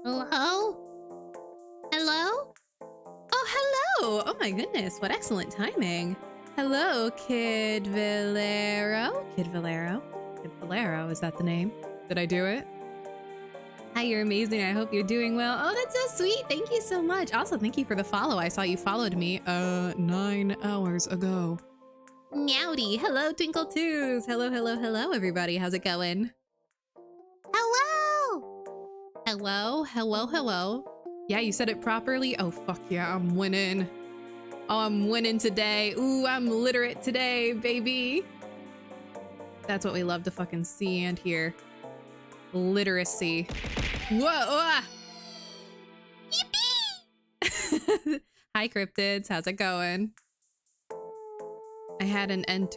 Hello? Hello? Oh, hello! Oh my goodness, what excellent timing. Hello, Kid Valero. Kid Valero? Kid Valero, is that the name? Did I do it? Hi, you're amazing. I hope you're doing well. Oh, that's so sweet. Thank you so much. Also, thank you for the follow. I saw you followed me 9 hours ago. Meowdy. Hello, Twinkle Twos. Hello, hello, hello, everybody. How's it going? Hello! Hello, hello, hello. Yeah, you said it properly. Oh, fuck yeah, I'm winning. Oh, I'm winning today. Ooh, I'm literate today, baby. That's what we love to fucking see and hear. Literacy. Whoa! Ah! Yippee! Hi, cryptids. How's it going? I had an interview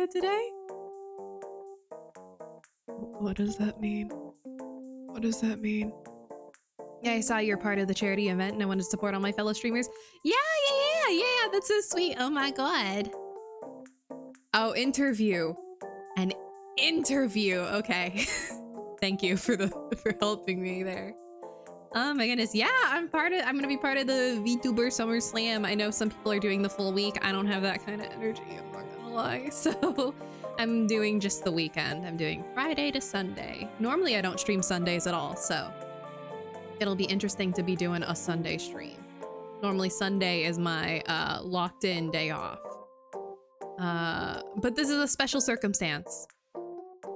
today. What does that mean? What does that mean? Yeah, I saw you're part of the charity event and I wanted to support all my fellow streamers. Yeah, that's so sweet. Oh my god. Oh, interview. An interview. Okay. Thank you for helping me there. Oh my goodness. Yeah, I'm gonna be part of the VTuber Summer Slam. I know some people are doing the full week. I don't have that kind of energy, I'm not gonna lie. So I'm doing just the weekend. I'm doing Friday to Sunday. Normally I don't stream Sundays at all, so it'll be interesting to be doing a Sunday stream. Normally Sunday is my locked in day off. But this is a special circumstance.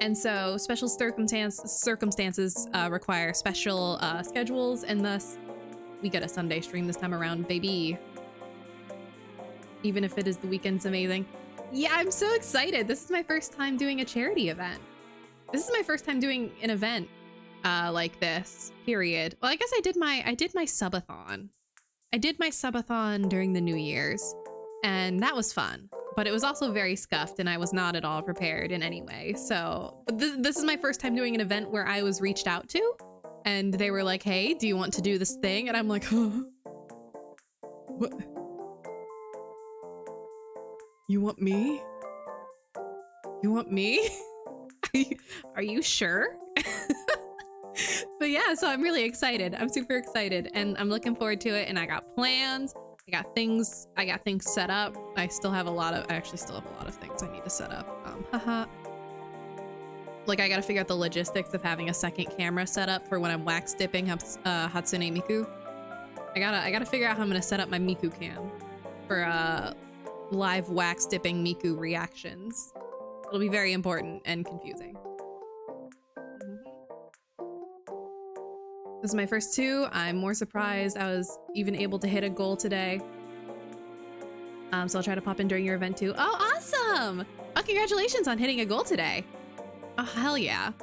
And so special circumstances require special schedules, and thus we get a Sunday stream this time around, baby. Even if it is the weekend's amazing. Yeah, I'm so excited. This is my first time doing a charity event. This is my first time doing an event like this, period. Well, I guess I did my subathon. I did my subathon during the New Year's, and that was fun. But it was also very scuffed, and I was not at all prepared in any way. So, but this is my first time doing an event where I was reached out to, and they were like, "Hey, do you want to do this thing?" And I'm like, "Huh? What? You want me? You want me? Are you sure?" But yeah, so I'm really excited. I'm super excited, and I'm looking forward to it. And I got plans. I got things set up. I actually still have a lot of things I need to set up. Like I gotta figure out the logistics of having a second camera set up for when I'm wax dipping Hatsune Miku. I gotta figure out how I'm gonna set up my Miku cam for live wax dipping Miku reactions. It'll be very important and confusing. This is my first 2. I'm more surprised I was even able to hit a goal today. So I'll try to pop in during your event too. Oh, awesome! Oh, congratulations on hitting a goal today. Oh, hell yeah.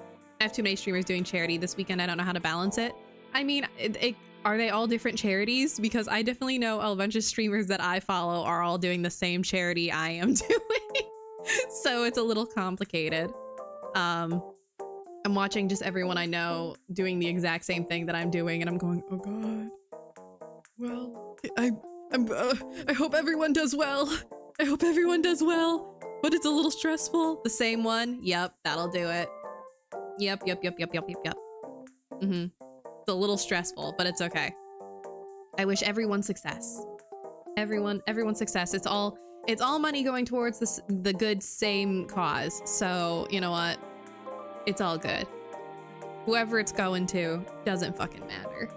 I have too many streamers doing charity this weekend. I don't know how to balance it. I mean, are they all different charities? Because I definitely know a bunch of streamers that I follow are all doing the same charity I am doing. So it's a little complicated. I'm watching just everyone I know doing the exact same thing that I'm doing, and I'm going, oh god. Well, I hope everyone does well. I hope everyone does well. But it's a little stressful. The same one? Yep, that'll do it. Yep. It's a little stressful, but it's okay. I wish everyone success. Everyone success. It's all money going towards the good same cause. So, you know what? It's all good. Whoever it's going to doesn't fucking matter.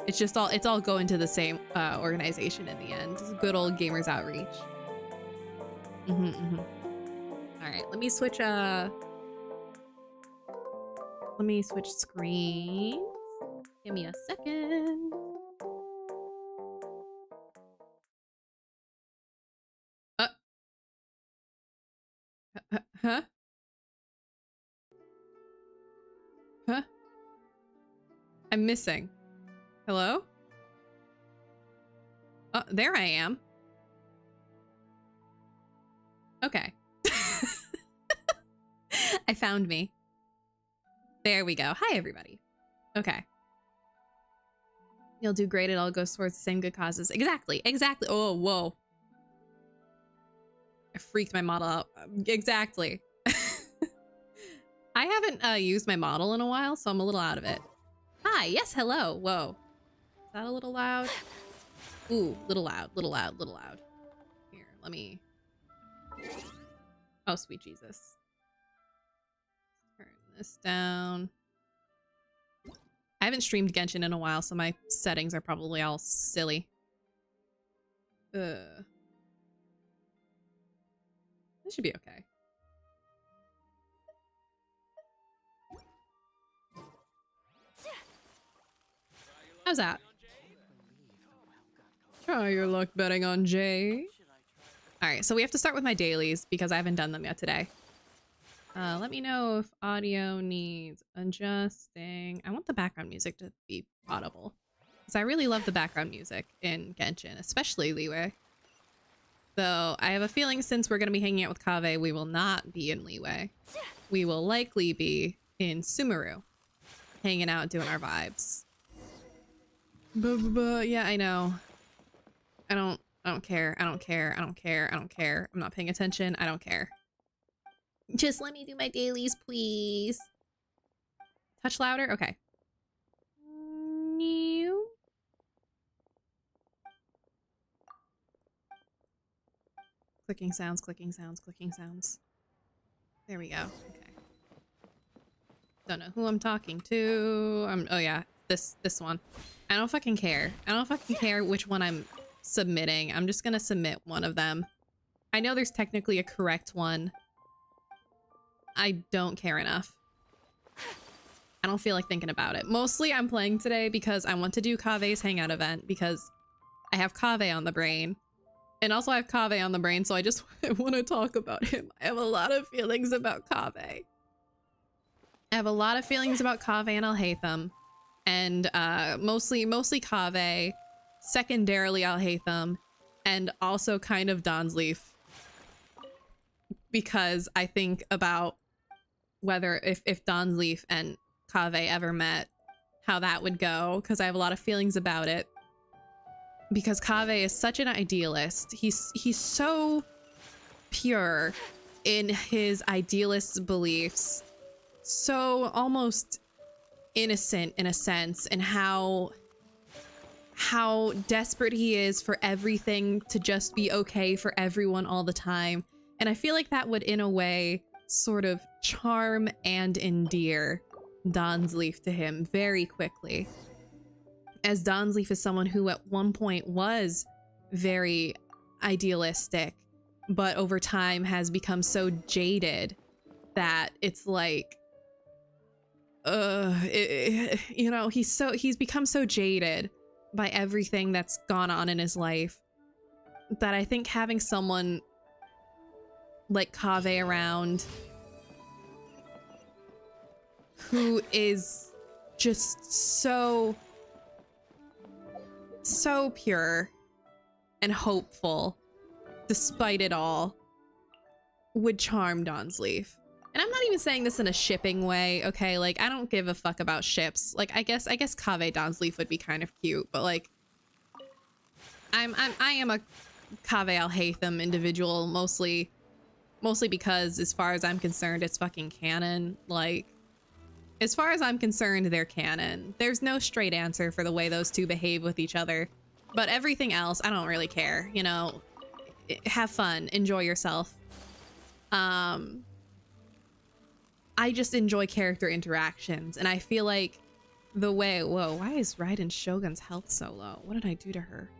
It's all going to the same organization in the end. It's good old gamers outreach. All right, let me switch screens. Give me a second. Huh? Huh? I'm missing. Hello? Oh, there I am. Okay. I found me. There we go. Hi, everybody. Okay. You'll do great. It all goes towards the same good causes. Exactly. Oh, whoa. I freaked my model out. Exactly. I haven't used my model in a while, so I'm a little out of it. Hi, yes, hello. Whoa. Is that a little loud? Ooh, little loud, little loud, little loud. Here, let me... Oh, sweet Jesus. Turn this down. I haven't streamed Genshin in a while, so my settings are probably all silly. This should be okay. How's that? Try your luck betting on Jay. Alright, so we have to start with my dailies because I haven't done them yet today. Let me know if audio needs adjusting. I want the background music to be audible, because I really love the background music in Genshin, especially Liyue. Though I have a feeling since we're going to be hanging out with Kaveh, we will not be in Liyue. We will likely be in Sumeru, hanging out, doing our vibes. Yeah, I know. I don't care. I don't care. I don't care. I don't care. I'm not paying attention. I don't care. Just let me do my dailies, please. Touch louder? Okay. New. Clicking sounds, clicking sounds, clicking sounds. There we go. Okay. Don't know who I'm talking to. Oh yeah, this one. I don't fucking care. I don't fucking care which one I'm submitting. I'm just gonna submit one of them. I know there's technically a correct one. I don't care enough. I don't feel like thinking about it. Mostly I'm playing today because I want to do Kaveh's Hangout event because I have Kaveh on the brain. And also I have Kaveh on the brain, so I just want to talk about him. I have a lot of feelings about Kaveh. I have a lot of feelings about Kaveh and I'll hate them. And mostly Kaveh. Secondarily, I'll hate them. And also kind of Donsleaf. Because I think about whether if Donsleaf and Kaveh ever met, how that would go, because I have a lot of feelings about it. Because Kaveh is such an idealist. He's so pure in his idealist beliefs. So almost innocent in a sense, and how desperate he is for everything to just be okay for everyone all the time. And I feel like that would, in a way, sort of charm and endear Donsleaf to him very quickly. As Donsleaf is someone who at one point was very idealistic, but over time has become so jaded that it's like, you know, he's become so jaded by everything that's gone on in his life that I think having someone like Kaveh around who is just so pure and hopeful despite it all would charm Donsleaf. And I'm not even saying this in a shipping way, okay? Like, I don't give a fuck about ships. Like, I guess Kaveh Donsleaf would be kind of cute, but like, I am a Kaveh Al-Haytham individual, mostly because as far as I'm concerned, it's fucking canon. Like, as far as I'm concerned, they're canon. There's no straight answer for the way those two behave with each other, but everything else, I don't really care, you know? Have fun, enjoy yourself. I just enjoy character interactions, and I feel like the way— whoa, why is Raiden Shogun's health so low? What did I do to her?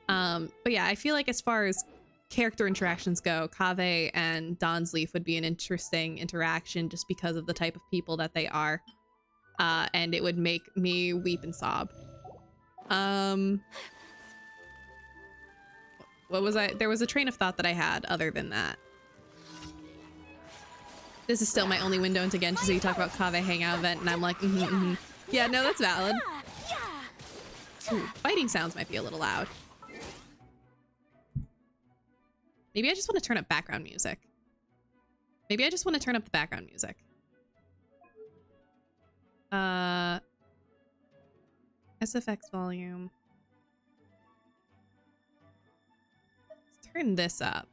But yeah, I feel like as far as character interactions go, Kaveh and Donsleaf would be an interesting interaction just because of the type of people that they are. And it would make me weep and sob. What was there was a train of thought that I had other than that. This is still my only window into Genshin, so you talk about Kaveh Hangout event, and I'm like, yeah, no, that's valid. Ooh, fighting sounds might be a little loud. Maybe I just want to turn up background music. Maybe I just want to turn up the background music. SFX volume. Let's turn this up.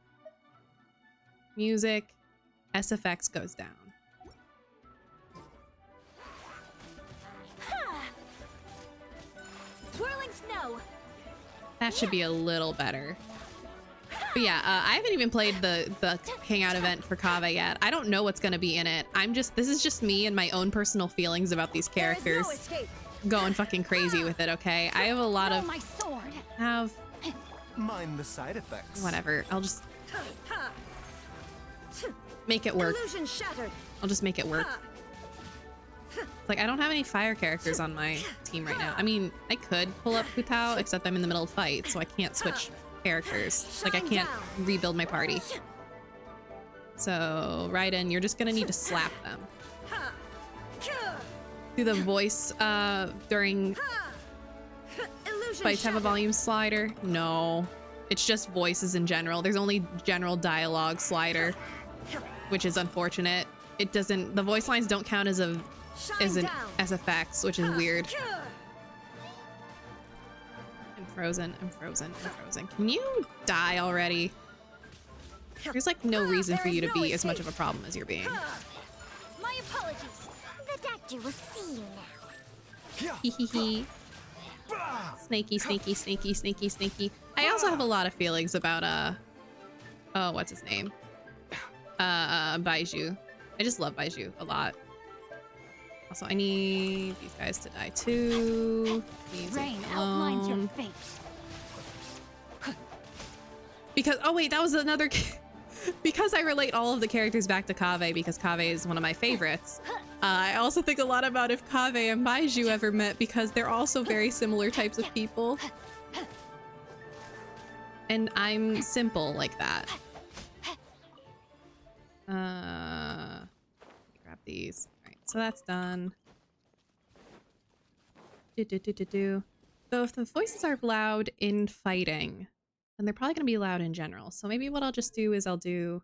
Music. SFX goes down. snow. That should be a little better. But yeah, I haven't even played the Hangout event for Kaveh yet. I don't know what's gonna be in it. This is just me and my own personal feelings about these characters. Going fucking crazy with it, okay? I have a lot of... My sword. Mind the side effects. Whatever, I'll just... make it work. Illusion shattered. I'll just make it work. Like, I don't have any fire characters on my team right now. I mean, I could pull up Putao, except I'm in the middle of fight, so I can't switch characters. Like, I can't rebuild my party. So, Raiden, you're just gonna need to slap them. Do the voice during fights have a volume slider? No. It's just voices in general. There's only general dialogue slider, which is unfortunate. It doesn't... The voice lines don't count as effects, which is weird. I'm frozen. I'm frozen. I'm frozen. Can you die already? There's like no reason for you to be as much of a problem as you're being. My apologies. The doctor will see you now. Hee hee hee. Snaky, snaky, snaky, snaky, snaky. I also have a lot of feelings about oh, what's his name? Baizhu. I just love Baizhu a lot. Also, I need these guys to die too. Rain outlines your fate. Because, oh wait, that was another... Because I relate all of the characters back to Kaveh, because Kaveh is one of my favorites. I also think a lot about if Kaveh and Baizhu ever met, because they're also very similar types of people. And I'm simple like that. Grab these. Alright, so that's done. So if the voices are loud in fighting, then they're probably gonna be loud in general. So maybe what I'll just do is I'll do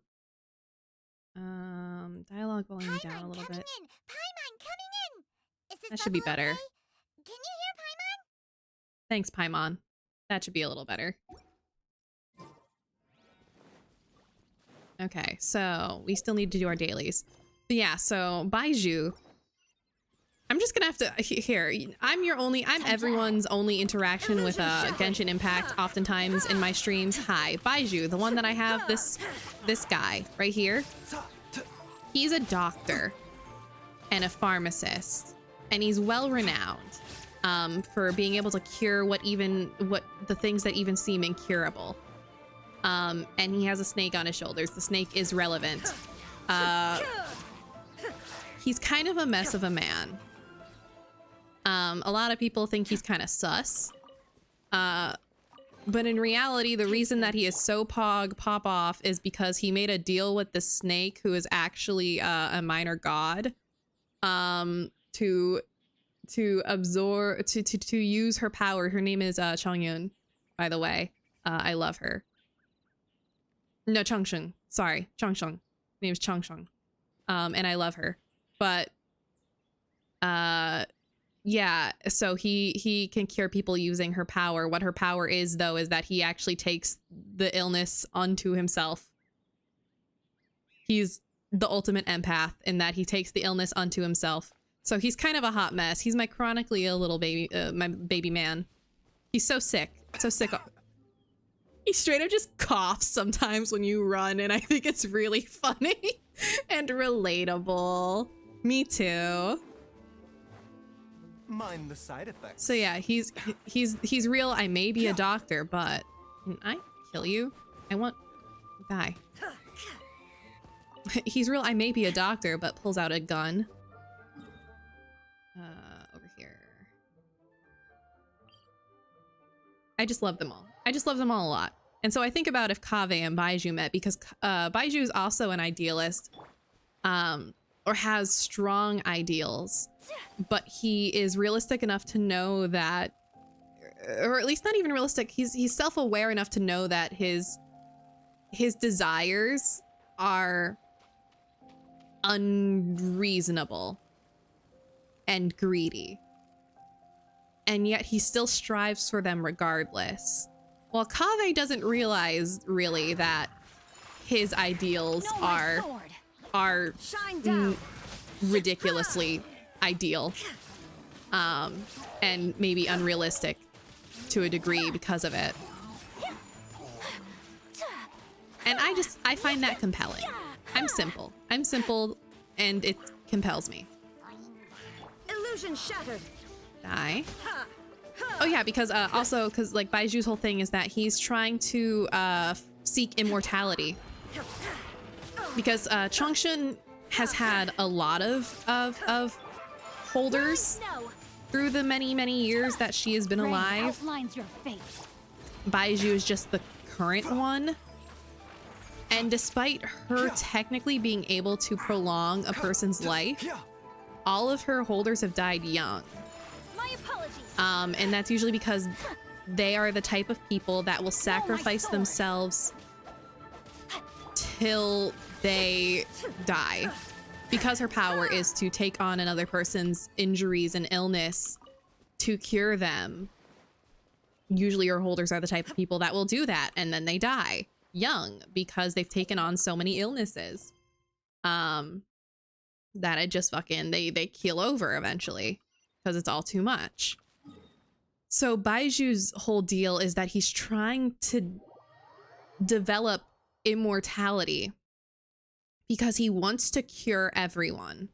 dialogue volume down a little bit. That should be better. Can you hear Paimon? Thanks, Paimon. That should be a little better. Okay, so we still need to do our dailies. But yeah, so Baizhu. I'm just gonna have to here. I'm everyone's only interaction with Genshin Impact oftentimes in my streams. Hi, Baizhu, the one that I have this guy right here. He's a doctor and a pharmacist, and he's well renowned for being able to cure what the things that even seem incurable. And he has a snake on his shoulders. The snake is relevant. He's kind of a mess of a man. A lot of people think he's kind of sus. But in reality, the reason that he is so pop off is because he made a deal with the snake, who is actually a minor god, to use her power. Her name is Chongyun, by the way. I love her. No, Changsheng. Sorry, Changsheng. Her name is Changsheng. And I love her. But yeah, so he can cure people using her power. What her power is, though, is that he actually takes the illness onto himself. He's the ultimate empath in that he takes the illness onto himself. So he's kind of a hot mess. He's my chronically ill little baby, my baby man. He's so sick, so sick. He straight up just coughs sometimes when you run, and I think it's really funny and relatable. Me too. Mind the side effects. So yeah, he's real. I may be a doctor, but can I kill you? I want die. He's real. I may be a doctor, but pulls out a gun. Over here. I just love them all. I just love them all a lot. And so I think about if Kaveh and Baizhu met, because Baizhu is also an idealist, or has strong ideals, but he is realistic enough to know that, or at least not even realistic, he's self-aware enough to know that his desires are unreasonable and greedy, and yet he still strives for them regardless. Well, Kaveh doesn't realize really that his ideals are ridiculously ideal, and maybe unrealistic to a degree because of it. And I find that compelling. I'm simple. I'm simple, and it compels me. Illusion shattered. Die. Oh yeah, because also because like Baiju's whole thing is that he's trying to seek immortality. Because Changshun has had a lot of holders through the many years that she has been alive. Outlines your fate. Baiju is just the current one. And despite her technically being able to prolong a person's life, all of her holders have died young. My apologies. And that's usually because they are the type of people that will sacrifice themselves till they die. Because her power is to take on another person's injuries and illness to cure them. Usually her holders are the type of people that will do that, and then they die young because they've taken on so many illnesses that it just fucking they keel over eventually because it's all too much. So Baiju's whole deal is that he's trying to develop immortality because he wants to cure everyone,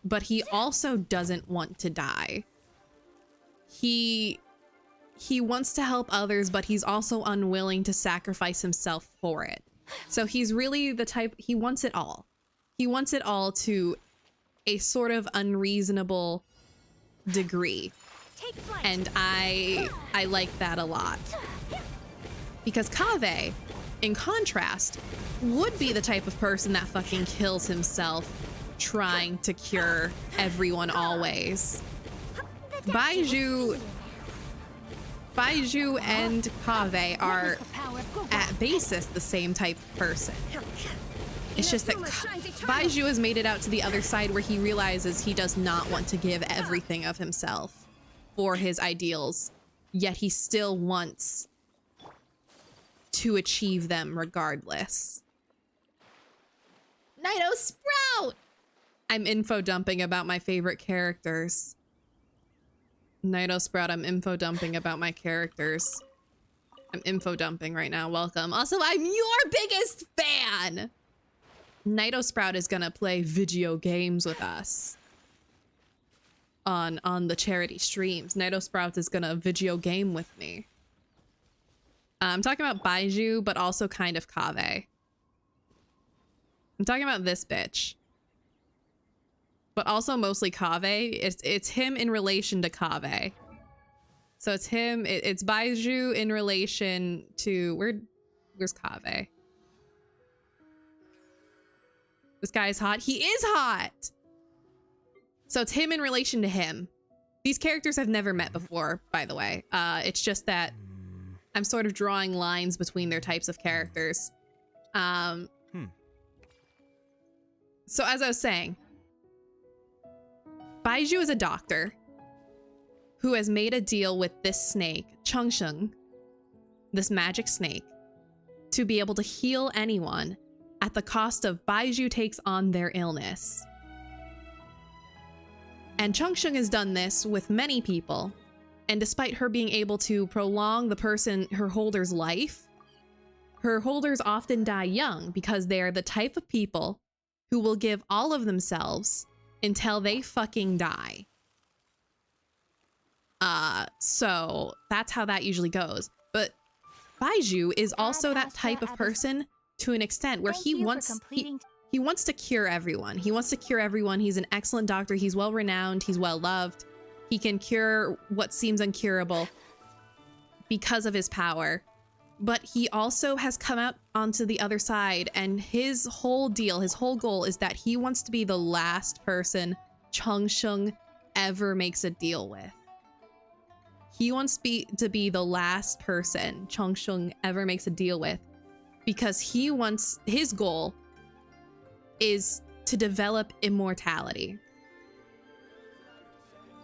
but he also doesn't want to die. He wants to help others, but he's also unwilling to sacrifice himself for it. So he's really the type, he wants it all. He wants it all to a sort of unreasonable degree. And I like that a lot. Because Kaveh, in contrast, would be the type of person that fucking kills himself trying to cure everyone always. Baiju and Kaveh are at basis the same type of person. It's just that Baiju has made it out to the other side where he realizes he does not want to give everything of himself for his ideals, yet he still wants to achieve them regardless. Nido Sprout! I'm info dumping about my favorite characters. Nido Sprout, I'm info dumping about my characters. I'm info dumping right now. Welcome. Also, I'm your biggest fan! Nido Sprout is gonna play video games with us on the charity streams. Nido Sprout is gonna video game with me. I'm talking about Baiju, but also kind of Kaveh. I'm talking about this bitch. But also mostly Kaveh. It's him in relation to Kaveh. So it's him, it's Baiju in relation to, where's Kaveh? This guy is hot. He is hot! So it's him in relation to him. These characters have never met before, by the way. It's just that I'm sort of drawing lines between their types of characters. So as I was saying, Baiju is a doctor who has made a deal with this snake, Changsheng, this magic snake, to be able to heal anyone at the cost of Baiju takes on their illness. And Changsheng has done this with many people, and despite her being able to prolong her holder's life, her holders often die young because they are the type of people who will give all of themselves until they fucking die. So that's how that usually goes. But Baiju is also that type of person to an extent where he wants to cure everyone. He wants to cure everyone. He's an excellent doctor. He's well renowned. He's well loved. He can cure what seems incurable because of his power. But he also has come out onto the other side, and his whole deal, his whole goal is that he wants to be the last person Changsheng ever makes a deal with. He wants to be the last person Changsheng ever makes a deal with, because his goal is to develop immortality.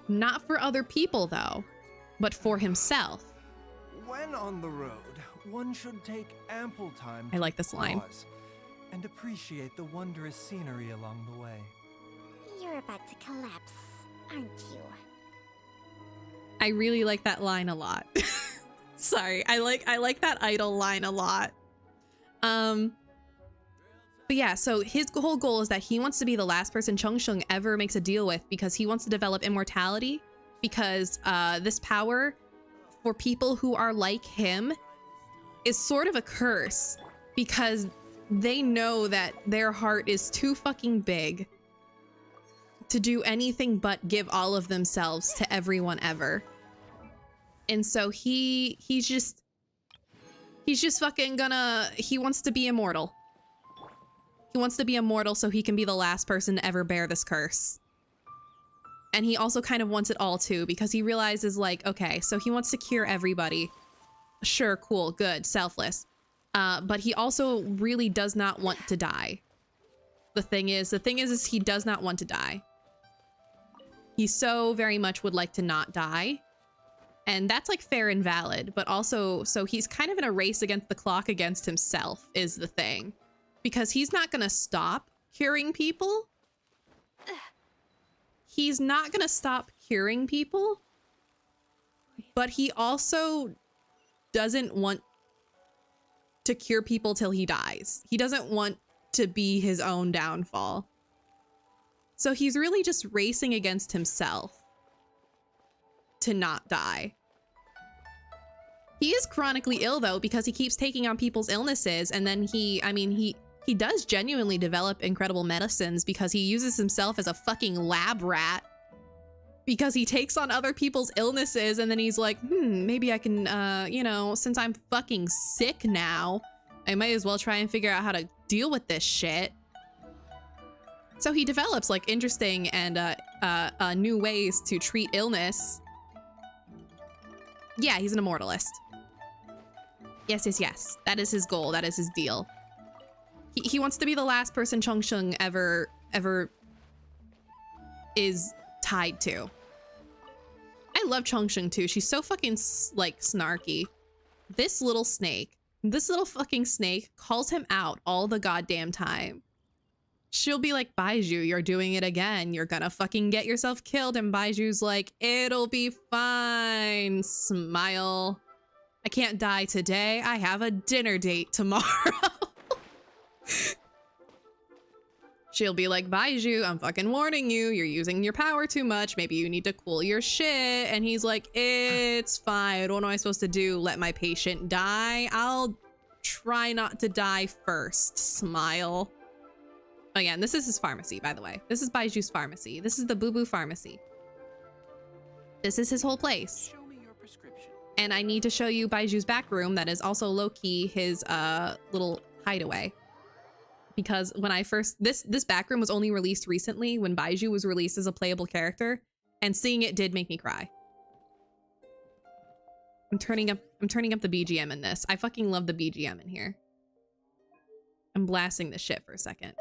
Not for other people though, but for himself. When on the road, one should take ample time I like this line. pause and appreciate the wondrous scenery along the way. You're about to collapse, aren't you? I really like that line a lot. Sorry, I like that idol line a lot. But yeah, so his whole goal is that he wants to be the last person Changsheng ever makes a deal with, because he wants to develop immortality, because this power for people who are like him is sort of a curse, because they know that their heart is too fucking big to do anything but give all of themselves to everyone ever. And so he's just fucking gonna, he wants to be immortal. He wants to be immortal so he can be the last person to ever bear this curse. And he also kind of wants it all too, because he realizes, like, okay, so he wants to cure everybody. Sure, cool, good, selfless. But he also really does not want to die. The thing is he does not want to die. He so very much would like to not die. And that's like fair and valid, but also, so he's kind of in a race against the clock against himself is the thing. Because he's not gonna stop curing people. He's not gonna stop curing people, but he also doesn't want to cure people till he dies. He doesn't want to be his own downfall. So he's really just racing against himself to not die. He is chronically ill though, because he keeps taking on people's illnesses, and then he does genuinely develop incredible medicines because he uses himself as a fucking lab rat, because he takes on other people's illnesses and then he's like, maybe I can, you know, since I'm fucking sick now, I might as well try and figure out how to deal with this shit. So he develops like interesting and new ways to treat illness. Yeah, he's an immortalist. Yes, yes, yes. That is his goal. That is his deal. He wants to be the last person Changsheng ever is tied to. I love Changsheng too. She's so fucking like snarky. This little fucking snake calls him out all the goddamn time. She'll be like, Baizhu, you're doing it again. You're gonna fucking get yourself killed. And Baiju's like, it'll be fine. Smile. I can't die today. I have a dinner date tomorrow. She'll be like, Baizhu, I'm fucking warning you. You're using your power too much. Maybe you need to cool your shit. And he's like, it's fine. What am I supposed to do? Let my patient die? I'll try not to die first. Smile. Again, this is his pharmacy, by the way. This is Baiju's pharmacy. This is the Boo Boo pharmacy. This is his whole place. Show me your prescription. And I need to show you Baiju's back room that is also low-key his little hideaway. Because when I first, this back room was only released recently when Baizhu was released as a playable character, and seeing it did make me cry. I'm turning up the BGM in this. I fucking love the BGM in here. I'm blasting this shit for a second.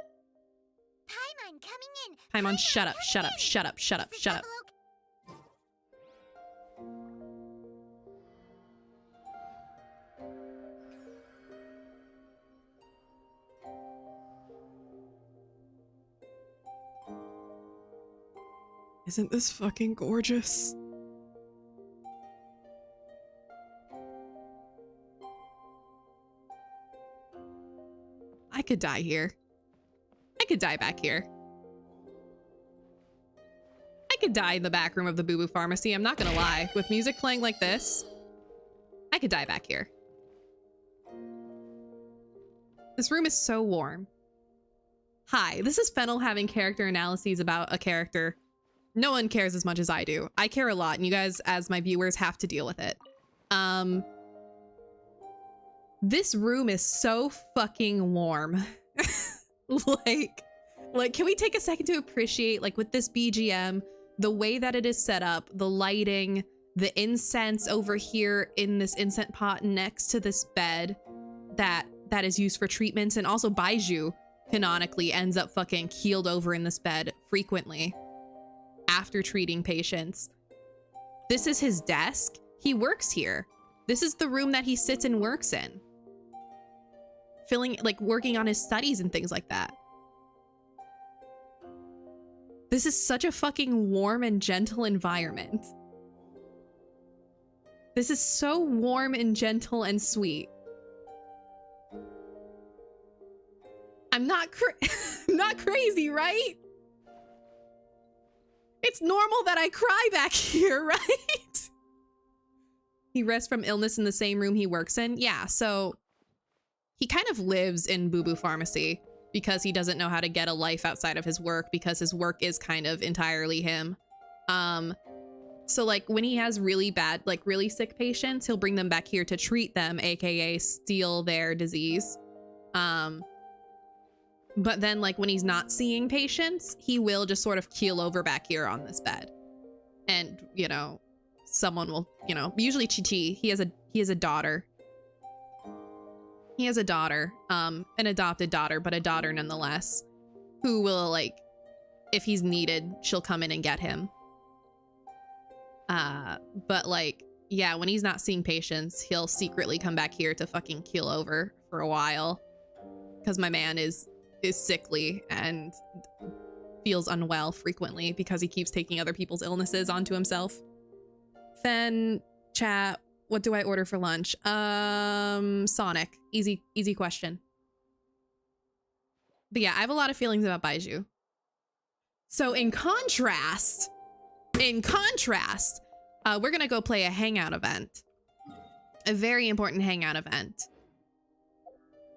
Paimon coming in. Paimon, shut up, shut up, shut up, shut up, shut up. Isn't this fucking gorgeous? I could die here. I could die back here. I could die in the back room of the Boo Boo pharmacy, I'm not gonna lie. With music playing like this, I could die back here. This room is so warm. Hi, this is Fennel having character analyses about a character. No one cares as much as I do. I care a lot, and you guys, as my viewers, have to deal with it. This room is so fucking warm. like, can we take a second to appreciate, like, with this BGM, the way that it is set up, the lighting, the incense over here in this incense pot next to this bed that is used for treatments, and also Baizhu canonically ends up fucking keeled over in this bed frequently after treating patients. This is his desk. He works here. This is the room that he sits and works in. Working on his studies and things like that. This is such a fucking warm and gentle environment. This is so warm and gentle and sweet. I'm not not crazy, right? It's normal that I cry back here, right? He rests from illness in the same room he works in. Yeah, so he kind of lives in Boo Boo Pharmacy because he doesn't know how to get a life outside of his work because his work is kind of entirely him. So like when he has really bad, like really sick patients, he'll bring them back here to treat them, aka steal their disease. But then like when he's not seeing patients, he will just sort of keel over back here on this bed. And, you know, someone will, you know, usually Chi-Chi, he has a daughter. He has a daughter, an adopted daughter, but a daughter nonetheless, who will like, if he's needed, she'll come in and get him. But like, yeah, when he's not seeing patients, he'll secretly come back here to fucking keel over for a while. Because my man is sickly and feels unwell frequently because he keeps taking other people's illnesses onto himself. Fen, chat, what do I order for lunch? Sonic. Easy question. But yeah, I have a lot of feelings about Baiju. So in contrast, we're gonna go play a hangout event. A very important hangout event.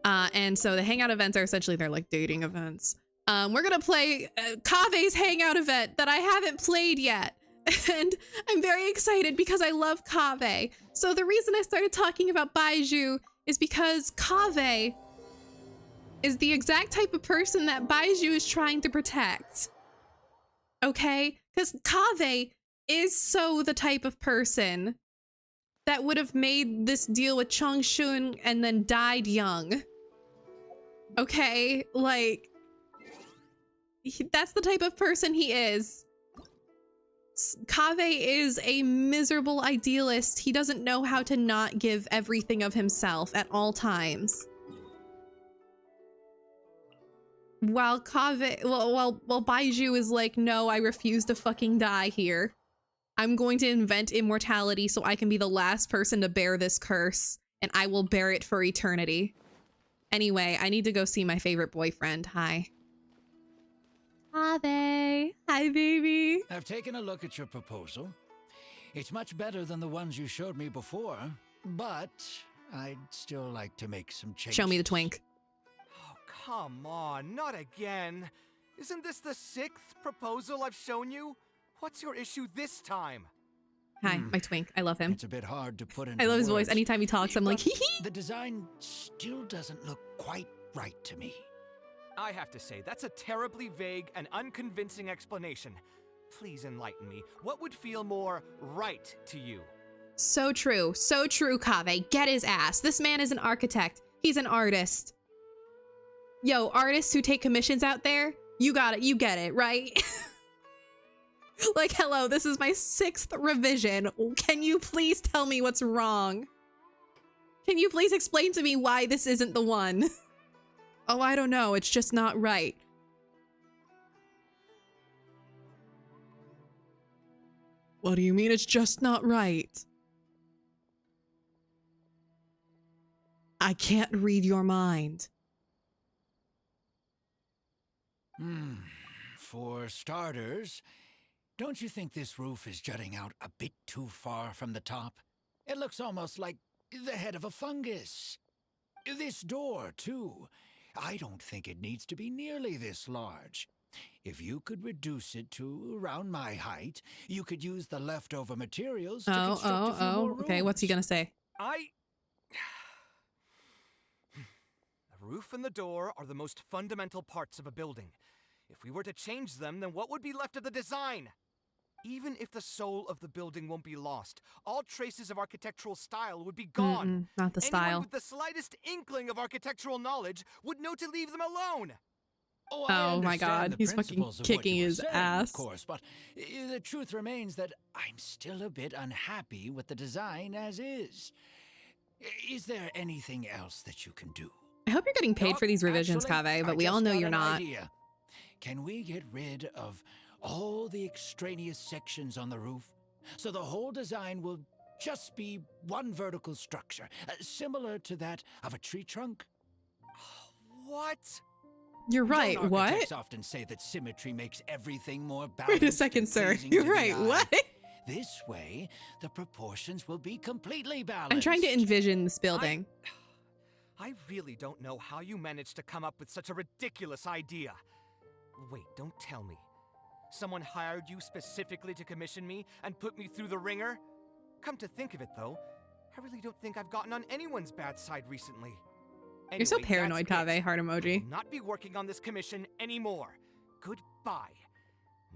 And so the hangout events are essentially, they're like dating events. We're gonna play Kaveh's hangout event that I haven't played yet. And I'm very excited because I love Kaveh. So the reason I started talking about Baiju is because Kaveh is the exact type of person that Baiju is trying to protect. Okay? Because Kaveh is so the type of person that would have made this deal with Changshun and then died young. Okay? Like, that's the type of person he is. Kaveh is a miserable idealist. He doesn't know how to not give everything of himself at all times. While Baiju is like, no, I refuse to fucking die here. I'm going to invent immortality so I can be the last person to bear this curse, and I will bear it for eternity. Anyway, I need to go see my favorite boyfriend. Hi. Kaveh. Hi, baby. I've taken a look at your proposal. It's much better than the ones you showed me before, but I'd still like to make some changes. Show me the twink. Oh, come on, not again. Isn't this the 6th proposal I've shown you? What's your issue this time? Hi, my twink. I love him. It's a bit hard to put into I love his words, voice. Anytime he talks, I'm like, hee hee. The design still doesn't look quite right to me. I have to say, that's a terribly vague and unconvincing explanation. Please enlighten me. What would feel more right to you? So true. So true, Kaveh. Get his ass. This man is an architect. He's an artist. Yo, artists who take commissions out there, you got it. You get it, right? Like, hello, this is my 6th revision. Can you please tell me what's wrong? Can you please explain to me why this isn't the one? Oh, I don't know. It's just not right. What do you mean it's just not right? I can't read your mind. For starters, don't you think this roof is jutting out a bit too far from the top? It looks almost like the head of a fungus. This door, too. I don't think it needs to be nearly this large. If you could reduce it to around my height, you could use the leftover materials to construct a few more rooms. Okay, what's he gonna say? The roof and the door are the most fundamental parts of a building. If we were to change them, then what would be left of the design? Even if the soul of the building won't be lost, all traces of architectural style would be gone. Not the style. Anyone with the slightest inkling of architectural knowledge would know to leave them alone. Oh my god, he's fucking kicking his ass. Of course, but the truth remains that I'm still a bit unhappy with the design as is. Is there anything else that you can do? I hope you're getting paid for these revisions, Kaveh, but we all know you're not. Idea. Can we get rid of all the extraneous sections on the roof so the whole design will just be one vertical structure, similar to that of a tree trunk. What? You're right. Don't What? architects often say that symmetry makes everything more Wait balanced? a second, and sir. pleasing You're to the right. eye? What? This way, the proportions will be completely balanced. I'm trying to envision this building. I really don't know how you managed to come up with such a ridiculous idea. Wait, don't tell me. Someone hired you specifically to commission me and put me through the ringer? Come to think of it, though, I really don't think I've gotten on anyone's bad side recently. You're so Anyway, paranoid, that's Kaveh. it. Heart I emoji. will not be working on this commission anymore. Goodbye.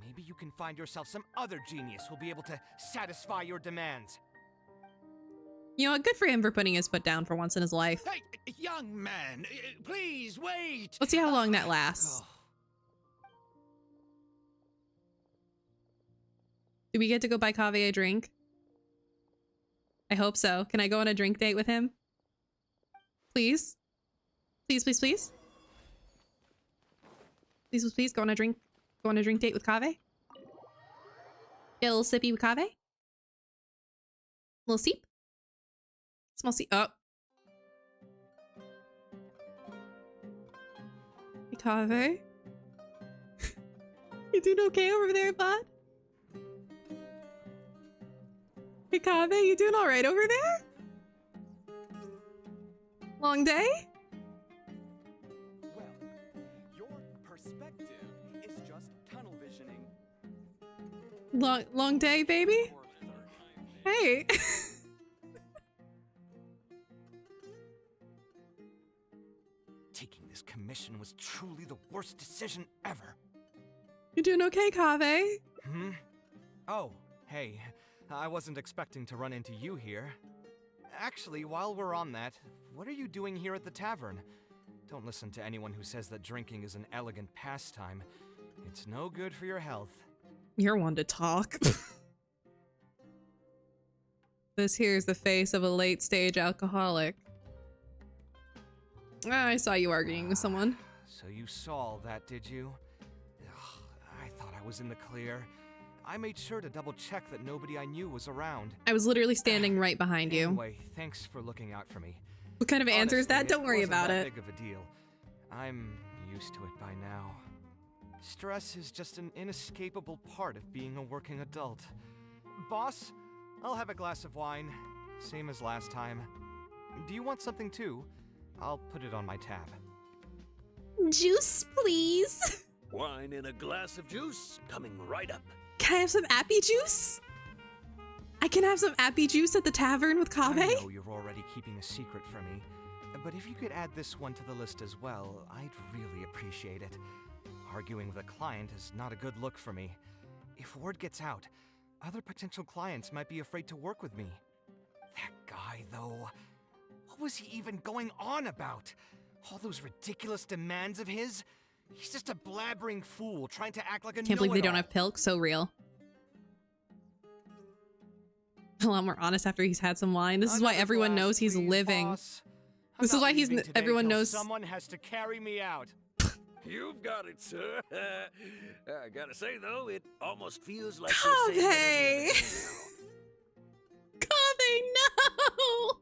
Maybe you can find yourself some other genius who'll be able to satisfy your demands. You know what? Good for him for putting his foot down for once in his life. Hey, young man, please wait. Let's see how long that lasts. Oh, Do we get to go buy Kaveh a drink? I hope so. Can I go on a drink date with him? Please? Please, please, please? Please, please, please, go on a drink date with Kaveh? Get a little sippy with Kaveh? Little sip? Small sip. Oh. Hey, Kaveh? You doing okay over there, bud? Hey, Kaveh, you doing alright over there? Long day? Well, your perspective is just tunnel visioning. Long day, baby? Hey. taking this commission was truly the worst decision ever. You doing okay, Kaveh? Hmm? Oh, hey. I wasn't expecting to run into you here. Actually, while we're on that, what are you doing here at the tavern? Don't listen to anyone who says that drinking is an elegant pastime. It's no good for your health. You're one to talk. This here's the face of a late-stage alcoholic. I saw you arguing with someone. So you saw that, did you? Ugh, I thought I was in the clear. I made sure to double-check that nobody I knew was around. I was literally standing right behind you. Anyway, thanks for looking out for me. What kind of answer is that? Honestly, Don't worry wasn't about that it. big of a deal. I'm used to it by now. Stress is just an inescapable part of being a working adult. Boss, I'll have a glass of wine, same as last time. Do you want something too? I'll put it on my tab. Juice, please. Wine and a glass of juice coming right up. Can I have some appy juice? I can have some appy juice at the tavern with I Kaveh? know you're already keeping a secret from me, but if you could add this one to the list as well, I'd really appreciate it. Arguing with a client is not a good look for me. If word gets out, other potential clients might be afraid to work with me. That guy, though, what was he even going on about? All those ridiculous demands of his? He's just a blabbering fool trying to act like a Can't believe they don't know-it-all. have Pilk. So real. A lot more honest after he's had some wine. This is why Another everyone glass, kno's he's please, living. boss. I'm This is not why he's leaving today everyone till knows. someone has to carry me out. You've got it, sir. I gotta say, though, it almost feels like you're saying Kaveh! that Kaveh, no!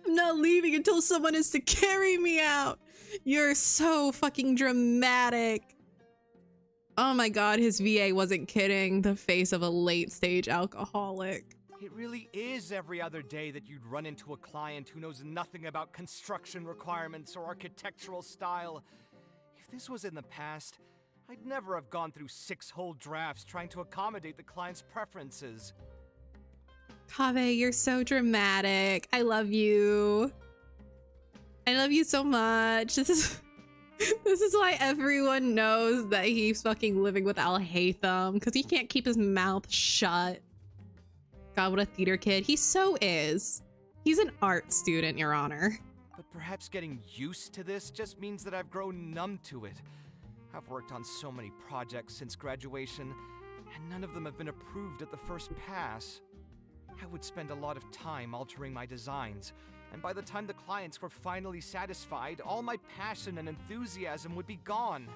I'm not leaving until someone is to carry me out. You're so fucking dramatic. Oh my god, his VA wasn't kidding. The face of a late-stage alcoholic. It really is every other day that you'd run into a client who knows nothing about construction requirements or architectural style. If this was in the past, I'd never have gone through 6 whole drafts trying to accommodate the client's preferences. Kaveh, you're so dramatic. I love you. I love you so much. This is why everyone knows that he's fucking living with Al-Haytham, because he can't keep his mouth shut. God, what a theater kid. He so is. He's an art student, Your Honor. But perhaps getting used to this just means that I've grown numb to it. I've worked on so many projects since graduation, and none of them have been approved at the first pass. I would spend a lot of time altering my designs, and by the time the clients were finally satisfied, all my passion and enthusiasm would be gone.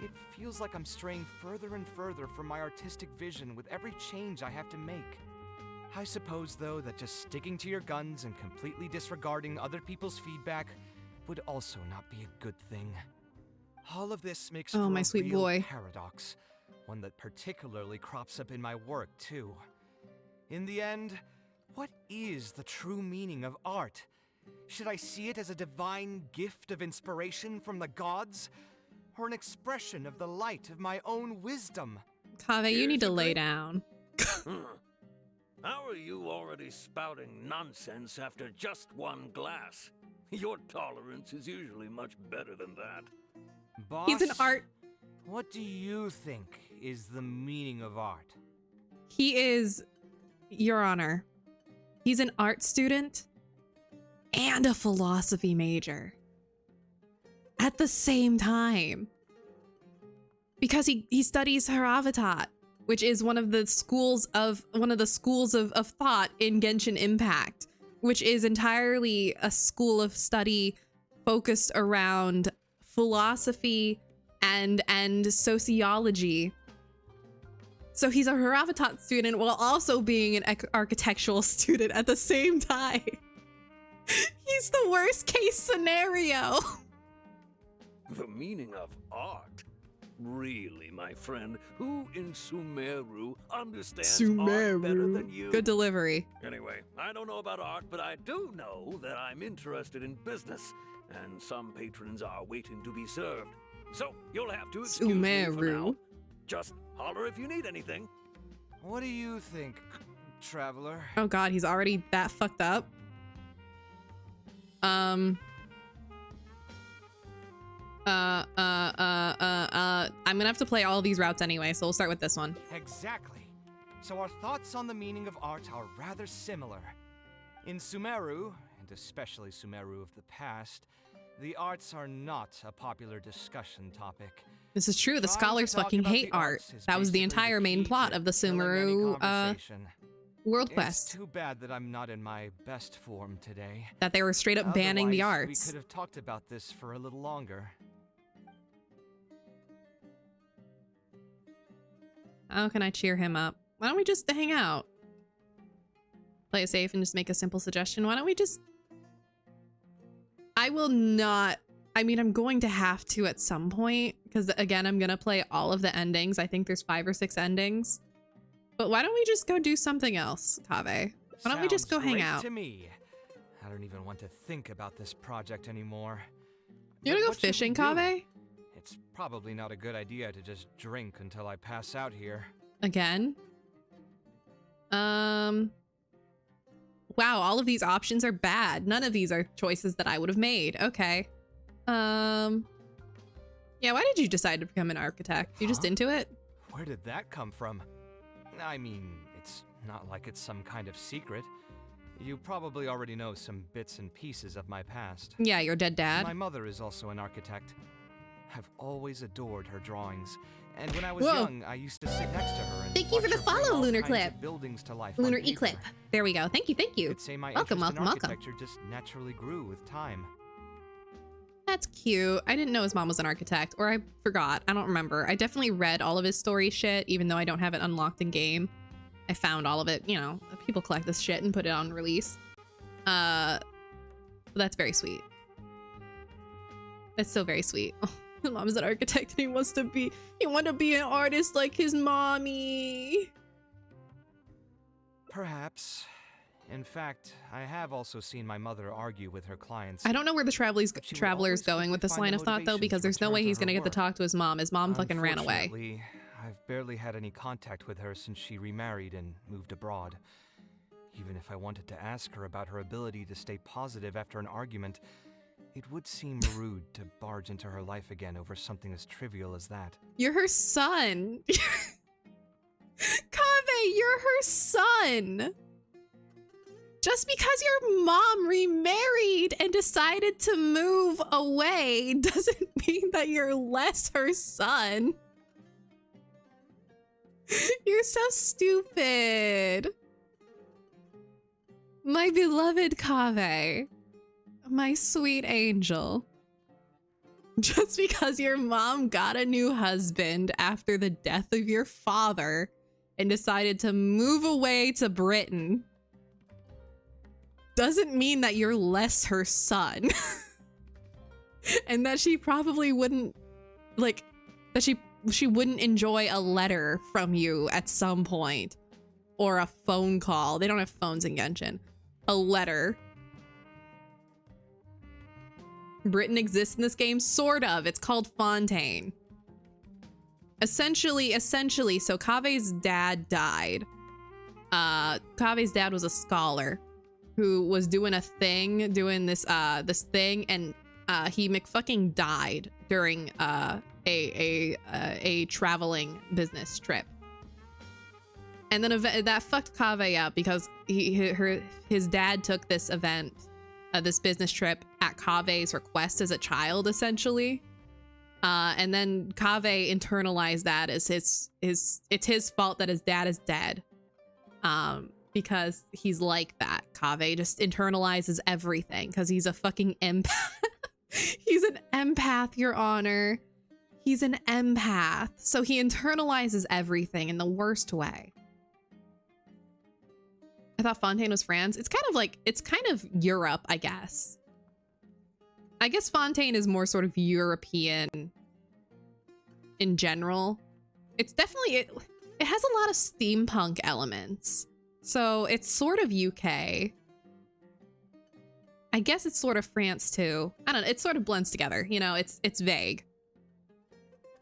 It feels like I'm straying further and further from my artistic vision with every change I have to make. I suppose, though, that just sticking to your guns and completely disregarding other people's feedback would also not be a good thing. All of this makes Oh, for my a sweet real boy. paradox, one that particularly crops up in my work, too. In the end, what is the true meaning of art? Should I see it as a divine gift of inspiration from the gods, or an expression of the light of my own wisdom? Kaveh, you Here's need to a lay drink. down. How are you already spouting nonsense after just one glass? Your tolerance is usually much better than that. Boss, He's an art. what do you think is the meaning of art? He is, Your Honor, he's an art student and a philosophy major at the same time. Because he studies Haravatat, which is one of the schools of thought in Genshin Impact, which is entirely a school of study focused around philosophy and sociology. So he's a Haravatat student while also being an architectural student at the same time. He's the worst case scenario. The meaning of art? Really, my friend, who in Sumeru understands art better than you? Good delivery. Anyway, I don't know about art, but I do know that I'm interested in business, and some patrons are waiting to be served. So you'll have to excuse me for Sumeru. now. Just holler if you need anything. What do you think, traveler? Oh god, he's already that fucked up. I'm gonna have to play all of these routes anyway, so we'll start with this one. Exactly. So our thoughts on the meaning of art are rather similar. In Sumeru, and especially Sumeru of the past, the arts are not a popular discussion topic. This is true. The Trying to scholars talk fucking about hate the art. arts is That was the basically entire main key plot to of the killing any Sumeru conversation. world It's quest. too bad that I'm not in my best form today. That they were straight up banning the Otherwise, arts. We could have talked about this for a little longer. How can I cheer him up? Why don't we just hang out? Play it safe and just make a simple suggestion. Why don't we just... I will not... I mean, I'm going to have to at some point, because again, I'm going to play all of the endings. I think there's 5 or 6 endings. But why don't we just go do something else, Kaveh? Why don't we just go Sounds hang great out? to me. I don't even want to think about this project anymore. You But wanna go what should we fishing, do? Kaveh? It's probably not a good idea to just drink until I pass out here. Again? Wow, all of these options are bad. None of these are choices that I would have made. Okay. Yeah, why did you decide to become an architect? You just Huh? into it? Where did that come from? I mean, it's not like it's some kind of secret. You probably already know some bits and pieces of my past. Yeah, your dead dad. My mother is also an architect. I've always adored her drawings. And when I was Whoa. young, I used to sit next to her and Thank you for watch the her bring follow, all Lunar kinds Clip. of buildings to life on Lunar paper. Eclipse. There we go. Thank you, thank You you. could say my Welcome, interest in welcome, welcome. architecture just naturally grew with time. That's cute. I didn't know his mom was an architect, or I forgot. I don't remember. I definitely read all of his story shit, even though I don't have it unlocked in game. I found all of it, you know, people collect this shit and put it on release. That's very sweet. That's so very sweet. His mom is an architect and he wanted to be an artist like his mommy. Perhaps. In fact, I have also seen my mother argue with her clients. I don't know where the But she would traveler's always going with quickly this find line the of thought though, motivation because to there's no return way to he's her gonna get to work. talk to his mom. His mom fucking ran away. Unfortunately, I've barely had any contact with her since she remarried and moved abroad. Even if I wanted to ask her about her ability to stay positive after an argument, it would seem rude to barge into her life again over something as trivial as that. You're her son. Kaveh, you're her son. Just because your mom remarried and decided to move away doesn't mean that you're less her son. You're so stupid. My beloved Kaveh. My sweet angel. Just because your mom got a new husband after the death of your father and decided to move away to Britain doesn't mean that you're less her son. And that she probably wouldn't, like, that she wouldn't enjoy a letter from you at some point. Or a phone call. They don't have phones in Genshin. A letter. Britain exists in this game? Sort of. It's called Fontaine. Essentially, so Kaveh's dad died. Kaveh's dad was a scholar who was doing a thing, doing this thing, and he McFucking died during a traveling business trip. And then that fucked Kaveh up because his dad took this event, this business trip at Kaveh's request as a child, essentially. And then Kaveh internalized that as it's his fault that his dad is dead. Because he's like that. Kaveh just internalizes everything because he's a fucking empath. He's an empath, Your Honor. He's an empath. So he internalizes everything in the worst way. I thought Fontaine was France. It's kind of Europe, I guess. I guess Fontaine is more sort of European in general. It's definitely, it has a lot of steampunk elements. So it's sort of UK. I guess it's sort of France too. I don't know, it sort of blends together, you know, it's vague.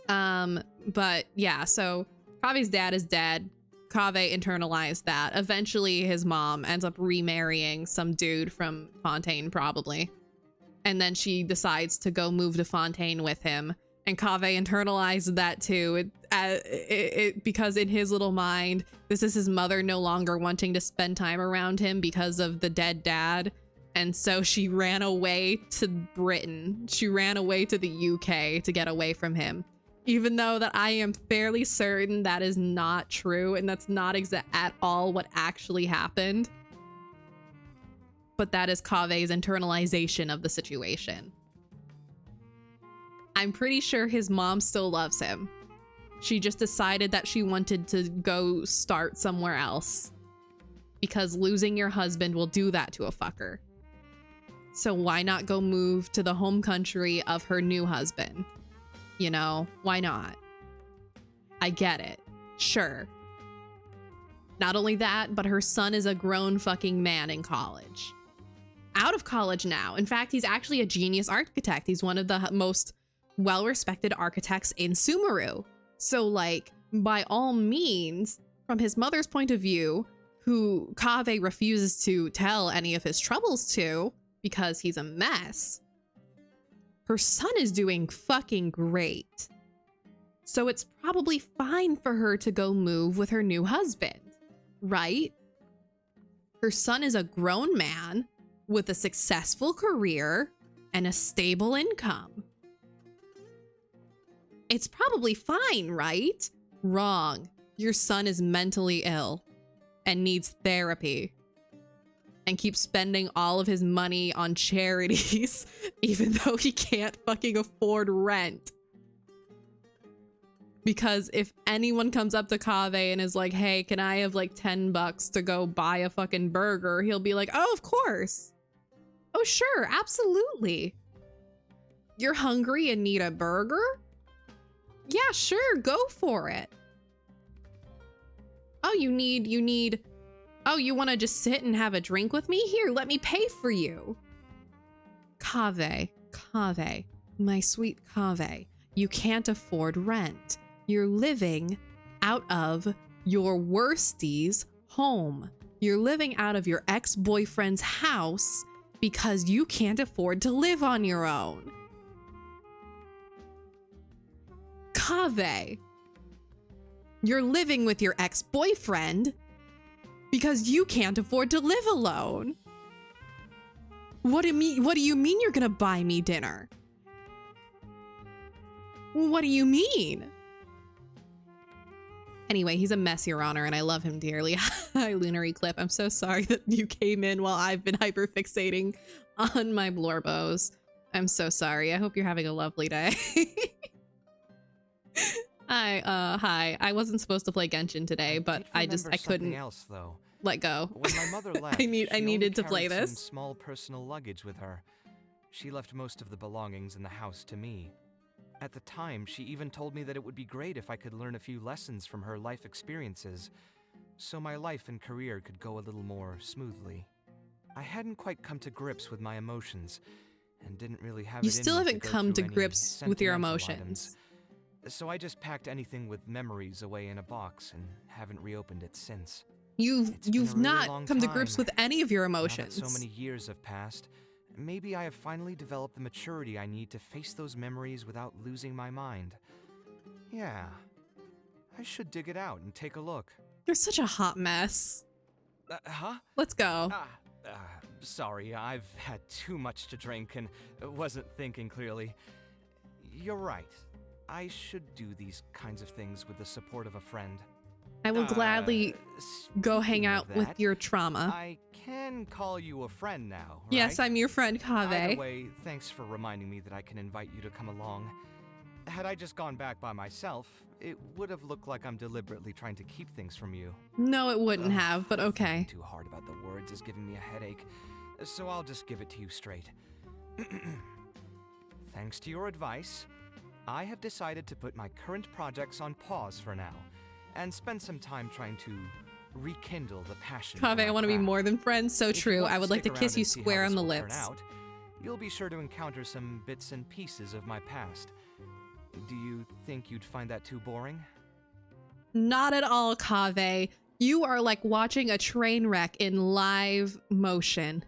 But yeah, so Kaveh's dad is dead. Kaveh internalized that. Eventually his mom ends up remarrying some dude from Fontaine, probably. And then she decides to go move to Fontaine with him. And Kaveh internalized that too. Because in his little mind, this is his mother no longer wanting to spend time around him because of the dead dad. And so she ran away to Britain. She ran away to the UK to get away from him. Even though that I am fairly certain that is not true and that's not at all what actually happened. But that is Kaveh's internalization of the situation. I'm pretty sure his mom still loves him. She just decided that she wanted to go start somewhere else. Because losing your husband will do that to a fucker. So why not go move to the home country of her new husband? You know, why not? I get it. Sure. Not only that, but her son is a grown fucking man in college. Out of college now. In fact, he's actually a genius architect. He's one of the most well-respected architects in Sumeru. So, like, by all means, from his mother's point of view, who Kaveh refuses to tell any of his troubles to because he's a mess, her son is doing fucking great. So it's probably fine for her to go move with her new husband, right? Her son is a grown man with a successful career and a stable income. It's probably fine, right? Wrong. Your son is mentally ill and needs therapy and keeps spending all of his money on charities even though he can't fucking afford rent. Because if anyone comes up to Kaveh and is like, hey, can I have like $10 to go buy a fucking burger? He'll be like, oh, of course. Oh, sure, absolutely. You're hungry and need a burger? Yeah, sure, go for it. Oh, oh, you want to just sit and have a drink with me? Here, let me pay for you. Kaveh, my sweet Kaveh, you can't afford rent. You're living out of your worstie's home. You're living out of your ex-boyfriend's house because you can't afford to live on your own. Kaveh, you're living with your ex-boyfriend because you can't afford to live alone. What do you mean you're gonna buy me dinner? What do you mean? Anyway, he's a mess, Your Honor, and I love him dearly. Hi, Lunary Clip. I'm so sorry that you came in while I've been hyperfixating on my blorbos. I'm so sorry. I hope you're having a lovely day. Hi. I wasn't supposed to play Genshin today, but did I remember couldn't something else, though. let go. When my mother left, I she only needed to play carried some this. small personal luggage with her. She left most of the belongings in the house to me. At the time, she even told me that it would be great if I could learn a few lessons from her life experiences, so my life and career could go a little more smoothly. I hadn't quite come to grips with my emotions, and didn't really have You it in still me haven't go come to through any grips with your sentimental emotions. items. So I just packed anything with memories away in a box and haven't reopened it since. You've It's been a really not long come to grips time. with any of your Now that emotions. so many years have passed, maybe I have finally developed the maturity I need to face those memories without losing my mind. Yeah, I should dig it out and take a look. You're such a hot mess. Huh? Let's go. Sorry, I've had too much to drink and wasn't thinking clearly. You're right. I should do these kinds of things with the support of a friend. I will gladly go hang speaking of out with that, your trauma. I can call you a friend now, right? Yes, I'm your friend, Either Kaveh. way, thanks for reminding me that I can invite you to come along. Had I just gone back by myself, it would have looked like I'm deliberately trying to keep things from you. No, it wouldn't have, but okay. Thinking too hard about the words is giving me a headache, so I'll just give it to you straight. Thanks to your advice, I have decided to put my current projects on pause for now, and spend some time trying to rekindle the passion. Kaveh, I want to be more than friends. So If you true. want I would like to stick kiss around you and see how square this on the will turn lips. out, you'll be sure to encounter some bits and pieces of my past. Do you think you'd find that too boring? Not at all, Kaveh. You are like watching a train wreck in live motion.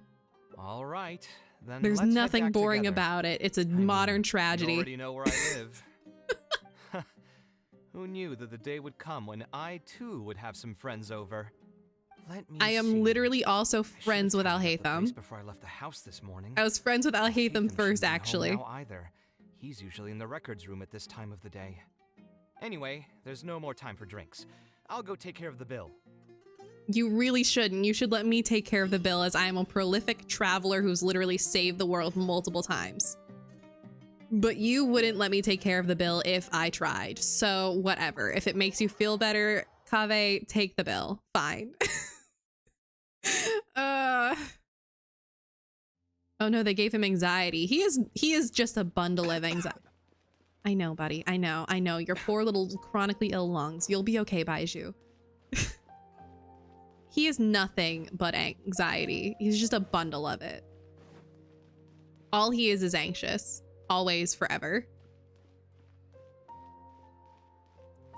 All right, then There's let's head nothing back boring together. about it. It's a I mean, modern You tragedy. already know where I live. Who knew that the day would come when I too would have some friends over? Let me I am see. literally also I should've friends with tidied up the place Alhaitham. before I left the house this morning. I was friends with Alhaitham Shouldn't first, be home actually. now either. He's usually in the records room at this time of the day. Anyway, there's no more time for drinks. I'll go take care of the bill. You really shouldn't. You should let me take care of the bill, as I am a prolific traveler who's literally saved the world multiple times. But you wouldn't let me take care of the bill if I tried. So whatever. If it makes you feel better, Kaveh, take the bill. Fine. Oh no, they gave him anxiety. He is just a bundle of anxiety. I know, buddy. I know. Your poor little chronically ill lungs. You'll be okay, Baiju. He is nothing but anxiety. He's just a bundle of it. All he is anxious. Always, forever.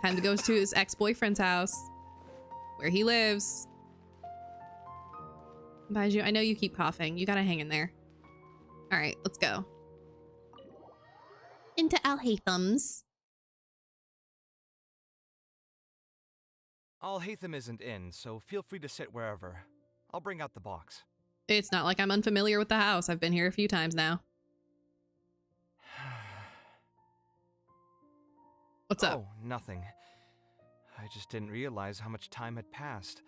Time to go to his ex-boyfriend's house, where he lives. Baiju, I know you keep coughing. You gotta hang in there. All right, let's go. Into Alhaitham's. Alhaitham isn't in, so feel free to sit wherever. I'll bring out the box. It's not like I'm unfamiliar with the house. I've been here a few times now. What's up? Oh, nothing. I just didn't realize how much time had passed.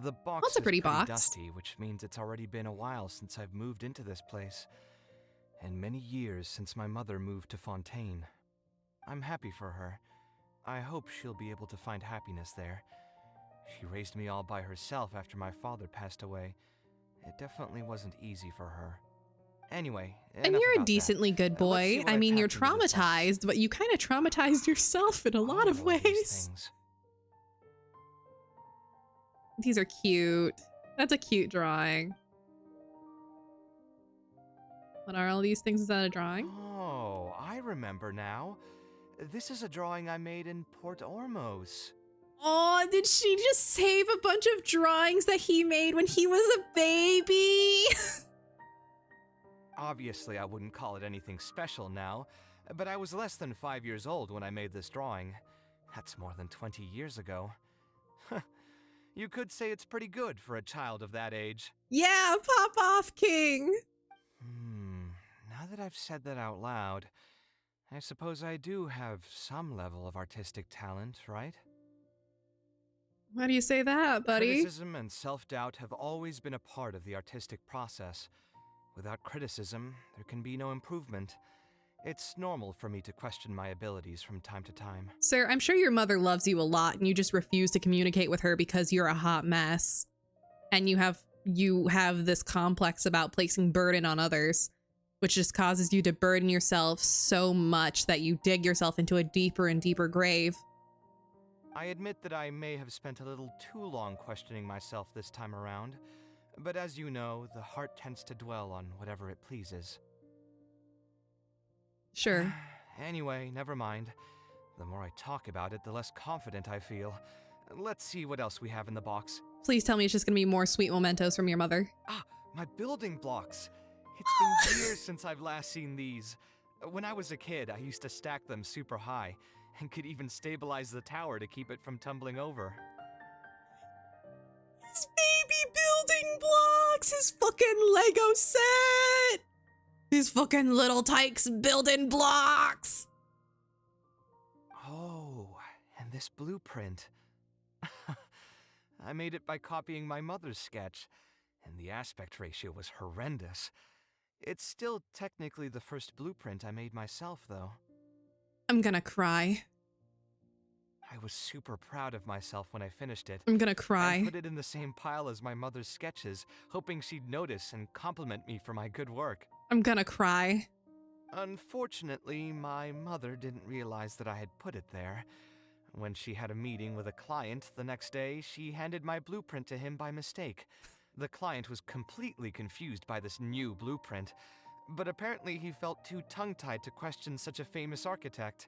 The box That's a is pretty box. dusty, which means it's already been a while since I've moved into this place. And many years since my mother moved to Fontaine. I'm happy for her. I hope she'll be able to find happiness there. She raised me all by herself after my father passed away. It definitely wasn't easy for her. Anyway, And enough you're a about that. decently good Let's see boy. what I I mean, you're packed into this box. traumatized, but you kind of traumatized yourself in a lot of All these ways. things. These are cute. That's a cute drawing. What are all these things? Is that a drawing? Oh, I remember now. This is a drawing I made in Port Ormos. Oh, did she just save a bunch of drawings that he made when he was a baby? Obviously, I wouldn't call it anything special now, but I was less than 5 years old when I made this drawing. That's more than 20 years ago. You could say it's pretty good for a child of that age. Yeah, pop off, King. Now that I've said that out loud, I suppose I do have some level of artistic talent, right? Why do you say that, buddy? Criticism and self-doubt have always been a part of the artistic process. Without criticism, there can be no improvement. It's normal for me to question my abilities from time to time. Sir, I'm sure your mother loves you a lot and you just refuse to communicate with her because you're a hot mess. And you have this complex about placing burden on others, which just causes you to burden yourself so much that you dig yourself into a deeper and deeper grave. I admit that I may have spent a little too long questioning myself this time around, but as you know, the heart tends to dwell on whatever it pleases. Sure. Anyway, never mind. The more I talk about it, the less confident I feel. Let's see what else we have in the box. Please tell me it's just gonna be more sweet mementos from your mother. Ah, my building blocks. It's been years since I've last seen these. When I was a kid, I used to stack them super high, and could even stabilize the tower to keep it from tumbling over. His baby building blocks! His fucking Lego set! His fucking little tykes building blocks! Oh, and this blueprint. I made it by copying my mother's sketch, and the aspect ratio was horrendous. It's still technically the first blueprint I made myself, though. I'm gonna cry. I was super proud of myself when I finished it. I'm gonna cry. I put it in the same pile as my mother's sketches, hoping she'd notice and compliment me for my good work. I'm gonna cry. Unfortunately, my mother didn't realize that I had put it there. When she had a meeting with a client the next day, she handed my blueprint to him by mistake. The client was completely confused by this new blueprint, but apparently he felt too tongue-tied to question such a famous architect.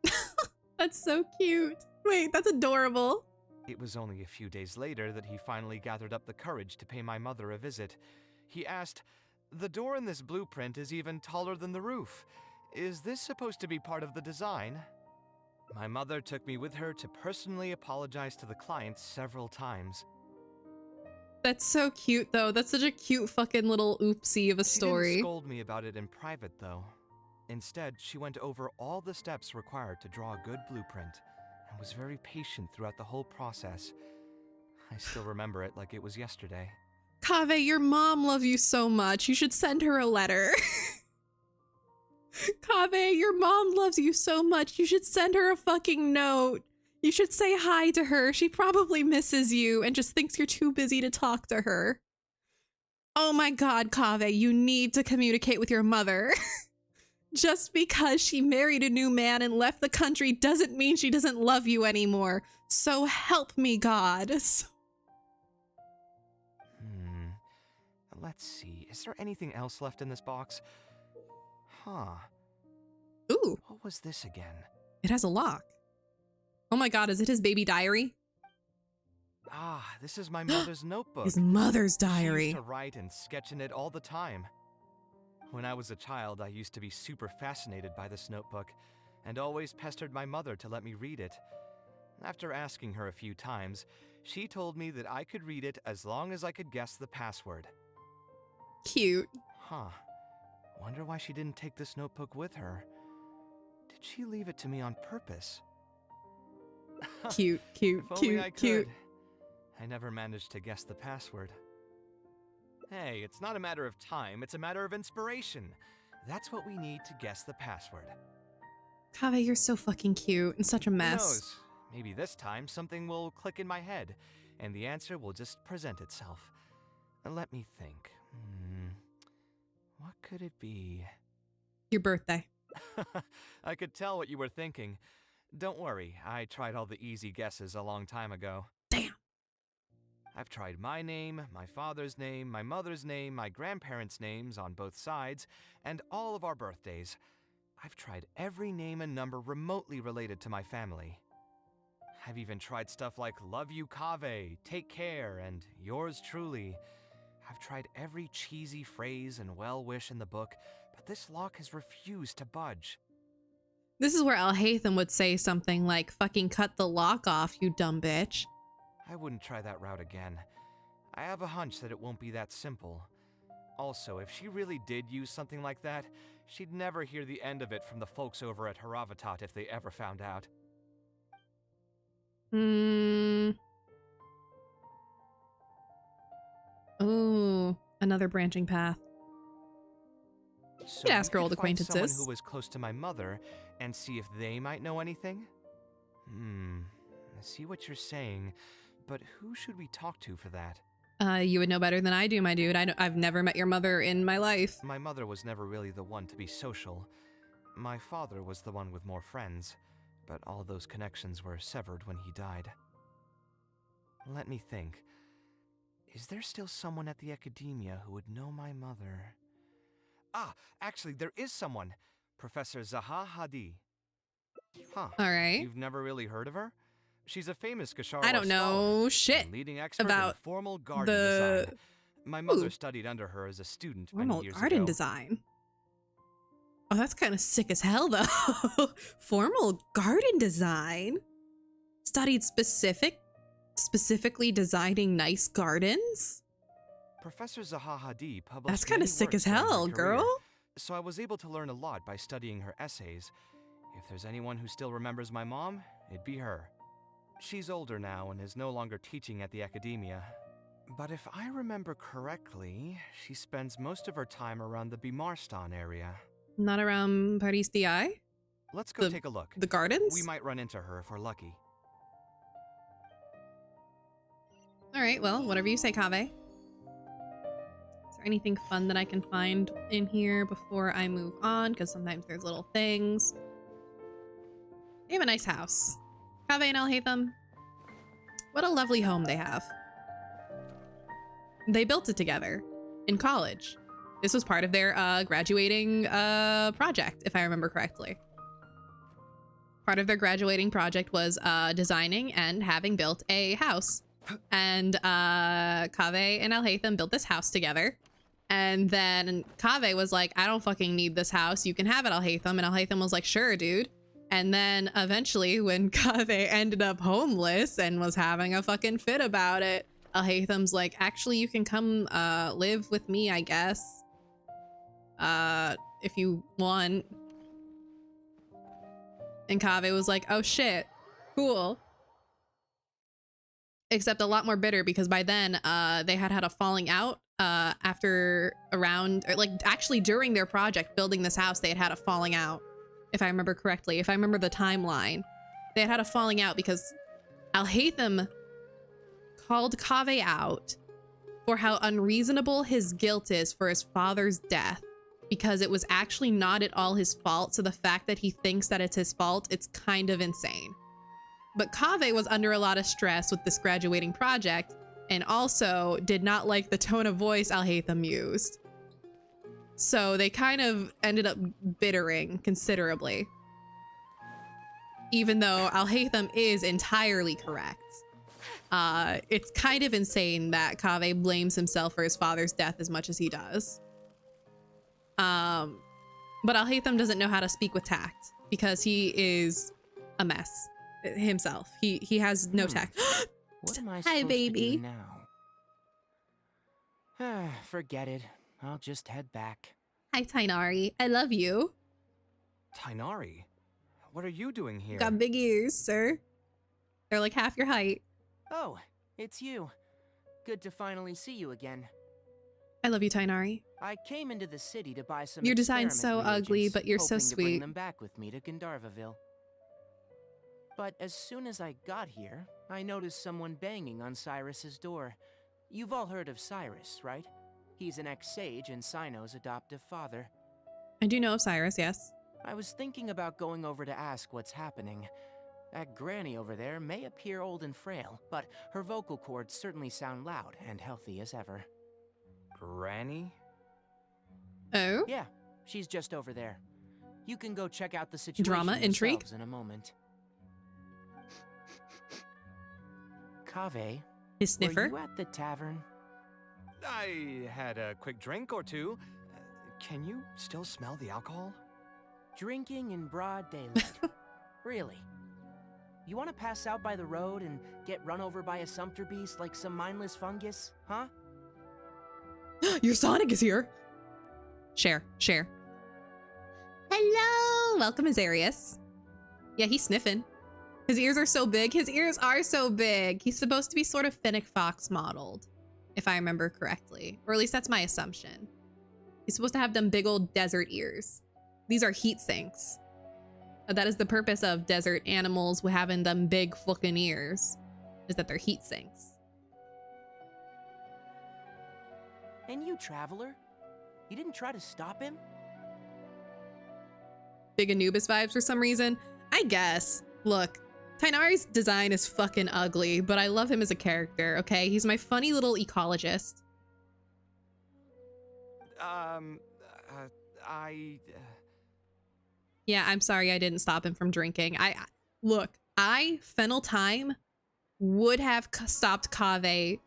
That's so cute. Wait, that's adorable. It was only a few days later that he finally gathered up the courage to pay my mother a visit. He asked, "The door in this blueprint is even taller than the roof. Is this supposed to be part of the design?" My mother took me with her to personally apologize to the client several times. That's so cute, though. That's such a cute fucking little oopsie of a story. She didn't scold me about it in private, though. Instead, she went over all the steps required to draw a good blueprint, and was very patient throughout the whole process. I still remember it like it was yesterday. Kaveh, your mom loves you so much. You should send her a letter. Kaveh, your mom loves you so much. You should send her a fucking note. You should say hi to her. She probably misses you and just thinks you're too busy to talk to her. Oh my god, Kaveh, you need to communicate with your mother. Just because she married a new man and left the country doesn't mean she doesn't love you anymore. So help me, God. Let's see. Is there anything else left in this box? Huh. Ooh. What was this again? It has a lock. Oh my god, is it his baby diary? Ah, this is my mother's notebook. His mother's She diary. used to write and sketch in it all the time. When I was a child, I used to be super fascinated by this notebook, and always pestered my mother to let me read it. After asking her a few times, she told me that I could read it as long as I could guess the password. Cute. Huh. Wonder why she didn't take this notebook with her. Did she leave it to me on purpose? Cute, cute, If only cute, I could. cute. I never managed to guess the password. Hey, it's not a matter of time, it's a matter of inspiration. That's what we need to guess the password. Kaveh, you're so fucking cute and such a Who mess. knows? Maybe this time something will click in my head, and the answer will just present itself. Let me think. What could it be? Your birthday. I could tell what you were thinking. Don't worry, I tried all the easy guesses a long time ago. Damn. I've tried my name, my father's name, my mother's name, my grandparents' names on both sides, and all of our birthdays. I've tried every name and number remotely related to my family. I've even tried stuff like love you Kaveh, take care, and yours truly. I've tried every cheesy phrase and well-wish in the book, but this lock has refused to budge. This is where Al-Haytham would say something like, fucking cut the lock off, you dumb bitch. I wouldn't try that route again. I have a hunch that it won't be that simple. Also, if she really did use something like that, she'd never hear the end of it from the folks over at Haravatat if they ever found out. Ooh, another branching path. So could ask we her old could find someone acquaintances. who was close to my mother and see if they might know anything? I see what you're saying, but who should we talk to for that? You would know better than I do, my dude. I've never met your mother in my life. My mother was never really the one to be social. My father was the one with more friends, but all those connections were severed when he died. Let me think. Is there still someone at the academia who would know my mother? Ah, actually, there is someone. Professor Zaha Hadi. Huh. All right. You've never really heard of her? She's a famous Gashara I don't know scholar shit and leading expert about in formal garden the design. My mother Ooh. studied under her as a student many formal years garden ago. design. Oh, that's kind of sick as hell, though. Formal garden design. Studied specifically designing nice gardens. Professor Zaha Hadi published That's kind many of sick works as during her hell, career, girl. So I was able to learn a lot by studying her essays. If there's anyone who still remembers my mom, it'd be her. She's older now and is no longer teaching at the academia. But if I remember correctly, she spends most of her time around the Bimarstan area. Not around Paris DI? Let's go take a look. The gardens? We might run into her if we're lucky. All right, well, whatever you say, Kaveh. Is there anything fun that I can find in here before I move on? Because sometimes there's little things. They have a nice house. Kaveh and Alhaitham. What a lovely home they have. They built it together in college. This was part of their graduating project, if I remember correctly. Part of their graduating project was designing and having built a house. And Kaveh and Alhaitham built this house together. And then Kaveh was like, I don't fucking need this house. You can have it, Alhaitham. And Alhaitham was like, sure, dude. And then eventually when Kaveh ended up homeless and was having a fucking fit about it, Alhaitham's like, actually, you can come live with me, I guess. If you want. And Kaveh was like, oh shit, cool. Except a lot more bitter because by then they had a falling out after around, or like actually during their project building this house, they had a falling out, if I remember correctly. If I remember the timeline, they had a falling out because Alhaitham called Kaveh out for how unreasonable his guilt is for his father's death, because it was actually not at all his fault. So the fact that he thinks that it's his fault, it's kind of insane. But Kaveh was under a lot of stress with this graduating project and also did not like the tone of voice Alhaitham used. So they kind of ended up bittering considerably. Even though Alhaitham is entirely correct. It's kind of insane that Kaveh blames himself for his father's death as much as he does. But Alhaitham doesn't know how to speak with tact because he is a mess himself. He has no tact. What am I Hi, supposed baby. to do now? Forget it. I'll just head back. Hi, Tainari. I love you. Tainari? What are you doing here? Got big ears, sir. They're like half your height. Oh, it's you. Good to finally see you again. I love you, Tainari. I came into the city to buy some Your design's experiment so ugly, reagents, but you're so hoping to bring sweet. them back with me to Gandharvaville. But as soon as I got here, I noticed someone banging on Cyrus's door. You've all heard of Cyrus, right? He's an ex-sage and Cyno's adoptive father. I do know of Cyrus, yes. I was thinking about going over to ask what's happening. That granny over there may appear old and frail, but her vocal cords certainly sound loud and healthy as ever. Granny? Oh? Yeah, she's just over there. You can go check out the situation Drama, intrigue? yourselves in a moment. Kaveh, His sniffer? were you at the tavern? I had a quick drink or two. Can you still smell the alcohol? Drinking in broad daylight. Really? You want to pass out by the road and get run over by a sumpter beast like some mindless fungus, huh? Your Sonic is here. Share. Hello. Welcome, Azarius. Yeah, he's sniffing. His ears are so big. He's supposed to be sort of Finnick Fox modeled, if I remember correctly. Or at least that's my assumption. He's supposed to have them big old desert ears. These are heat sinks. That is the purpose of desert animals with having them big fucking ears, is that they're heat sinks. And you, traveler? You didn't try to stop him? Big Anubis vibes for some reason. I guess. Look, Tighnari's design is fucking ugly, but I love him as a character, okay? He's my funny little ecologist. Yeah, I'm sorry I didn't stop him from drinking. Look, Fennel-Thyme, would have stopped Kaveh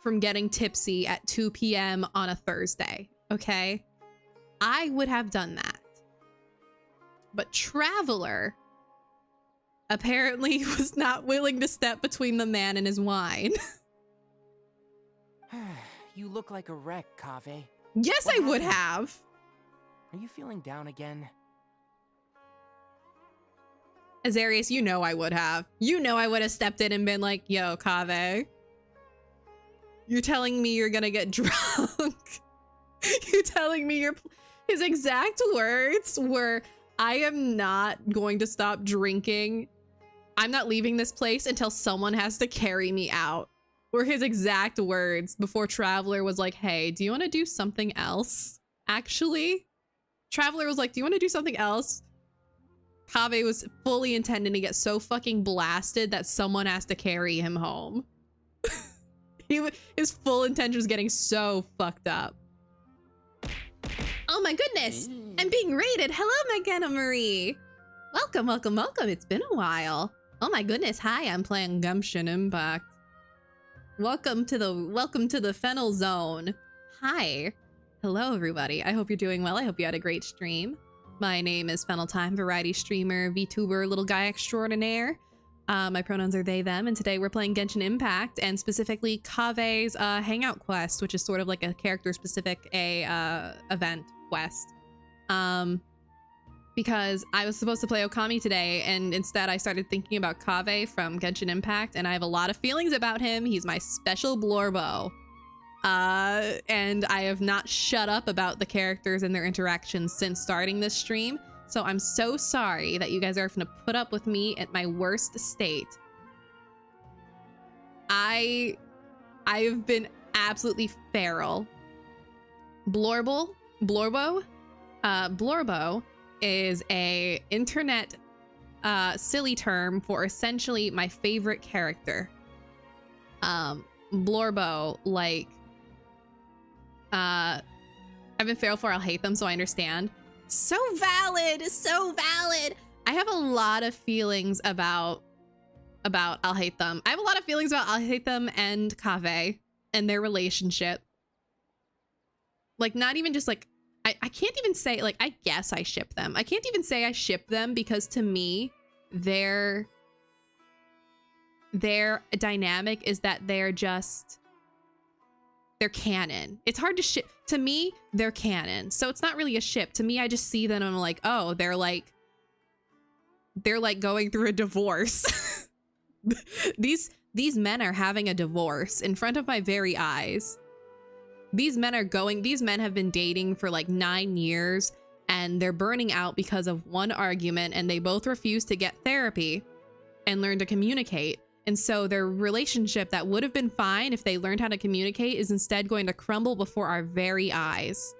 from getting tipsy at 2 p.m. on a Thursday, okay? I would have done that. But Traveler apparently was not willing to step between the man and his wine. You look like a wreck, Kaveh. Yes, What I would happened? have. Are you feeling down again? Azarius, you know I would have. You know I would have stepped in and been like, yo, Kaveh, you're telling me you're gonna get drunk? You're telling me his exact words were, I am not going to stop drinking. I'm not leaving this place until someone has to carry me out. Were his exact words before Traveler was like, hey, do you want to do something else? Actually, Traveler was like, do you want to do something else? Kaveh was fully intending to get so fucking blasted that someone has to carry him home. His full intention was getting so fucked up. Oh my goodness, I'm being raided. Hello, McKenna Marie. Welcome, welcome, welcome. It's been a while. Oh my goodness, hi, I'm playing Genshin Impact. Welcome to the Fennel Zone. Hi. Hello, everybody. I hope you're doing well. I hope you had a great stream. My name is Fennel-Thyme, variety streamer, VTuber, little guy extraordinaire. My pronouns are they, them, and today we're playing Genshin Impact, and specifically Kaveh's Hangout quest, which is sort of like a character-specific event quest. Because I was supposed to play Okami today, and instead I started thinking about Kaveh from Genshin Impact, and I have a lot of feelings about him. He's my special Blorbo. And I have not shut up about the characters and their interactions since starting this stream. So I'm so sorry that you guys are gonna put up with me at my worst state. I've been absolutely feral. Blorbo is a internet silly term for essentially my favorite character. Blorbo, like, I've been feral for I'll hate them, so I understand. So valid, so valid. I have a lot of feelings about I'll hate them. I have a lot of feelings about I'll hate them and Kaveh and their relationship. Like, not even just like, I can't even say, like, I guess I ship them. I can't even say I ship them because to me, their dynamic is that they're canon. It's hard to ship. To me, they're canon. So it's not really a ship. To me, I just see them and I'm like, oh, they're like going through a divorce. These men are having a divorce in front of my very eyes. These men have been dating for like 9 years and they're burning out because of one argument, and they both refuse to get therapy and learn to communicate. And so their relationship that would have been fine if they learned how to communicate is instead going to crumble before our very eyes.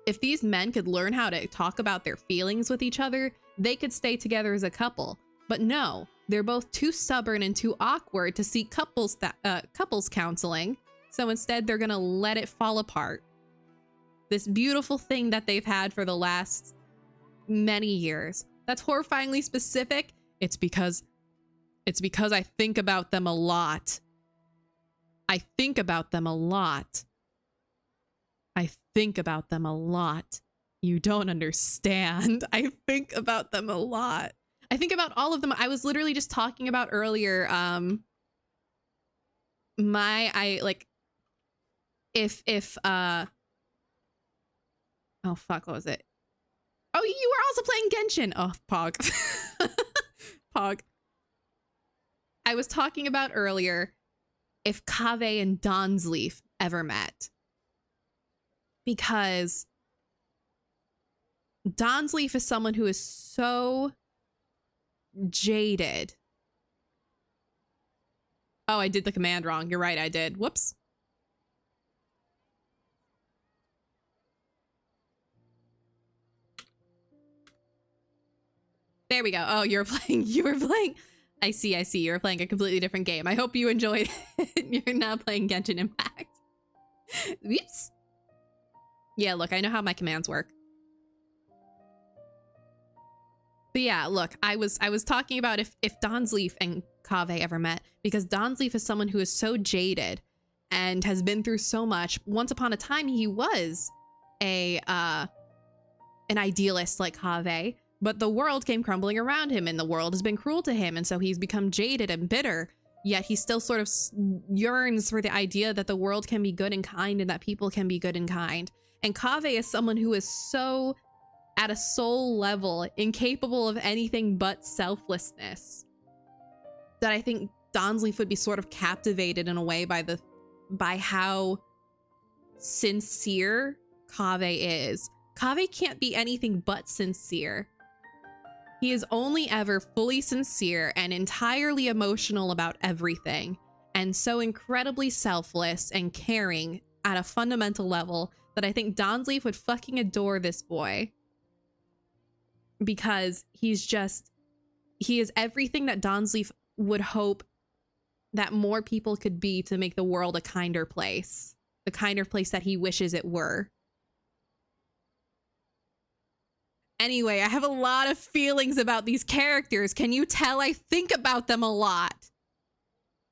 If these men could learn how to talk about their feelings with each other, they could stay together as a couple. But no, they're both too stubborn and too awkward to seek couples counseling. So instead, they're gonna let it fall apart. This beautiful thing that they've had for the last many years. That's horrifyingly specific. It's because I think about them a lot. I think about them a lot. I think about them a lot. You don't understand. I think about them a lot. I think about all of them. I was literally just talking about earlier, oh fuck, what was it? Oh, you were also playing Genshin. Oh, Pog. Pog. I was talking about earlier if Kaveh and Donsleaf ever met. because Donsleaf is someone who is so jaded. Oh, I did the command wrong. You're right, I did. Whoops. There we go. Oh, you were playing. I see. You were playing a completely different game. I hope you enjoyed it. You're now playing Genshin Impact. Whoops. Yeah, look, I know how my commands work. But yeah, look, I was talking about if Donsleaf and Kaveh ever met, because Donsleaf is someone who is so jaded and has been through so much. Once upon a time, he was an idealist like Kaveh, but the world came crumbling around him and the world has been cruel to him. And so he's become jaded and bitter, yet he still sort of yearns for the idea that the world can be good and kind and that people can be good and kind. And Kaveh is someone who is so at a soul level incapable of anything but selflessness that I think Donsleaf would be sort of captivated in a way by how sincere Kaveh is. Kaveh can't be anything but sincere. He is only ever fully sincere and entirely emotional about everything, and so incredibly selfless and caring at a fundamental level that I think Donsleaf would fucking adore this boy. Because he is everything that Donsleaf would hope that more people could be to make the world a kinder place. The kinder place that he wishes it were. Anyway, I have a lot of feelings about these characters. Can you tell I think about them a lot?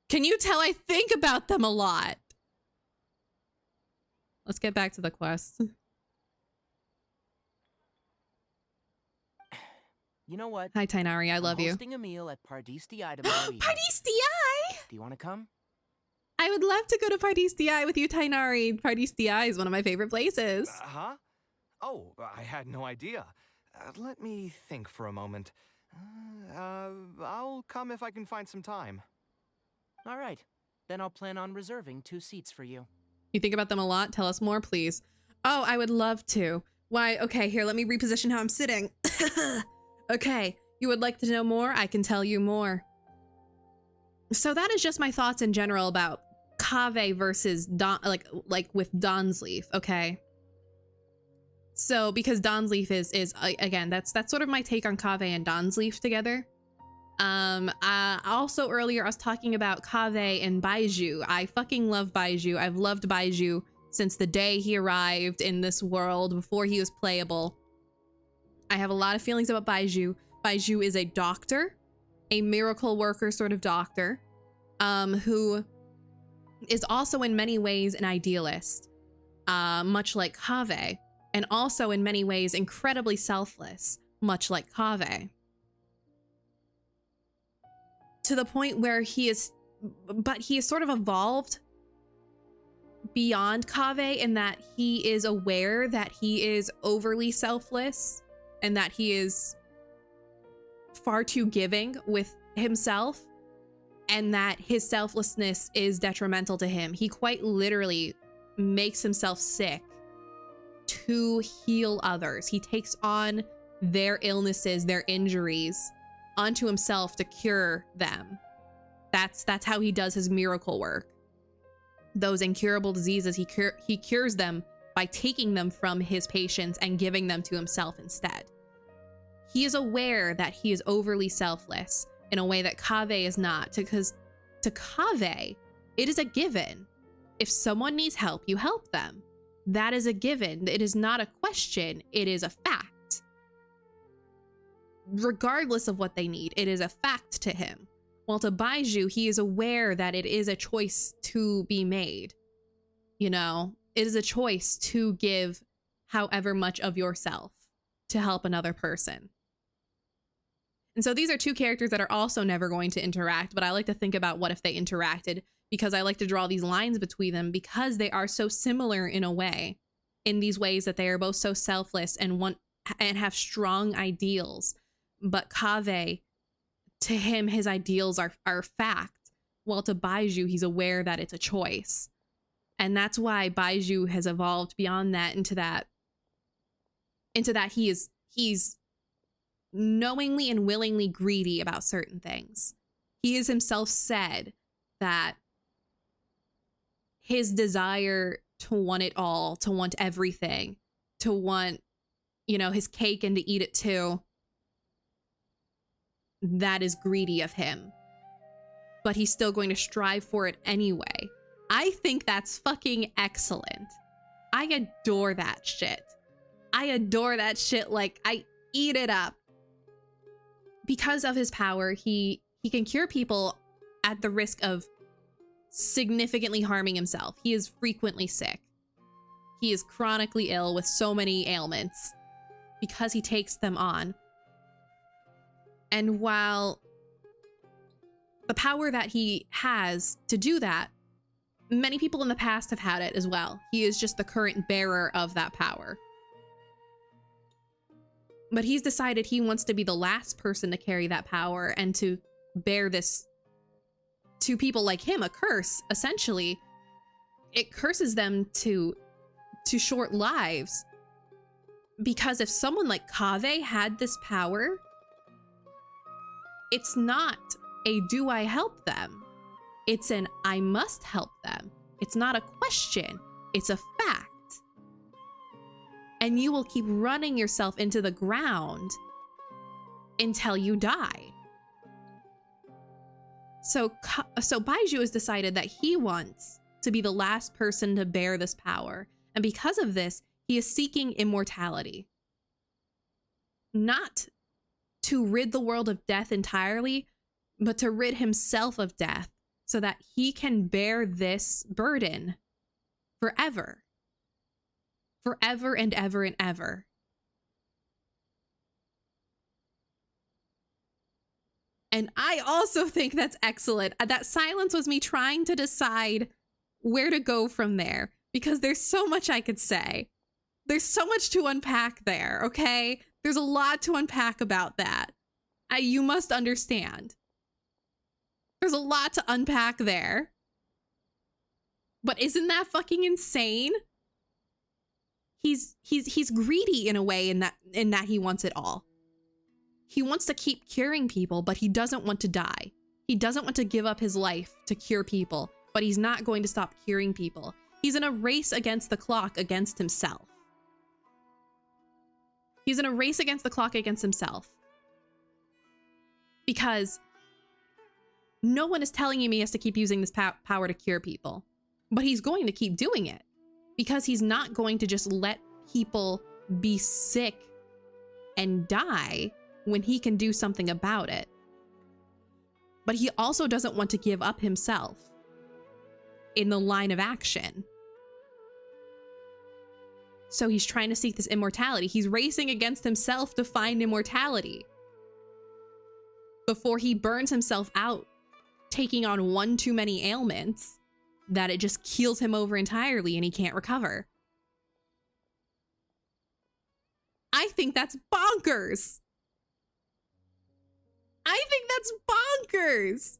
Can you tell I think about them a lot? Let's get back to the quest. You know what? Hi, Tainari. I love I'm you. hosting a meal at Pardis Di tomorrow evening. Pardis Di! Do you want to come? I would love to go to Pardis Di with you, Tainari. Pardis Di is one of my favorite places. Huh? Oh, I had no idea. Let me think for a moment. I'll come if I can find some time. All right. Then I'll plan on reserving 2 seats for you. You think about them a lot? Tell us more, please. Oh, I would love to. Why? Okay, here, let me reposition how I'm sitting. Okay, you would like to know more? I can tell you more. So that is just my thoughts in general about Kaveh versus like with Donsleaf, okay? So because Donsleaf is again, that's sort of my take on Kaveh and Donsleaf together. Also earlier I was talking about Kaveh and Baizhu. I fucking love Baizhu. I've loved Baizhu since the day he arrived in this world, before he was playable. I have a lot of feelings about Baizhu. Baizhu is a doctor, a miracle worker sort of doctor, who is also in many ways an idealist, much like Kaveh, and also in many ways incredibly selfless, much like Kaveh. To the point where he is sort of evolved beyond Kaveh in that he is aware that he is overly selfless and that he is far too giving with himself and that his selflessness is detrimental to him. He quite literally makes himself sick to heal others. He takes on their illnesses, their injuries onto himself to cure them. That's how he does his miracle work. Those incurable diseases, he cures them by taking them from his patients and giving them to himself instead. He is aware that he is overly selfless in a way that Kaveh is not, because to Kaveh, it is a given. If someone needs help, you help them. That is a given. It is not a question. It is a fact. Regardless of what they need, it is a fact to him. While to Baizhu, he is aware that it is a choice to be made. You know, it is a choice to give however much of yourself to help another person. And so these are two characters that are also never going to interact, but I like to think about what if they interacted, because I like to draw these lines between them because they are so similar in a way, in these ways that they are both so selfless and have strong ideals. But Kaveh, to him, his ideals are fact, while to Baizhu, he's aware that it's a choice. And that's why Baizhu has evolved beyond that into that he's knowingly and willingly greedy about certain things. He has himself said that his desire to want it all, to want everything, to want, you know, his cake and to eat it too, that is greedy of him. But he's still going to strive for it anyway. I think that's fucking excellent. I adore that shit. I adore that shit. Like, I eat it up. Because of his power, he can cure people at the risk of significantly harming himself. He is frequently sick. He is chronically ill with so many ailments because he takes them on. And while the power that he has to do that, many people in the past have had it as well. He is just the current bearer of that power. But he's decided he wants to be the last person to carry that power and to bear this, to people like him, a curse, essentially. It curses them to short lives. Because if someone like Kaveh had this power, it's not a do I help them? It's an I must help them. It's not a question, it's a fact. And you will keep running yourself into the ground until you die. So Baizhu has decided that he wants to be the last person to bear this power. And because of this, he is seeking immortality. Not to rid the world of death entirely, but to rid himself of death so that he can bear this burden forever. Forever and ever and ever. And I also think that's excellent. That silence was me trying to decide where to go from there, because there's so much I could say. There's so much to unpack there, okay? There's a lot to unpack about that. You must understand. There's a lot to unpack there. But isn't that fucking insane? He's greedy in a way in that he wants it all. He wants to keep curing people, but he doesn't want to die. He doesn't want to give up his life to cure people, but he's not going to stop curing people. He's in a race against the clock against himself. He's in a race against the clock against himself. Because no one is telling him he has to keep using this power to cure people, but he's going to keep doing it because he's not going to just let people be sick and die when he can do something about it. But he also doesn't want to give up himself in the line of action. So he's trying to seek this immortality. He's racing against himself to find immortality before he burns himself out, taking on one too many ailments that it just keels him over entirely and he can't recover. I think that's bonkers. I think that's bonkers.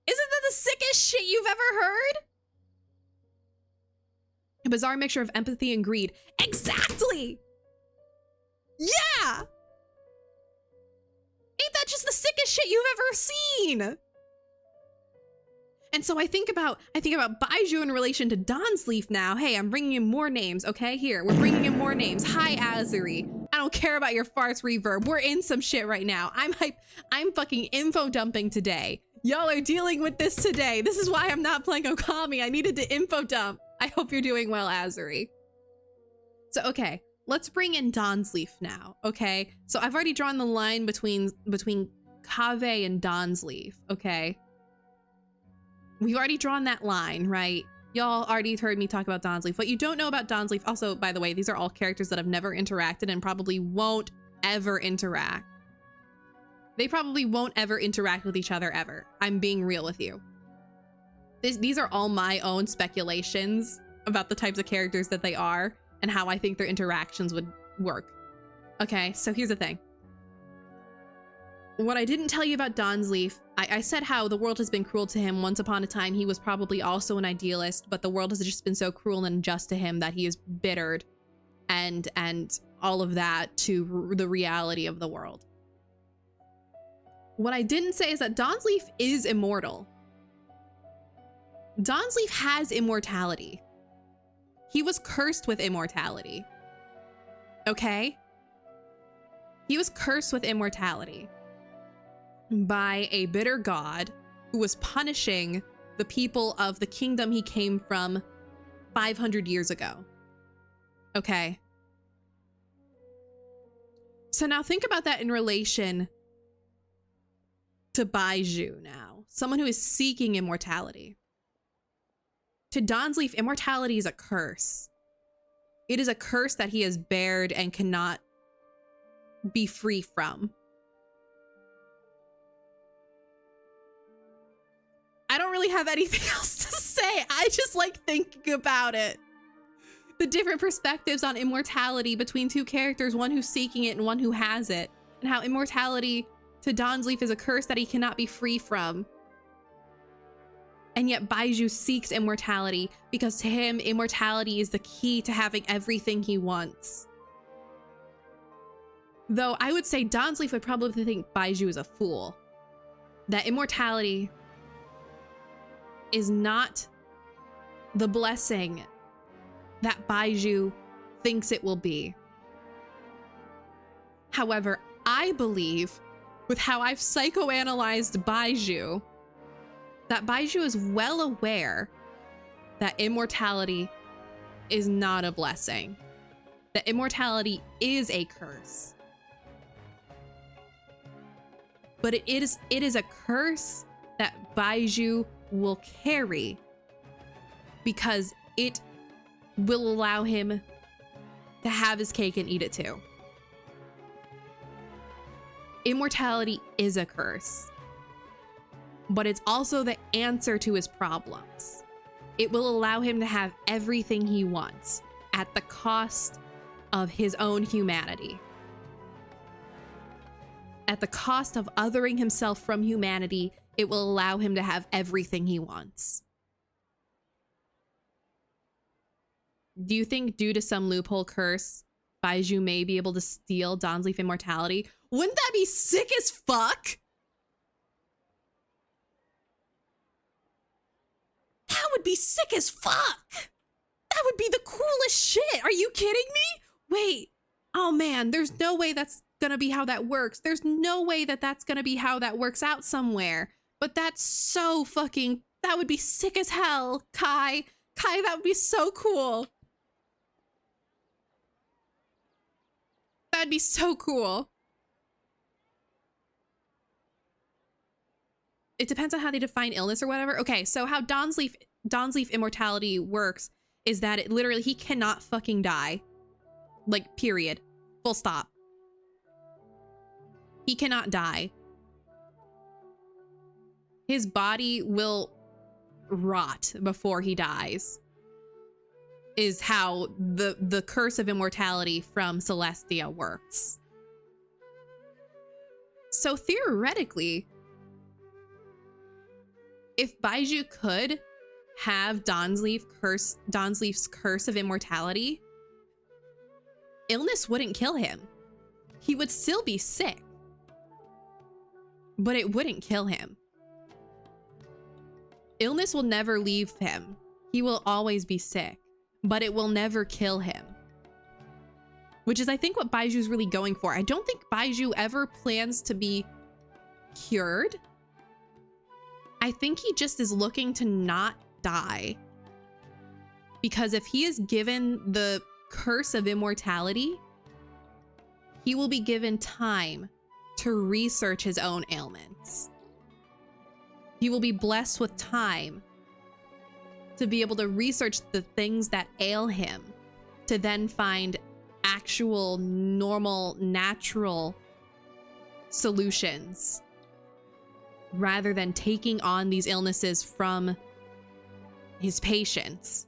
Isn't that the sickest shit you've ever heard? A bizarre mixture of empathy and greed. Exactly! Yeah! Ain't that just the sickest shit you've ever seen? And so I think about Baizhu in relation to Donsleaf now. Hey, I'm bringing in more names, okay? Here, we're bringing in more names. Hi, Azuri. I don't care about your farce reverb. We're in some shit right now. I'm hype. I'm fucking info dumping today. Y'all are dealing with this today. This is why I'm not playing Okami. I needed to info dump. I hope you're doing well, Azuri. So, okay, let's bring in Donsleaf now, okay? So I've already drawn the line between Kaveh and Donsleaf, okay? We've already drawn that line, right? Y'all already heard me talk about Donsleaf. What you don't know about Donsleaf, also, by the way, these are all characters that have never interacted and probably won't ever interact. They probably won't ever interact with each other ever. I'm being real with you. These are all my own speculations about the types of characters that they are and how I think their interactions would work. Okay, so here's the thing. What I didn't tell you about Donsleaf, I said how the world has been cruel to him. Once upon a time, he was probably also an idealist, but the world has just been so cruel and unjust to him that he is bittered and all of that to the reality of the world. What I didn't say is that Donsleaf is immortal. Donsleaf has immortality. He was cursed with immortality. Okay? He was cursed with immortality by a bitter god who was punishing the people of the kingdom he came from 500 years ago. Okay? So now think about that in relation to Baizhu now, someone who is seeking immortality. To Donsleaf, immortality is a curse. It is a curse that he has bared and cannot be free from. I don't really have anything else to say. I just like thinking about it. The different perspectives on immortality between two characters, one who's seeking it and one who has it, and how immortality to Donsleaf is a curse that he cannot be free from. And yet Baizhu seeks immortality because to him, immortality is the key to having everything he wants. Though I would say Donsleaf would probably think Baizhu is a fool. That immortality is not the blessing that Baizhu thinks it will be. However, I believe, with how I've psychoanalyzed Baizhu, that Baizhu is well aware that immortality is not a blessing. That immortality is a curse. But it is a curse that Baizhu will carry because it will allow him to have his cake and eat it too. Immortality is a curse, but it's also the answer to his problems. It will allow him to have everything he wants at the cost of his own humanity. At the cost of othering himself from humanity, it will allow him to have everything he wants. Do you think due to some loophole curse, Baizhu may be able to steal Donsleaf immortality? Wouldn't that be sick as fuck? That would be sick as fuck. That would be the coolest shit. Are you kidding me? Wait. Oh man, there's no way that's gonna be how that works. There's no way that that's gonna be how that works out somewhere. But that's so fucking, that would be sick as hell, Kai. Kai, that would be so cool. That'd be so cool. It depends on how they define illness or whatever. Okay, so how Donsleaf immortality works is that it literally, he cannot fucking die. Like, period. Full stop. He cannot die. His body will rot before he dies. Is how the curse of immortality from Celestia works. So theoretically, if Baizhu could have Donsleaf's curse of immortality, illness wouldn't kill him. He would still be sick, but it wouldn't kill him. Illness will never leave him. He will always be sick, but it will never kill him. Which is, I think, what Baizhu's really going for. I don't think Baizhu ever plans to be cured. I think he just is looking to not die. Because if he is given the curse of immortality, he will be given time to research his own ailments. He will be blessed with time to be able to research the things that ail him, to then find actual, normal, natural solutions, rather than taking on these illnesses from his patients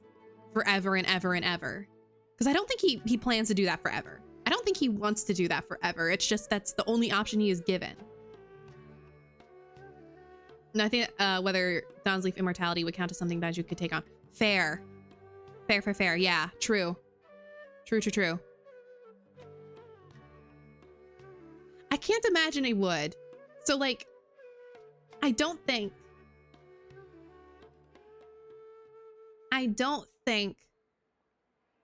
forever and ever and ever. Because I don't think he plans to do that forever. I don't think he wants to do that forever. It's just that's the only option he is given. No, I think whether Dawn's immortality would count as something Baiju could take on. Fair. Fair. Yeah, true. True. I can't imagine it would. So, like, I don't think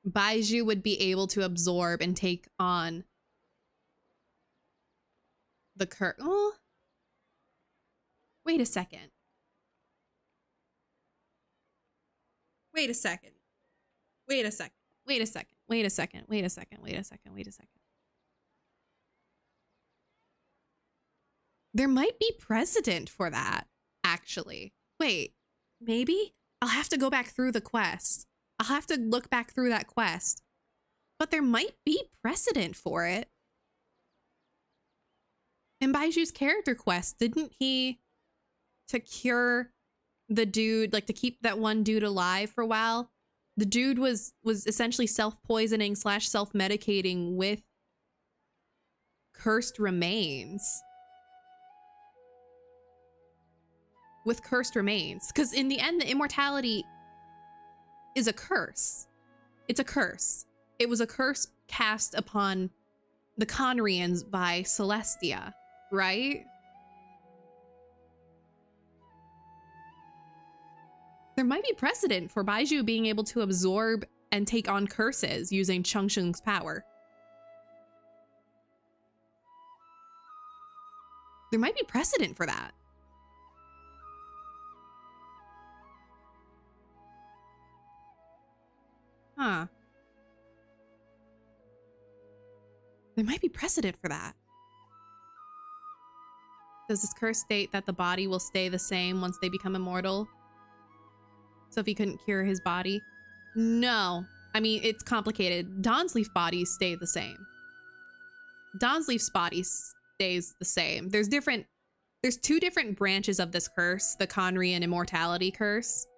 Baiju would be able to absorb and take on the curse. Oh, wait a second. There might be precedent for that, actually. Wait, maybe? I'll have to go back through the quest. I'll have to look back through that quest. But there might be precedent for it. In Baiju's character quest, didn't he, to cure the dude, like to keep that one dude alive for a while, the dude was essentially self-poisoning / self-medicating with cursed remains. Because in the end, the immortality is a curse. It's a curse. It was a curse cast upon the Conrians by Celestia, right? There might be precedent for Baiju being able to absorb and take on curses using Changsheng's power. There might be precedent for that. Huh. There might be precedent for that. Does this curse state that the body will stay the same once they become immortal? So if he couldn't cure his body? No. I mean, it's complicated. Dawnsleaf bodies stay the same. Dawnsleaf's body stays the same. There's two different branches of this curse, the Conrian immortality curse.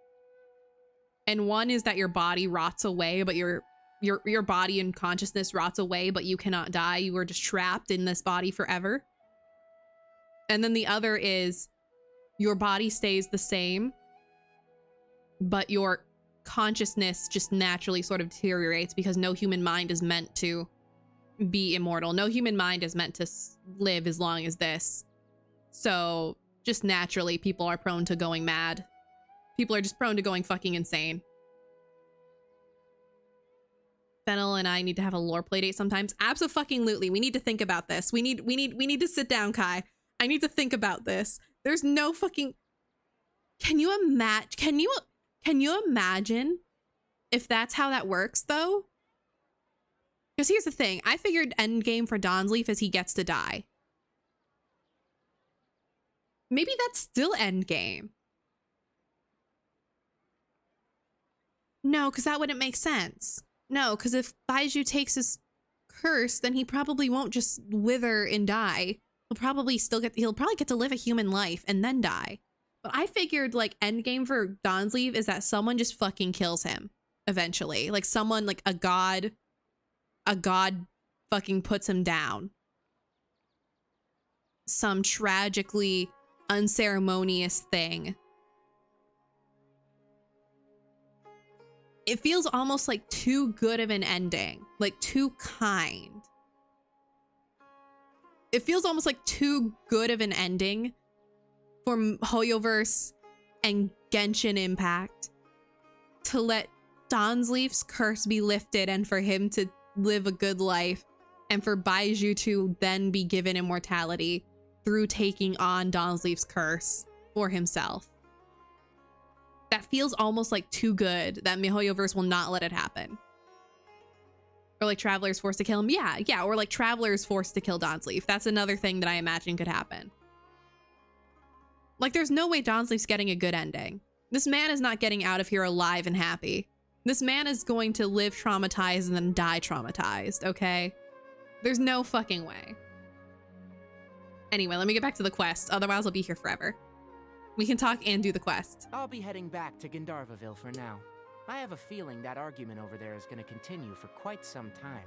And one is that your body rots away, but your body and consciousness rots away, but you cannot die. You are just trapped in this body forever. And then the other is your body stays the same, but your consciousness just naturally sort of deteriorates because no human mind is meant to be immortal. No human mind is meant to live as long as this. So just naturally, people are prone to going mad. People are just prone to going fucking insane. Fennel and I need to have a lore playdate sometimes. Absolutely. We need to think about this. We need to sit down, Kai. I need to think about this. There's no fucking... Can you imagine if that's how that works, though? Because here's the thing. I figured endgame for Dawnsleaf is he gets to die. Maybe that's still endgame. No, because that wouldn't make sense. No, because if Baiju takes his curse, then he probably won't just wither and die. He'll probably get to live a human life and then die. But I figured like endgame for Dawnsleaf is that someone just fucking kills him eventually. Like someone, like a god fucking puts him down. Some tragically unceremonious thing. It feels almost like too good of an ending, like too kind. It feels almost like too good of an ending for Hoyoverse and Genshin Impact to let Dawnsleaf's curse be lifted and for him to live a good life and for Baiju to then be given immortality through taking on Dawnsleaf's curse for himself. That feels almost like too good that MiHoYoverse will not let it happen. Or like Traveler's forced to kill him. Yeah. Or like Traveler's forced to kill Dawnsleaf. That's another thing that I imagine could happen. Like there's no way Dawnsleaf's getting a good ending. This man is not getting out of here alive and happy. This man is going to live traumatized and then die traumatized, okay? There's no fucking way. Anyway, let me get back to the quest. Otherwise I'll be here forever. We can talk and do the quest. I'll be heading back to Gandharvaville for now. I have a feeling that argument over there is going to continue for quite some time.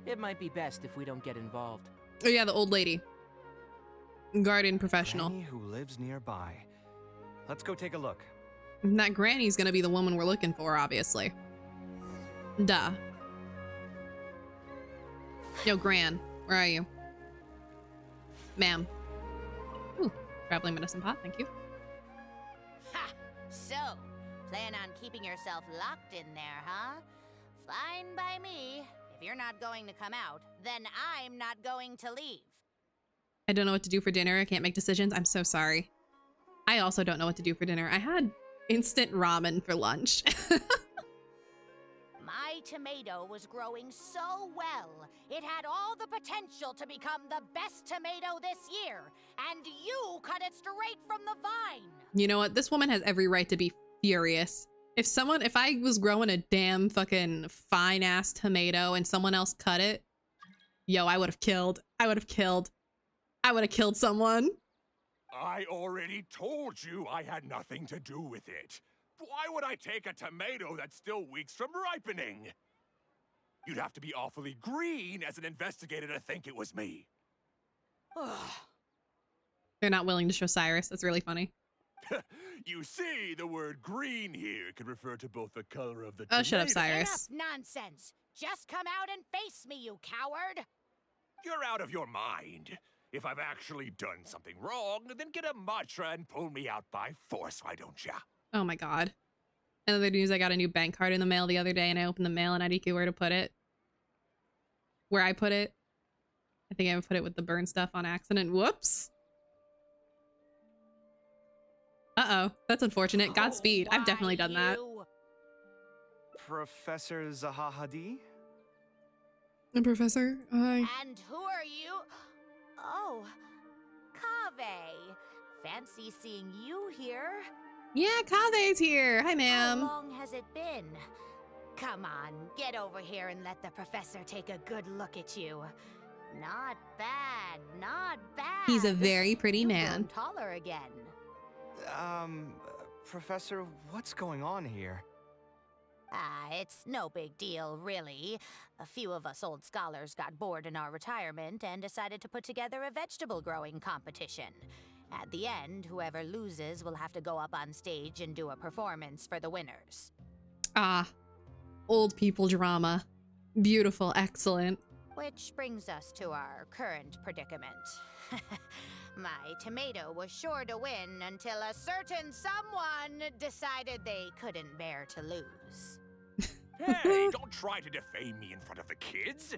It might be best if we don't get involved. Oh yeah, the old lady. Garden professional. Granny who lives nearby. let's go take a look. And that granny's gonna be the woman we're looking for, obviously. Duh. Yo, Gran, where are you? Ma'am. Ooh, traveling medicine pot, thank you. Ha! So, plan on keeping yourself locked in there, huh? Fine by me. If you're not going to come out, then I'm not going to leave. I don't know what to do for dinner. I can't make decisions. I'm so sorry. I also don't know what to do for dinner. I had instant ramen for lunch. My tomato was growing so well. It had all the potential to become the best tomato this year. And you cut it straight from the vine. You know what? This woman has every right to be furious. If I was growing a damn fucking fine ass tomato and someone else cut it, yo, I would have killed someone. I already told you I had nothing to do with it. Why would I take a tomato that's still weeks from ripening? You'd have to be awfully green as an investigator to think it was me. They're not willing to show Cyrus. That's really funny. You see, the word green here can refer to both the color of the Oh, tomato. shut up, Cyrus. Enough nonsense. Just come out and face me, you coward. You're out of your mind. If I've actually done something wrong, then get a mantra and pull me out by force, why don't ya? Oh my god. And other news, I got a new bank card in the mail the other day and I opened the mail and I didn't know where to put it. Where I put it. I think I put it with the burn stuff on accident. Whoops. Uh-oh. That's unfortunate. Godspeed. I've definitely done that. Professor Zahahadi? Professor, hi. And who are you? Oh, Kaveh. Fancy seeing you here. Yeah, Kave's here. Hi, How ma'am. long has it been? Come on, get over here and let the professor take a good look at you. Not bad, not bad. He's a very pretty You've man. grown taller again. Professor, what's going on here? Ah, it's no big deal, really. A few of us old scholars got bored in our retirement and decided to put together a vegetable growing competition. At the end, whoever loses will have to go up on stage and do a performance for the winners. Ah, old people drama. Beautiful, excellent. Which brings us to our current predicament. My tomato was sure to win until a certain someone decided they couldn't bear to lose. Hey, don't try to defame me in front of the kids.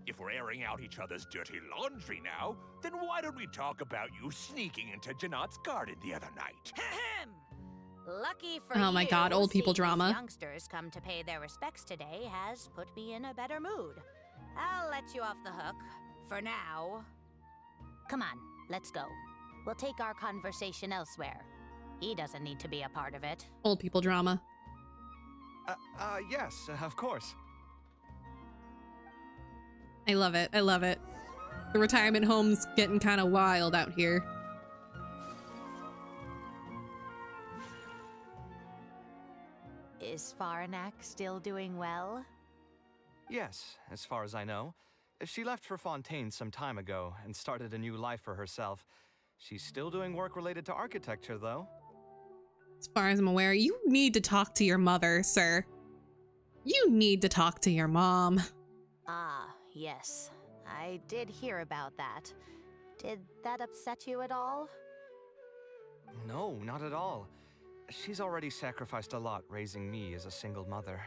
If we're airing out each other's dirty laundry now, then why don't we talk about you sneaking into Janat's garden the other night? Ahem. Lucky for Oh my you, God, old people seeing these drama. youngsters come to pay their respects today has put me in a better mood. I'll let you off the hook for now. Come on, let's go. We'll take our conversation elsewhere. He doesn't need to be a part of it. Old people drama. Yes, of course. I love it. I love it. The retirement home's getting kind of wild out here. Is Faranak still doing well? Yes, as far as I know. She left for Fontaine some time ago and started a new life for herself. She's still doing work related to architecture, though. As far as I'm aware, you need to talk to your mother, sir. You need to talk to your mom. Ah, yes. I did hear about that. Did that upset you at all? No, not at all. She's already sacrificed a lot raising me as a single mother.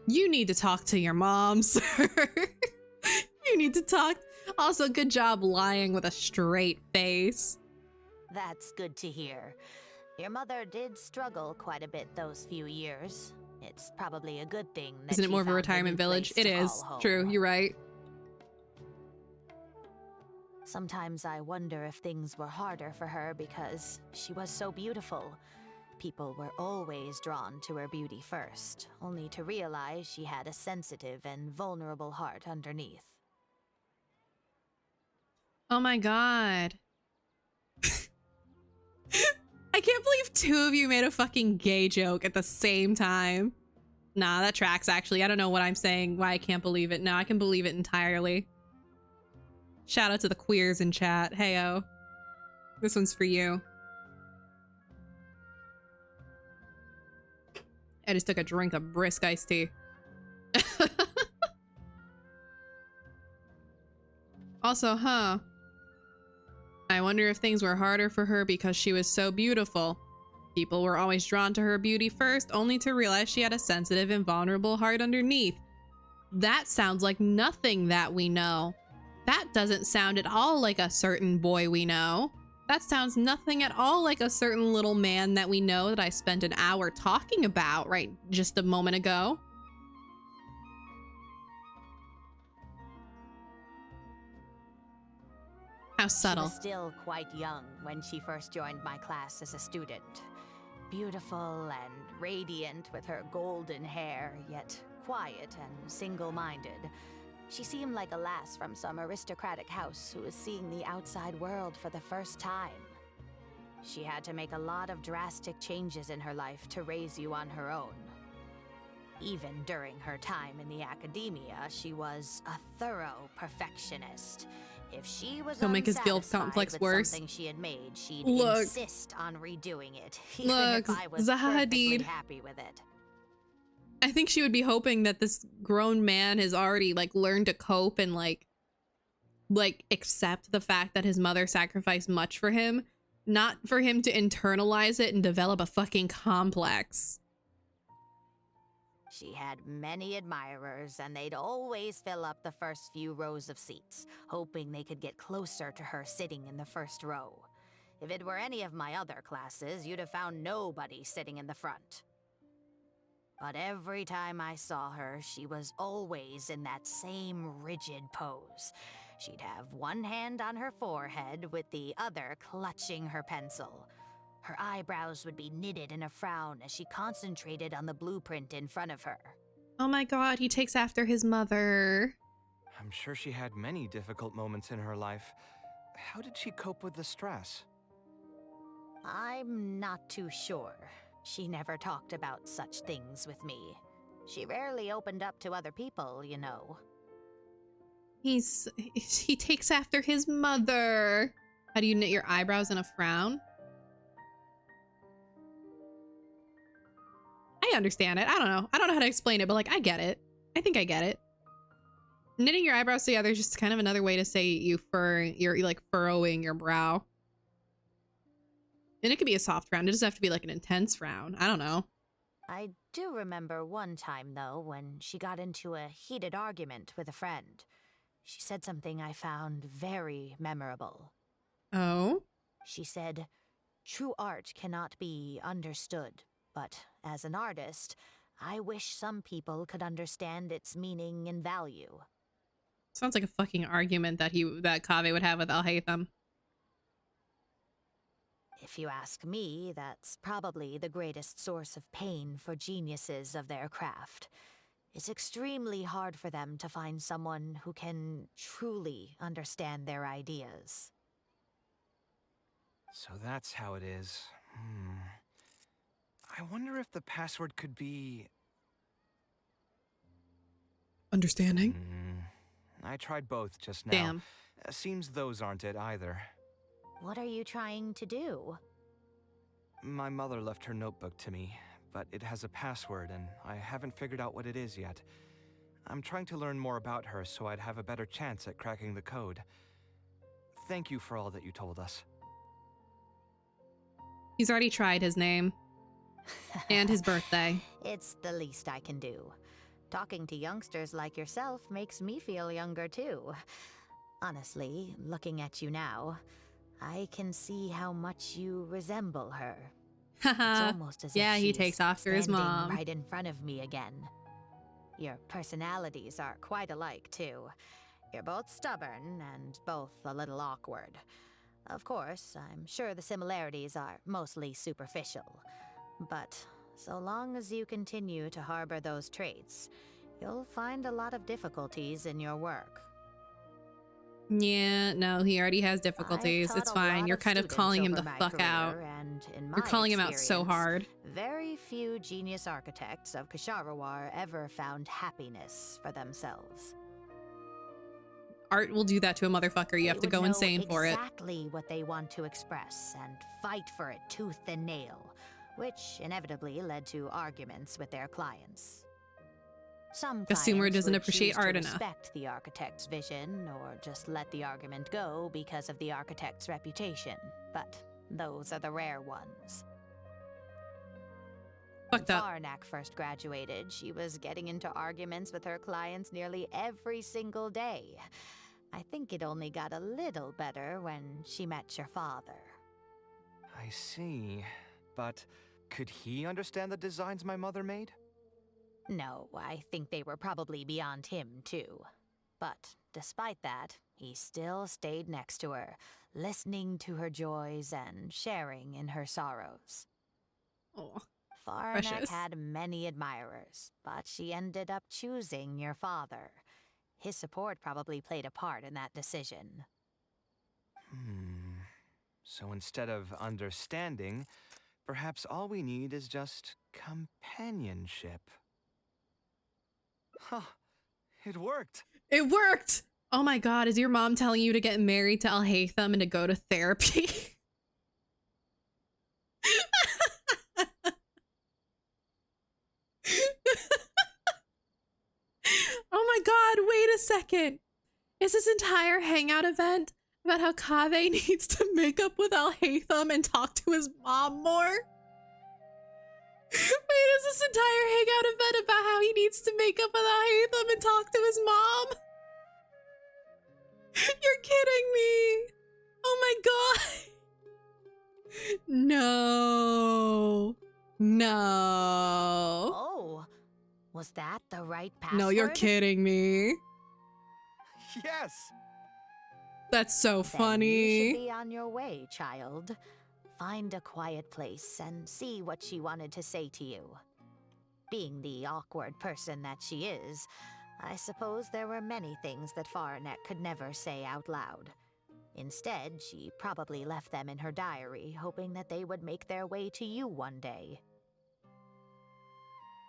You need to talk to your mom, sir. You need to talk. Also, good job lying with a straight face. That's good to hear. Your mother did struggle quite a bit those few years. It's probably a good thing that Isn't it she more of a found retirement new village? place It to is. call home. True, you're right. Sometimes I wonder if things were harder for her because she was so beautiful. People were always drawn to her beauty first, only to realize she had a sensitive and vulnerable heart underneath. Oh my god. I can't believe two of you made a fucking gay joke at the same time. Nah, that tracks actually. I don't know what I'm saying, why I can't believe it. No, I can believe it entirely. Shout out to the queers in chat. Heyo. This one's for you. I just took a drink of brisk iced tea. Also, I wonder if things were harder for her because she was so beautiful. People were always drawn to her beauty first, only to realize she had a sensitive and vulnerable heart underneath. That sounds like nothing that we know. That doesn't sound at all like a certain boy we know. That sounds nothing at all like a certain little man that we know that I spent an hour talking about right just a moment ago. How subtle. She was still quite young when she first joined my class as a student. Beautiful and radiant with her golden hair, yet quiet and single-minded. She seemed like a lass from some aristocratic house who was seeing the outside world for the first time. She had to make a lot of drastic changes in her life to raise you on her own. Even during her time in the academia, she was a thorough perfectionist. If she was Don't make his guilt unsatisfied complex with worse. something she had made, she'd Look. insist on redoing it, even Look, if I was Zaha perfectly Hadid. happy with it. I think she would be hoping that this grown man has already like learned to cope and like accept the fact that his mother sacrificed much for him, not for him to internalize it and develop a fucking complex. She had many admirers, and they'd always fill up the first few rows of seats, hoping they could get closer to her sitting in the first row. If it were any of my other classes, you'd have found nobody sitting in the front. But every time I saw her, she was always in that same rigid pose. She'd have one hand on her forehead with the other clutching her pencil. Her eyebrows would be knitted in a frown as she concentrated on the blueprint in front of her. Oh my god, he takes after his mother. I'm sure she had many difficult moments in her life. How did she cope with the stress? I'm not too sure. She never talked about such things with me. She rarely opened up to other people, you know. He takes after his mother. How do you knit your eyebrows in a frown? I understand it. I don't know. I don't know how to explain it, but like I get it. I think I get it. Knitting your eyebrows together is just kind of another way to say you're like furrowing your brow. And it could be a soft frown. It doesn't have to be like an intense frown. I don't know. I do remember one time, though, when she got into a heated argument with a friend. She said something I found very memorable. Oh? She said, "True art cannot be understood, but as an artist, I wish some people could understand its meaning and value." Sounds like a fucking argument that Kaveh would have with Al-Haytham. If you ask me, that's probably the greatest source of pain for geniuses of their craft. It's extremely hard for them to find someone who can truly understand their ideas. So that's how it is. I wonder if the password could be... Understanding? I tried both just now. Damn. Seems those aren't it either. What are you trying to do? My mother left her notebook to me, but it has a password and I haven't figured out what it is yet. I'm trying to learn more about her so I'd have a better chance at cracking the code. Thank you for all that you told us. He's already tried his name. And his birthday. It's the least I can do. Talking to youngsters like yourself makes me feel younger too. Honestly, looking at you now, I can see how much you resemble her. It's almost as yeah, if he she's takes after his standing mom. right in front of me again. Your personalities are quite alike too. You're both stubborn and both a little awkward. Of course, I'm sure the similarities are mostly superficial. But so long as you continue to harbor those traits, you'll find a lot of difficulties in your work. Yeah, no, he already has difficulties. I've It's taught a fine. lot You're of kind of students calling him over the my fuck career, out. and in You're my calling him out so experience, hard. Very few genius architects of Ksharawar ever found happiness for themselves. Art will do that to a motherfucker. You have to go insane for it. Exactly what they want to express and fight for it tooth and nail, which inevitably led to arguments with their clients. Some Consumer clients doesn't would appreciate choose to art enough. respect the architect's vision, or just let the argument go because of the architect's reputation, but those are the rare ones. When Fucked up. Farnak first graduated, she was getting into arguments with her clients nearly every single day. I think it only got a little better when she met your father. I see. But could he understand the designs my mother made? No, I think they were probably beyond him, too. But despite that, he still stayed next to her, listening to her joys and sharing in her sorrows. Oh, Farnak precious. had many admirers, but she ended up choosing your father. His support probably played a part in that decision. So instead of understanding, perhaps all we need is just companionship. Huh. It worked. It worked! Oh my god, is your mom telling you to get married to Al-Haytham and to go to therapy? Oh my god, wait a second. Is this entire hangout event about how Kaveh needs to make up with Al-Haytham and talk to his mom more? Wait, is this entire hangout event about how he needs to make up with Al-Haytham and talk to his mom? You're kidding me! Oh my god! No. No. Oh, was that the right password? No, you're kidding me. Yes! That's so Then you funny. should be on your way, child. Find a quiet place and see what she wanted to say to you. Being the awkward person that she is, I suppose there were many things that Farnak could never say out loud. Instead, she probably left them in her diary, hoping that they would make their way to you one day.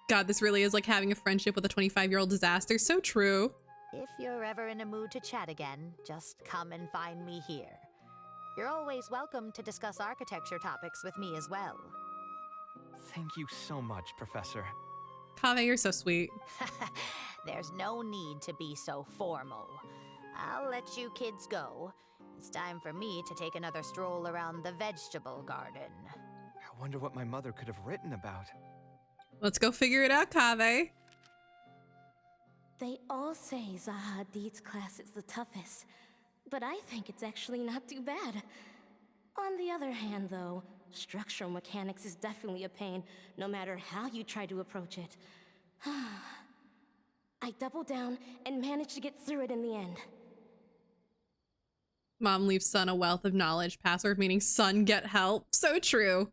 God, this really is like having a friendship with a 25-year-old disaster. So true. If you're ever in a mood to chat again, just come and find me here. You're always welcome to discuss architecture topics with me as well. Thank you so much, Professor. Kaveh, you're so sweet. There's no need to be so formal. I'll let you kids go. It's time for me to take another stroll around the vegetable garden. I wonder what my mother could have written about. Let's go figure it out, Kaveh. They all say Zaha Hadid's class is the toughest, but I think it's actually not too bad. On the other hand, though, structural mechanics is definitely a pain, no matter how you try to approach it. I doubled down and managed to get through it in the end. Mom leaves son a wealth of knowledge. Password meaning son get help. So true.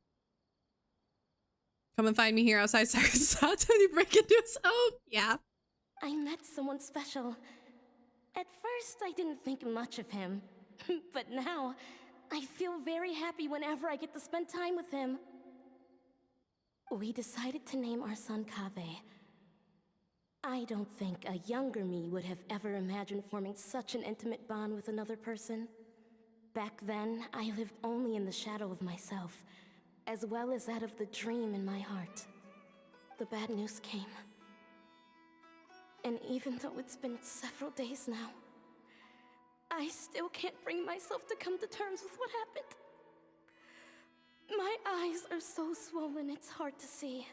Come and find me here outside Cyrus' house when you break into his home. Yeah. I met someone special. At first, I didn't think much of him. But now, I feel very happy whenever I get to spend time with him. We decided to name our son Kaveh. I don't think a younger me would have ever imagined forming such an intimate bond with another person. Back then, I lived only in the shadow of myself, as well as that of the dream in my heart. The bad news came. And even though it's been several days now, I still can't bring myself to come to terms with what happened. My eyes are so swollen, it's hard to see.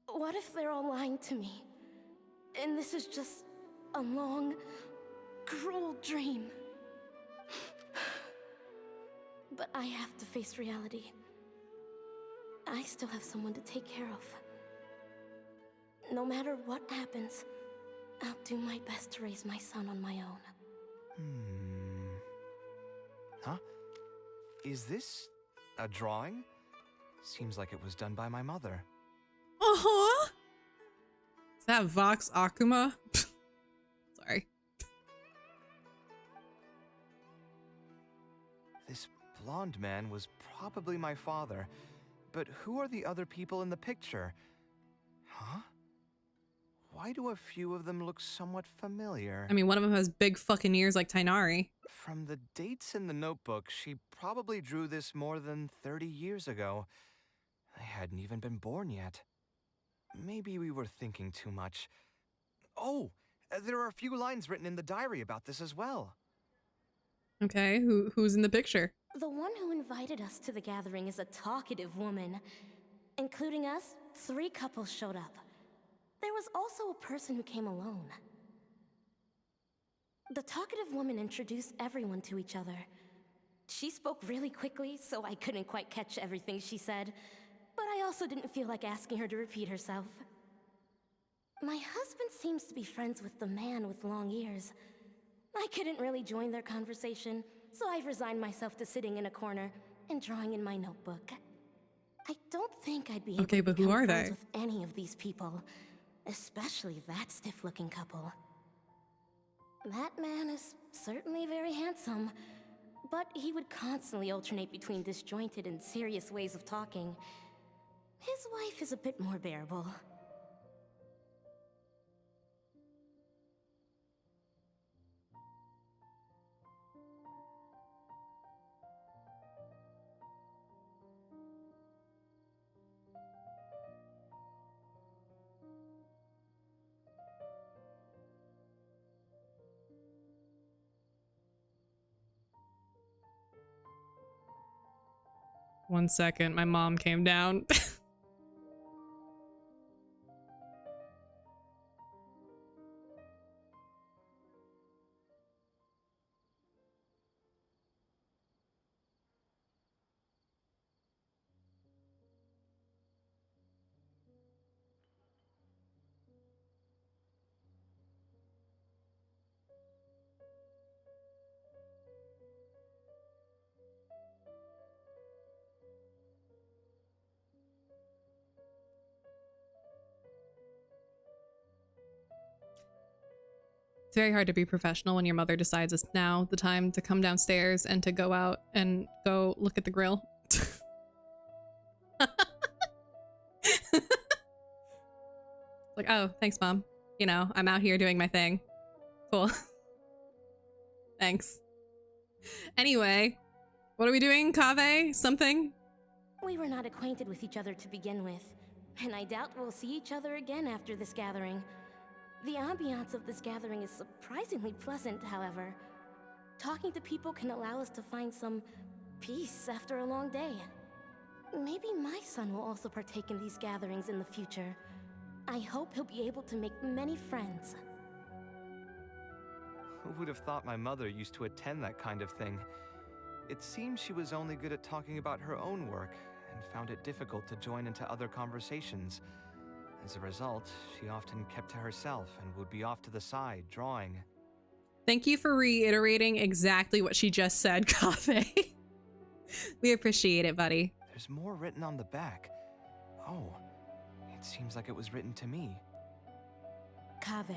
What if they're all lying to me? And this is just a long, cruel dream. But I have to face reality. I still have someone to take care of. No matter what happens, I'll do my best to raise my son on my own. Huh? Is this a drawing? Seems like it was done by my mother. Uh-huh. Is that Vox Akuma? Sorry. This blonde man was probably my father, but who are the other people in the picture? Huh? why do a few of them look somewhat familiar? I mean, one of them has big fucking ears like Tainari. From the dates in the notebook, she probably drew this more than 30 years ago. I hadn't even been born yet. Maybe we were thinking too much. Oh, there are a few lines written in the diary about this as well. Okay, who's in the picture? The one who invited us to the gathering is a talkative woman. Including us, 3 couples showed up. There was also a person who came alone. The talkative woman introduced everyone to each other. She spoke really quickly, so I couldn't quite catch everything she said, but I also didn't feel like asking her to repeat herself. My husband seems to be friends with the man with long ears. I couldn't really join their conversation, so I've resigned myself to sitting in a corner and drawing in my notebook. I don't think I'd be able to but who become are friends they? with any of these people, especially that stiff-looking couple. That man is certainly very handsome, but he would constantly alternate between disjointed and serious ways of talking. His wife is a bit more bearable. One second, my mom came down. It's very hard to be professional when your mother decides it's now the time to come downstairs and to go out and go look at the grill. Like, oh, thanks, Mom. You know, I'm out here doing my thing. Cool. Thanks. Anyway, what are we doing, Kaveh? Something? We were not acquainted with each other to begin with, and I doubt we'll see each other again after this gathering. The ambiance of this gathering is surprisingly pleasant, however. Talking to people can allow us to find some peace after a long day. Maybe my son will also partake in these gatherings in the future. I hope he'll be able to make many friends. Who would have thought my mother used to attend that kind of thing? It seems she was only good at talking about her own work, and found it difficult to join into other conversations. As a result, she often kept to herself and would be off to the side, drawing. Thank you for reiterating exactly what she just said, Kaveh. We appreciate it, buddy. There's more written on the back. Oh, it seems like it was written to me. Kaveh,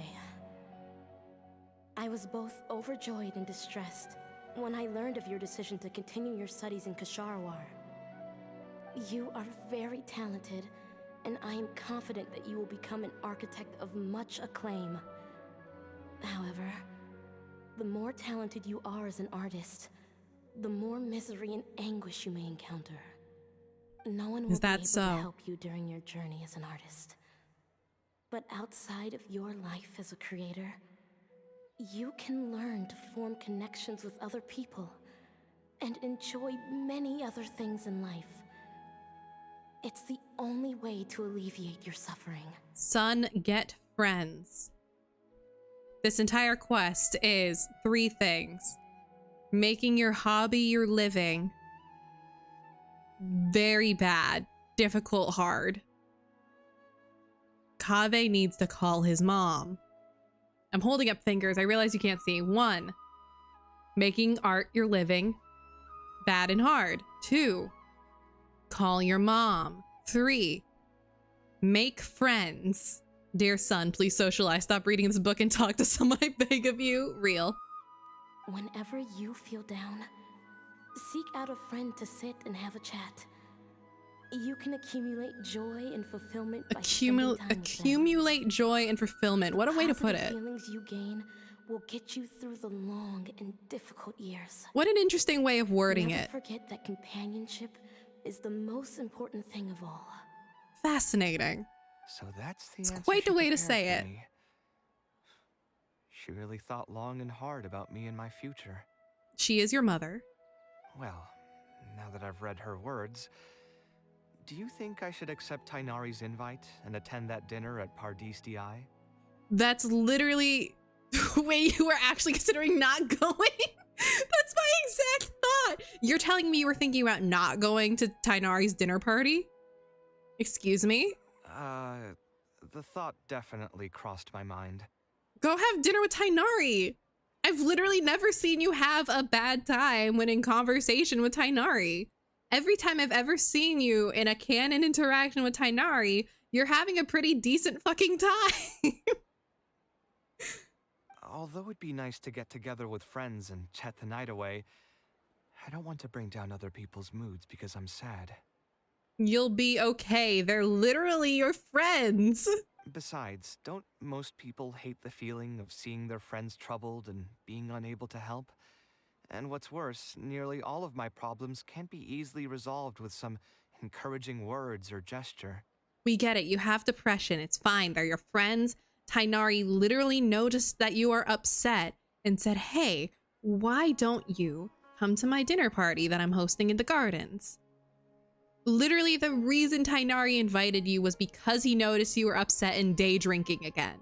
I was both overjoyed and distressed when I learned of your decision to continue your studies in Kasharwar. You are very talented, and I am confident that you will become an architect of much acclaim. However, the more talented you are as an artist, the more misery and anguish you may encounter. No one will be able to help you during your journey as an artist. But outside of your life as a creator, you can learn to form connections with other people and enjoy many other things in life. It's the only way to alleviate your suffering. Son, get friends. This entire quest is 3 things. Making your hobby your living. Very bad. Difficult, hard. Kaveh needs to call his mom. I'm holding up fingers. I realize you can't see. 1. Making art your living. Bad and hard. 2. Call your mom. 3. Make friends. Dear son, please socialize. Stop reading this book and talk to someone, I beg of you. Real. Whenever you feel down, seek out a friend to sit and have a chat. You can accumulate joy and fulfillment by spending time with them. Accumulate joy and fulfillment. What a way to put it. The feelings you gain will get you through the long and difficult years. What an interesting way of wording it. Never forget that companionship is the most important thing of all. Fascinating. So that's the It's answer quite she the way to prepared say for it. me. She really thought long and hard about me and my future. She is your mother. Well, now that I've read her words, do you think I should accept Tighnari's invite and attend that dinner at Pardis Di? That's literally the way you were actually considering not going. That's my exact thought. You're telling me you were thinking about not going to Tighnari's dinner party? Excuse me? The thought definitely crossed my mind. Go have dinner with Tighnari. I've literally never seen you have a bad time when in conversation with Tighnari. Every time I've ever seen you in a canon interaction with Tighnari, you're having a pretty decent fucking time. Although it'd be nice to get together with friends and chat the night away, I don't want to bring down other people's moods because I'm sad. You'll be okay. They're literally your friends. Besides, don't most people hate the feeling of seeing their friends troubled and being unable to help? And what's worse, nearly all of my problems can't be easily resolved with some encouraging words or gesture. We get it. You have depression. It's fine. They're your friends. Tighnari literally noticed that you are upset and said, hey, why don't you come to my dinner party that I'm hosting in the gardens? Literally, the reason Tighnari invited you was because he noticed you were upset and day drinking again.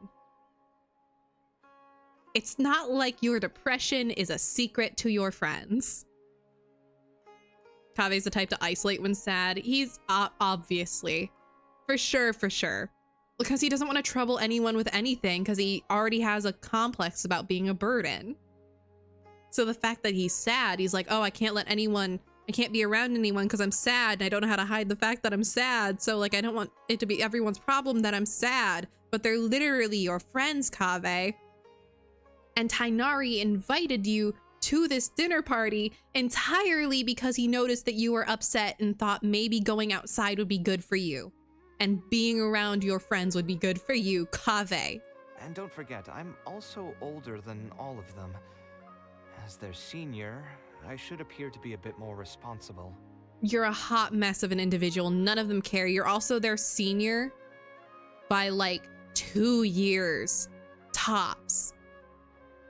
It's not like your depression is a secret to your friends. Kave's the type to isolate when sad. He's obviously. For sure. Because he doesn't want to trouble anyone with anything because he already has a complex about being a burden. So the fact that he's sad, he's like, oh, I can't be around anyone because I'm sad and I don't know how to hide the fact that I'm sad. So like, I don't want it to be everyone's problem that I'm sad, but they're literally your friends, Kaveh. And Tighnari invited you to this dinner party entirely because he noticed that you were upset and thought maybe going outside would be good for you. And being around your friends would be good for you, Kaveh. And don't forget, I'm also older than all of them. As their senior, I should appear to be a bit more responsible. You're a hot mess of an individual. None of them care. You're also their senior by like 2 years, tops.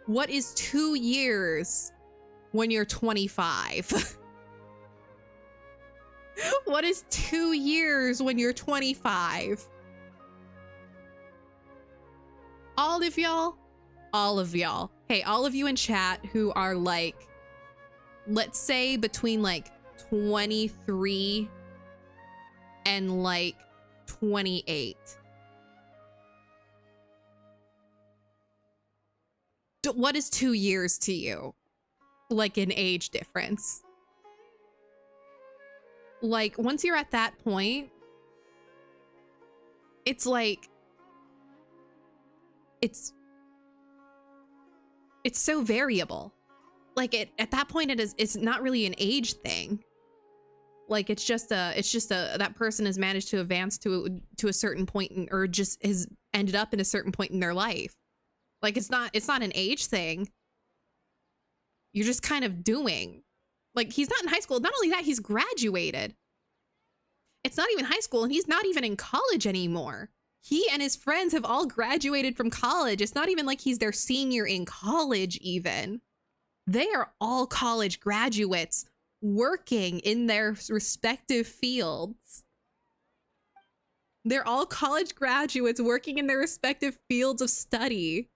What is 2 years when you're 25? What is 2 years when you're 25? All of y'all. Hey, all of you in chat who are like, let's say between like 23 and like 28. What is 2 years to you? Like an age difference? Like once you're at that point, it's like, it's so variable. Like at that point it's not really an age thing. Like it's just that person has managed to advance to a certain point or just has ended up in a certain point in their life. Like it's not an age thing. You're just kind of doing. Like he's not in high school. Not only that, he's graduated. It's not even high school and he's not even in college anymore. He and his friends have all graduated from college. It's not even like he's their senior in college even. They are all college graduates working in their respective fields. They're all college graduates working in their respective fields of study.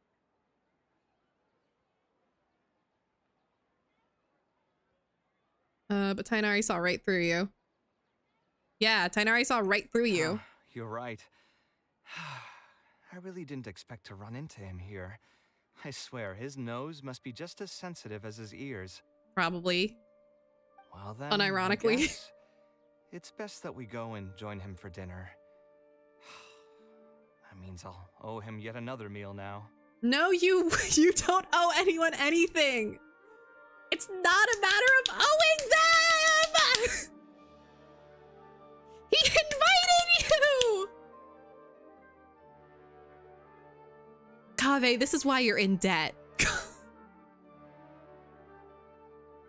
But Tighnari saw right through you. Yeah, Tighnari saw right through you. You're right. I really didn't expect to run into him here. I swear, his nose must be just as sensitive as his ears. Probably. Well then, unironically. I guess it's best that we go and join him for dinner. That means I'll owe him yet another meal now. No, you don't owe anyone anything. It's not a matter of owing them! He invited you! Kaveh, this is why you're in debt.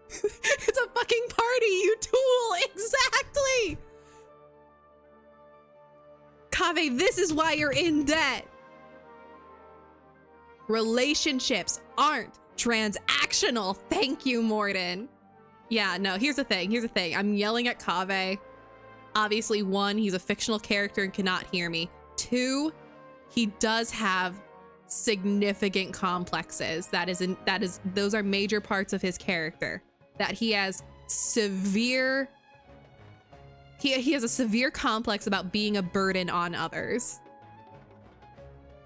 It's a fucking party, you tool! Exactly! Kaveh, this is why you're in debt. Relationships aren't transactional. Thank you, Morden. Yeah, no, here's the thing. I'm yelling at Kaveh. Obviously, 1, he's a fictional character and cannot hear me. 2, he does have significant complexes. Those are major parts of his character. That he has severe... He has a severe complex about being a burden on others.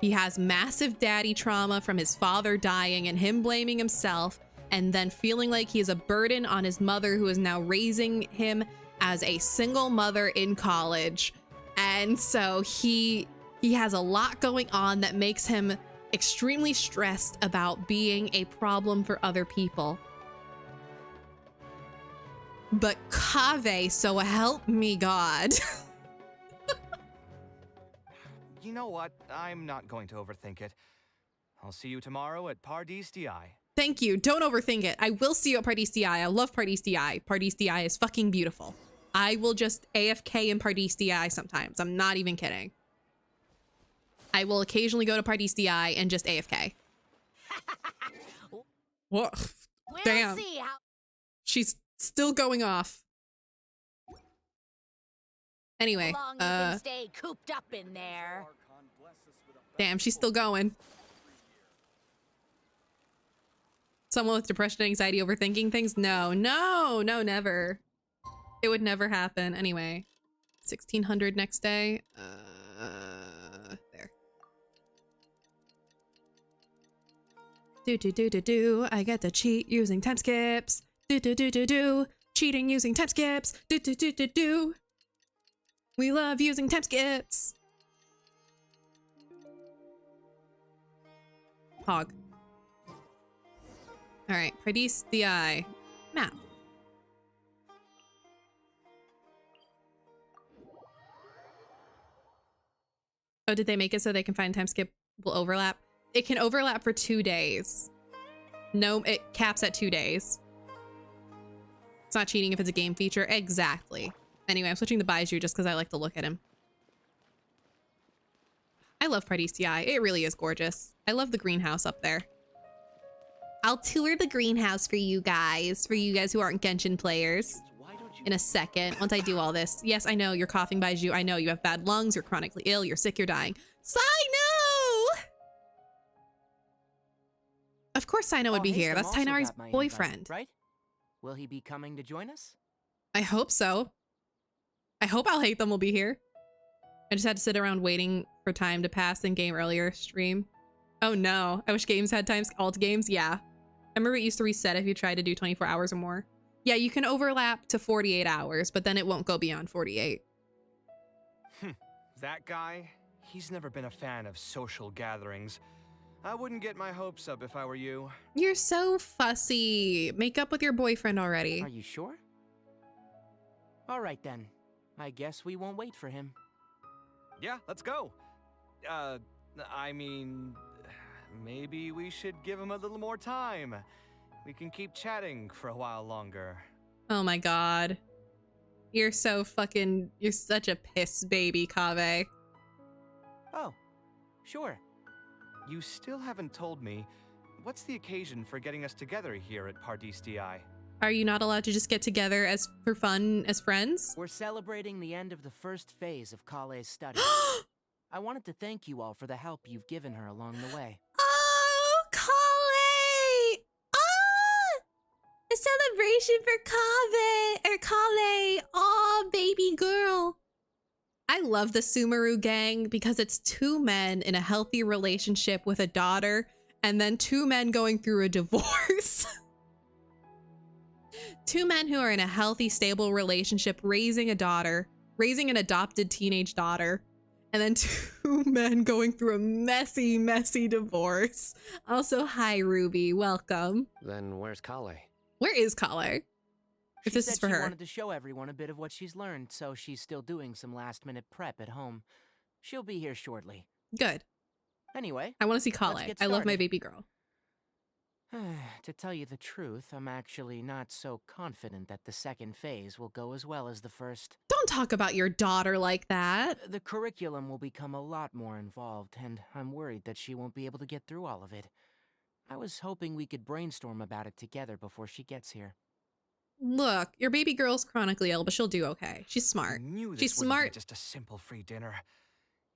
He has massive daddy trauma from his father dying and him blaming himself, and then feeling like he is a burden on his mother, who is now raising him as a single mother in college. And so he has a lot going on that makes him extremely stressed about being a problem for other people. But Kaveh, so help me God. You know what? I'm not going to overthink it. I'll see you tomorrow at Pardis DI. Thank you. Don't overthink it. I will see you at Pardis DI. I love Pardis DI. Pardis DI is fucking beautiful. I will just AFK in Pardis DI sometimes. I'm not even kidding. I will occasionally go to Pardis DI and just AFK. Whoa. We'll Damn. see how She's still going off. Anyway, long you can stay cooped up in there. damn, she's still going. Someone with depression, anxiety, overthinking things? No, never. It would never happen. Anyway, 1600 next day. There. Do. I get to cheat using time skips. Do. Cheating using time skips. Do. We love using time skips. Hog. All right, Pardis DI map. Oh, did they make it so they can find time skip will overlap? It can overlap for 2 days. No, it caps at 2 days. It's not cheating if it's a game feature. Exactly. Anyway, I'm switching to Baiju just because I like to look at him. I love Pardis DI. It really is gorgeous. I love the greenhouse up there. I'll tour the greenhouse for you guys who aren't Genshin players in a second, once I do all this. Yes, I know, you're coughing, Baiju. I know, you have bad lungs, you're chronically ill, you're sick, you're dying. Sino! Of course Sino would be here. That's Tainari's boyfriend. Invite, right? Will he be coming to join us? I hope so. I hope I'll hate them will be here. I just had to sit around waiting for time to pass in game earlier stream. Oh no, I wish games had times, alt games, yeah. I remember it used to reset if you tried to do 24 hours or more. Yeah, you can overlap to 48 hours, but then it won't go beyond 48. That guy, he's never been a fan of social gatherings. I wouldn't get my hopes up if I were you. You're so fussy. Make up with your boyfriend already. Are you sure? All right then. I guess we won't wait for him. Yeah, let's go. I mean, maybe we should give him a little more time. We can keep chatting for a while longer. Oh my god. You're so fucking... You're such a piss baby, Kaveh. Oh, sure. You still haven't told me, what's the occasion for getting us together here at Pardis DI? Are you not allowed to just get together as for fun as friends? We're celebrating the end of the first phase of Kale's studies. I wanted to thank you all for the help you've given her along the way. Oh, Kale! Oh! A celebration for Kale! Oh, baby girl. I love the Sumeru gang because it's 2 men in a healthy relationship with a daughter, and then 2 men going through a divorce. 2 men who are in a healthy, stable relationship, raising a daughter, raising an adopted teenage daughter, and then 2 men going through a messy, messy divorce. Also, hi, Ruby. Welcome. Then where's Kale? Where is Kale? if this is for She her. wanted to show everyone a bit of what she's learned, so she's still doing some last-minute prep at home. She'll be here shortly. Good. Anyway, I want to see let's Kale. get I love my started. baby girl. To tell you the truth, I'm actually not so confident that the second phase will go as well as the first. Don't talk about your daughter like that. The curriculum will become a lot more involved, and I'm worried that she won't be able to get through all of it. I was hoping we could brainstorm about it together before she gets here. Look, your baby girl's chronically ill, but she'll do okay. She's I smart. knew this She's wouldn't be smart. just a simple free dinner.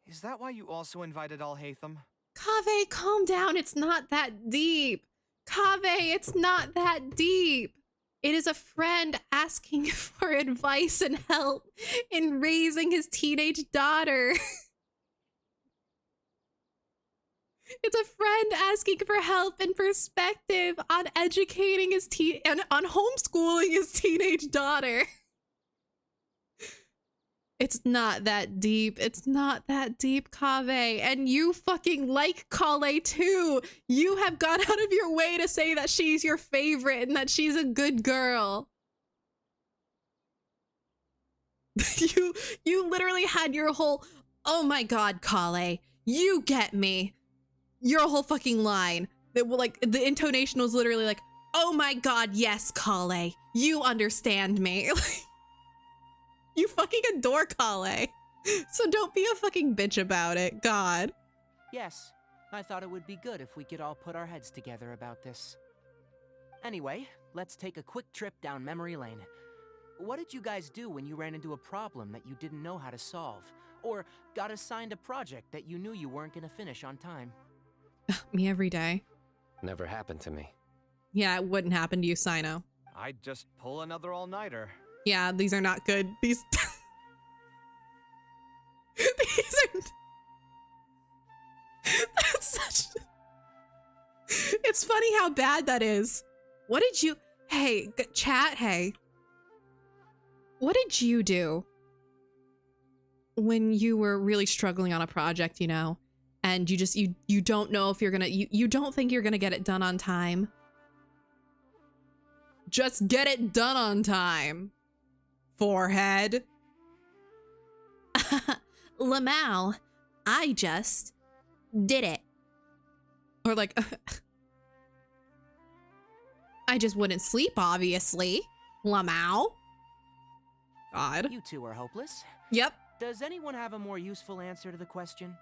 Is that why you also invited Al-Haytham? Kaveh, calm down. It's not that deep. Kaveh, it's not that deep. It is a friend asking for advice and help in raising his teenage daughter. It's a friend asking for help and perspective on educating his on homeschooling his teenage daughter. It's not that deep. It's not that deep, Kaveh. And you fucking like Kale too. You have gone out of your way to say that she's your favorite and that she's a good girl. You literally had your whole, oh my god, Kale, you get me. Your whole fucking line. That like the intonation was literally like, oh my god, yes, Kale, you understand me. You fucking adore Kale. So don't be a fucking bitch about it. God. Yes, I thought it would be good if we could all put our heads together about this. Anyway, let's take a quick trip down memory lane. What did you guys do when you ran into a problem that you didn't know how to solve? Or got assigned a project that you knew you weren't gonna finish on time? Me every day. Never happened to me. Yeah, it wouldn't happen to you, Sino. I'd just pull another all-nighter. Yeah, these are not good. These these are that's such it's funny how bad that is. What did you hey chat, hey, what did you do when you were really struggling on a project, you know, and you just you don't know if you're gonna you don't think you're gonna get it done on time? Just get it done on time, forehead. Lamau, I just did it. Or like, I just wouldn't sleep, obviously. Lamau. God. You two are hopeless. Yep. Does anyone have a more useful answer to the question?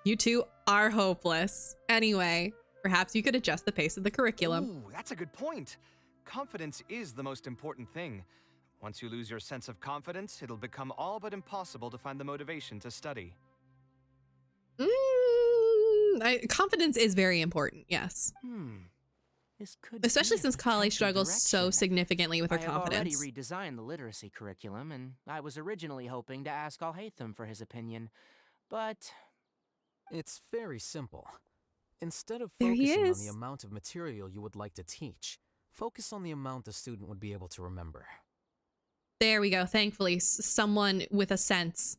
You two are hopeless. Anyway, perhaps you could adjust the pace of the curriculum. Ooh, that's a good point. Confidence is the most important thing. Once you lose your sense of confidence, it'll become all but impossible to find the motivation to study. Confidence is very important, yes. This could Especially be a since Kale potential struggles so direction. significantly with her I have confidence. already redesigned the literacy curriculum, and I was originally hoping to ask Al-Haytham for his opinion, but it's very simple. Instead of There he focusing on is. the amount of material you would like to teach, focus on the amount the student would be able to remember. There we go. Thankfully, someone with a sense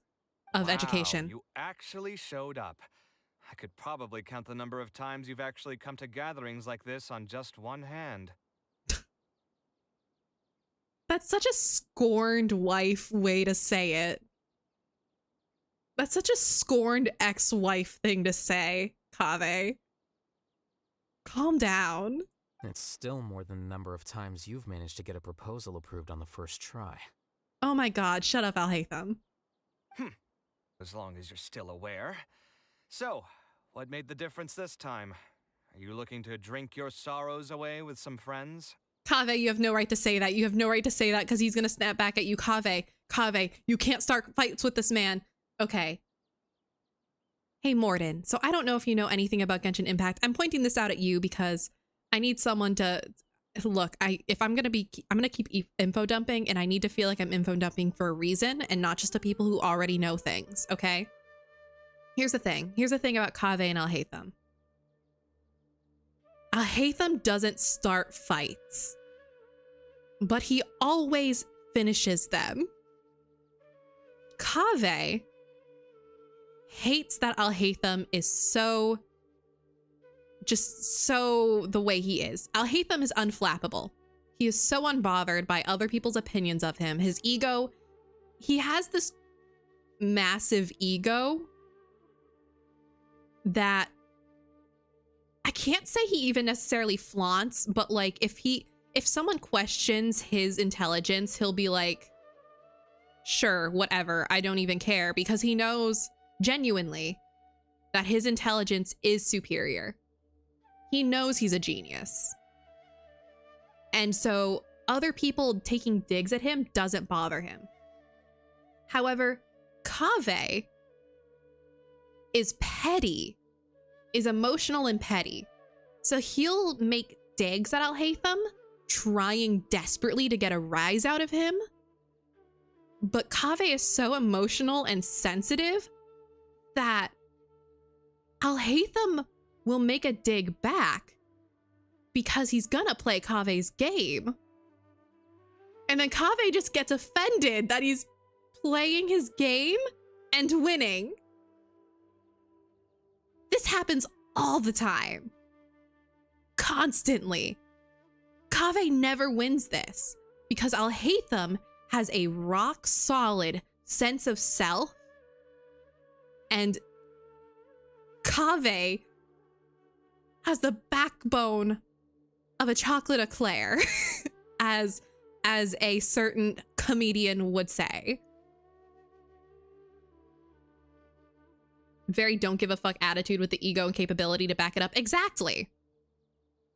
of Wow, education. You actually showed up. I could probably count the number of times you've actually come to gatherings like this on just one hand. That's such a scorned wife way to say it. That's such a scorned ex-wife thing to say, Kaveh. Calm down. It's still more than the number of times you've managed to get a proposal approved on the first try. Oh my god, shut up, Al-Haytham. As long as you're still aware. So, what made the difference this time? Are you looking to drink your sorrows away with some friends? Kaveh, you have no right to say that. You have no right to say that because he's gonna snap back at you. Kaveh, you can't start fights with this man. Okay. Hey, Morden. So I don't know if you know anything about Genshin Impact. I'm pointing this out at you because I need someone to look. I'm gonna keep info dumping, and I need to feel like I'm info dumping for a reason and not just to people who already know things. Okay. Here's the thing. Here's the thing about Kaveh and Al-Haytham. Al-Haytham doesn't start fights, but he always finishes them. Kaveh hates that Al-Haytham is so the way he is. Al-Haytham is unflappable. He is so unbothered by other people's opinions of him. His ego, he has this massive ego that I can't say he even necessarily flaunts, but like if someone questions his intelligence, he'll be like, sure, whatever, I don't even care, because he knows genuinely that his intelligence is superior. He knows he's a genius. And so other people taking digs at him doesn't bother him. However, Kaveh is petty, is emotional and petty. So he'll make digs at Alhaitham, trying desperately to get a rise out of him. But Kaveh is so emotional and sensitive that Alhaitham will make a dig back because he's gonna play Kaveh's game. And then Kaveh just gets offended that he's playing his game and winning. This happens all the time. Constantly. Kaveh never wins this because Alhaitham has a rock solid sense of self, and Kaveh has the backbone of a chocolate eclair, as a certain comedian would say. Very don't give a fuck attitude with the ego and capability to back it up. Exactly.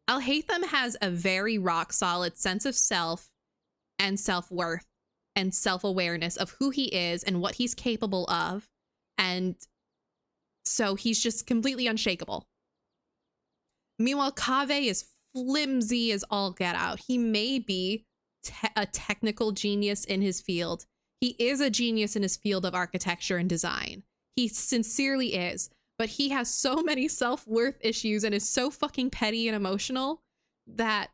Alhaitham has a very rock solid sense of self and self-worth and self-awareness of who he is and what he's capable of. And so he's just completely unshakable. Meanwhile, Kaveh is flimsy as all get out. He may be a technical genius in his field. He is a genius in his field of architecture and design. He sincerely is. But he has so many self-worth issues and is so fucking petty and emotional that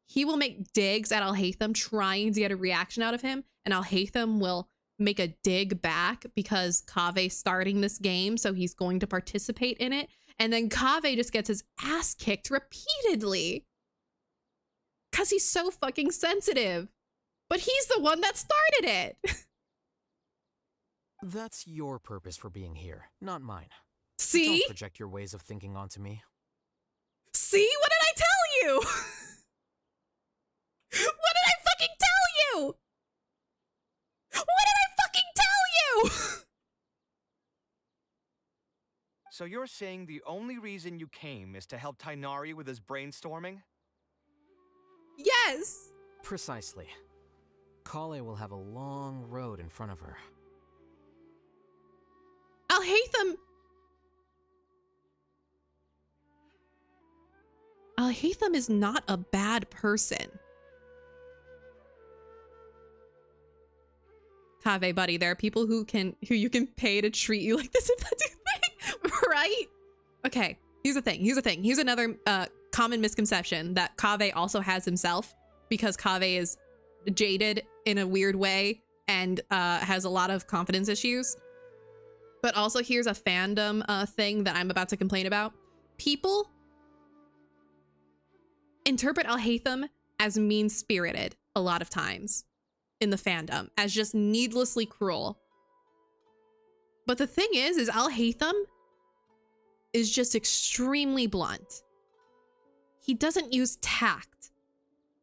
he will make digs at Alhaitham trying to get a reaction out of him, and Alhaitham will make a dig back because Kaveh's starting this game, so he's going to participate in it. And then Kaveh just gets his ass kicked repeatedly because he's so fucking sensitive. But he's the one that started it. That's your purpose for being here, not mine. See? Don't project your ways of thinking onto me. See? What did I tell you? What did I fucking tell you? What did I fucking tell you? So you're saying the only reason you came is to help Tighnari with his brainstorming? Yes. Precisely. Kale will have a long road in front of her. Alhaitham is not a bad person. Kaveh, buddy, there are people who you can pay to treat you like this if that's your thing, right? Okay, here's the thing. Here's another common misconception that Kaveh also has himself, because Kaveh is jaded in a weird way and has a lot of confidence issues. But also here's a fandom thing that I'm about to complain about. People interpret Alhaitham as mean-spirited a lot of times in the fandom, as just needlessly cruel. But the thing is Alhaitham is just extremely blunt. He doesn't use tact.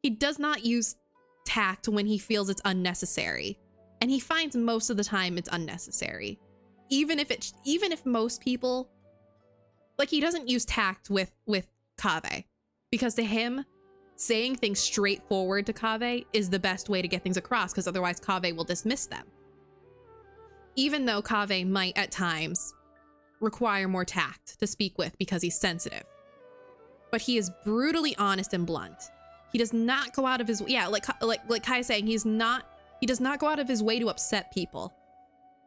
He does not use tact when he feels it's unnecessary. And he finds most of the time it's unnecessary. Even if most people, like, he doesn't use tact with Kaveh, because to him, saying things straightforward to Kaveh is the best way to get things across, because otherwise Kaveh will dismiss them. Even though Kaveh might at times require more tact to speak with because he's sensitive. But he is brutally honest and blunt. He does not go out of his, like Kai's saying, he does not go out of his way to upset people.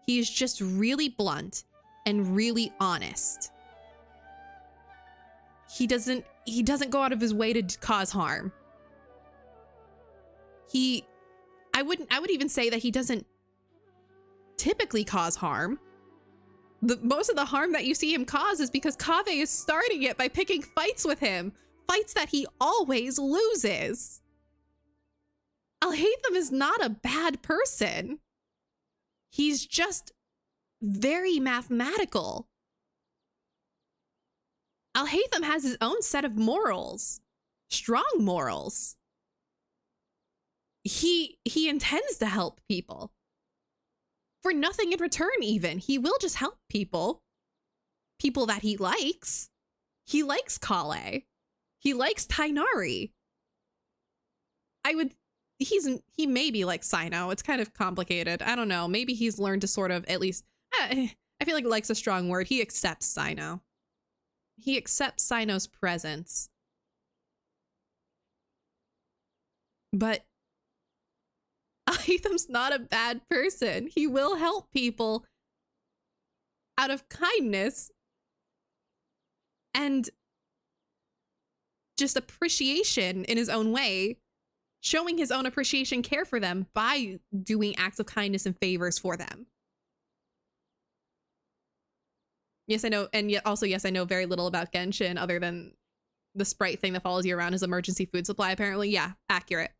He is just really blunt and really honest. He doesn't go out of his way to cause harm. I would even say that he doesn't typically cause harm. Most of the harm that you see him cause is because Kaveh is starting it by picking fights with him. Fights that he always loses. Al-Haytham is not a bad person. He's just very mathematical. Al-Haytham has his own set of morals, strong morals. He intends to help people. For nothing in return even. He will just help people. People that he likes. He likes Kale. He likes Tainari. He may be like Sino. It's kind of complicated. I don't know. Maybe he's learned to sort of at least, I feel like like's a strong word. He accepts Sino. He accepts Sino's presence. But Al-Haytham's not a bad person. He will help people out of kindness and just appreciation in his own way, showing his own appreciation, care for them by doing acts of kindness and favors for them. Yes, I know. And yet also, yes, I know very little about Genshin other than the sprite thing that follows you around as emergency food supply, apparently. Yeah, accurate.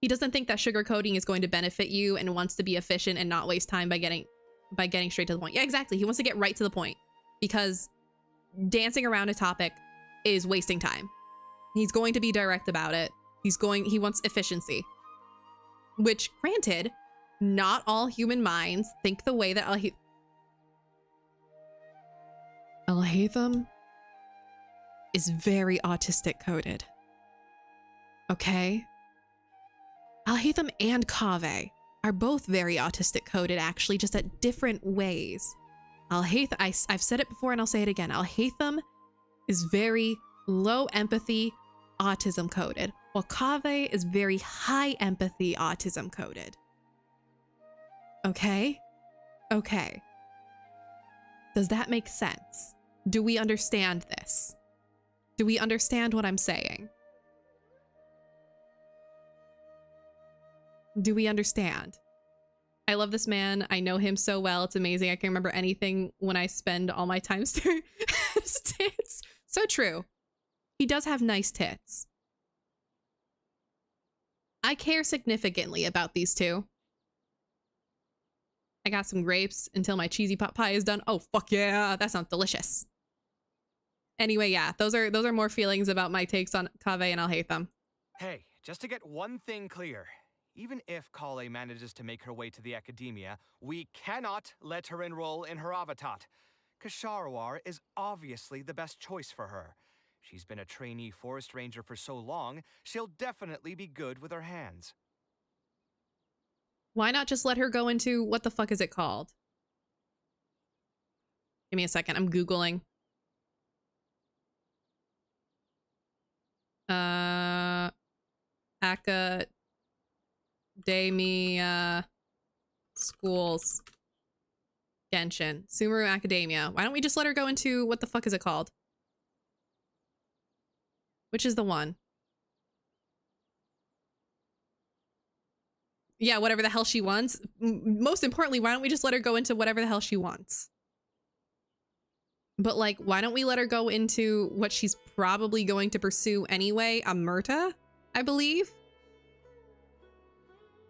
He doesn't think that sugarcoating is going to benefit you and wants to be efficient and not waste time by getting straight to the point. Yeah, exactly. He wants to get right to the point because dancing around a topic is wasting time. He's going to be direct about it. He wants efficiency. Which, granted, not all human minds think the way that Al-Haytham is very autistic coded. Okay? Al-Haytham and Kaveh are both very autistic coded, actually, just at different ways. Al-Haytham, I've said it before and I'll say it again. Al-Haytham is very low empathy, autism coded, while Kaveh is very high empathy, autism coded. Okay? Okay. Does that make sense? Do we understand this? Do we understand what I'm saying? Do we understand? I love this man. I know him so well. It's amazing. I can remember anything when I spend all my time staring at his tits. So true. He does have nice tits. I care significantly about these two. I got some grapes until my cheesy pot pie is done. Oh, fuck yeah. That sounds delicious. Anyway, yeah, those are more feelings about my takes on Kaveh and Al-Haytham. Hey, just to get one thing clear. Even if Kale manages to make her way to the academia, we cannot let her enroll in Haravatat. Ksharawar is obviously the best choice for her. She's been a trainee forest ranger for so long, she'll definitely be good with her hands. Why not just let her go into, what the fuck is it called? Give me a second, I'm Googling. Academia schools. Genshin. Sumeru Academia. Why don't we just let her go into, what the fuck is it called? Which is the one? Yeah, whatever the hell she wants. Most importantly, why don't we just let her go into whatever the hell she wants? But like, why don't we let her go into what she's probably going to pursue anyway? Amurta, I believe.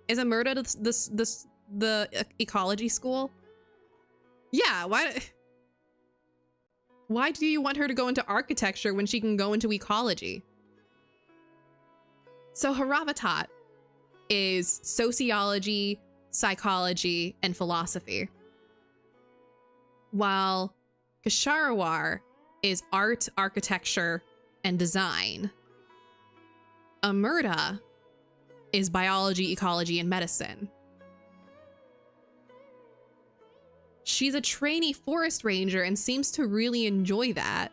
Is Amurta the ecology school? Yeah, why do you want her to go into architecture when she can go into ecology? So Haravatat is sociology, psychology, and philosophy. While Ksharawar is art, architecture, and design. Amurta is biology, ecology, and medicine. She's a trainee forest ranger and seems to really enjoy that.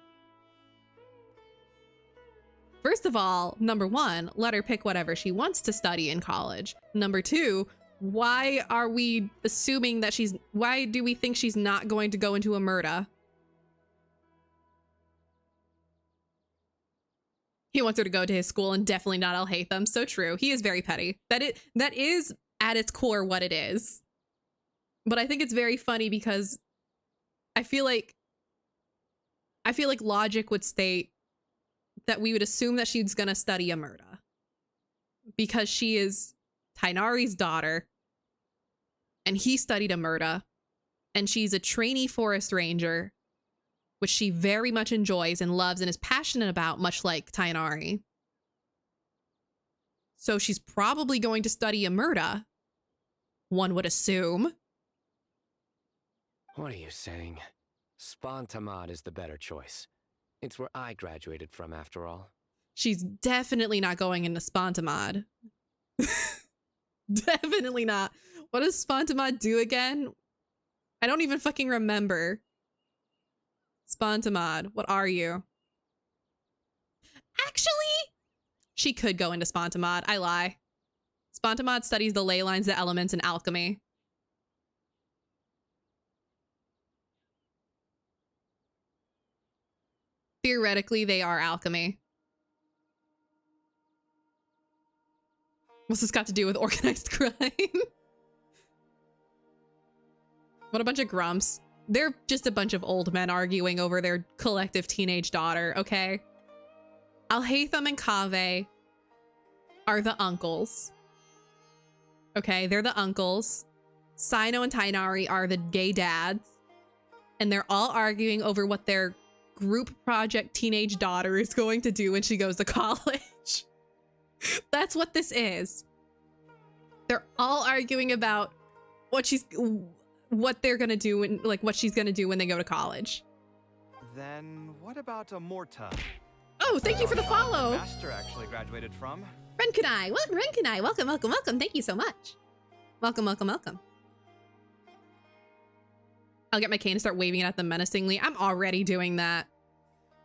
First of all, number one, let her pick whatever she wants to study in college. Number two, why are we assuming that why do we think she's not going to go into Amurta? He wants her to go to his school and definitely not Al-Haytham. So true. He is very petty. That is at its core what it is. But I think it's very funny because I feel like logic would state that we would assume that she's gonna study Amurta because she is Tainari's daughter, and he studied Emerta, and she's a trainee forest ranger, which she very much enjoys and loves and is passionate about, much like Tainari. So she's probably going to study Emerta, one would assume. What are you saying? Spontamad is the better choice. It's where I graduated from, after all. She's definitely not going into Spontamad. Definitely not. What does Spontamad do again? I don't even fucking remember. Spontamad, what are you? Actually, she could go into Spontamad. I lie. Spontamad studies the ley lines, the elements, and alchemy. Theoretically, they are alchemy. What's this got to do with organized crime? What a bunch of grumps. They're just a bunch of old men arguing over their collective teenage daughter, okay? Alhaitham and Kaveh are the uncles. Okay, they're the uncles. Sino and Tainari are the gay dads. And they're all arguing over what their group project teenage daughter is going to do when she goes to college. That's what this is. They're all arguing about what they're gonna do when, like, what she's gonna do when they go to college. Then what about Amorta? Oh, thank you for the follow. Master actually graduated from. Renkanai, welcome, welcome, welcome. Thank you so much. Welcome, welcome, welcome. I'll get my cane and start waving it at them menacingly. I'm already doing that.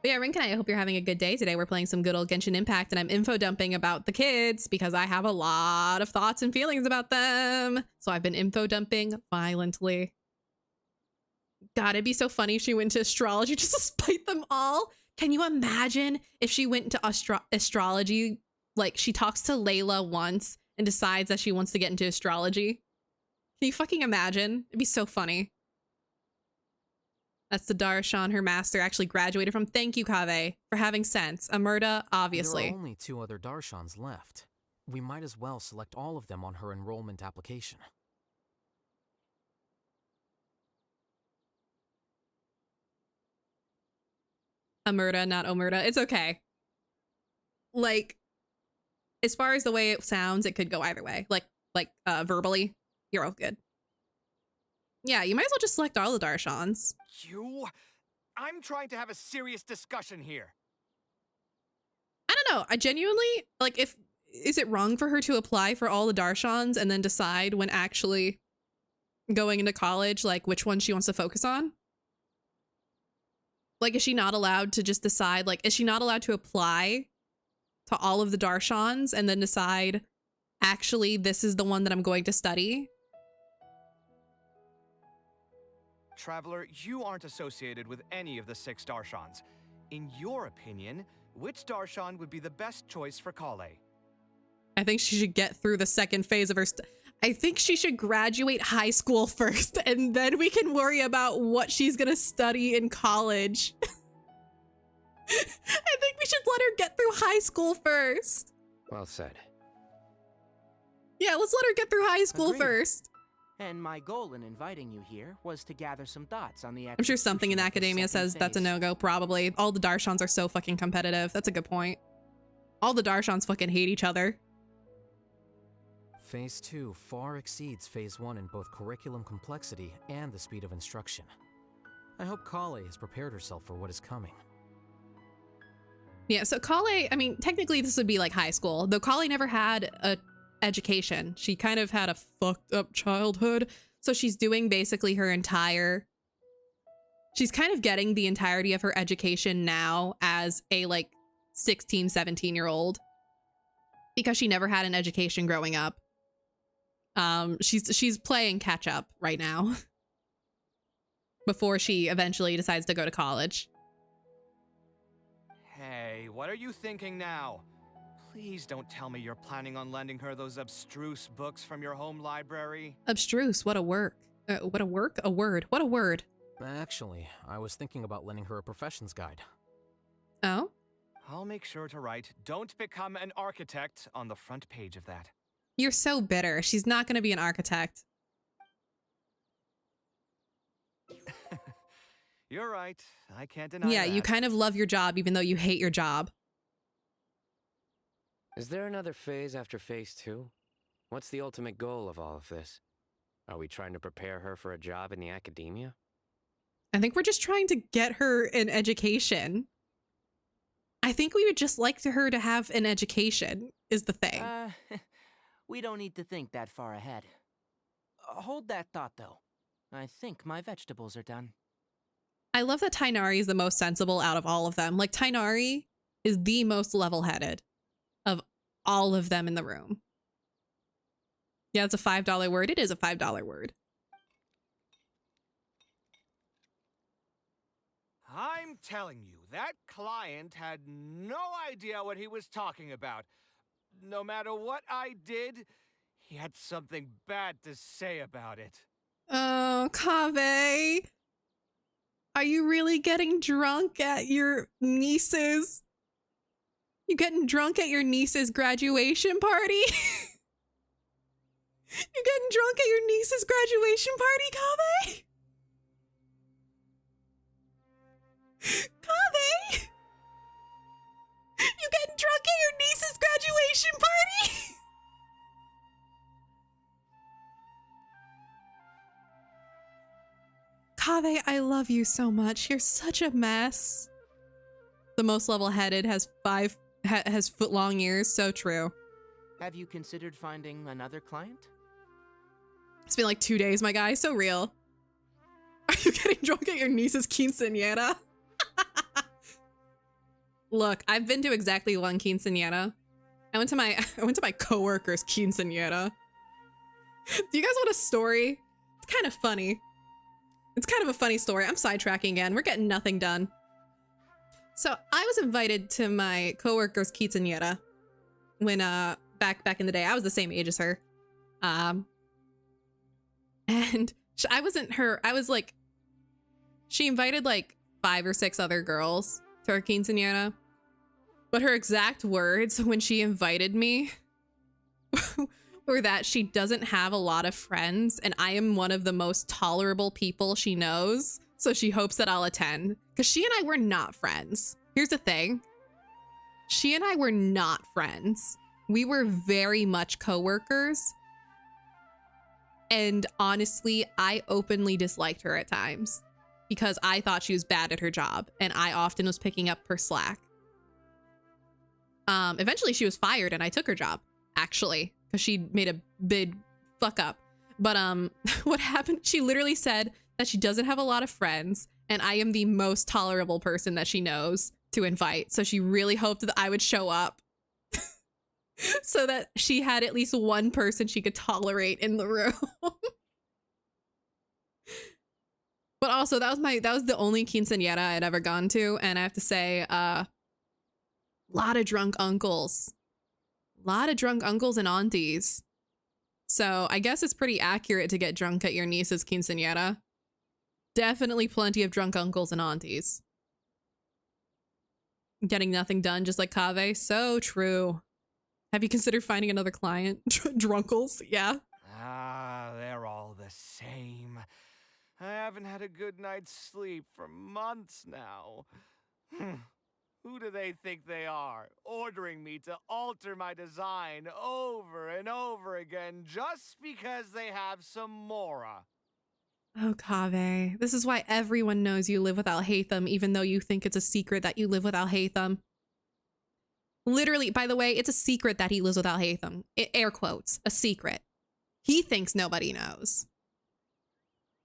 But yeah, Renkanai, I hope you're having a good day today. We're playing some good old Genshin Impact, and I'm info dumping about the kids because I have a lot of thoughts and feelings about them. So I've been info dumping violently. God, it'd be so funny if she went to astrology just to spite them all. Can you imagine if she went into astrology, like she talks to Layla once and decides that she wants to get into astrology? Can you fucking imagine? It'd be so funny. That's the Darshan her master actually graduated from. Thank you, Kaveh, for having sense. Emerta, obviously. There are only 2 other Darshans left. We might as well select all of them on her enrollment application. Emerta, not Omerta. It's okay. Like, as far as the way it sounds, it could go either way. Like verbally, you're all good. Yeah, you might as well just select all the Darshans. I'm trying to have a serious discussion here. I don't know. I genuinely, like, is it wrong for her to apply for all the Darshans and then decide when actually going into college, like, which one she wants to focus on? Like, is she not allowed to just decide, like, is she not allowed to apply to all of the Darshans and then decide, actually, this is the one that I'm going to study? Traveler, you aren't associated with any of the 6 Darshans. In your opinion, which Darshan would be the best choice for Kale? I think she should get through the second phase of her I think she should graduate high school first, and then we can worry about what she's gonna study in college. I think we should let her get through high school first. Well said. Yeah, let's let her get through high school Agreed. first. And my goal in inviting you here was to gather some thoughts on the I'm sure something in execution of the academia second says that's a phase. no-go, probably. All the Darshans are so fucking competitive. That's a good point. All the Darshans fucking hate each other. Phase 2 far exceeds Phase 1 in both curriculum complexity and the speed of instruction. I hope Kale has prepared herself for what is coming. Yeah, so Kale, I mean, technically this would be like high school, though Kale never had a education. She kind of had a fucked up childhood, so she's doing basically her entire... She's kind of getting the entirety of her education now as a, like, 16, 17-year-old. Because she never had an education growing up. She's playing catch up right now. Before she eventually decides to go to college. Hey, what are you thinking now? Please don't tell me you're planning on lending her those abstruse books from your home library. Abstruse, what a work. What a work? A word. What a word. Actually, I was thinking about lending her a professions guide. Oh? I'll make sure to write, "Don't become an architect" on the front page of that. You're so bitter. She's not going to be an architect. You're right. I can't deny Yeah, that. you kind of love your job even though you hate your job. Is there another phase after phase 2? What's the ultimate goal of all of this? Are we trying to prepare her for a job in the academia? I think we're just trying to get her an education. I think we would just like her to have an education, is the thing. We don't need to think that far ahead. Hold that thought, though. I think my vegetables are done. I love that Tainari is the most sensible out of all of them. Like, Tainari is the most level-headed of all of them in the room. Yeah, it's a $5 word. It is a $5 word. I'm telling you, that client had no idea what he was talking about. No matter what I did, he had something bad to say about it. Oh, Kaveh. Are you really getting drunk at your niece's? You getting drunk at your niece's graduation party? You getting drunk at your niece's graduation party, Kaveh? Kaveh! You getting drunk at your niece's graduation party? Kaveh, I love you so much. You're such a mess. The most level-headed has has foot-long ears. So true. Have you considered finding another client? It's been like 2 days, my guy. So real. Are you getting drunk at your niece's quinceañera? Look, I've been to exactly one quinceañera. I went to my coworker's quinceañera. Do you guys want a story? It's kind of funny. It's kind of a funny story. I'm sidetracking again. We're getting nothing done. So I was invited to my coworker's quinceañera when back in the day. I was the same age as her. And I wasn't her. I was like, she invited like 5 or 6 other girls to her quinceañera. But her exact words when she invited me were that she doesn't have a lot of friends and I am one of the most tolerable people she knows. So she hopes that I'll attend. Because she and I were not friends. Here's the thing. She and I were not friends. We were very much coworkers. And honestly, I openly disliked her at times because I thought she was bad at her job and I often was picking up her slack. Eventually she was fired and I took her job, actually, because she made a big fuck up. But what happened? She literally said that she doesn't have a lot of friends and I am the most tolerable person that she knows to invite. So she really hoped that I would show up so that she had at least one person she could tolerate in the room. But also that was the only quinceañera I'd ever gone to. And I have to say, lot of drunk uncles. Lot of drunk uncles and aunties. So I guess it's pretty accurate to get drunk at your niece's quinceañera. Definitely plenty of drunk uncles and aunties. Getting nothing done, just like Kaveh. So true. Have you considered finding another client? Drunkles, yeah. They're all the same. I haven't had a good night's sleep for months now. Who do they think they are, ordering me to alter my design over and over again just because they have some Mora? Oh, Kaveh. This is why everyone knows you live with Alhaitham, even though you think it's a secret that you live with Alhaitham. Literally, by the way, it's a secret that he lives with Alhaitham. Air quotes, a secret. He thinks nobody knows.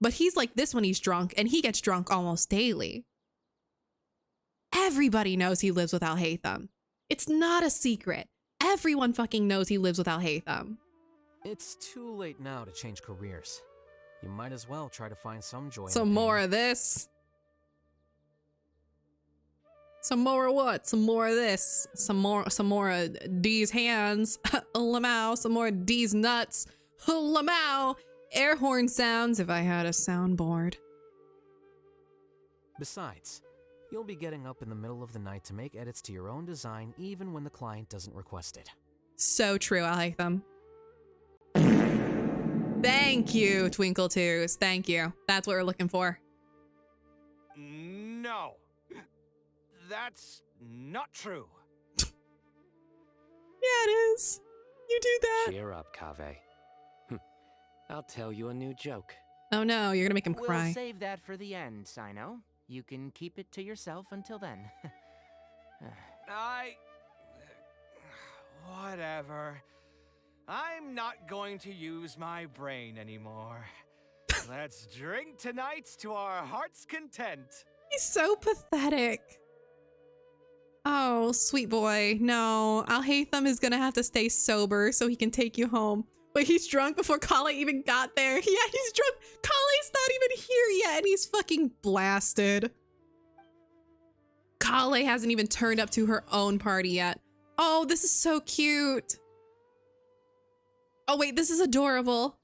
But he's like this when he's drunk, and he gets drunk almost daily. Everybody knows he lives with Alhaitham. It's not a secret. Everyone fucking knows he lives with Alhaitham. It's too late now to change careers. You might as well try to find some joy. Some more of this. Some more of what? Some more of this. Some more of D's hands. Lamau. Some more of D's nuts. Lamau. Air horn sounds if I had a soundboard. Besides, You'll be getting up in the middle of the night to make edits to your own design even when the client doesn't request it. So true, I like them. Thank you, Twinkle Twos. Thank you. That's what we're looking for. No. That's not true. Yeah, it is. You do that. Cheer up, Kaveh. I'll tell you a new joke. Oh no, you're gonna make him cry. We'll save that for the end, Sino. You can keep it to yourself until then. Whatever. I'm not going to use my brain anymore. Let's drink tonight to our heart's content. He's so pathetic. Oh, sweet boy. No, Alhaitham is gonna have to stay sober so he can take you home. Wait, he's drunk before Kale even got there. Yeah, he's drunk. Kale's not even here yet and he's fucking blasted. Kale hasn't even turned up to her own party yet. Oh, this is so cute. Oh wait, this is adorable.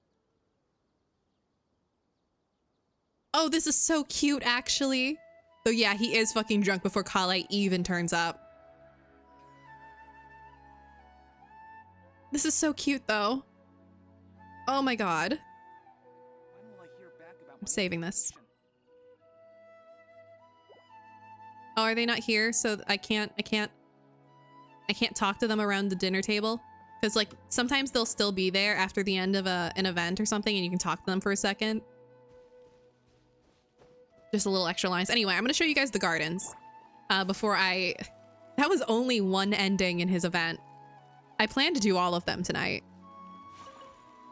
Oh, this is so cute actually. So yeah, he is fucking drunk before Kale even turns up. This is so cute though. Oh my god. I'm saving this. Oh, are they not here? So I can't talk to them around the dinner table? Because like sometimes they'll still be there after the end of an event or something and you can talk to them for a second. Just a little extra lines. Anyway, I'm going to show you guys the gardens before I... That was only one ending in his event. I plan to do all of them tonight.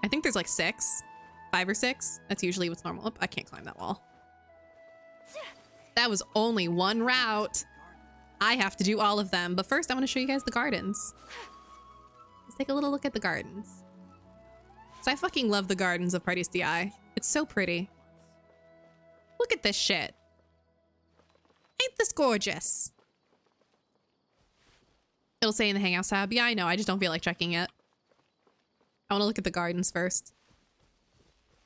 I think there's like 5 or 6. That's usually what's normal. Oh, I can't climb that wall. That was only one route. I have to do all of them. But first, I want to show you guys the gardens. Let's take a little look at the gardens. So I fucking love the gardens of Pardees DI. It's so pretty. Look at this shit. Ain't this gorgeous? It'll say in the Hangouts tab. Yeah, I know. I just don't feel like checking it. I want to look at the gardens first.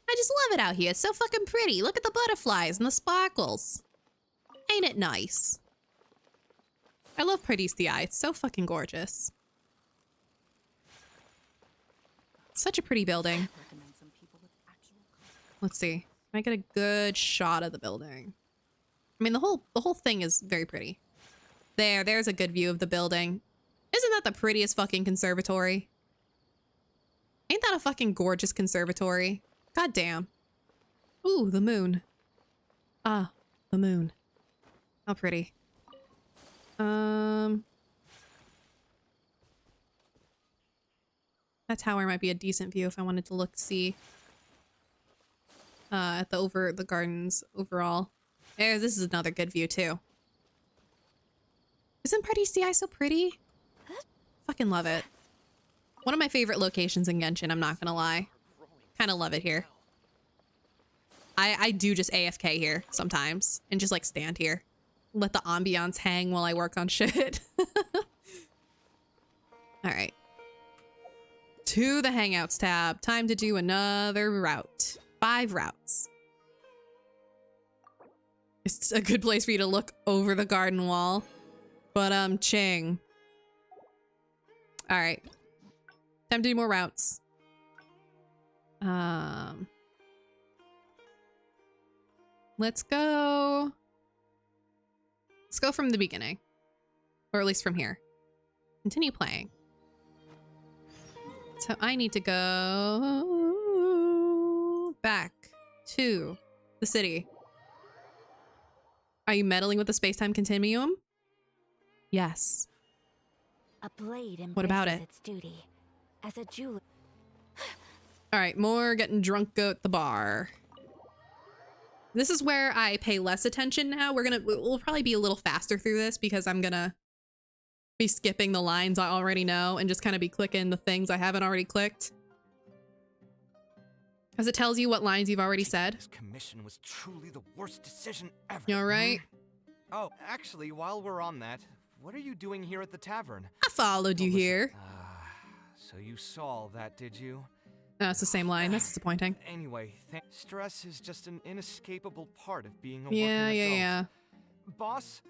I just love it out here. It's so fucking pretty. Look at the butterflies and the sparkles. Ain't it nice? I love Pardees DI. It's so fucking gorgeous. Such a pretty building. Let's see. Can I get a good shot of the building? I mean, the whole thing is very pretty. There's a good view of the building. Isn't that the prettiest fucking conservatory? Ain't that a fucking gorgeous conservatory? God damn. Ooh, the moon. Ah, the moon. How pretty. That tower might be a decent view if I wanted to look see at the gardens overall. This is another good view too. Isn't Pardees DI so pretty? Fucking love it. One of my favorite locations in Genshin, I'm not gonna lie. Kind of love it here. I do just AFK here sometimes and just like stand here. Let the ambiance hang while I work on shit. All right. To the Hangouts tab. Time to do another route. 5 routes. It's a good place for you to look over the garden wall. But ching. All right. Time to do more routes. Let's go. Let's go from the beginning. Or at least from here. Continue playing. So I need to go back to the city. Are you meddling with the space-time continuum? Yes. A blade what about it? Its duty as a jeweler. All right, more getting drunk at the bar. This is where I pay less attention now. We'll probably be a little faster through this because I'm gonna be skipping the lines I already know and just kind of be clicking the things I haven't already clicked. As it tells you what lines you've already said. This commission was truly the worst decision ever. You all right? Oh, actually, while we're on that, what are you doing here at the tavern? I followed you here. So you saw that, did you? No, it's the same line. That's disappointing. Anyway, stress is just an inescapable part of being a yeah, working adult. yeah. Boss,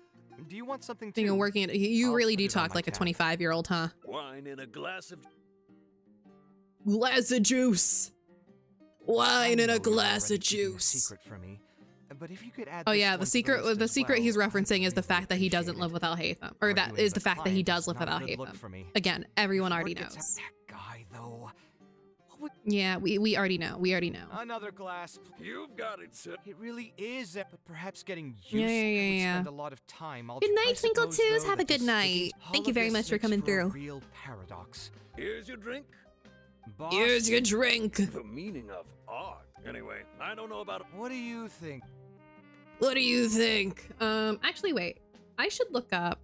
Do you want something Being too? working at, you I'll really put do it on talk my like a tab. 25-year-old, huh? Wine in a glass of... Glass of juice. Wine I in know a you're glass already of keeping a juice. secret from me, but if you could add Oh this yeah, one the to secret. list The as secret well, he's I'd referencing is the greatly fact that he doesn't appreciate live it. without Hatham, or that Arguing is the with a fact that he client does is live not a without good look Hatham. for me. Again, everyone If already word gets knows. out that guy, though, what would... Yeah, we already know. We already know. Another glass. You've got it, sir. It really is, but perhaps getting used. Yeah, I would yeah. spend a lot of time. Good night, I Twinkle suppose, Twos. though, Have a that good just sticking night. all Thank you of very this much for makes coming for a through. real paradox. Here's your drink. Boss, Here's your drink. The meaning of art. Anyway, I don't know about... what do you think? What do you think? Actually, wait. I should look up.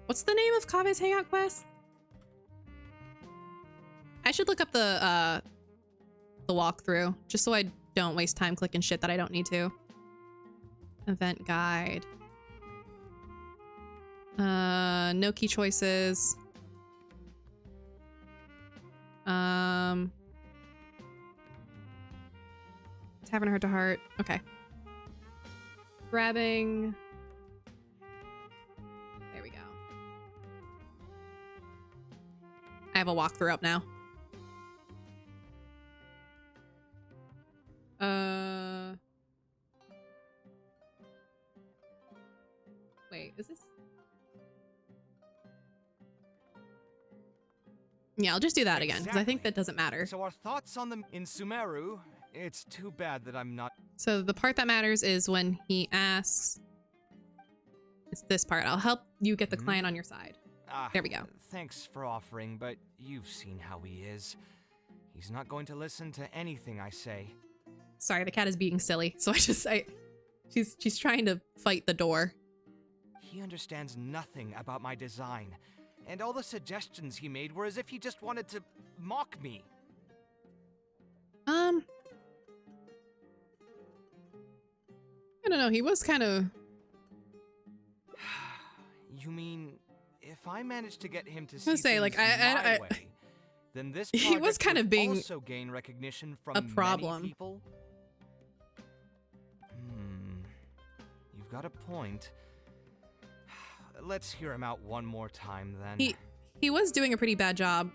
What's the name of Kaveh's Hangout quest? I should look up the walkthrough, just so I don't waste time clicking shit that I don't need to. Event guide. No key choices. Having a heart to heart. Okay. Grabbing. There we go. I have a walkthrough up now. Wait, is this? Yeah, I'll just do that again, because I think that doesn't matter. So our thoughts on them in Sumeru. It's too bad that I'm not... So the part that matters is when he asks... It's this part. I'll help you get the client on your side. There we go. Thanks for offering, but you've seen how he is. He's not going to listen to anything I say. Sorry, the cat is being silly, so she's trying to fight the door. He understands nothing about my design, and all the suggestions he made were as if he just wanted to mock me. I don't know, he was kind of... You mean, if I managed to get him to I see was gonna say, like, things my I way, then this he was project kind would of being also gain recognition from a problem. many people? You've got a point. Let's hear him out one more time, then. He was doing a pretty bad job.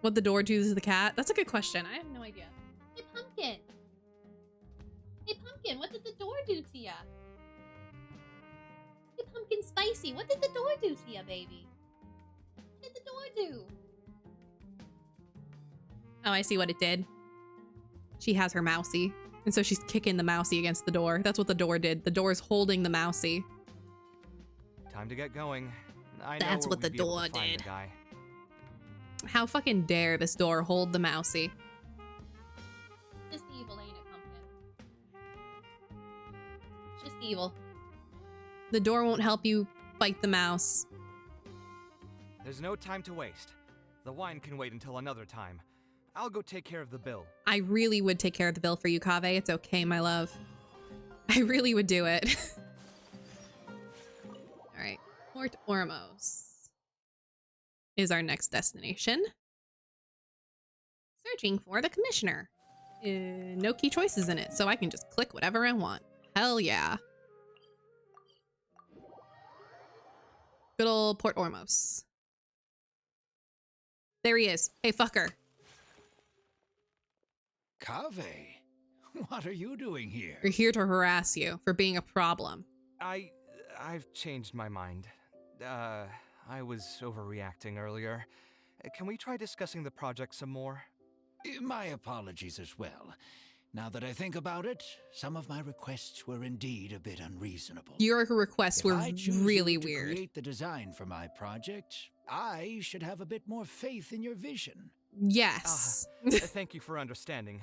What the door do to the cat? That's a good question. I have no idea. Hey, Pumpkin! Hey, Pumpkin, what did the door do to ya? Hey, Pumpkin Spicy, what did the door do to ya, baby? What did the door do? Oh, I see what it did. She has her mousey, and so she's kicking the mousey against the door. That's what the door did. The door is holding the mousey. Time to get going. That's what the door did. How fucking dare this door hold the mousey? Just evil, ain't it, Pumpkin? Just evil. The door won't help you fight the mouse. There's no time to waste. The wine can wait until another time. I'll go take care of the bill. I really would take care of the bill for you, Kaveh. It's okay, my love. I really would do it. All right. Port Ormos is our next destination. Searching for the commissioner. No key choices in it, so I can just click whatever I want. Hell yeah. Good old Port Ormos. There he is. Hey, fucker. Kaveh, what are you doing here? We're here to harass you for being a problem. I've changed my mind. I was overreacting earlier. Can we try discussing the project some more? My apologies as well. Now that I think about it, some of my requests were indeed a bit unreasonable. Your requests were really to weird. Create the design for my project, I should have a bit more faith in your vision. Yes. Thank you for understanding.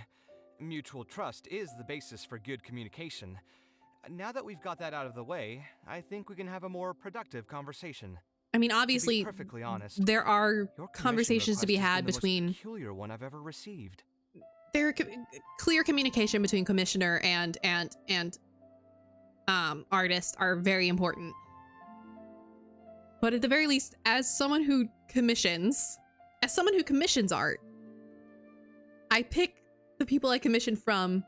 Mutual trust is the basis for good communication. Now that we've got that out of the way, I think we can have a more productive conversation. I mean, obviously, to be perfectly honest, there are your conversations to be request has had been the between... most peculiar one I've ever received. There clear communication between commissioner and artist are very important. But at the very least, as someone who commissions art, I pick the people I commission from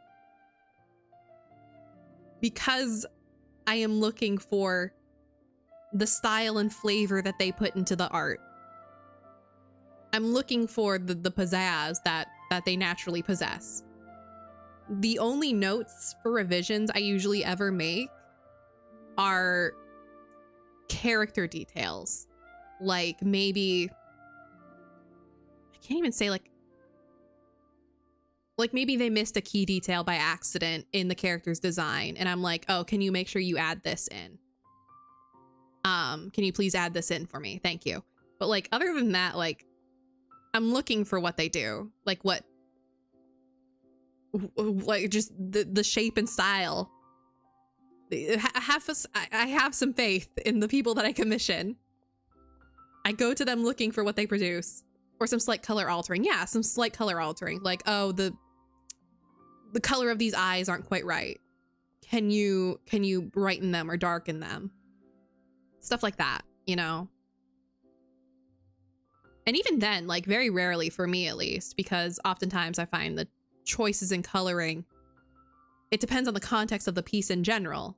because I am looking for the style and flavor that they put into the art. I'm looking for the pizzazz that they naturally possess. The only notes for revisions I usually ever make are character details. Like maybe, I can't even say like maybe they missed a key detail by accident in the character's design. And I'm like, oh, can you make sure you add this in? Can you please add this in for me? Thank you. But like, other than that, like, I'm looking for what they do. Like what, like just the shape and style. I have some faith in the people that I commission. I go to them looking for what they produce. Or some slight color altering. Yeah, some slight color altering. Like, oh, the color of these eyes aren't quite right. Can you brighten them or darken them? Stuff like that, you know? And even then, like very rarely for me at least, because oftentimes I find the choices in coloring, it depends on the context of the piece in general.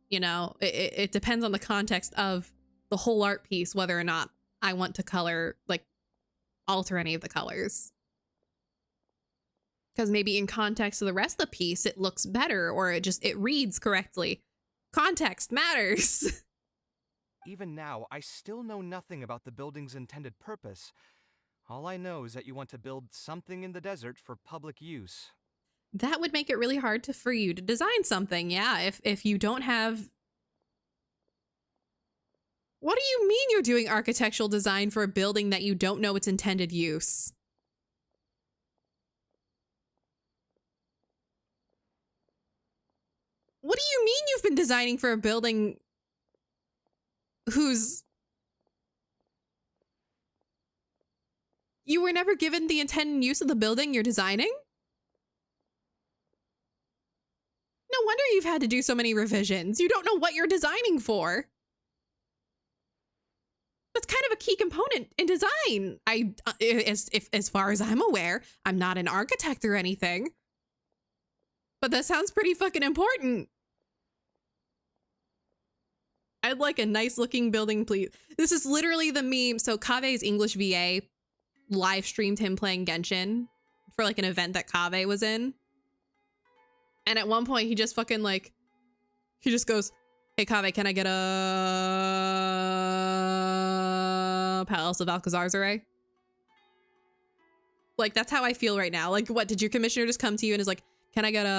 You know, it depends on the context of the whole art piece, whether or not I want to color, like alter any of the colors. Because maybe in context of the rest of the piece, it looks better, or it reads correctly. Context matters. Even now, I still know nothing about the building's intended purpose. All I know is that you want to build something in the desert for public use. That would make it really hard for you to design something, yeah, if you don't have... What do you mean you're doing architectural design for a building that you don't know its intended use? What do you mean you've been designing for a building whose... You were never given the intended use of the building you're designing? No wonder you've had to do so many revisions. You don't know what you're designing for. That's kind of a key component in design. As far as I'm aware, I'm not an architect or anything. But that sounds pretty fucking important. I'd like a nice looking building, please. This is literally the meme. So Kaveh's English VA live streamed him playing Genshin for like an event that Kaveh was in. And at one point he just fucking like, he just goes, hey Kaveh, can I get a Palace of Alcazar's? Like, that's how I feel right now. Like, what, did your commissioner just come to you and is like, can I get a...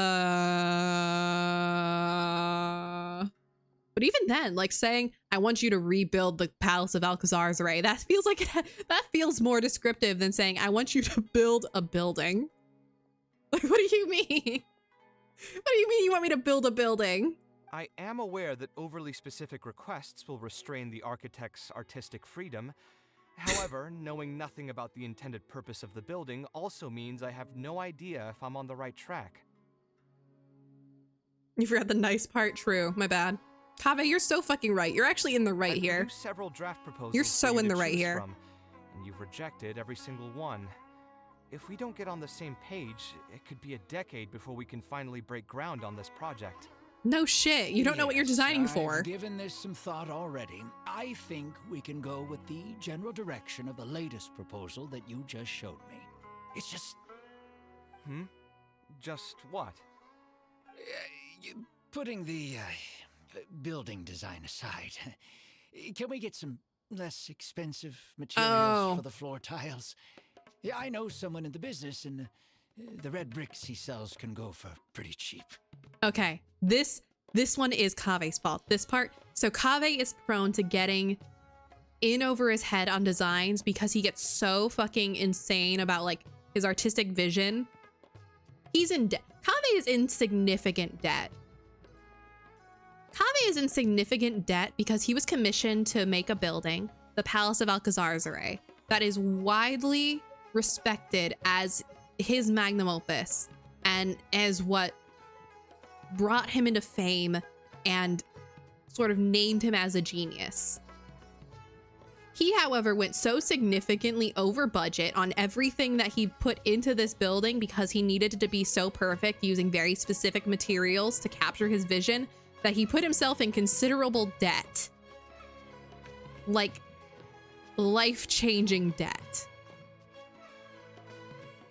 But even then, like saying, I want you to rebuild the Palace of Alcazar's, that feels like that feels more descriptive than saying, I want you to build a building. Like, what do you mean? What do you mean you want me to build a building? I am aware that overly specific requests will restrain the architect's artistic freedom. However, knowing nothing about the intended purpose of the building also means I have no idea if I'm on the right track. You forgot the nice part. True. My bad. Kaveh, you're so fucking right. You're actually in the right here. Several draft proposals. You're so in the right here. From, and you've rejected every single one. If we don't get on the same page, it could be a decade before we can finally break ground on this project. No shit. You don't know what you're designing for. I've given this some thought already. I think we can go with the general direction of the latest proposal that you just showed me. It's just... Just what? Putting the building design aside, can we get some less expensive materials for the floor tiles? Yeah, I know someone in the business, and the red bricks he sells can go for pretty cheap. Okay, this one is Kaveh's fault. This part. So Kaveh is prone to getting in over his head on designs because he gets so fucking insane about like his artistic vision. He's in debt. Kaveh is in significant debt. Kaveh is in significant debt because he was commissioned to make a building, the Palace of Alcazar's, that is widely respected as his magnum opus and as what brought him into fame and sort of named him as a genius. He, however, went so significantly over budget on everything that he put into this building because he needed it to be so perfect using very specific materials to capture his vision that he put himself in considerable debt. Like, life-changing debt.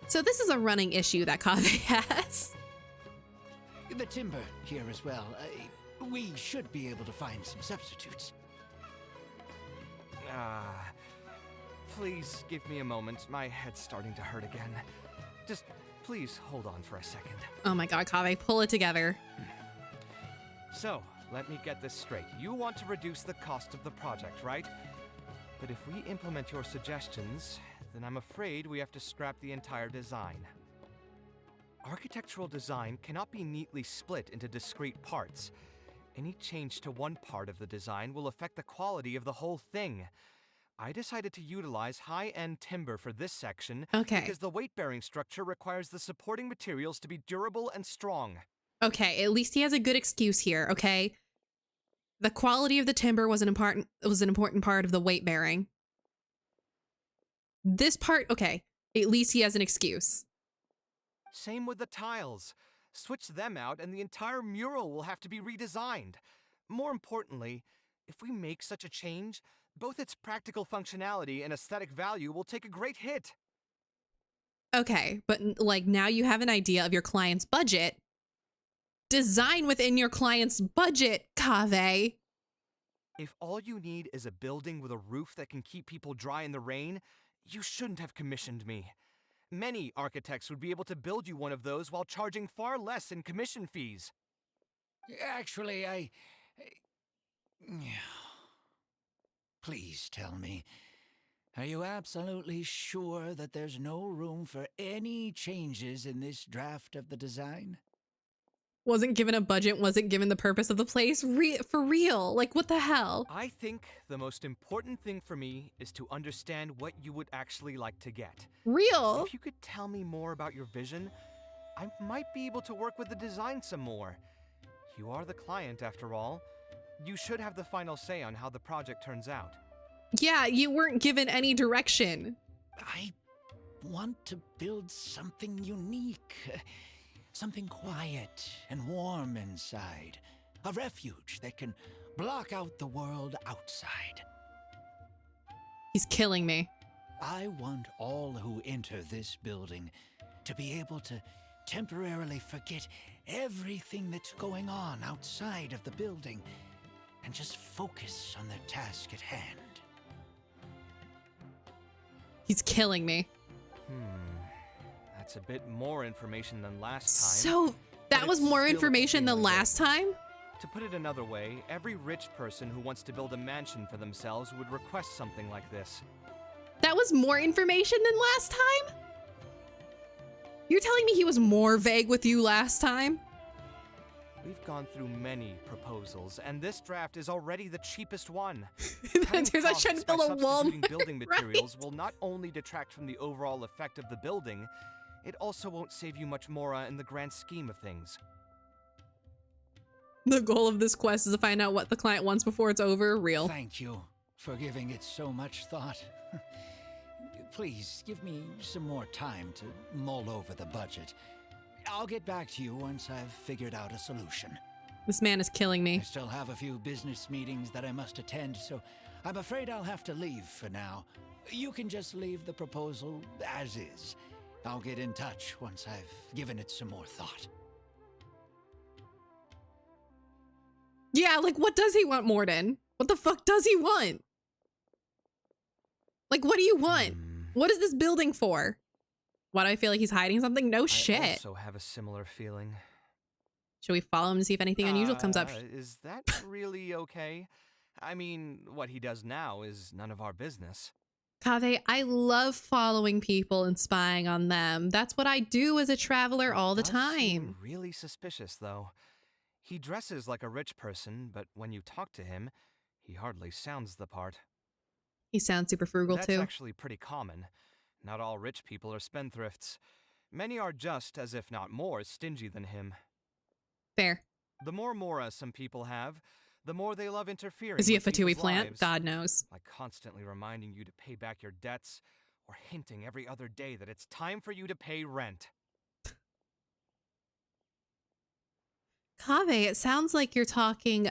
So this is a running issue that Kaveh has. The timber here as well. We should be able to find some substitutes. Please give me a moment. My head's starting to hurt again. Just please hold on for a second. Oh my god, Kaveh, pull it together. So, let me get this straight. You want to reduce the cost of the project, right? But if we implement your suggestions, then I'm afraid we have to scrap the entire design. Architectural design cannot be neatly split into discrete parts. Any change to one part of the design will affect the quality of the whole thing. I decided to utilize high-end timber for this section because the weight-bearing structure requires the supporting materials to be durable and strong. Okay, at least he has a good excuse here, okay? The quality of the timber was an important part of the weight bearing. This part, okay, at least he has an excuse. Same with the tiles. Switch them out and the entire mural will have to be redesigned. More importantly, if we make such a change, both its practical functionality and aesthetic value will take a great hit. Okay, but like now you have an idea of your client's budget. Design within your client's budget, Kaveh. If all you need is a building with a roof that can keep people dry in the rain, you shouldn't have commissioned me. Many architects would be able to build you one of those while charging far less in commission fees. Actually, Please tell me, are you absolutely sure that there's no room for any changes in this draft of the design? Wasn't given a budget, wasn't given the purpose of the place. For real, like what the hell? I think the most important thing for me is to understand what you would actually like to get. Real? If you could tell me more about your vision, I might be able to work with the design some more. You are the client after all. You should have the final say on how the project turns out. Yeah, you weren't given any direction. I want to build something unique. Something quiet and warm inside. A refuge that can block out the world outside. He's killing me. I want all who enter this building to be able to temporarily forget everything that's going on outside of the building and just focus on their task at hand. He's killing me. That's a bit more information than last time. So that was more information than last time? To put it another way, every rich person who wants to build a mansion for themselves would request something like this. That was more information than last time? You're telling me he was more vague with you last time? We've gone through many proposals, and this draft is already the cheapest one. Turns out trying to build a Walmart, building materials will not only detract from the overall effect of the building, it also won't save you much more in the grand scheme of things. The goal of this quest is to find out what the client wants before it's over. Real. Thank you for giving it so much thought. Please give me some more time to mull over the budget. I'll get back to you once I've figured out a solution. This man is killing me. I still have a few business meetings that I must attend, so I'm afraid I'll have to leave for now. You can just leave the proposal as is. I'll get in touch once I've given it some more thought. Yeah, like what does he want, Morden? What the fuck does he want? Like, what do you want? What is this building for? Why do I feel like he's hiding something? No shit. I also have a similar feeling. Should we follow him to see if anything unusual comes up? Is that really okay? I mean, what he does now is none of our business. Kaveh, I love following people and spying on them. That's what I do as a traveler all the time. Seem really suspicious, though. He dresses like a rich person, but when you talk to him, he hardly sounds the part. He sounds super frugal, too. That's actually pretty common. Not all rich people are spendthrifts. Many are just, as if not more, stingy than him. Fair. The more mora some people have, the more they love interfering. Is he a with Fatui people's plant? lives, God knows. like constantly reminding you to pay back your debts, or hinting every other day that it's time for you to pay rent. Kaveh, it sounds like you're talking,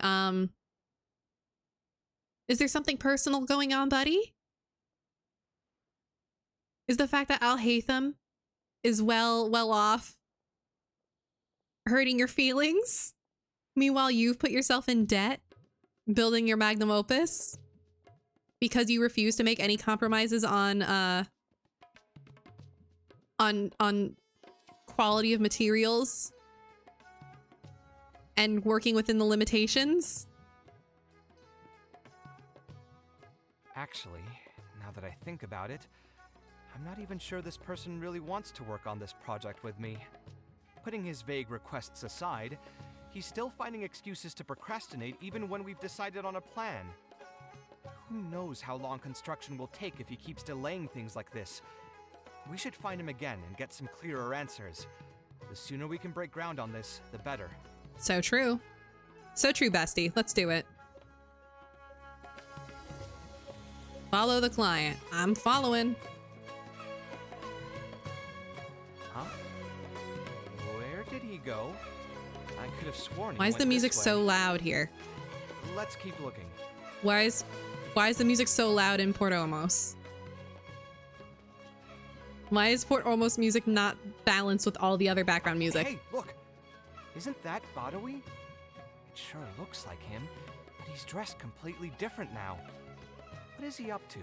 is there something personal going on, buddy? Is the fact that Al-Haytham is well off hurting your feelings? Meanwhile, you've put yourself in debt building your magnum opus because you refuse to make any compromises on quality of materials and working within the limitations? Actually, now that I think about it, I'm not even sure this person really wants to work on this project with me. Putting his vague requests aside, he's still finding excuses to procrastinate even when we've decided on a plan. Who knows how long construction will take if he keeps delaying things like this? We should find him again and get some clearer answers. The sooner we can break ground on this, the better. So true. So true, bestie. Let's do it. Follow the client. I'm following. Huh? Where did he go? I could have sworn he Why is went the music this way. so loud here? Let's keep looking. Why is the music so loud in Port Ormos? Why is Port Ormos music not balanced with all the other background music? Hey, look! Isn't that Badawi? It sure looks like him, but he's dressed completely different now. What is he up to?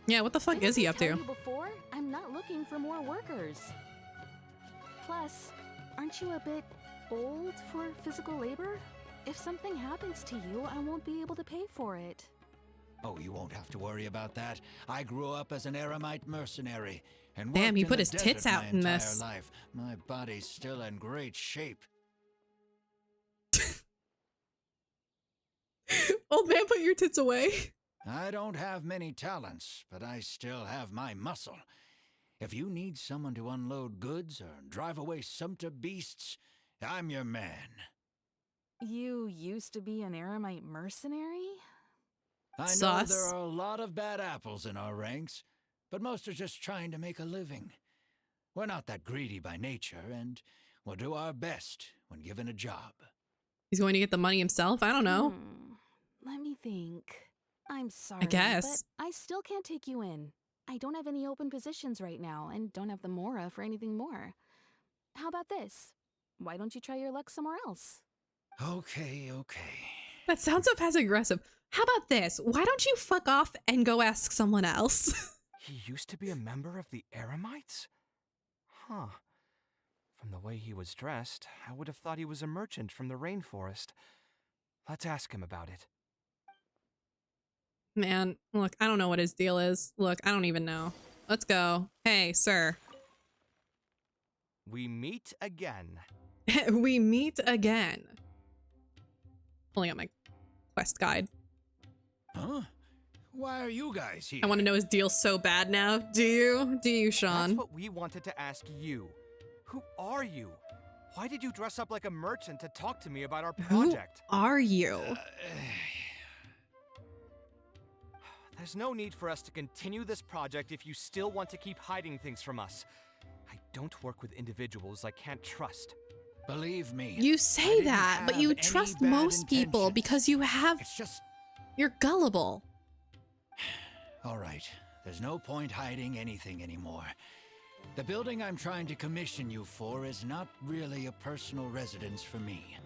Yeah, what the fuck is he up to? Didn't I tell you before? I'm not looking for more workers. Plus, aren't you a bit old for physical labor? If something happens to you, I won't be able to pay for it. Oh, you won't have to worry about that. I grew up as an Eremite mercenary and Damn, worked he in put the his tits desert out my in entire this. life. My body's still in great shape. Old man, put your tits away. I don't have many talents, but I still have my muscle. If you need someone to unload goods or drive away sumpter beasts, I'm your man. You used to be an Eremite mercenary? I know Sauce. there are a lot of bad apples in our ranks, but most are just trying to make a living. We're not that greedy by nature, and we'll do our best when given a job. He's going to get the money himself? I don't know. Let me think. I'm sorry, I guess. but I still can't take you in. I don't have any open positions right now, and don't have the Mora for anything more. How about this? Why don't you try your luck somewhere else? Okay. That sounds so passive aggressive. How about this? Why don't you fuck off and go ask someone else? He used to be a member of the Eremites? Huh. From the way he was dressed, I would have thought he was a merchant from the rainforest. Let's ask him about it. Man, look, I don't know what his deal is. Look, I don't even know. Let's go. Hey, sir. We meet again. We meet again. Pulling up my quest guide. Huh? Why are you guys here? I want to know his deal so bad now. Do you? Do you, Sean? That's what we wanted to ask you. Who are you? Why did you dress up like a merchant to talk to me about our project? Who are you? There's no need for us to continue this project if you still want to keep hiding things from us. I don't work with individuals I can't trust. Believe me. You say that, but you trust most people because you have... It's just... You're gullible. All right. There's no point hiding anything anymore. The building I'm trying to commission you for is not really a personal residence for me,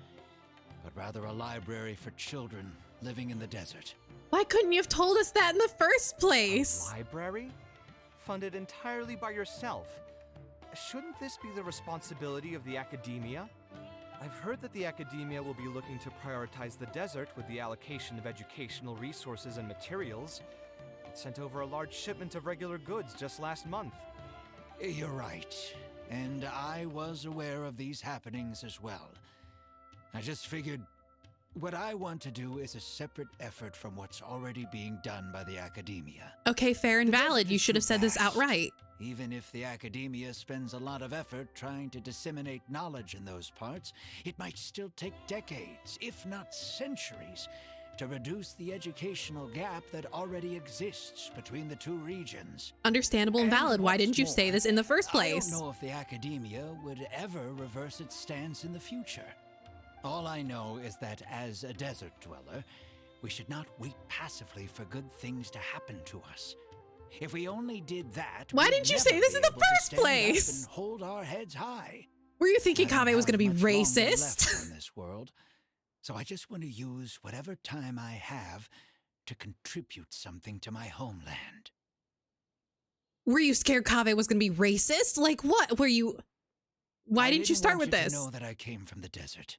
but rather a library for children living in the desert. Why couldn't you have told us that in the first place? A library? Funded entirely by yourself. Shouldn't this be the responsibility of the academia? I've heard that the academia will be looking to prioritize the desert with the allocation of educational resources and materials. It sent over a large shipment of regular goods just last month. You're right. And I was aware of these happenings as well. I just figured what I want to do is a separate effort from what's already being done by the academia. Okay, fair and valid. You should have said this outright. Even if the academia spends a lot of effort trying to disseminate knowledge in those parts, it might still take decades, if not centuries, to reduce the educational gap that already exists between the two regions. Understandable and valid. Why didn't you say this in the first place? I don't know if the academia would ever reverse its stance in the future. All I know is that as a desert dweller, we should not wait passively for good things to happen to us. If we only did that, why didn't you say this in the first place? And hold our heads high. Were you thinking Kaveh was going to be left racist? in this world, so I just want to use whatever time I have to contribute something to my homeland. Were you scared Kaveh was going to be racist? Like what? Were you? Why didn't you start with this? I know that I came from the desert.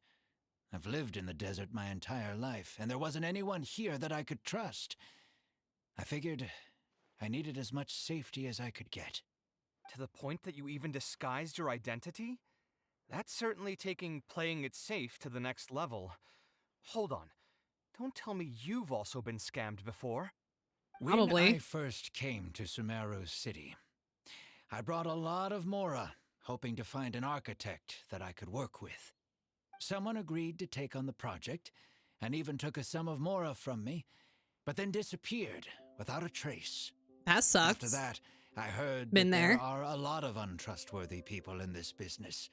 I've lived in the desert my entire life, and there wasn't anyone here that I could trust. I figured I needed as much safety as I could get. To the point that you even disguised your identity? That's certainly taking playing it safe to the next level. Hold on. Don't tell me you've also been scammed before. Probably. When I first came to Sumeru's city, I brought a lot of Mora, hoping to find an architect that I could work with. Someone agreed to take on the project, and even took a sum of Mora from me, but then disappeared without a trace. That sucks. After that, I heard that there are a lot of untrustworthy people in this business.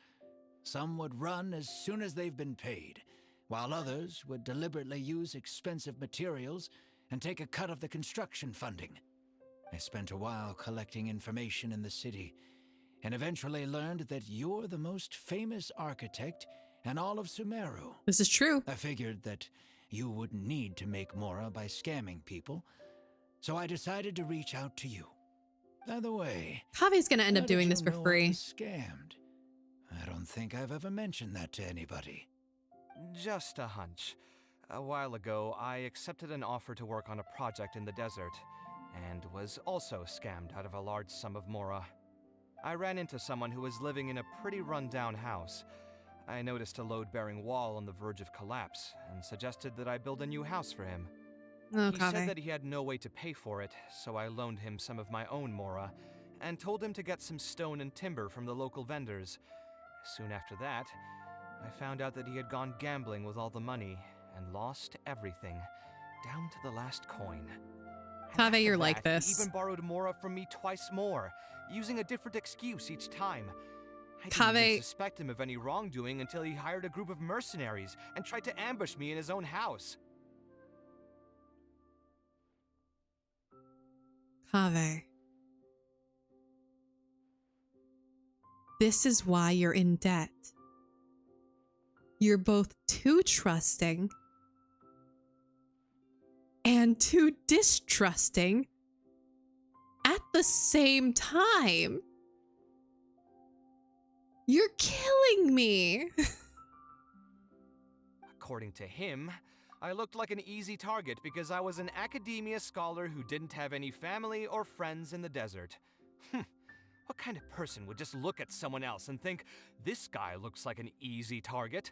Some would run as soon as they've been paid, while others would deliberately use expensive materials and take a cut of the construction funding. I spent a while collecting information in the city, and eventually learned that you're the most famous architect in all of Sumeru. This is true. I figured that you wouldn't need to make Mora by scamming people, so I decided to reach out to you. By the way, Kaveh's gonna end up doing this for I free. was scammed. I don't think I've ever mentioned that to anybody. Just a hunch. A while ago, I accepted an offer to work on a project in the desert, and was also scammed out of a large sum of Mora. I ran into someone who was living in a pretty run-down house. I noticed a load-bearing wall on the verge of collapse, and suggested that I build a new house for him. Oh, He said that he had no way to pay for it, so I loaned him some of my own Mora, and told him to get some stone and timber from the local vendors. Soon after that, I found out that he had gone gambling with all the money, and lost everything, down to the last coin. Kaveh, you're like this. He even borrowed Mora from me twice more, using a different excuse each time. I didn't Kaveh, even suspect him of any wrongdoing until he hired a group of mercenaries and tried to ambush me in his own house. Kaveh. This is why you're in debt. You're both too trusting and too distrusting at the same time. You're killing me. According to him, I looked like an easy target because I was an academia scholar who didn't have any family or friends in the desert. What kind of person would just look at someone else and think, this guy looks like an easy target?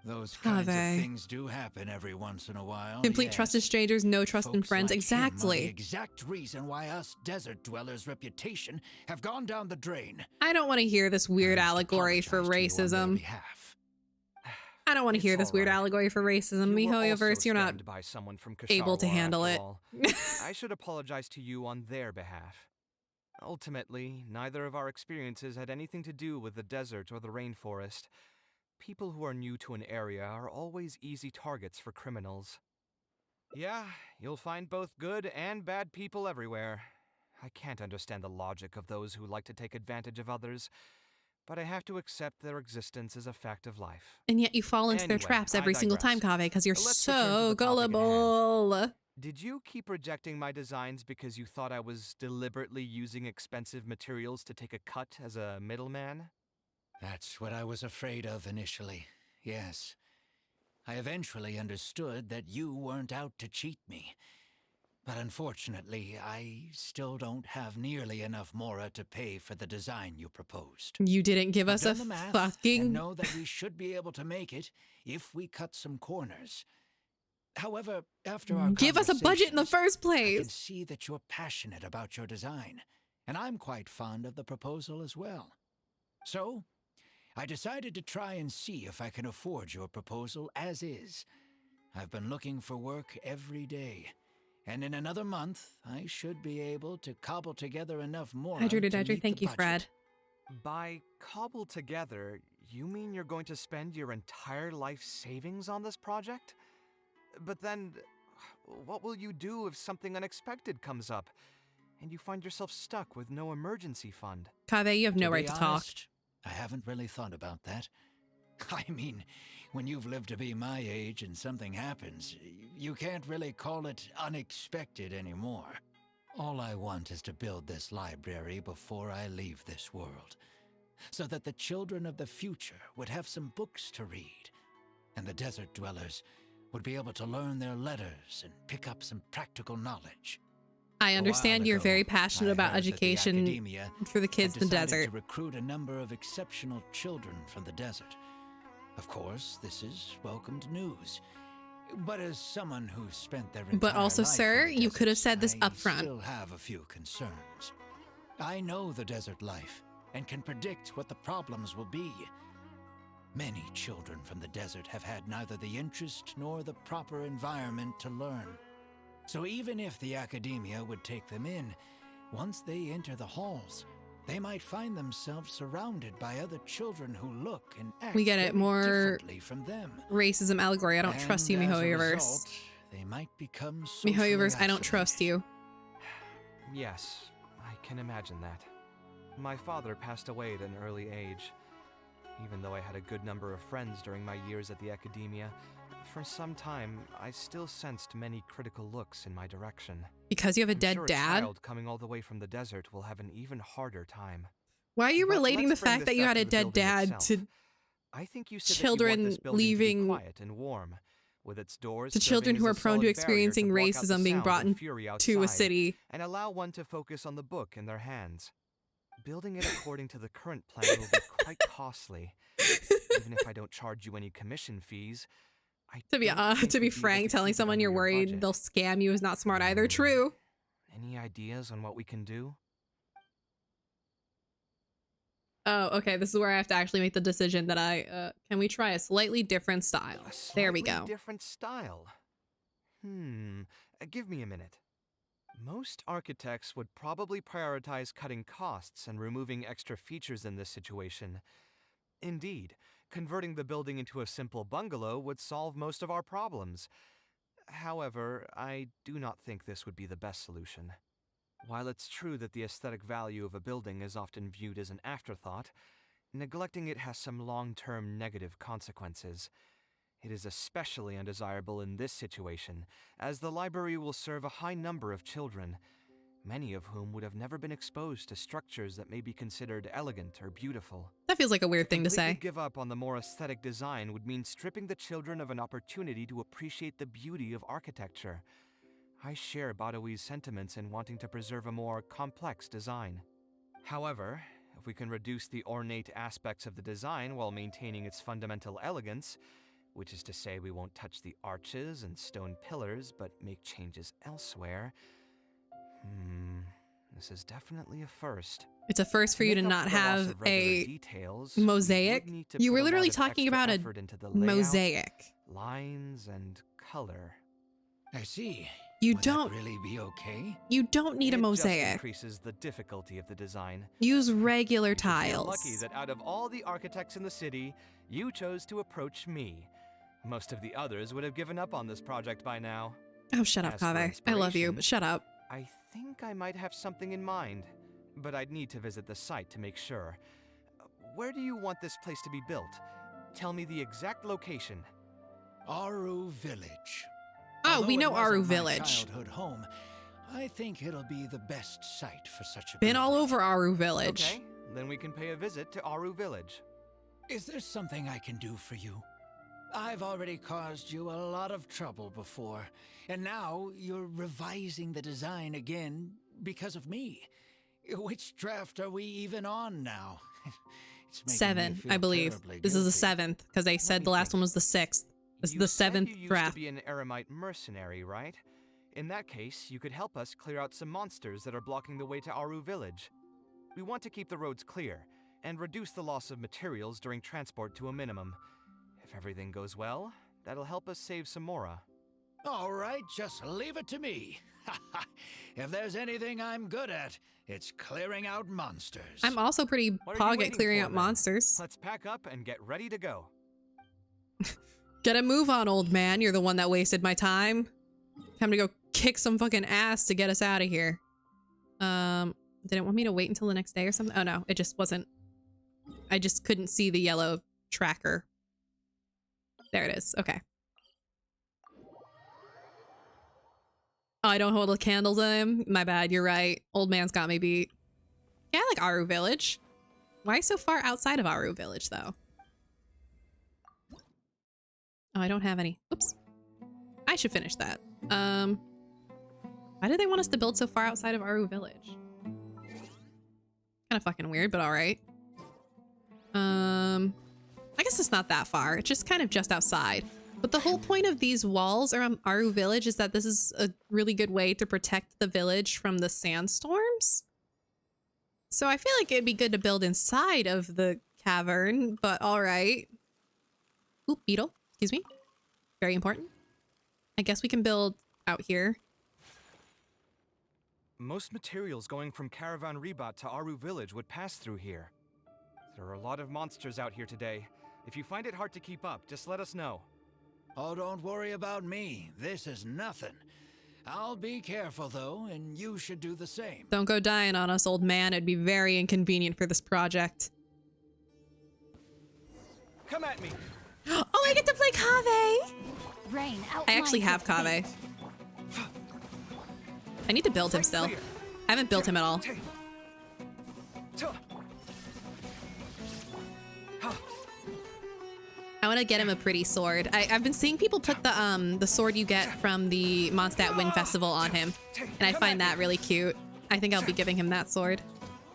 Those kinds of things do happen every once in a while. Complete trust in strangers, no trust in friends. Like exactly. the exact reason why us desert dwellers' reputation have gone down the drain. I don't want to hear this weird allegory for racism. I don't want to hear this weird allegory for racism. MiHoYoverse, you're not by someone from able to Kasharwa, handle after it. all. I should apologize to you on their behalf. Ultimately, neither of our experiences had anything to do with the desert or the rainforest. People who are new to an area are always easy targets for criminals. Yeah, you'll find both good and bad people everywhere. I can't understand the logic of those who like to take advantage of others, but I have to accept their existence as a fact of life. And yet you fall into their traps every single time, Kaveh, because you're so gullible. Did you keep rejecting my designs because you thought I was deliberately using expensive materials to take a cut as a middleman? That's what I was afraid of initially, yes. I eventually understood that you weren't out to cheat me. But unfortunately, I still don't have nearly enough Mora to pay for the design you proposed. You didn't give us a fucking... and know that we should be able to make it if we cut some corners. However, after our give us a budget in the first place. I can see that you're passionate about your design, and I'm quite fond of the proposal as well. So, I decided to try and see if I can afford your proposal as is. I've been looking for work every day, and in another month, I should be able to cobble together enough more. Hydrated, thank you, Fred. By cobble together, You mean you're going to spend your entire life savings on this project? But then, what will you do if something unexpected comes up, and you find yourself stuck with no emergency fund? Kaveh, you have no right to talk. Honest, I haven't really thought about that. I mean, when you've lived to be my age and something happens, you can't really call it unexpected anymore. All I want is to build this library before I leave this world, so that the children of the future would have some books to read, and the desert dwellers would be able to learn their letters and pick up some practical knowledge. I understand you're very passionate about education for the kids in the desert. To recruit a number of exceptional children from the desert. Of course, this is welcomed news. But as someone who's spent their entire But also, life sir, in the you desert, could have said this I up front. still have a few concerns. I know the desert life and can predict what the problems will be. Many children from the desert have had neither the interest nor the proper environment to learn. So even if the academia would take them in, once they enter the halls, they might find themselves surrounded by other children who look and act We get it, more differently from them. Racism allegory. I don't trust you, MiHoYoverse. They might become MiHoYoverse, I don't trust you. Yes, I can imagine that. My father passed away at an early age. Even though I had a good number of friends during my years at the academia, for some time, I still sensed many critical looks in my direction. Because you have a I'm dead sure dad? A child coming all the way from the desert will have an even harder time. Why are you But relating the let's bring fact this that you back had to a the dead building dad itself. to I think you said children that you want this building leaving to be quiet and warm, with its doors to children serving who as are a prone to solid barrier experiencing block out the racism being sound brought and fury to a outside, city. and allow one to focus on the book in their hands. Building it according to the current plan will be quite costly. Even if I don't charge you any commission fees, To be we'd frank, telling someone you're worried they'll scam you is not smart either. True. Any ideas on what we can do? Oh, okay. This is where I have to actually make the decision that can we try a slightly different style? There we go. Different style. Give me a minute. Most architects would probably prioritize cutting costs and removing extra features in this situation. Indeed, converting the building into a simple bungalow would solve most of our problems. However, I do not think this would be the best solution. While it's true that the aesthetic value of a building is often viewed as an afterthought, neglecting it has some long-term negative consequences. It is especially undesirable in this situation, as the library will serve a high number of children, many of whom would have never been exposed to structures that may be considered elegant or beautiful. That feels like a weird thing to Completely say. give up on the more aesthetic design would mean stripping the children of an opportunity to appreciate the beauty of architecture. I share Badawi's sentiments in wanting to preserve a more complex design. However, if we can reduce the ornate aspects of the design while maintaining its fundamental elegance, which is to say we won't touch the arches and stone pillars, but make changes elsewhere. This is definitely a first. It's a first for you to not have a mosaic. You were literally talking about a mosaic. Lines and color. I see. You Would don't that really be okay? You don't need a It just mosaic. increases the difficulty of the design. Use regular You should feel tiles. lucky that out of all the architects in the city, you chose to approach me. Most of the others would have given up on this project by now. Oh, shut up, As for Kaveh. I love you, inspiration, but shut up. I think I might have something in mind, but I'd need to visit the site to make sure. Where do you want this place to be built? Tell me the exact location. Aru Village. Oh, we know Although it Aru wasn't my Village. childhood home, I think it'll be the best site for such a Been all building. over Aru Village. Okay, then we can pay a visit to Aru Village. Is there something I can do for you? I've already caused you a lot of trouble before, and now you're revising the design again because of me. Which draft are we even on now? It's making me 7, feel I believe. terribly This is the guilty. 7th, because they said the last one was the 6th. This is the 7th You used draft. to be an Eremite mercenary, right? In that case, you could help us clear out some monsters that are blocking the way to Aru Village. We want to keep the roads clear, and reduce the loss of materials during transport to a minimum. If everything goes well, that'll help us save some Mora. All right, just leave it to me. If there's anything I'm good at, it's clearing out monsters. I'm also pretty What are you pog at waiting clearing for, out then? monsters. Let's pack up and get ready to go. Get a move on, old man. You're the one that wasted my time. Time to go kick some fucking ass to get us out of here. Did it want me to wait until the next day or something? Oh no, it just wasn't. I just couldn't see the yellow tracker. There it is. Okay. Oh, I don't hold a candle to him. My bad. You're right. Old man's got me beat. Yeah, I like Aru Village. Why so far outside of Aru Village, though? Oh, I don't have any. Oops. I should finish that. Why did they want us to build so far outside of Aru Village? Kind of fucking weird, but all right. I guess it's not that far. It's just kind of just outside. But the whole point of these walls around Aru Village is that this is a really good way to protect the village from the sandstorms. So I feel like it'd be good to build inside of the cavern, but all right. Oop, beetle. Excuse me. Very important. I guess we can build out here. Most materials going from Caravan Rebat to Aru Village would pass through here. There are a lot of monsters out here today. If you find it hard to keep up, just let us know. Oh, don't worry about me. This is nothing. I'll be careful, though, and you should do the same. Don't go dying on us, old man. It'd be very inconvenient for this project. Come at me! Oh, I get to play Kaveh! Rain, I actually have Kaveh. I need to build him still. I haven't built him at all. I want to get him a pretty sword. I've been seeing people put the sword you get from the Mondstadt Wind Festival on him, and I find that really cute. I think I'll be giving him that sword,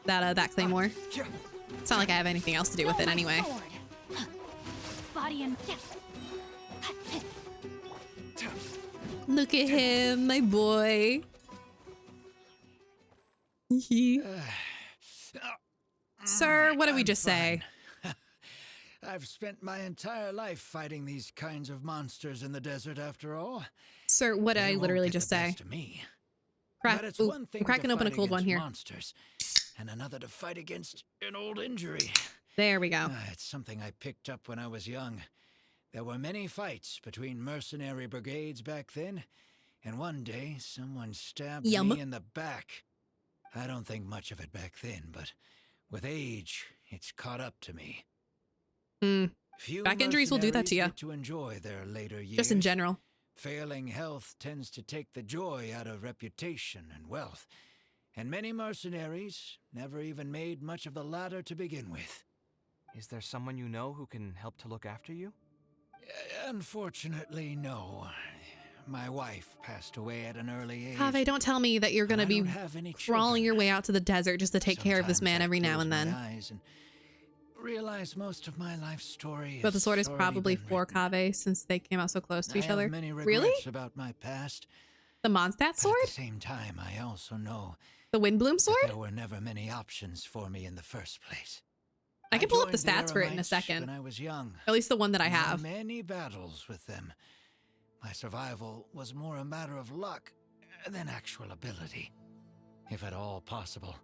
that claymore. It's not like I have anything else to do with it anyway. Body and Look at him, my boy. Sir, what did we just say? I've spent my entire life fighting these kinds of monsters in the desert, after all. Sir, what did I literally just say? But it's one thing I'm cracking to open a fight cold one against here. Monsters, and another to fight against an old injury. There we go. It's something I picked up when I was young. There were many fights between mercenary brigades back then, and one day someone stabbed me in the back. I don't think much of it back then, but with age, it's caught up to me. Back injuries will do that to you. To enjoy their later years. Just in general. Failing health tends to take the joy out of reputation and wealth, and many mercenaries never even made much of the latter to begin with. Is there someone you know who can help to look after you? Unfortunately, no. My wife passed away at an early age. Kaveh, don't tell me that you're going to be crawling your way out to the desert just to take care of this man every now and then. Realize most of my life story. But the sword is probably for Kaveh since they came out so close to each other. Many really? About my past. The Mondstadt sword? At the same time, I also know the Windbloom sword? There were never many options for me in the first place. I can pull up the stats for it in a second. When I was young, at least the one that I have. Many battles with them. My survival was more a matter of luck than actual ability. If at all possible,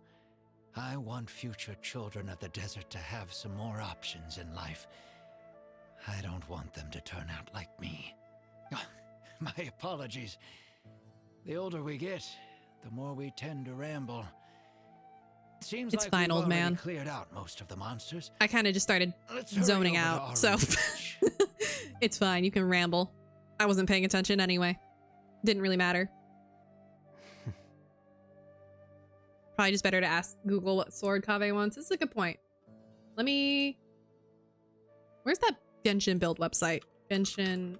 I want future children of the desert to have some more options in life. I don't want them to turn out like me. My apologies. The older we get, the more we tend to ramble. Seems it's like fine, old man. Cleared out most of the monsters. I kind of just started zoning out, so it's fine. You can ramble. I wasn't paying attention anyway. Didn't really matter. Probably just better to ask Google what sword Kaveh wants. This is a good point. Let me... Where's that Genshin build website? Genshin...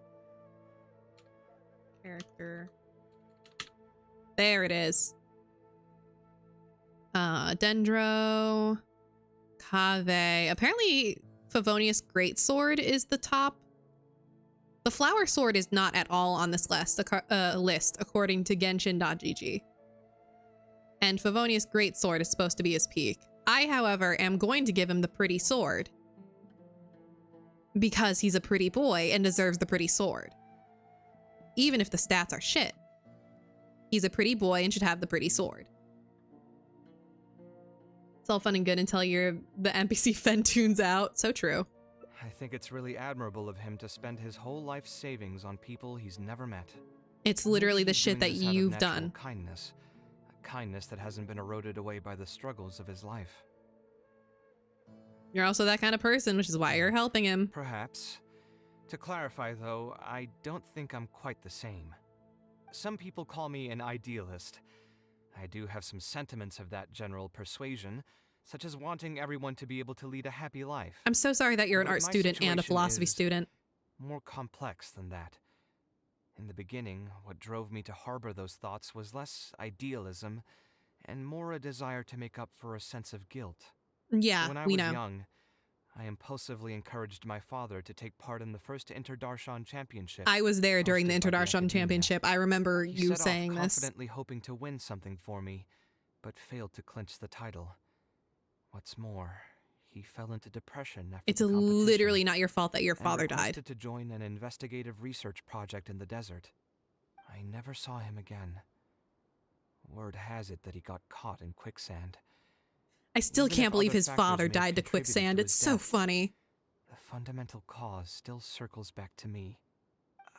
Character... There it is. Dendro... Kaveh... Apparently, Favonius Greatsword is the top. The Flower Sword is not at all on this list, according to Genshin.gg. And Favonius Greatsword is supposed to be his peak. I, however, am going to give him the pretty sword. Because he's a pretty boy and deserves the pretty sword. even if the stats are shit. He's a pretty boy and should have the pretty sword. It's all fun and good until you're the NPC Fen tunes out. So true. I think it's really admirable of him to spend his whole life savings on people he's never met. It's literally the He's shit doing that this out of you've natural done. Kindness. A kindness that hasn't been eroded away by the struggles of his life. You're also that kind of person, which is why you're helping him. Perhaps. To clarify, though, I don't think I'm quite the same. Some people call me an idealist. I do have some sentiments of that general persuasion, such as wanting everyone to be able to lead a happy life. I'm so sorry that you're an But art my student and a situation philosophy is student. more complex than that. In the beginning, what drove me to harbor those thoughts was less idealism and more a desire to make up for a sense of guilt. Yeah, When I we was know. young, I impulsively encouraged my father to take part in the first Interdarshan Championship. I was there during the hosted by Interdarshan Academia. Championship. I remember He you set saying off this. confidently hoping to win something for me, but failed to clinch the title. What's more, he fell into depression after It's the competition literally not your fault that your and father died. requested to join an investigative research project in the desert. I never saw him again. Word has it that he got caught in quicksand. I still Even can't if believe other his factors father may have died to contributed quicksand. to It's his so death, funny. The fundamental cause still circles back to me.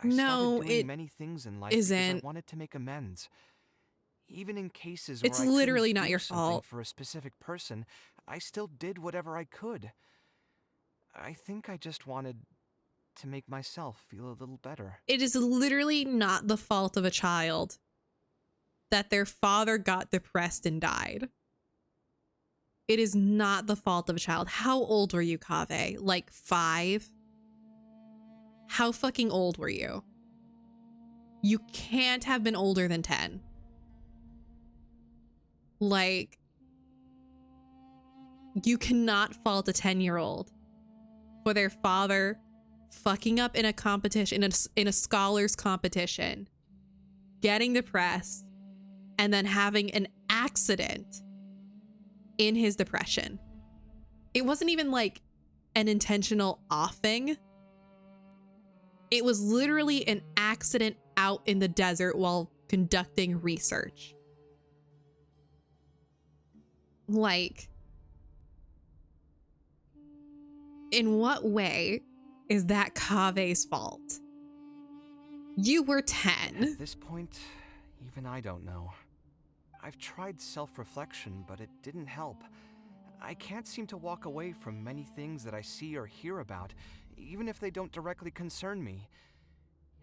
I No, started doing it many things in life because isn't. I wanted to make amends. Even in cases It's where I literally couldn't not do your something fault. for a specific person, I still did whatever I could. I think I just wanted to make myself feel a little better. It is literally not the fault of a child that their father got depressed and died. It is not the fault of a child. How old were you, Kaveh? Like 5? How fucking old were you? You can't have been older than 10. Like, you cannot fault a 10-year-old for their father fucking up in a competition, in a scholars competition, getting depressed, and then having an accident in his depression. It wasn't even like an intentional offing. It was literally an accident out in the desert while conducting research. Like, in what way is that Kaveh's fault? You were 10. At this point, even I don't know. I've tried self-reflection, but it didn't help. I can't seem to walk away from many things that I see or hear about, even if they don't directly concern me.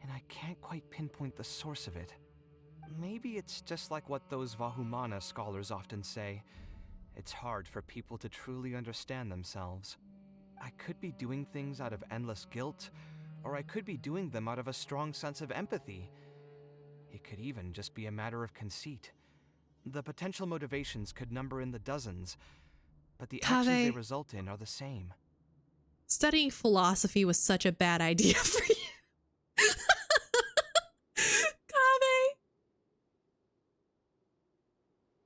And I can't quite pinpoint the source of it. Maybe it's just like what those Vahumana scholars often say. It's hard for people to truly understand themselves. I could be doing things out of endless guilt, or I could be doing them out of a strong sense of empathy. It could even just be a matter of conceit. The potential motivations could number in the dozens, but the actions they Kaveh, result in are the same. studying philosophy was such a bad idea for you. Kaveh.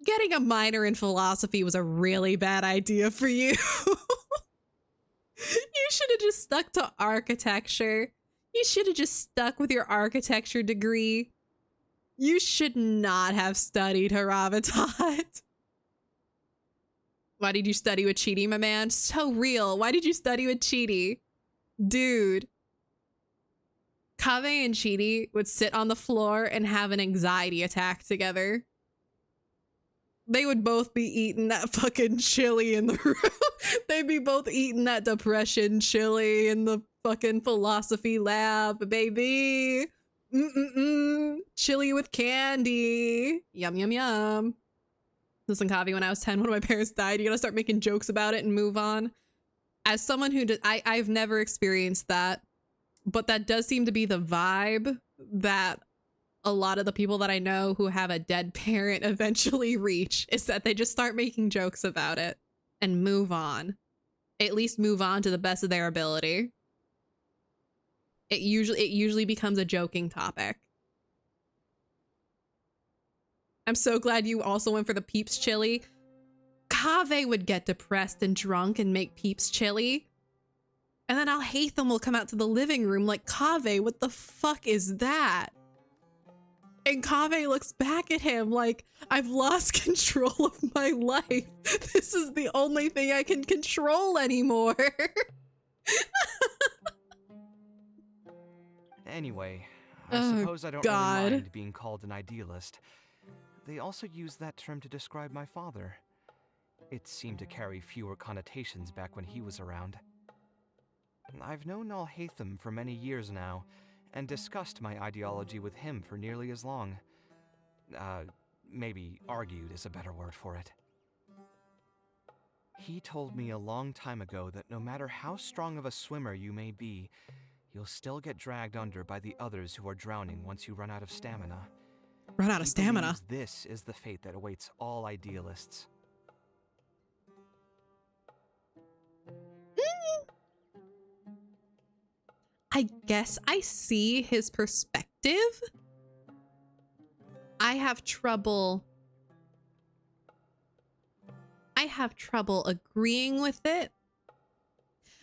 Getting a minor in philosophy was a really bad idea for you. You should have just stuck to architecture. You should have just stuck with your architecture degree. You should not have studied Haravatat. Why did you study with Chidi, my man? So real. Why did you study with Chidi? Dude. Kaveh and Chidi would sit on the floor and have an anxiety attack together. They would both be eating that fucking chili in the room. They'd be both eating that depression chili in the fucking philosophy lab, baby. Chili with candy. Yum, yum, yum. Listen, Kaveh, when I was 10, one of my parents died. You gotta start making jokes about it and move on. As someone who I've never experienced that, but that does seem to be the vibe that a lot of the people that I know who have a dead parent eventually reach, is that they just start making jokes about it and move on. At least move on to the best of their ability. It usually becomes a joking topic. I'm so glad you also went for the Peeps chili. Kaveh would get depressed and drunk and make Peeps chili. And then Al Haytham will come out to the living room like, Kaveh, what the fuck is that? And Kaveh looks back at him like, I've lost control of my life. This is the only thing I can control anymore. Anyway, I suppose I don't really mind being called an idealist. They also used that term to describe my father. It seemed to carry fewer connotations back when he was around. I've known Alhaitham for many years now, and discussed my ideology with him for nearly as long. Maybe argued is a better word for it. He told me a long time ago that no matter how strong of a swimmer you may be, you'll still get dragged under by the others who are drowning once you run out of stamina. Run out of stamina? This is the fate that awaits all idealists. I guess I see his perspective. I have trouble agreeing with it.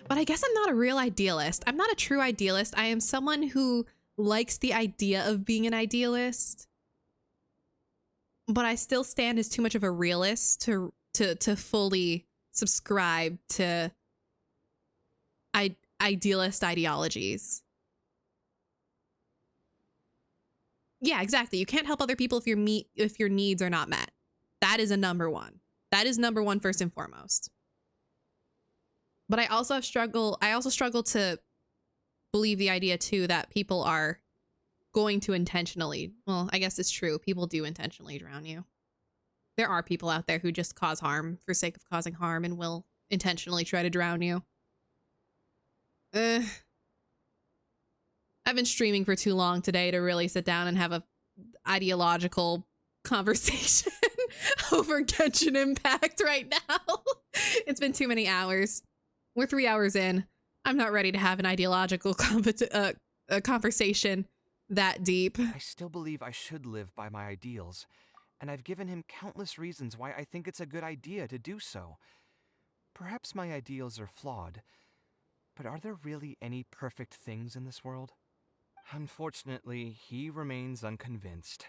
But I guess I'm not a real idealist. I'm not a true idealist. I am someone who likes the idea of being an idealist. But I still stand as too much of a realist to fully subscribe to idealist ideologies. Yeah, exactly. You can't help other people if your needs are not met. That is a number one. That is number one first and foremost. But I also struggle to believe the idea too that people are going to intentionally, well, I guess it's true. People do intentionally drown you. There are people out there who just cause harm for sake of causing harm and will intentionally try to drown you. I've been streaming for too long today to really sit down and have a ideological conversation over Genshin Impact right now. It's been too many hours. We're 3 hours in. I'm not ready to have an ideological conversation that deep. I still believe I should live by my ideals, and I've given him countless reasons why I think it's a good idea to do so. Perhaps my ideals are flawed, but are there really any perfect things in this world? Unfortunately, he remains unconvinced.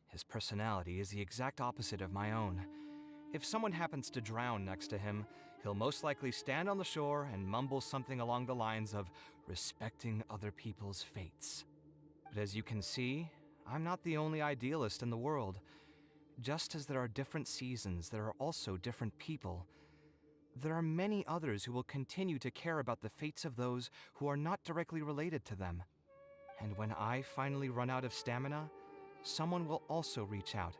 His personality is the exact opposite of my own. If someone happens to drown next to him, he'll most likely stand on the shore and mumble something along the lines of respecting other people's fates. But as you can see, I'm not the only idealist in the world. Just as there are different seasons, there are also different people. There are many others who will continue to care about the fates of those who are not directly related to them. And when I finally run out of stamina, someone will also reach out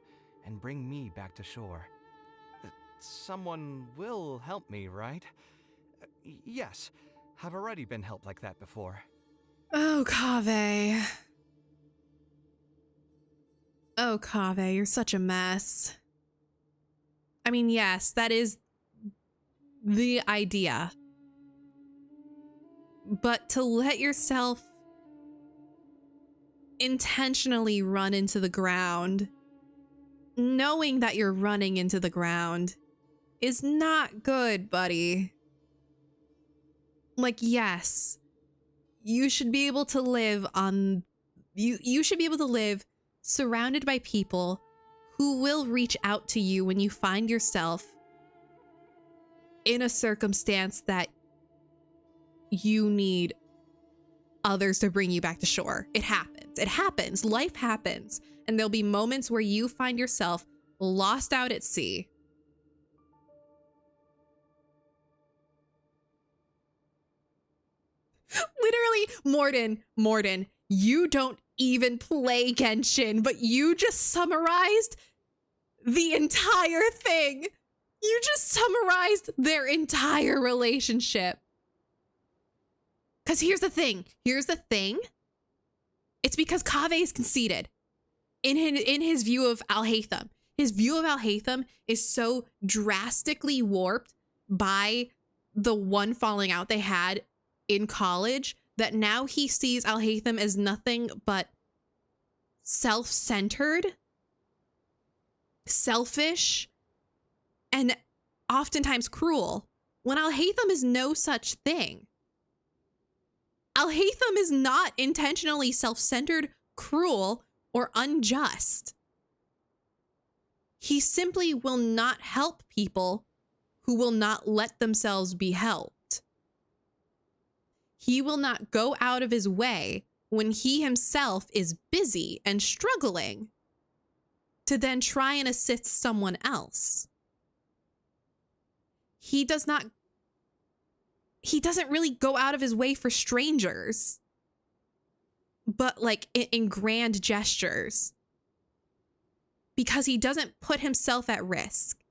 and bring me back to shore. Someone will help me, right? Yes, I've already been helped like that before. Oh, Kaveh. Oh, Kaveh, you're such a mess. I mean, yes, that is the idea. But to let yourself intentionally run into the ground, knowing that you're running into the ground, is not good, buddy. Like, yes, you should be able to live on... You should be able to live surrounded by people who will reach out to you when you find yourself in a circumstance that you need others to bring you back to shore. It happens. It happens. Life happens. And there'll be moments where you find yourself lost out at sea. Literally, Morden, you don't even play Genshin, but you just summarized the entire thing. You just summarized their entire relationship. Because here's the thing. It's because Kaveh is conceited in his view of Alhaitham. His view of Alhaitham is so drastically warped by the one falling out they had in college that now he sees Alhaitham as nothing but self-centered, selfish, and oftentimes cruel, when Alhaitham is no such thing. Alhaitham is not intentionally self-centered, cruel, or unjust. He simply will not help people who will not let themselves be helped. He will not go out of his way when he himself is busy and struggling to then try and assist someone else. He doesn't really go out of his way for strangers, but like in grand gestures, because he doesn't put himself at risk.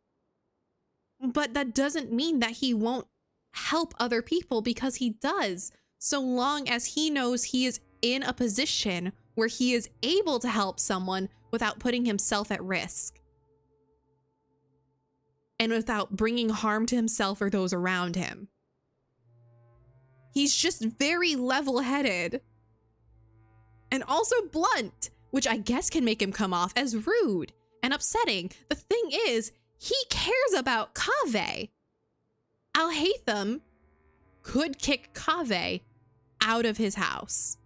But that doesn't mean that he won't help other people, because he does, so long as he knows he is in a position where he is able to help someone without putting himself at risk and without bringing harm to himself or those around him. He's just very level-headed and also blunt, which I guess can make him come off as rude and upsetting. The thing is, he cares about Kaveh. Alhaitham could kick Kaveh out of his house.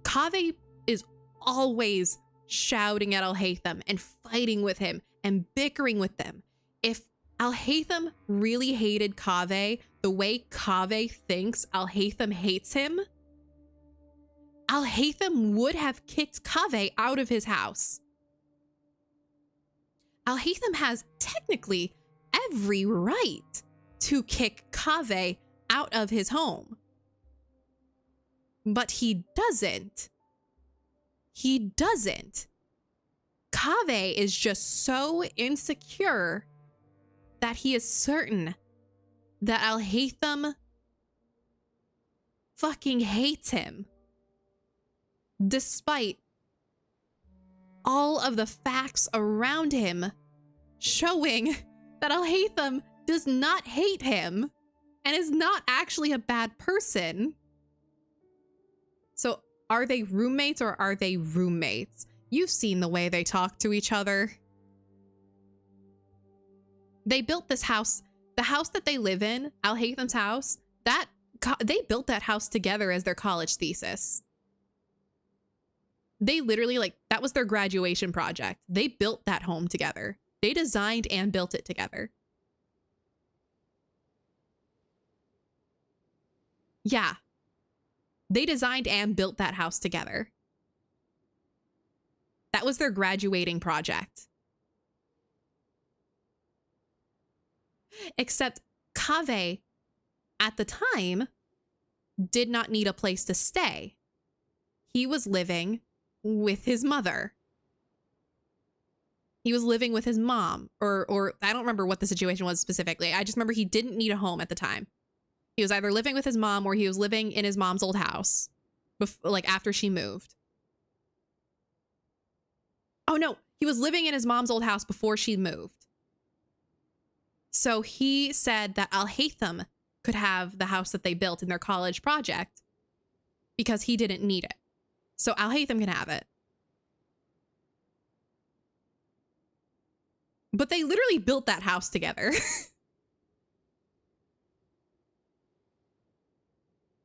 Kaveh is always shouting at Alhaitham and fighting with him and bickering with them. If Alhaitham really hated Kaveh the way Kaveh thinks Alhaitham hates him, Alhaitham would have kicked Kaveh out of his house. Alhaitham has technically every right to kick Kaveh out of his home. But he doesn't. He doesn't. Kaveh is just so insecure that he is certain that Alhaitham fucking hates him, despite all of the facts around him showing that Alhaitham does not hate him and is not actually a bad person. So are they roommates or are they roommates? You've seen the way they talk to each other. They built this house, the house that they live in, Alhaitham's house, they built that house together as their college thesis. They literally, like, that was their graduation project. They built that home together. They designed and built it together. Yeah. They designed and built that house together. That was their graduating project. Except Kaveh, at the time, did not need a place to stay. He was living with his mother. He was living with his mom, or I don't remember what the situation was specifically. I just remember he didn't need a home at the time. He was either living with his mom or he was living in his mom's old house, like after she moved. Oh no, he was living in his mom's old house before she moved. So he said that Alhaitham could have the house that they built in their college project because he didn't need it. So Alhaitham can have it. But they literally built that house together.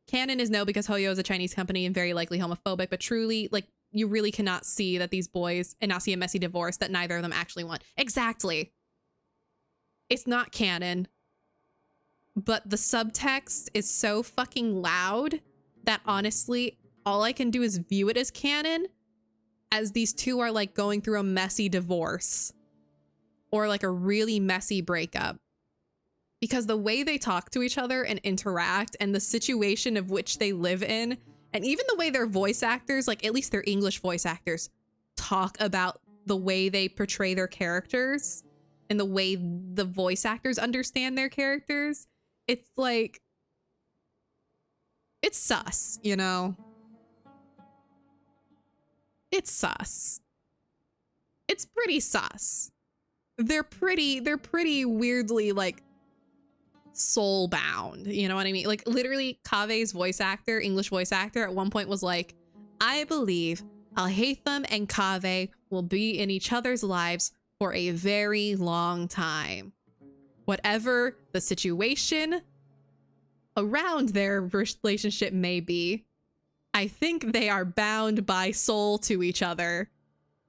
Canon is no, because Hoyo is a Chinese company and very likely homophobic, but truly, like, you really cannot see that these boys and not see a messy divorce that neither of them actually want. Exactly. It's not canon. But the subtext is so fucking loud that honestly, all I can do is view it as canon, as these two are like going through a messy divorce or like a really messy breakup. Because the way they talk to each other and interact and the situation of which they live in, and even the way their voice actors, like at least their English voice actors, talk about the way they portray their characters and the way the voice actors understand their characters, it's like, it's sus, you know? It's sus. It's pretty sus. They're pretty weirdly like soul bound, you know what I mean? Like literally Kaveh's voice actor, English voice actor, at one point was like, I believe Alhaitham and Kaveh will be in each other's lives for a very long time. Whatever the situation around their relationship may be, I think they are bound by soul to each other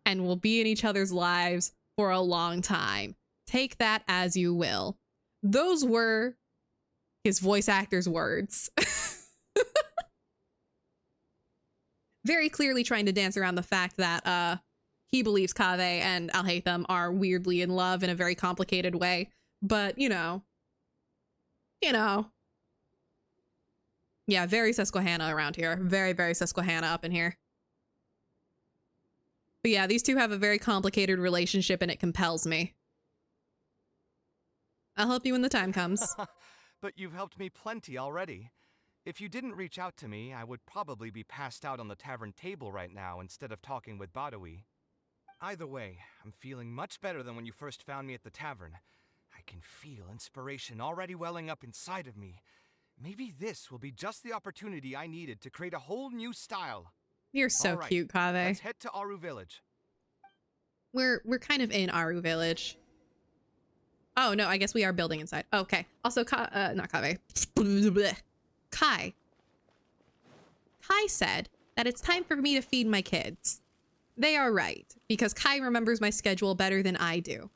and will be in each other's lives for a long time. Take that as you will. Those were his voice actor's words. Very clearly trying to dance around the fact that he believes Kaveh and Alhaitham are weirdly in love in a very complicated way. But, you know. Yeah, very Susquehanna around here. Very, very Susquehanna up in here. But yeah, these two have a very complicated relationship and it compels me. I'll help you when the time comes. But you've helped me plenty already. If you didn't reach out to me, I would probably be passed out on the tavern table right now instead of talking with Badawi. Either way, I'm feeling much better than when you first found me at the tavern. I can feel inspiration already welling up inside of me. Maybe this will be just the opportunity I needed to create a whole new style. You're so cute, Kaveh. Let's head to Aru Village. We're kind of in Aru Village. Oh, no, I guess we are building inside. Okay. Also, not Kaveh. Kai. Kai said that it's time for me to feed my kids. They are right, because Kai remembers my schedule better than I do.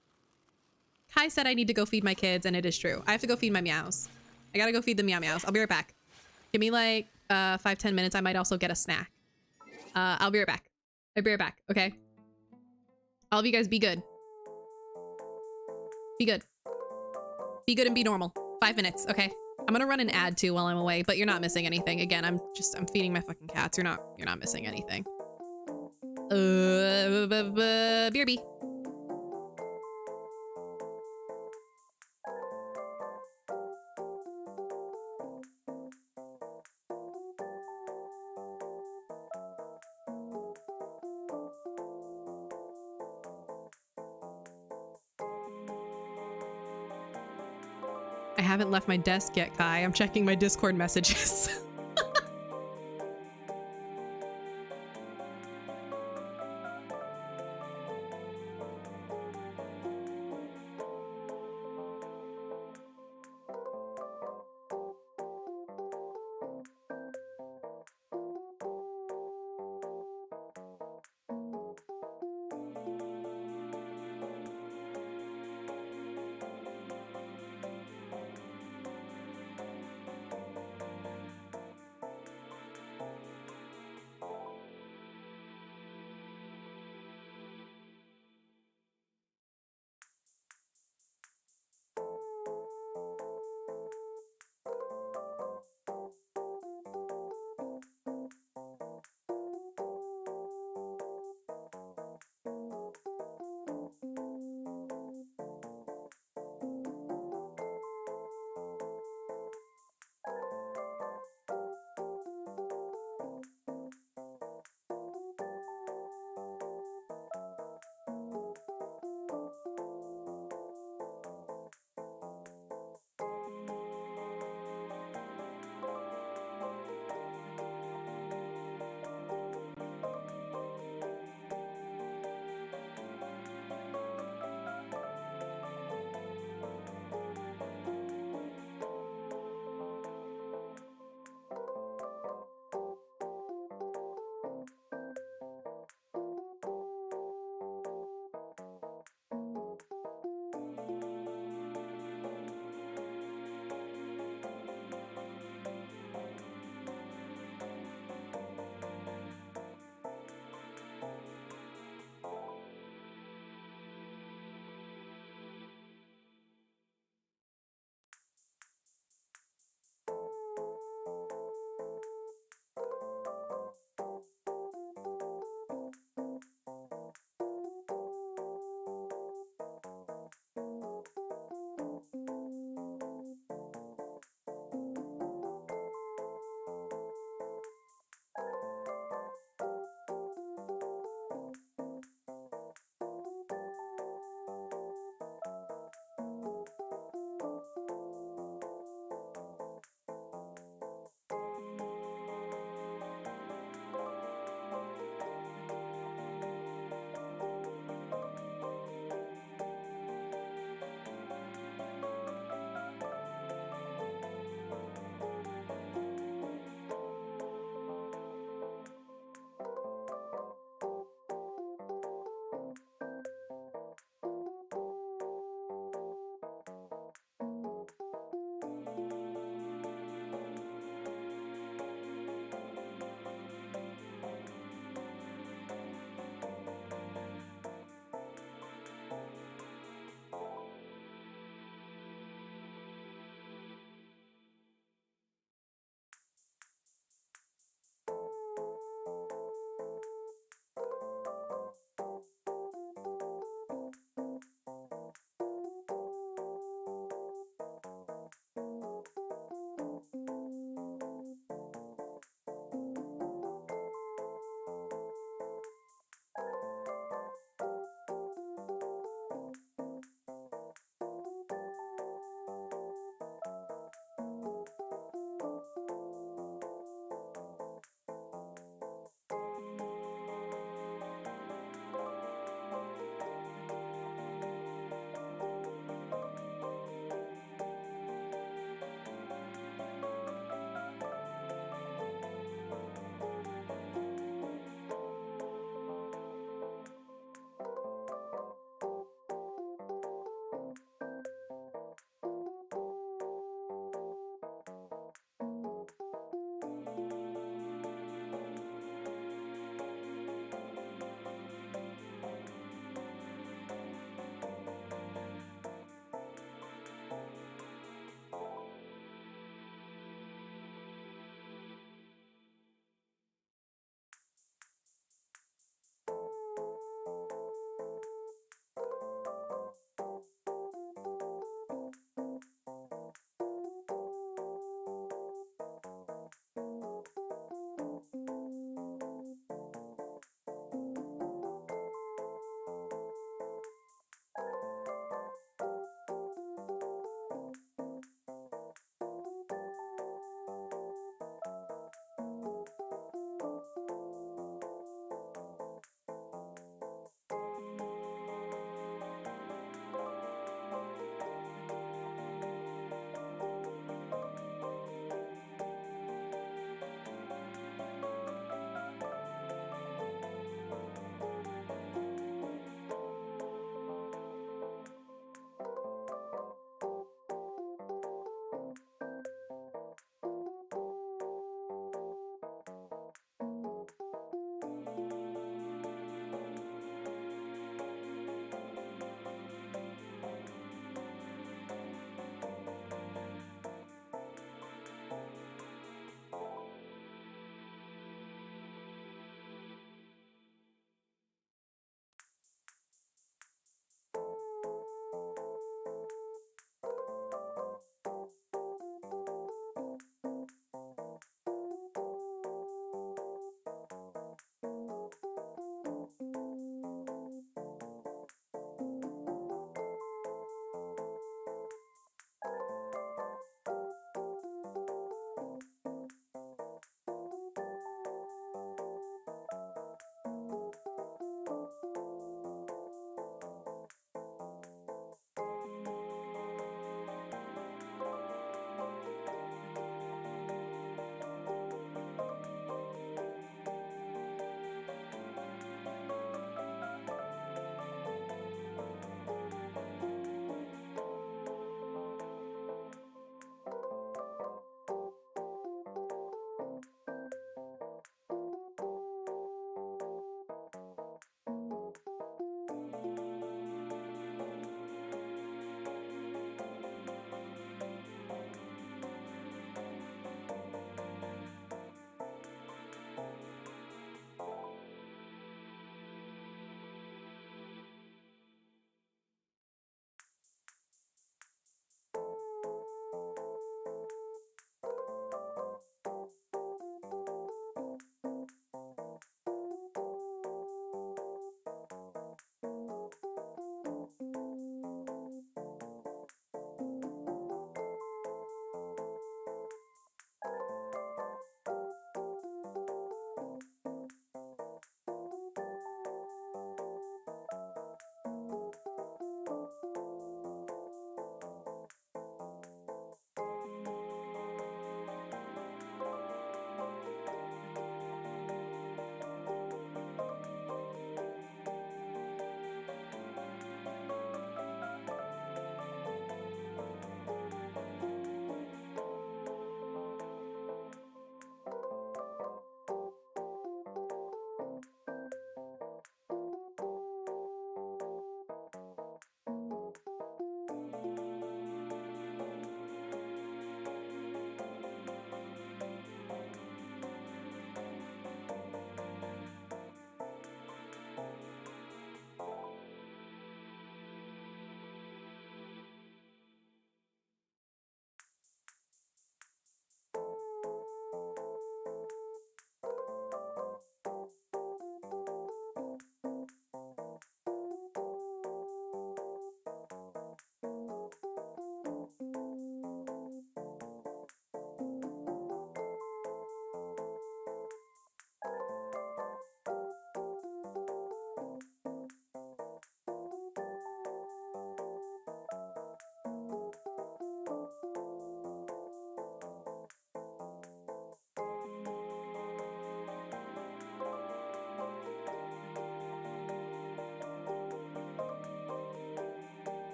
Kai said I need to go feed my kids, and it is true. I have to go feed my meows. I gotta go feed the meow meows. I'll be right back. Give me like 5-10 minutes. I might also get a snack. I'll be right back. I'll be right back, okay? All of you guys be good. Be good. Be good and be normal. 5 minutes, okay? I'm gonna run an ad too while I'm away, but you're not missing anything. Again, I'm feeding my fucking cats. You're not missing anything. BRB. I haven't left my desk yet, Kai. I'm checking my Discord messages.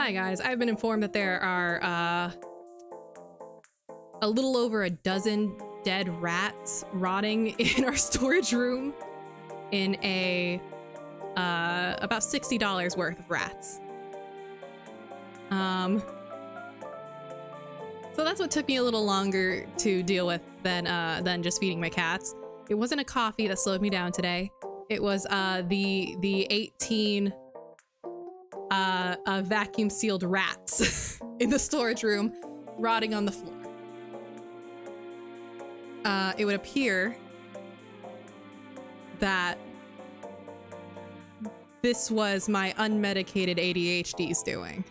Hi guys, I've been informed that there are a little over a dozen dead rats rotting in our storage room in a about $60 worth of rats. So that's what took me a little longer to deal with than just feeding my cats. It wasn't a coffee that slowed me down today. It was the 18 vacuum sealed rats in the storage room rotting on the floor. It would appear that this was my unmedicated ADHD's doing.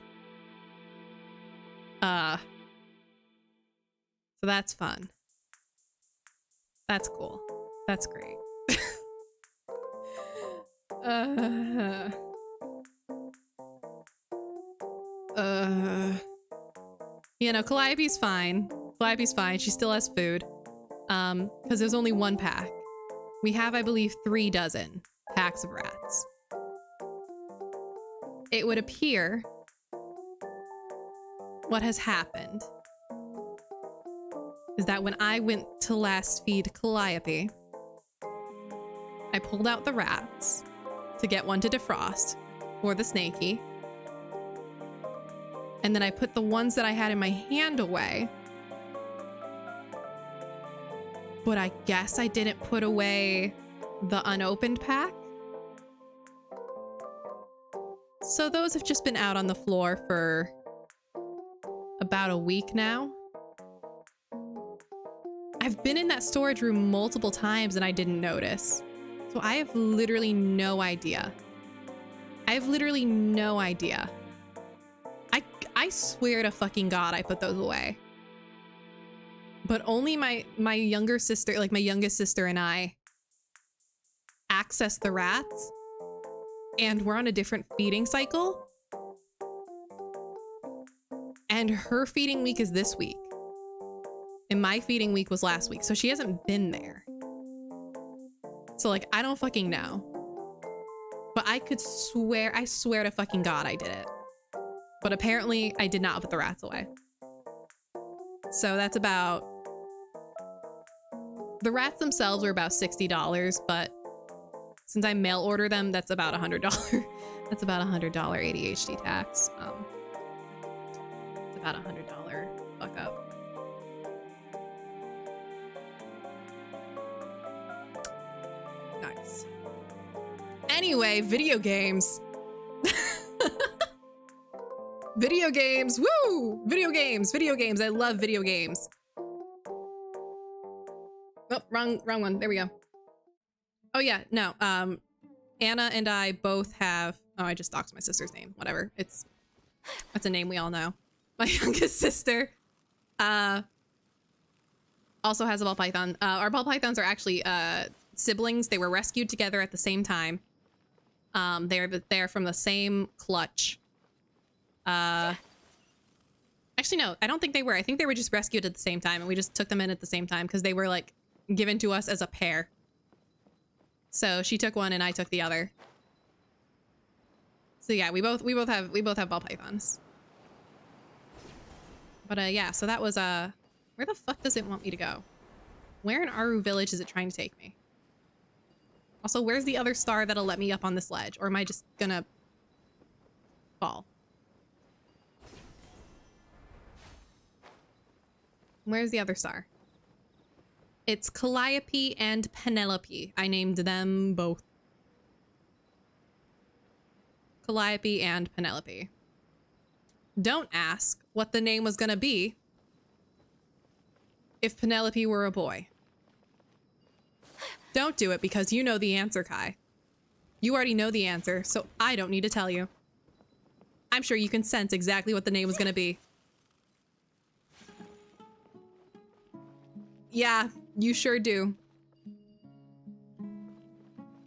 So that's fun. That's cool. That's great. You know, Calliope's fine. Calliope's fine. She still has food. Because there's only one pack. We have, I believe, 3 dozen packs of rats. It would appear what has happened is that when I went to last feed Calliope, I pulled out the rats to get one to defrost for the snaky. And then I put the ones that I had in my hand away. But I guess I didn't put away the unopened pack. So those have just been out on the floor for about a week now. I've been in that storage room multiple times and I didn't notice. So I have literally no idea. I have literally no idea. I swear to fucking God I put those away. But only my younger sister, like my youngest sister and I access the rats, and we're on a different feeding cycle. And her feeding week is this week. And my feeding week was last week. So she hasn't been there. So like, I don't fucking know. But I swear to fucking God I did it. But apparently I did not put the rats away. So that's about... The rats themselves were about $60, but since I mail order them, that's about $100. That's about $100 ADHD tax. It's about $100 fuck up. Nice. Anyway, video games. Video games, woo! Video games. I love video games. Oh, wrong one. There we go. Oh yeah, no. Anna and I both have. Oh, I just doxed my sister's name. Whatever. That's a name we all know. My youngest sister, also has a ball python. Our ball pythons are actually siblings. They were rescued together at the same time. They're from the same clutch. Actually, no, I don't think they were. I think they were just rescued at the same time, and we just took them in at the same time because they were like given to us as a pair. So she took one and I took the other. So yeah, we both have ball pythons. But yeah, so that was where the fuck does it want me to go? Where in Aru Village is it trying to take me? Also, where's the other star that'll let me up on this ledge? Or am I just gonna fall? Where's the other star? It's Calliope and Penelope. I named them both. Calliope and Penelope. Don't ask what the name was gonna be if Penelope were a boy. Don't do it because you know the answer, Kai. You already know the answer, so I don't need to tell you. I'm sure you can sense exactly what the name was gonna be. Yeah, you sure do.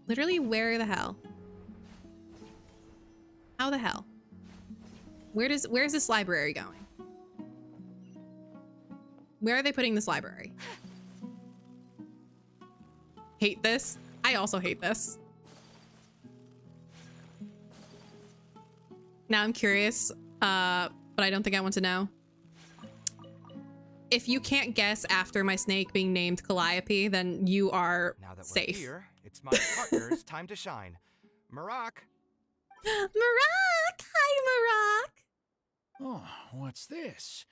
Literally, where the hell? How the hell? Where's this library going? Where are they putting this library? Hate this. I also hate this. Now I'm curious. But I don't think I want to know. If you can't guess after my snake being named Calliope, then you are Now that safe. we're here, it's my partner's time to shine. Marak! Marak! Hi, Marak! Oh, what's this?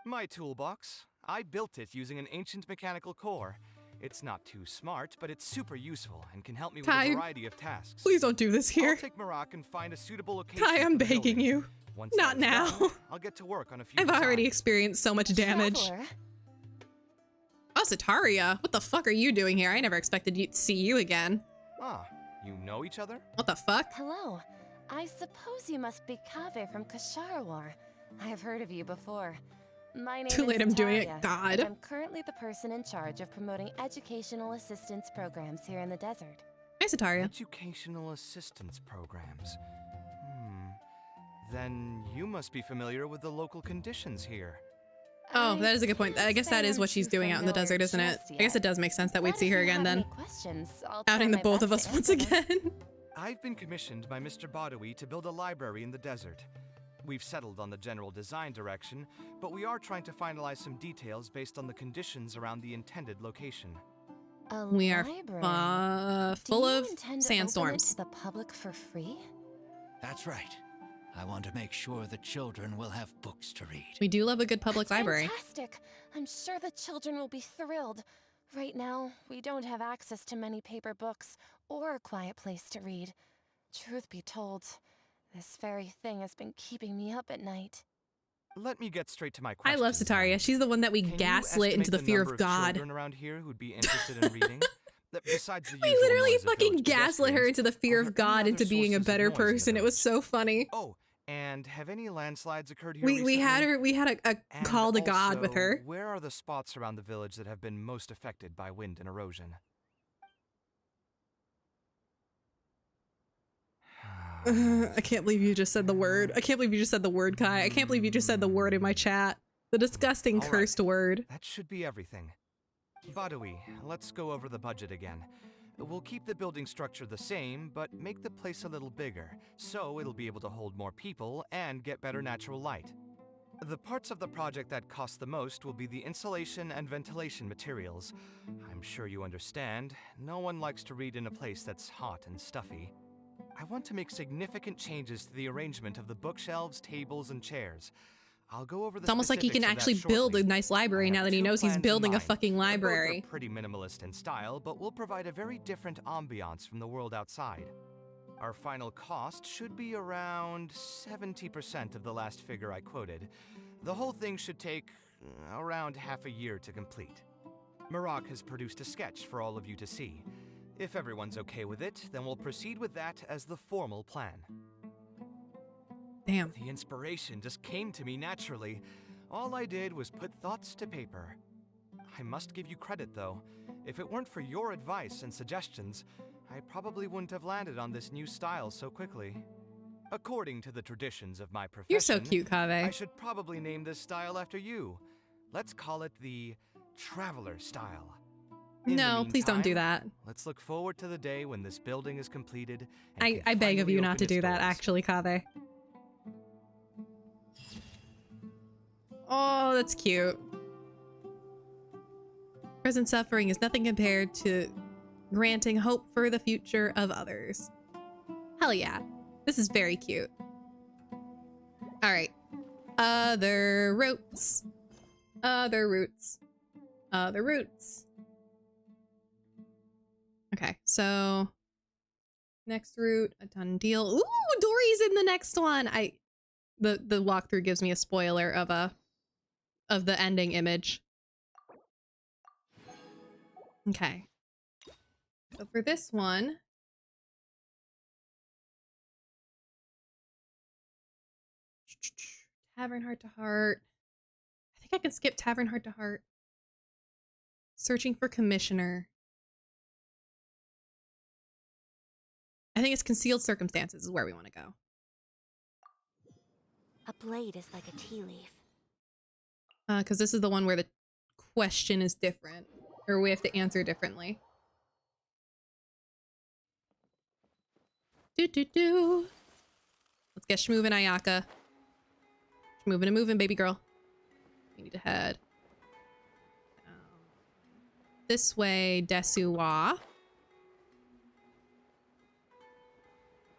My toolbox. I built it using an ancient mechanical core. It's not too smart, but it's super useful and can help me with a variety of tasks. Please don't do this here. I'll take Marak and find a suitable location. Kai, I'm for the begging building. you. Once Not that is now. done, I'll get to work on a few I've already designs. experienced so much damage. Traveler. Oh, Sataria, what the fuck are you doing here? I never expected to see you again. Ah, you know each other? What the fuck? Hello. I suppose you must be Kaveh from Kasharwar. I have heard of you before. My name Too is late, I'm doing it. Sataria, God. and I'm currently the person in charge of promoting educational assistance programs here in the desert. Hi, Sataria. Educational assistance programs. Then you must be familiar with the local conditions here. Oh, that is a good point. I guess that is what she's doing out in the desert, isn't it? I guess it does make sense that we'd see her again then. Outing the both of us once again. I've been commissioned by Mr. Badawi to build a library in the desert. We've settled on the general design direction, but we are trying to finalize some details based on the conditions around the intended location. We are full of sandstorms. sandstorms. To the public for free? That's right. I want to make sure the children will have books to read. We do love a good public library. Fantastic! I'm sure the children will be thrilled. Right now, we don't have access to many paper books or a quiet place to read. Truth be told, this very thing has been keeping me up at night. Let me get straight to my I question. love Sataria. She's the one that we gaslit into the fear of God. Children around here who'd be interested in reading? Besides the We usual literally noise of fucking village gaslit her pedestrians, into the fear are of there any God other into being a sources of better noise in the person. It was so funny. Oh, and have any landslides occurred here We recently? had a And call to God with also, her. Where are the spots around the village that have been most affected by wind and erosion? I can't believe you just said the word. I can't believe you just said the word, Kai. I can't believe you just said the word in my chat. The disgusting All right. cursed word. That should be everything. Badawi, let's go over the budget again. We'll keep the building structure the same, but make the place a little bigger, so it'll be able to hold more people and get better natural light. The parts of the project that cost the most will be the insulation and ventilation materials. I'm sure you understand, no one likes to read in a place that's hot and stuffy. I want to make significant changes to the arrangement of the bookshelves, tables, and chairs. I'll go over the It's almost like he can specifics of that actually build a shortly. nice library I now have that he two knows he's plans in building a mind. fucking Both are library. pretty minimalist in style, but will provide a very different ambiance from the world outside. Our final cost should be around 70% of the last figure I quoted. The whole thing should take around half a year to complete. Marak has produced a sketch for all of you to see. If everyone's okay with it, then we'll proceed with that as the formal plan. Damn. The inspiration just came to me naturally. All I did was put thoughts to paper. I must give you credit, though. If it weren't for your advice and suggestions, I probably wouldn't have landed on this new style so quickly. According to the traditions of my profession, You're so cute, Kaveh. I should probably name this style after you. Let's call it the Traveler style. In the No, please don't do meantime, that. Let's look forward to the day when this building is completed. And I can beg of finally you not open to its do that, doors. actually, Kaveh. Oh, that's cute. Present suffering is nothing compared to granting hope for the future of others. Hell yeah. This is very cute. All right. Other routes. Other routes. Other routes. Okay, so next route, a done deal. Ooh, Dory's in the next one. The walkthrough gives me a spoiler of the ending image. Okay. So for this one, Tavern Heart to Heart. I think I can skip Tavern Heart to Heart. Searching for Commissioner. I think it's Concealed Circumstances is where we want to go. A blade is like a tea leaf. Because this is the one where the question is different. Or we have to answer differently. Do. Let's get schmoovin', Ayaka. Moving and moving, baby girl. We need to head this way, Desuwa.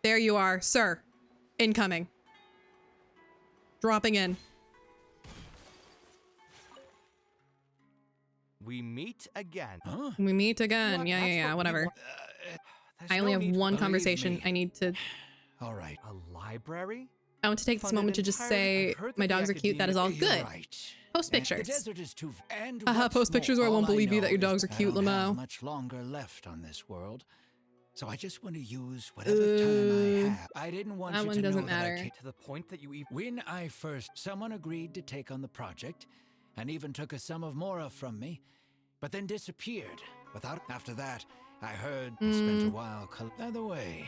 There you are, sir. Incoming. Dropping in. We meet again. Huh? We meet again. What? Yeah, whatever. There's I only no have need one for- conversation. me. I need to... All right. A library? I want to take this Funded moment to just entirely- say I've heard that my the dogs are cute. That is all academia- good. You're right. Post And the pictures. desert is too. And Haha, what's post pictures or I more, won't all believe you know that your is dogs are I cute, don't have Lamo. much longer left on this world, so I just want to use whatever time I have. I didn't want that you one to doesn't know that I matter. ca- To the point that you even... When I first, someone agreed to take on the project, and even took a sum of Mora from me, but then disappeared. After that, I heard they spent a while. By the way,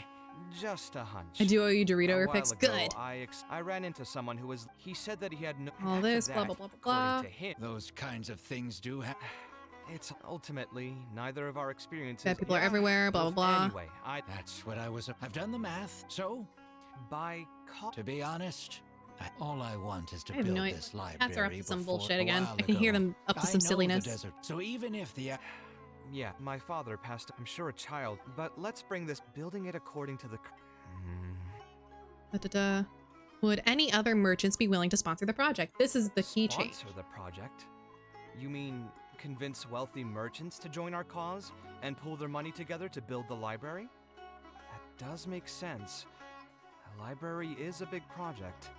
Just a hunch. I do owe you Dorito A or while pics. ago, Good. I ran into someone who was... He said that he had no... All after this, blah, that, blah, blah, blah, blah. according to him, those kinds of things do happen. it's ultimately neither of our experiences... Bad people are everywhere, blah, blah, blah. Anyway, That's what I was. I've done the math, so By to be honest, all I want is to I have build no idea. this library. Cats are up to some before- bullshit a again. while I can hear ago. them up to I some know silliness. The desert, so even if the Yeah, my father passed, I'm sure, a child, but let's bring this, building it according to the... Da-da-da. Would any other merchants be willing to sponsor the project? This is the key change. Sponsor the project? You mean convince wealthy merchants to join our cause and pool their money together to build the library? That does make sense. A library is a big project,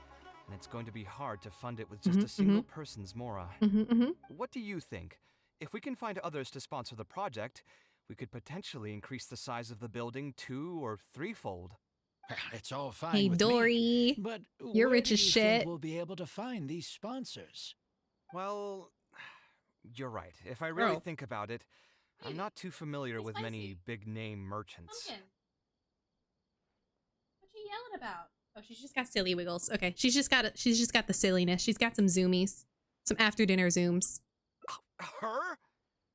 and it's going to be hard to fund it with just a single person's Mora. What do you think? If we can find others to sponsor the project, we could potentially increase the size of the building 2- or 3-fold. it's all fine. Hey, with Dory. me, but You're where rich do as you shit. think we'll be able to find these sponsors? Well, you're right. If I really Girl. think about it, I'm not too familiar with many big-name merchants. What's she yelling about? Oh, she's just got silly wiggles. Okay, she's just got the silliness. She's got some zoomies, some after dinner zooms. Her?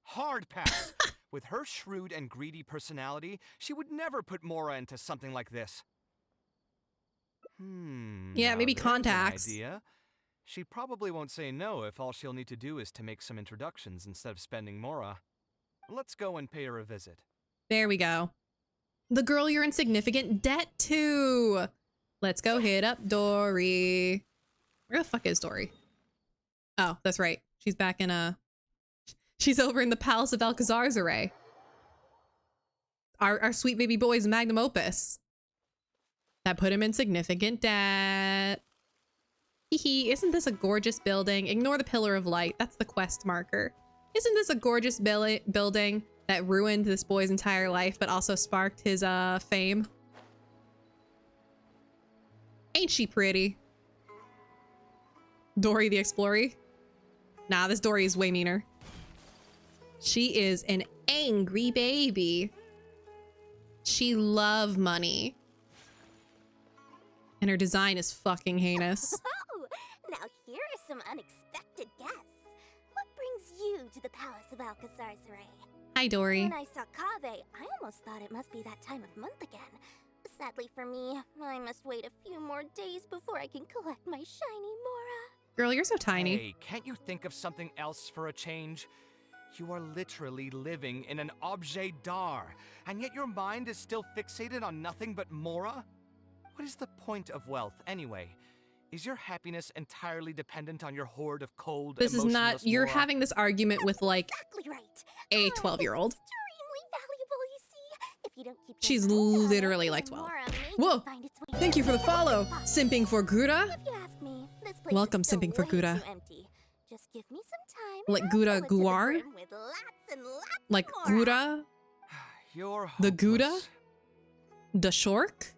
Hard pass. With her shrewd and greedy personality, she would never put Mora into something like this. Yeah, now maybe there's an contacts. idea. She probably won't say no if all she'll need to do is to make some introductions instead of spending Mora. Let's go and pay her a visit. There we go. The girl you're in significant debt to. Let's go hit up Dory. Where the fuck is Dory? Oh, that's right. She's back in she's over in the Palace of Alcazar's. Our sweet baby boy's magnum opus. That put him in significant debt. Hee, isn't this a gorgeous building? Ignore the pillar of light. That's the quest marker. Isn't this a gorgeous building that ruined this boy's entire life, but also sparked his fame? Ain't she pretty? Dory the Explorer? Nah, this Dory is way meaner. She is an angry baby. She love money. And her design is fucking heinous. Oh, now here are some unexpected guests. What brings you to the Palace of Alcazar's? Hi, Dory. When I saw Kaveh, I almost thought it must be that time of month again. Sadly for me, I must wait a few more days before I can collect my shiny Mora. Girl, you're so tiny. Hey, can't you think of something else for a change? You are literally living in an objet d'art, and yet your mind is still fixated on nothing but Mora? What is the point of wealth, anyway? Is your happiness entirely dependent on your hoard of cold, This is not. emotionless You're Mora? having this argument with like Exactly right. a 12-year-old. Extremely valuable, you see. If you don't keep She's your hold on it, literally like then 12. Mora may Whoa! just find its way Thank you for the into follow, box. simping for Gura. If you ask me, this place Welcome, is still simping for way Gura. too empty. Just give me some time. Like and I'll Gura fill it to the Guar? brim with lots and lots Like more. Gura, You're the Gouda, hopeless. the Shork,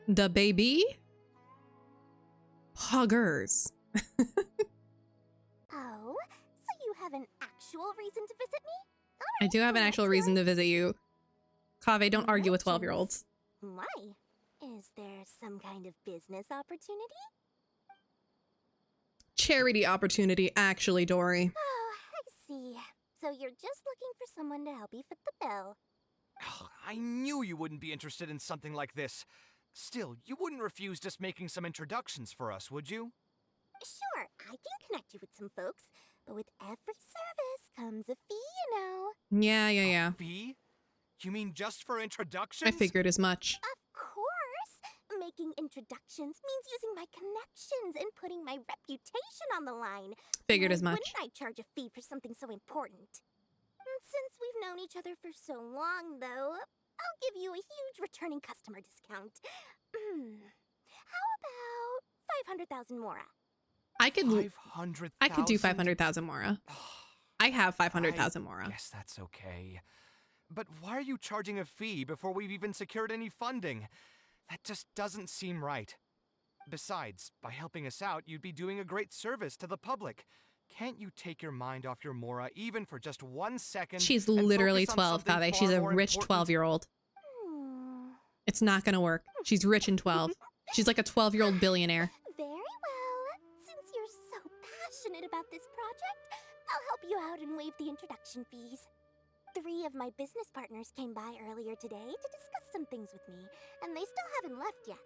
the baby, Poggers. Oh, so you have an actual reason to visit me? I do have an actual reason to visit you. Kaveh, don't argue with 12-year-olds. Why? Is there some kind of business opportunity? Charity opportunity, actually, Dory. Oh, I see. So you're just looking for someone to help you fit the bill. Ugh, I knew you wouldn't be interested in something like this. Still, you wouldn't refuse just making some introductions for us, would you? Sure, I can connect you with some folks, but with every service comes a fee, you know. Yeah. A fee? You mean just for introductions? I figured as much. Of course! Making introductions means using my connections and putting my reputation on the line. Figured Why as much. wouldn't I charge a fee for something so important? Since we've known each other for so long, though, I'll give you a huge returning customer discount. How about 500,000 mora? I could 500,000? I could do 500,000 mora. I have 500,000 mora. Guess that's okay. But why are you charging a fee before we've even secured any funding? That just doesn't seem right. Besides, by helping us out, you'd be doing a great service to the public. Can't you take your mind off your mora even for just 1 second? She's and literally focus on 12, something Kaveh. She's far a more rich important? 12-year-old. It's not gonna work. She's rich and 12. She's like a 12-year-old billionaire. Very well. Since you're so passionate about this project, I'll help you out and waive the introduction fees. 3 of my business partners came by earlier today to discuss some things with me, and they still haven't left yet.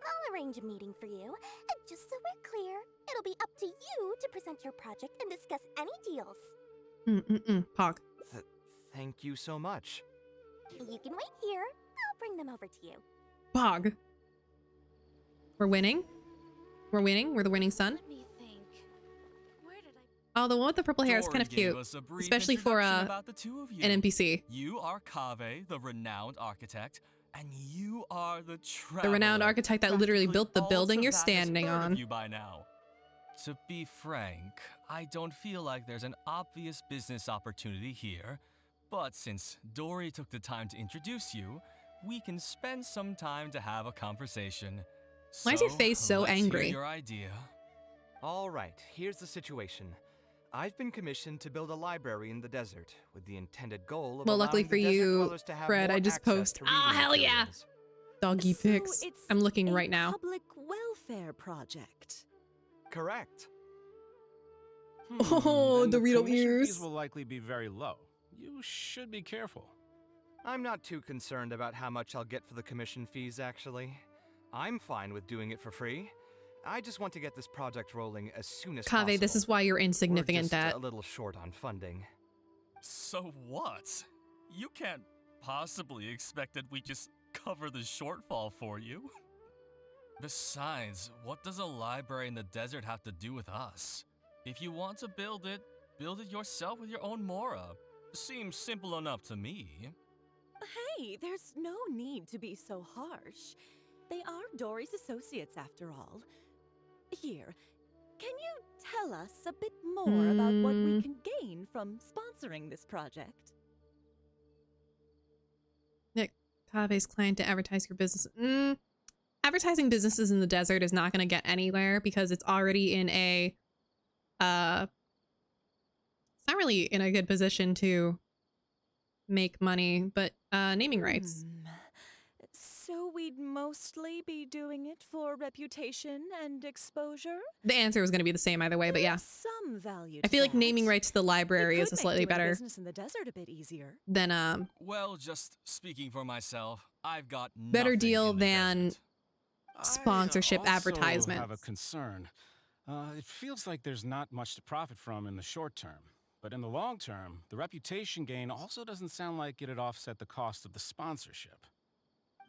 I'll arrange a meeting for you, and just so we're clear, it'll be up to you to present your project and discuss any deals. Pog. Thank you so much. You can wait here. I'll bring them over to you. Pog. We're winning? We're winning? We're the winning son? Oh, the one with the purple hair is kind of cute. Especially for about the two of you. an NPC. You are Kaveh, the renowned architect, and you are the traveler. The renowned architect that literally built the All building you're Savannah's standing heard of on. you by now. To be frank, I don't feel like there's an obvious business opportunity here, but since Dory took the time to introduce you, we can spend some time to have a conversation. Why is your face so let's angry? Hear your idea. All right, here's the situation. I've been commissioned to build a library in the desert with the intended goal of Well, luckily allowing for the desert you, dwellers to have Fred, more I just access post. to Oh, reading hell yeah! materials. Doggy So pics. it's I'm looking a right now. Public welfare project. Correct. Oh, Then Dorito commission ears. fees will likely be very low. You should be careful. I'm not too concerned about how much I'll get for the commission fees, actually. I'm fine with doing it for free. I just want to get this project rolling as soon as possible. Kaveh, this is why you're in We're significant just debt. a little short on funding. So what? You can't possibly expect that we just cover the shortfall for you. Besides, what does a library in the desert have to do with us? If you want to build it yourself with your own mora. Seems simple enough to me. Hey, there's no need to be so harsh. They are Dory's associates after all. Here, can you tell us a bit more about what we can gain from sponsoring this project? Nick, Kaveh's client to advertise your business. Advertising businesses in the desert is not going to get anywhere because it's already in a it's not really in a good position to make money, but naming rights. So we'd mostly be doing it for reputation and exposure? The answer was going to be the same either way, but yeah. Some value I feel like naming rights to the library is a slightly better business in the desert a bit easier. than Well, just speaking for myself, I've got better nothing deal in the than desert. sponsorship I also advertisements. have a concern. It feels like there's not much to profit from in the short term. But in the long term, the reputation gain also doesn't sound like it'd offset the cost of the sponsorship.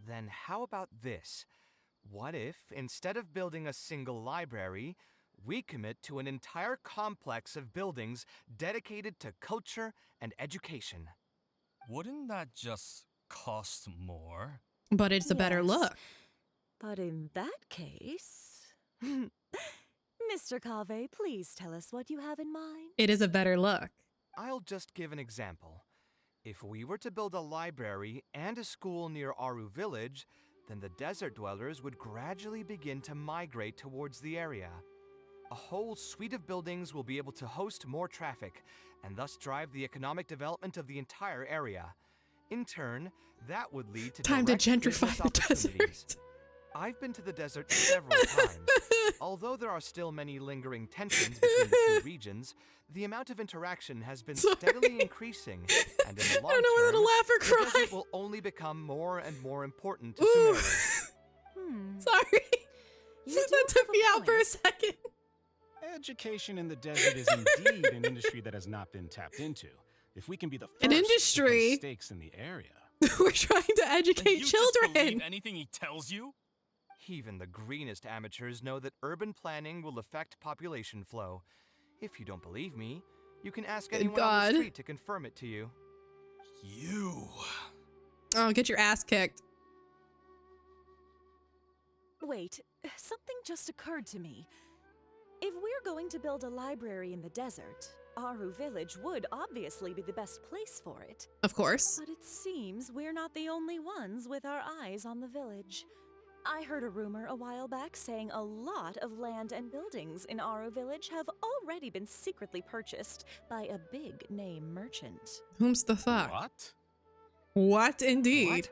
Then how about this? What if, instead of building a single library, we commit to an entire complex of buildings dedicated to culture and education? Wouldn't that just cost more? But it's a better Yes. look. But in that case... Mr. Kaveh, please tell us what you have in mind. It is a better look. I'll just give an example. If we were to build a library and a school near Aru Village, then the desert dwellers would gradually begin to migrate towards the area. A whole suite of buildings will be able to host more traffic, and thus drive the economic development of the entire area. In turn, that would lead to Time to direct gentrify business the desert. opportunities. I've been to the desert several times. Although there are still many lingering tensions between the two regions, the amount of interaction has been steadily increasing, and in the long I don't know whether to term, laugh or the cry. desert will only become more and more important to Ooh. Sumeru. Sorry. You That do took have a me out for a point. second. Education in the desert is indeed an industry that has not been tapped into. If we can be the first An to industry? place stakes in the area. We're trying to educate You children. just believe anything he tells you? Even the greenest amateurs know that urban planning will affect population flow. If you don't believe me, you can ask Good anyone on God. the street to confirm it to you. You. Oh, get your ass kicked. Wait, something just occurred to me. If we're going to build a library in the desert, Aru Village would obviously be the best place for it. Of course. But it seems we're not the only ones with our eyes on the village. I heard a rumor a while back saying a lot of land and buildings in Aru Village have already been secretly purchased by a big-name merchant. Whom's the fuck? What? What indeed?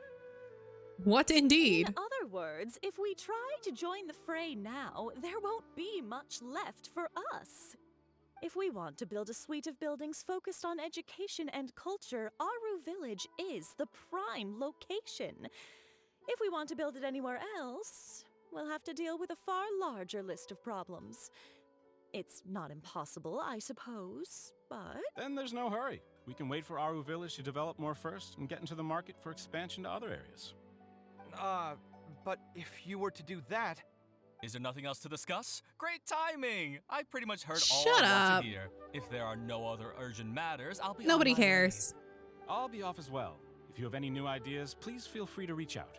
What indeed? In other words, if we try to join the fray now, there won't be much left for us. If we want to build a suite of buildings focused on education and culture, Aru Village is the prime location. If we want to build it anywhere else, we'll have to deal with a far larger list of problems. It's not impossible, I suppose, but... Then there's no hurry. We can wait for Aru Village to develop more first and get into the market for expansion to other areas. But if you were to do that... Is there nothing else to discuss? Great timing! I pretty much heard all Shut I want up. to hear. If there are no other urgent matters, I'll be on Nobody my way. cares. I'll be off as well. If you have any new ideas, please feel free to reach out.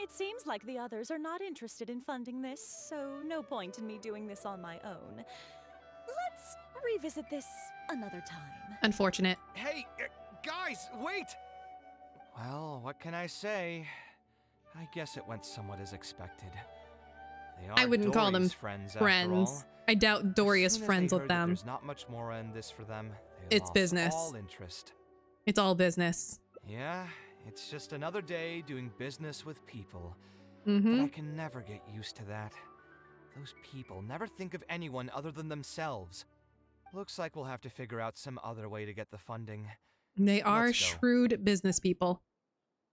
it seems like the others are not interested in funding this, so no point in me doing this on my own. Let's revisit this another time. Unfortunate. Hey, guys, wait! Well, what can I say? I guess it went somewhat as expected. They are I wouldn't call them friends. I doubt Dory is As soon as friends they with heard that them. There's not much more in this for them. They It's lost business. all interest. It's all business. Yeah, it's just another day doing business with people. Mm-hmm. But I can never get used to that. Those people never think of anyone other than themselves. Looks like we'll have to figure out some other way to get the funding. They are Let's go. shrewd business people.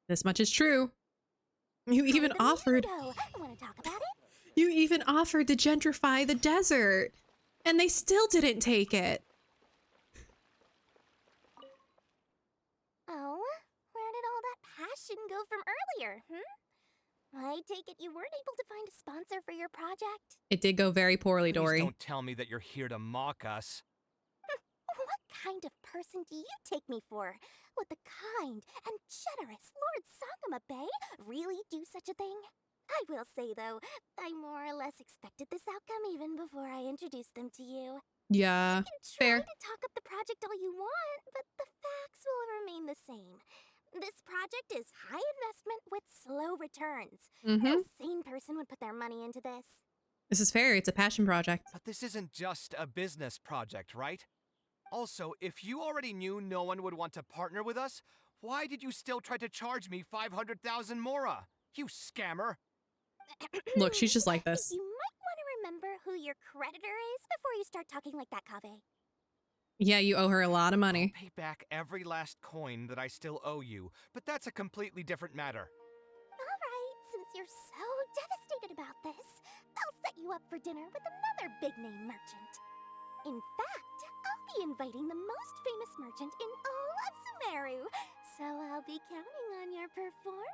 This much is true. You even offered. Want to talk about it? You even offered to gentrify the desert, and they still didn't take it. Oh, where did all that passion go from earlier, I take it you weren't able to find a sponsor for your project? It did go very poorly, Please Dory. don't tell me that you're here to mock us. What kind of person do you take me for? Would the kind and generous Lord Sangama Bay really do such a thing? I will say, though, I more or less expected this outcome even before I introduced them to you. Yeah, You can try fair. to talk up the project all you want, but the facts will remain the same. This project is high investment with slow returns. Mm-hmm. A sane person would put their money into this. This is fair. It's a passion project. But this isn't just a business project, right? Also, if you already knew no one would want to partner with us, why did you still try to charge me 500,000 mora? You scammer! Look, she's just like this. You might want to remember who your creditor is before you start talking like that, Kaveh. Yeah, you owe her a lot of money. Pay back every last coin that I still owe you, but that's a completely different matter. Alright, since you're so devastated about this, I'll set you up for dinner with another big-name merchant. In fact, I'll be inviting the most famous merchant in all of Sumeru, so I'll be counting on your performance.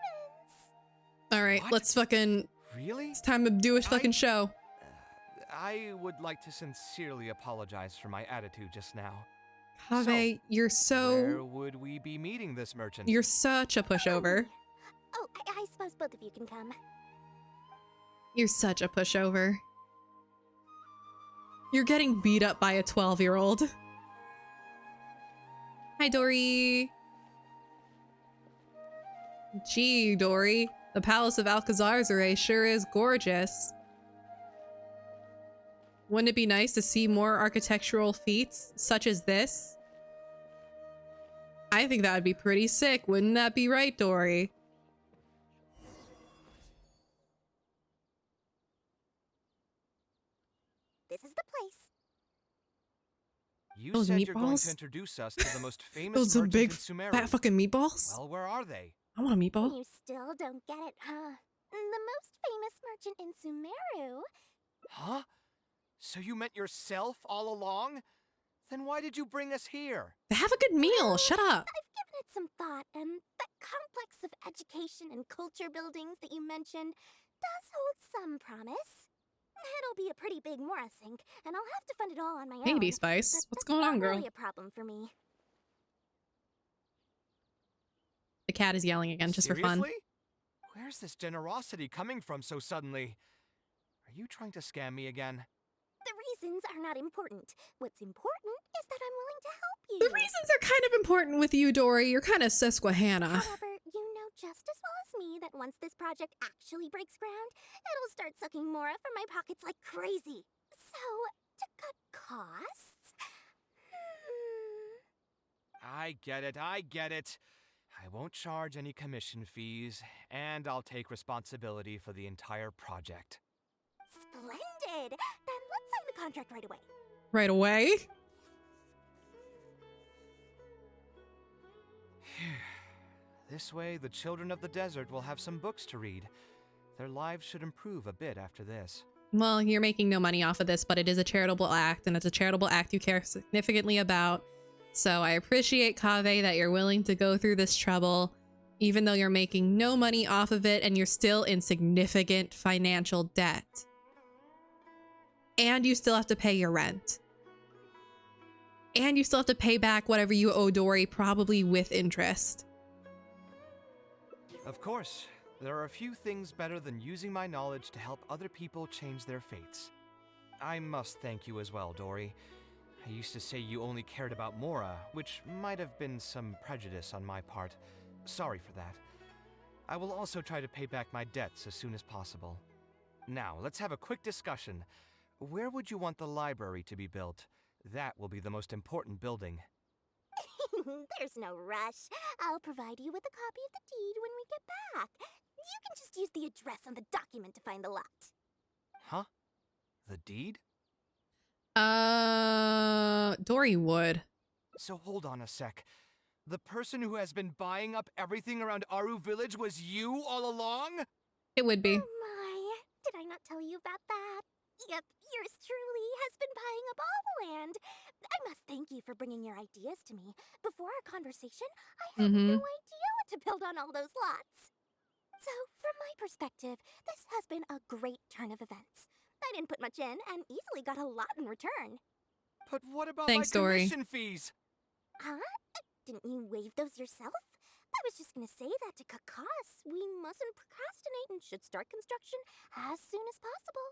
All let's fucking. Really? It's time to do a fucking show. I would like to sincerely apologize for my attitude just now. Kaveh, you're Where so. would we be meeting this merchant? You're such a pushover. Oh, I suppose both of you can come. You're such a pushover. You're getting beat up by a 12-year-old. Hi, Dory. Gee, Dory. The Palace of Alcazar sure is gorgeous. Wouldn't it be nice to see more architectural feats such as this? I think that would be pretty sick. Wouldn't that be right, Dory? This is the place. You Those said you're going meatballs? to introduce us to the most famous Those are merchant big, in Sumeru. fat fucking meatballs? Well, where are they? I want a meatball. You still don't get it, huh? The most famous merchant in Sumeru. Huh? So you meant yourself all along? Then why did you bring us here? Have a good meal. Shut up. I've given it some thought, and that complex of education and culture buildings that you mentioned does hold some promise. It'll be a pretty big Mora sink, and I'll have to fund it all on my own. Maybe, Spice. What's going on, girl? Really a problem for me. The cat is yelling again just Seriously? for fun. Where's this generosity coming from so suddenly? Are you trying to scam me again? The reasons are not important. What's important is that I'm willing to help you. The reasons are kind of important with you, Dory. You're kind of Susquehanna. However, you know just as well as me that once this project actually breaks ground, it'll start sucking Mora from my pockets like crazy. So, to cut costs... I get it, I get it. I won't charge any commission fees, and I'll take responsibility for the entire project. Splendid! Then let's sign the contract right away. Right away? This way, the children of the desert will have some books to read. Their lives should improve a bit after this. Well, you're making no money off of this, but it is a charitable act, and it's a charitable act you care significantly about. So I appreciate, Kaveh, that you're willing to go through this trouble, even though you're making no money off of it and you're still in significant financial debt. And you still have to pay your rent. And you still have to pay back whatever you owe Dory, probably with interest. Of course, there are a few things better than using my knowledge to help other people change their fates. I must thank you as well, Dory. I used to say you only cared about Mora, which might have been some prejudice on my part. Sorry for that. I will also try to pay back my debts as soon as possible. Now, let's have a quick discussion. Where would you want the library to be built? That will be the most important building. There's no rush. I'll provide you with a copy of the deed when we get back. You can just use the address on the document to find the lot. Huh? The deed? Dory would. So hold on a sec. The person who has been buying up everything around Aru Village was you all along? It would be. Oh my, did I not tell you about that? Yep, yours truly has been buying up all the land. I must thank you for bringing your ideas to me. Before our conversation, I had no idea what to build on all those lots. So, from my perspective, this has been a great turn of events. I didn't put much in and easily got a lot in return. But what about my commission fees? Huh? Didn't you waive those yourself? I was just gonna say that to cut costs. We mustn't procrastinate and should start construction as soon as possible.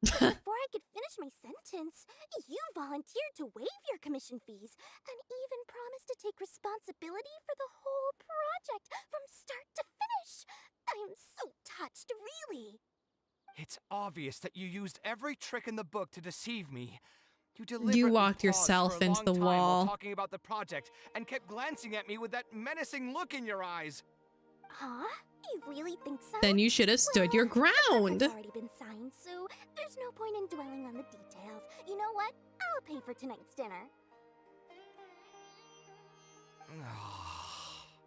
But before I could finish my sentence, you volunteered to waive your commission fees and even promised to take responsibility for the whole project from start to finish. I'm so touched, really. It's obvious that you used every trick in the book to deceive me. You deliberately walked paused yourself for a into long the time wall. while talking about the project and kept glancing at me with that menacing look in your eyes. Huh? You really think so? Then you should have stood your ground. It's already been signed, so there's no point in dwelling on the details. You know what? I'll pay for tonight's dinner.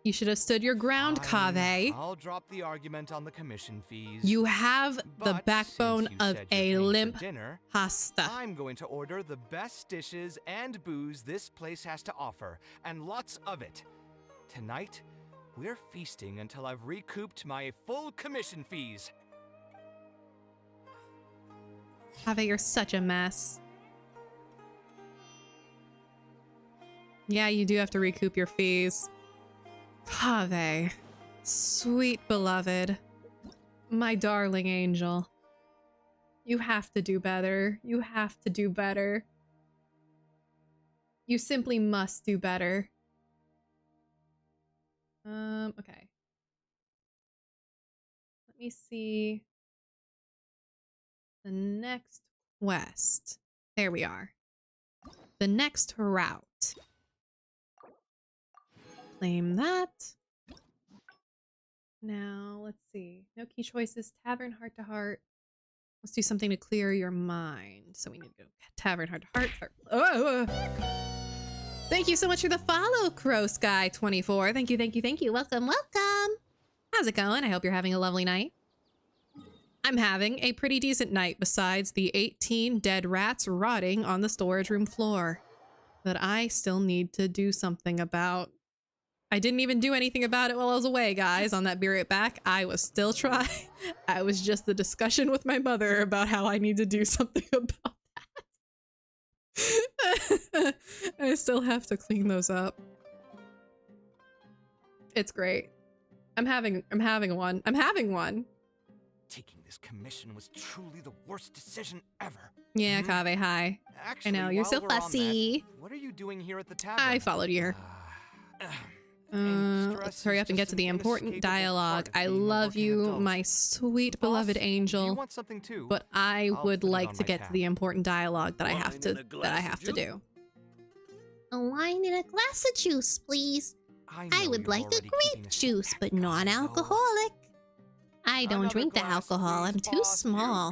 You should have stood your ground, Kaveh. I'll drop the argument on the commission fees. You have the But backbone since you of said a you're paying for limp dinner, hasta. I'm going to order the best dishes and booze this place has to offer, and lots of it. Tonight, we're feasting until I've recouped my full commission fees. Kaveh, you're such a mess. Yeah, you do have to recoup your fees. Kaveh, sweet beloved, my darling angel. You have to do better. You have to do better. You simply must do better. Okay. Let me see the next quest. There we are. The next route. Claim that. Now, let's see. No key choices. Tavern, heart to heart. Let's do something to clear your mind. So we need to go tavern, heart to heart. Oh! Thank you so much for the follow, Crow Sky 24. Thank you, thank you, thank you. Welcome, welcome. How's it going? I hope you're having a lovely night. I'm having a pretty decent night besides the 18 dead rats rotting on the storage room floor that I still need to do something about. I didn't even do anything about it while I was away, guys. On that Be Right Back, I was still trying. I was just the discussion with my mother about how I need to do something about that. I still have to clean those up. It's great. I'm having one. I'm having one. Taking this commission was truly the worst decision ever. Yeah, Kaveh, hi. Actually, I know, you're while so we're on that, fussy. what are you doing here at the tavern? I followed you here. Let's hurry up and get to the important dialogue. I love you, my sweet beloved angel. want something too? But I I'll would put it like on to my get to tab. the important dialogue that I have to do. A wine and a glass of juice, please. I would you're like a already keeping grape juice, but non-alcoholic. I don't drink the alcohol. I'm too small.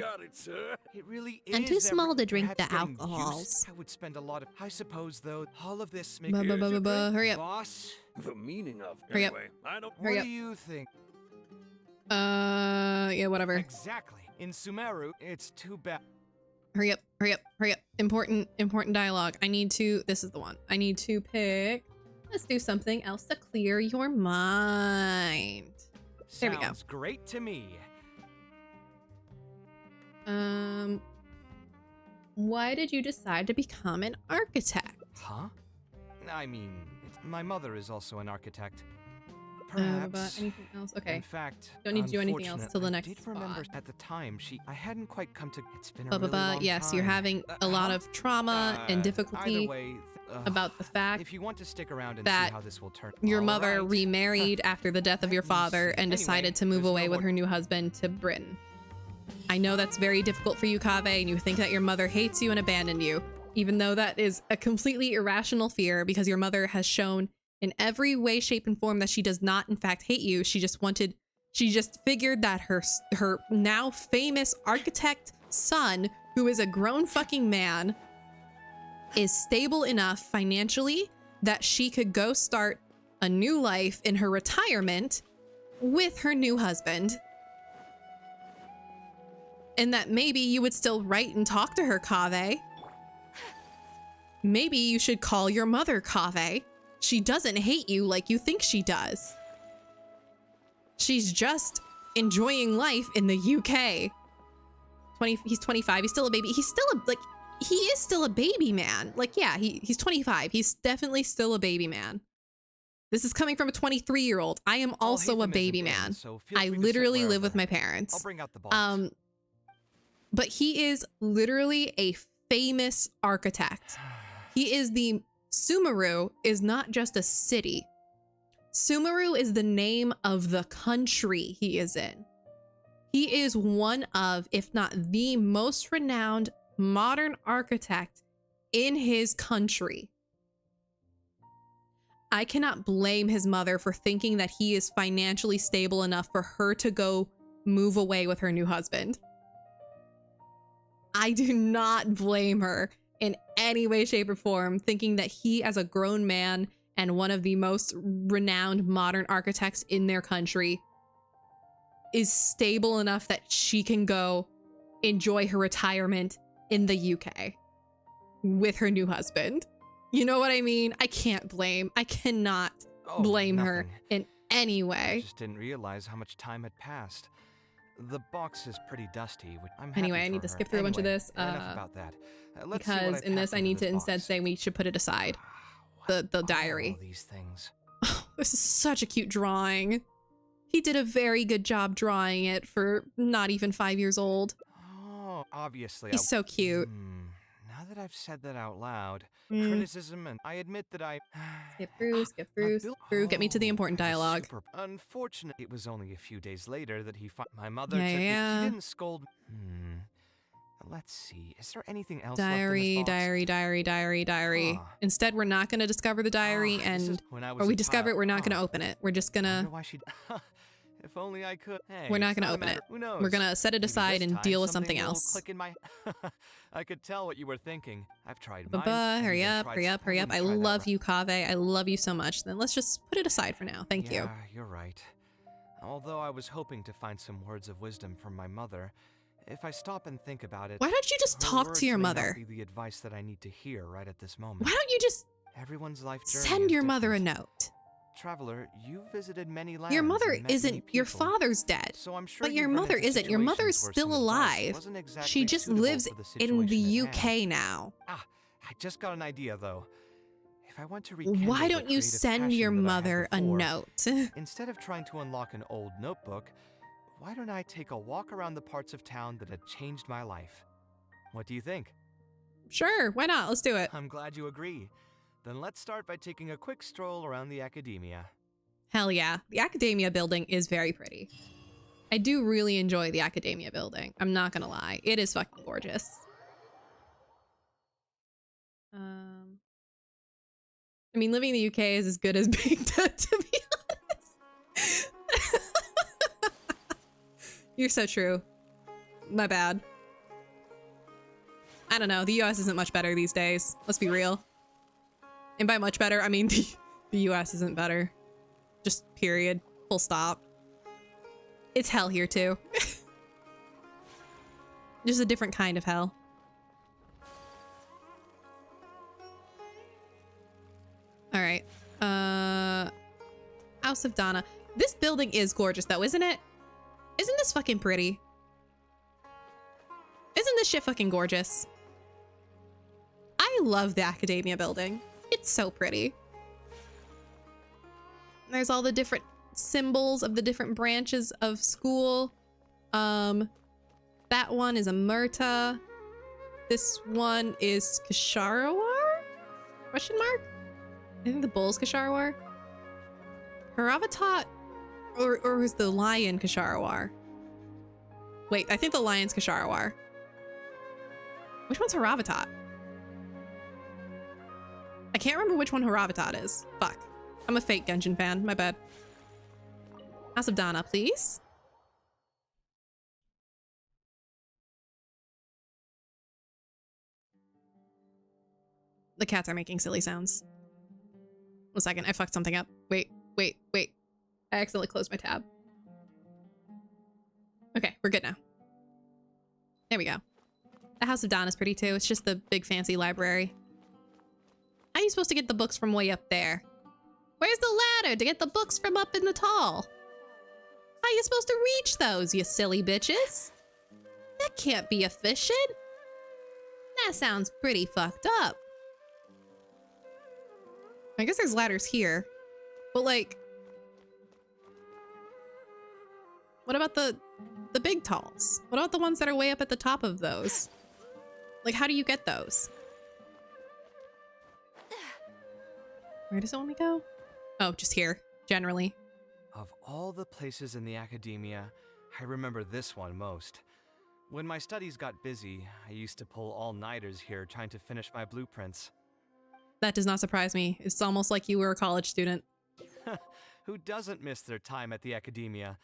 It really I'm too is small to drink perhaps the getting used. alcohols. I would spend a lot of. I suppose though, all of this makes. Hurry up. Boss. The meaning of Hurry up. anyway, I don't. Hurry What up. do you think? Yeah, whatever. Exactly. In Sumeru, it's too bad. Hurry up, hurry up, hurry up. Important dialogue. I need to, this is the one. I need to pick, let's do something else to clear your mind. There we go. Sounds great to me. Why did you decide to become an architect? Huh? I mean, my mother is also an architect. But Perhaps. anything else? Okay. In fact, Don't need to do anything else till the next I did remember spot. at the time I hadn't quite come to. It's been a really long Yes, time. you're having a lot of trauma and difficulty Either way, about the fact if you want to stick around and that see how this will turn. your All mother right. remarried after the death of your father and Anyway, decided to move there's away no with more- her new husband to Britain. I know that's very difficult for you, Kaveh, and you think that your mother hates you and abandoned you, even though that is a completely irrational fear because your mother has shown in every way, shape, and form that she does not, in fact, hate you. She just figured that her now famous architect son, who is a grown fucking man, is stable enough financially that she could go start a new life in her retirement with her new husband. And that maybe you would still write and talk to her, Kaveh. Maybe you should call your mother, Kaveh. She doesn't hate you like you think she does. She's just enjoying life in the UK. He's 25. He's still a baby. He's still he is still a baby man. Like, yeah, he's 25. He's definitely still a baby man. This is coming from a 23-year-old. I am also a baby man. I literally live with my parents. I'll bring out the box. But he is literally a famous architect. He is Sumeru is not just a city. Sumeru is the name of the country he is in. He is one of, if not the most renowned modern architect in his country. I cannot blame his mother for thinking that he is financially stable enough for her to go move away with her new husband. I do not blame her in any way, shape, or form, thinking that he, as a grown man and one of the most renowned modern architects in their country, is stable enough that she can go enjoy her retirement in the UK with her new husband. You know what I mean? I cannot blame her in any I way. just didn't realize how much time had passed. The box is pretty dusty. I'm Anyway, happy I need for to her. skip through a bunch of Anyway, this. Enough about that. Let's see what Because in packed this, I into need to instead box. say we should put it aside. The diary. All these things. This is such a cute drawing. He did a very good job drawing it for not even 5 years old. Oh, obviously. He's so cute. Now that I've said that out loud, Mm. criticism, and I admit that I Skip through. Get me to the important dialogue. Unfortunate. It was only a few days later that my mother Yeah, took yeah. it. She didn't scold. Let's see. Is there anything else Diary. Huh. Instead, we're not going to discover the diary, and when I was or we a discover it, child. we're not going to open it. We're just gonna. Why she? If only I could. Hey, We're not it's going to a open it. matter- Who knows? We're going to set it Maybe aside this and time deal with something will else. Click in my. I could tell what you were thinking. I've tried. Bye. mine. Hurry I've up. tried Hurry up. some- Hurry up. I wouldn't try that love route. you, Kaveh. I love you so much. Then let's just put it aside for now. Thank you. Yeah, you're right. Although I was hoping to find some words of wisdom from my mother, if I stop and think about it, Why don't you just her talk words to your may not mother? be the advice that I need to hear right at this moment. Why don't you just Everyone's life journey send is your mother a different. note? Traveler, you've visited many lands. Your mother and met isn't, many your people, father's dead. so I'm sure But your you've run mother into isn't. Your mother's situations where still some advice alive. wasn't exactly She just suitable lives for the in the situation at UK hand. now. Ah, I just got an idea though. If I want to rekindle Why the don't you creative send your passion that I had mother a before, note? instead of trying to unlock an old notebook, why don't I take a walk around the parts of town that had changed my life? What do you think? Sure, why not? Let's do it. I'm glad you agree. Then let's start by taking a quick stroll around the academia. Hell yeah. The Academia building is very pretty. I do really enjoy the Academia building. I'm not gonna lie. It is fucking gorgeous. I mean, living in the UK is as good as being dead, to be honest. You're so true. My bad. I don't know. The US isn't much better these days. Let's be real. And by much better, I mean the US isn't better. Just period. Full stop. It's hell here too. Just a different kind of hell. All right. House of Donna. This building is gorgeous though, isn't it? Isn't this fucking pretty? Isn't this shit fucking gorgeous? I love the Academia building. It's so pretty. There's all the different symbols of the different branches of school. That one is a Murta. This one is Kasharawar? Question mark? I think the bull's Kasharawar. Haravatat or is the lion Kasharawar? Wait, I think the lion's Kasharawar. Which one's Haravatat? I can't remember which one Haravatat is. Fuck. I'm a fake Genshin fan. My bad. House of Donna, please. The cats are making silly sounds. 1 second. I fucked something up. Wait. I accidentally closed my tab. Okay, we're good now. There we go. The House of Donna is pretty too. It's just the big fancy library. How are you supposed to get the books from way up there? Where's the ladder to get the books from up in the tall? How are you supposed to reach those, you silly bitches? That can't be efficient. That sounds pretty fucked up. I guess there's ladders here. But like... what about the big talls? What about the ones that are way up at the top of those? Like, how do you get those? Where does it want me to go? Oh, just here, generally. Of all the places in the academia, I remember this one most. When my studies got busy, I used to pull all-nighters here trying to finish my blueprints. That does not surprise me. It's almost like you were a college student. Who doesn't miss their time at the academia?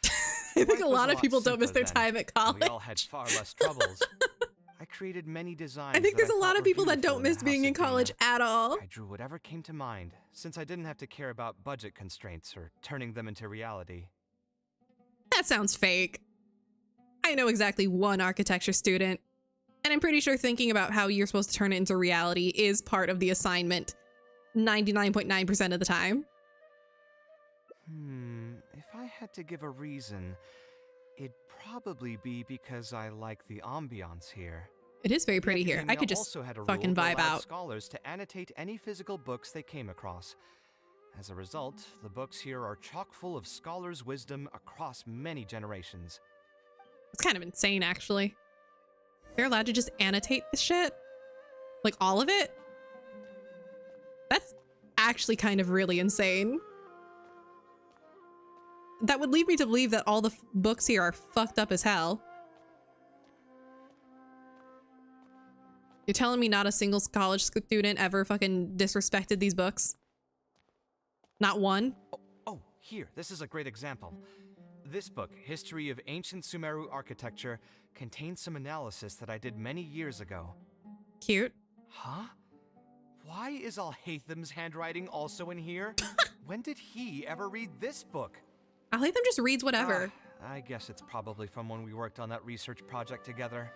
I think a lot of people don't miss their time at college. We all had far less troubles. I created many designs. I think there's a lot of people that don't miss being in college at all. I drew whatever came to mind, since I didn't have to care about budget constraints or turning them into reality. That sounds fake. I know exactly one architecture student, and I'm pretty sure thinking about how you're supposed to turn it into reality is part of the assignment 99.9% of the time. If I had to give a reason, it'd probably be because I like the ambiance here. It is very pretty here. I could just fucking vibe out. Scholars to annotate any physical books they came across. As a result, the books here are chock full of scholars' wisdom across many generations. It's kind of insane, actually. They're allowed to just annotate the shit? Like, all of it? That's actually kind of really insane. That would lead me to believe that all the books here are fucked up as hell. You're telling me not a single college student ever fucking disrespected these books? Not one? Oh, here, this is a great example. This book, History of Ancient Sumeru Architecture, contains some analysis that I did many years ago. Cute. Huh? Why is Al-Haytham's handwriting also in here? When did he ever read this book? Alhaitham just reads whatever. I guess it's probably from when we worked on that research project together.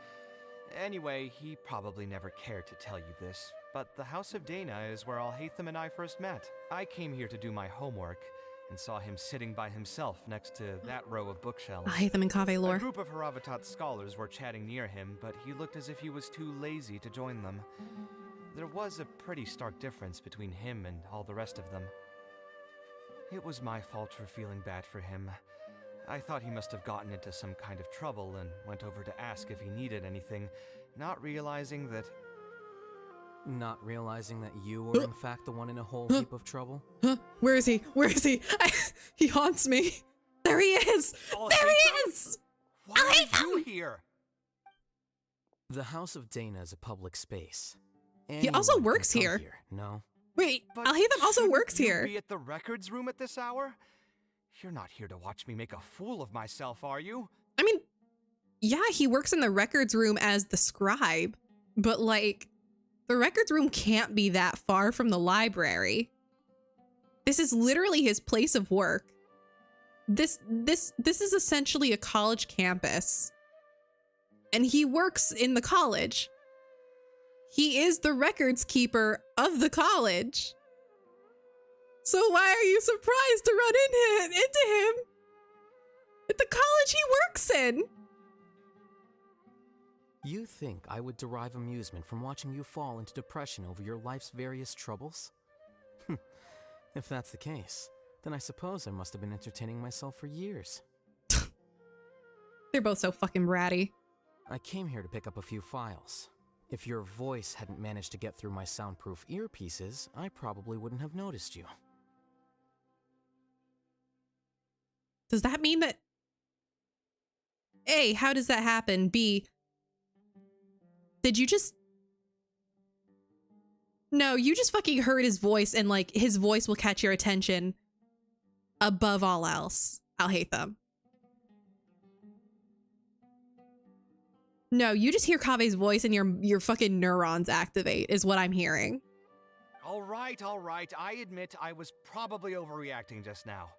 Anyway, he probably never cared to tell you this, but the House of Dana is where Alhaitham and I first met. I came here to do my homework and saw him sitting by himself next to that row of bookshelves. Alhaitham and Kaveh lore. A group of Haravatat scholars were chatting near him, but he looked as if he was too lazy to join them. There was a pretty stark difference between him and all the rest of them. It was my fault for feeling bad for him. I thought he must have gotten into some kind of trouble and went over to ask if he needed anything, not realizing that... Not realizing that you were in fact the one in a whole heap of trouble? Where is he? Where is he? He haunts me. There he is! There he is! Why are you here? The House of Dana is a public space. He also Anyone works can come here. No? Wait, But Alhaitham also works you here. Be at the records room at this hour? You're not here to watch me make a fool of myself, are you? I mean, yeah, he works in the records room as the scribe, but like, the records room can't be that far from the library. This is literally his place of work. This is essentially a college campus, and he works in the college. He is the records keeper of the college. So why are you surprised to run into him at the college he works in? You think I would derive amusement from watching you fall into depression over your life's various troubles? If that's the case, then I suppose I must have been entertaining myself for years. They're both so fucking bratty. I came here to pick up a few files. If your voice hadn't managed to get through my soundproof earpieces, I probably wouldn't have noticed you. Does that mean that... A, how does that happen? B, did you just... No, you just fucking heard his voice, and like, his voice will catch your attention above all else. Alhaitham. No, you just hear Kaveh's voice and your fucking neurons activate, is what I'm hearing. All right. I admit I was probably overreacting just now.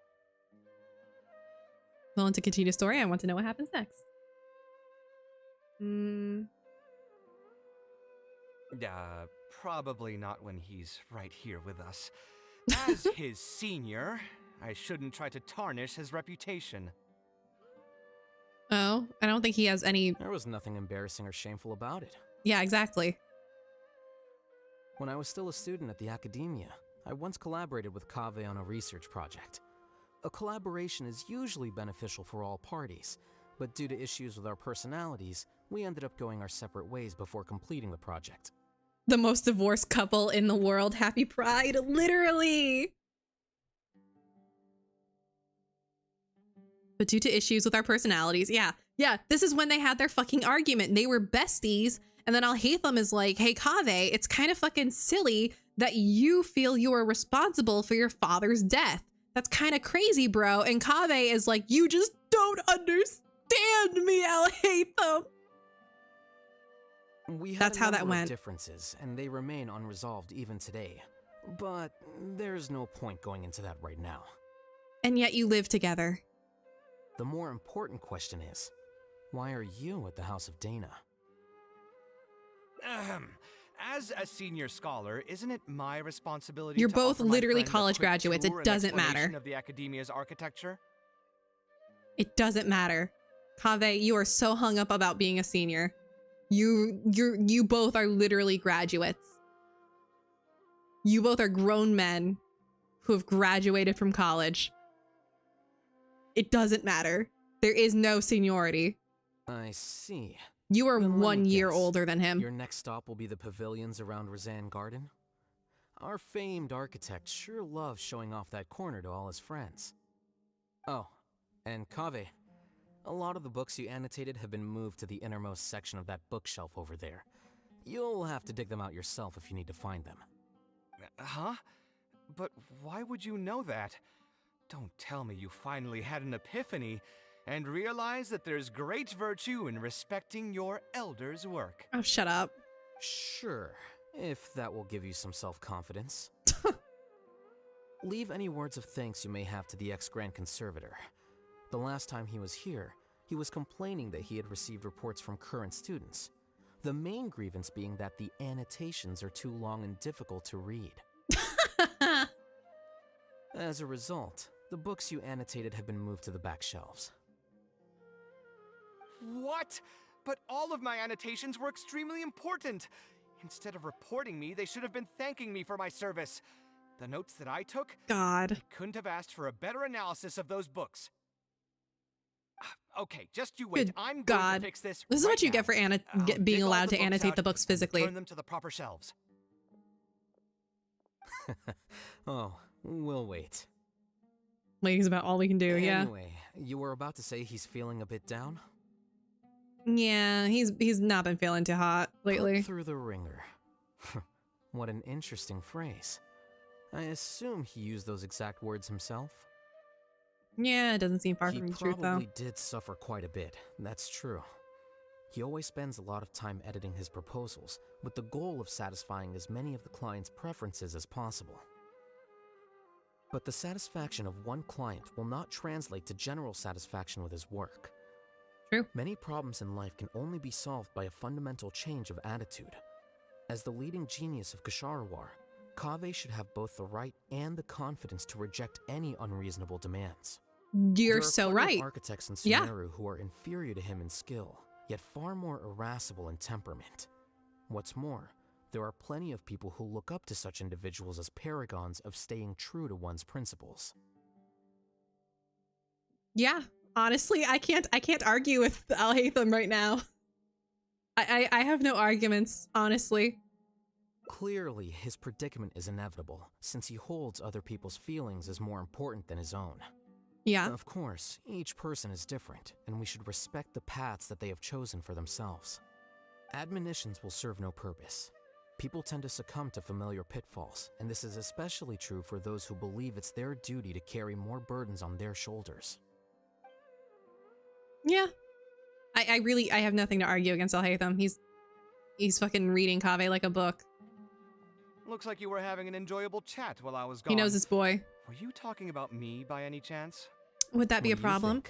Well, and to continue the story, I want to know what happens next. Probably not when he's right here with us. As his senior, I shouldn't try to tarnish his reputation. Oh, I don't think he has any... There was nothing embarrassing or shameful about it. Yeah, exactly. When I was still a student at the academia, I once collaborated with Kaveh on a research project. A collaboration is usually beneficial for all parties, but due to issues with our personalities, we ended up going our separate ways before completing the project. The most divorced couple in the world. Happy Pride, literally. But due to issues with our personalities, yeah, this is when they had their fucking argument. They were besties, and then Alhaitham is like, hey, Kaveh, it's kind of fucking silly that you feel you are responsible for your father's death. That's kind of crazy, bro. And Kaveh is like, you just don't understand me, Alhaitham. We had That's a how that number of went. differences, and they remain unresolved even today. But there's no point going into that right now. And yet you live together. The more important question is, why are you at the House of Dana? As a senior scholar, isn't it my responsibility You're to both offer my literally friend a college quick graduates. It tour and doesn't explanation matter. of the academia's architecture? It doesn't matter. Kaveh, you are so hung up about being a senior. You both are literally graduates. You both are grown men who have graduated from college. It doesn't matter. There is no seniority. I see. You are Then let me 1 year guess. older than him. Your next stop will be the pavilions around Razan Garden? Our famed architect sure loves showing off that corner to all his friends. Oh, and Kaveh, a lot of the books you annotated have been moved to the innermost section of that bookshelf over there. You'll have to dig them out yourself if you need to find them. Huh? But why would you know that? Don't tell me you finally had an epiphany and realized that there's great virtue in respecting your elder's work. Oh, shut up. Sure, if that will give you some self-confidence. Leave any words of thanks you may have to the ex-Grand Conservator. The last time he was here, he was complaining that he had received reports from current students. The main grievance being that the annotations are too long and difficult to read. As a result, the books you annotated have been moved to the back shelves. What? But all of my annotations were extremely important. Instead of reporting me, they should have been thanking me for my service. The notes that I took, God. I couldn't have asked for a better analysis of those books. Okay, just you wait. Good I'm God. going to fix this. This is right what you now. get for I'll being dig all allowed the to books annotate out the books and physically. Turn them to the proper shelves. Oh, we'll wait. Like, is about all we can do, yeah. Anyway, you were about to say he's feeling a bit down? Yeah, he's not been feeling too hot lately. Put through the ringer. What an interesting phrase. I assume he used those exact words himself? Yeah, it doesn't seem far He from the truth, though. probably did suffer quite a bit, that's true. He always spends a lot of time editing his proposals, with the goal of satisfying as many of the client's preferences as possible. But the satisfaction of one client will not translate to general satisfaction with his work. True. Many problems in life can only be solved by a fundamental change of attitude. As the leading genius of Kshahrewar, Kaveh should have both the right and the confidence to reject any unreasonable demands. You're so There are plenty right. of architects in Yeah. Sumeru who are inferior to him in skill, yet far more irascible in temperament. What's more, there are plenty of people who look up to such individuals as paragons of staying true to one's principles. Yeah, honestly, I can't argue with Al-Haytham right now. I have no arguments, honestly. Clearly, his predicament is inevitable, since he holds other people's feelings as more important than his own. Yeah. Of course, each person is different, and we should respect the paths that they have chosen for themselves. Admonitions will serve no purpose. People tend to succumb to familiar pitfalls, and this is especially true for those who believe it's their duty to carry more burdens on their shoulders. Yeah. I have nothing to argue against Al-Haytham. He's fucking reading Kaveh like a book. Looks like you were having an enjoyable chat while I was gone. He knows his boy. Were you talking about me by any chance? Would that be a problem?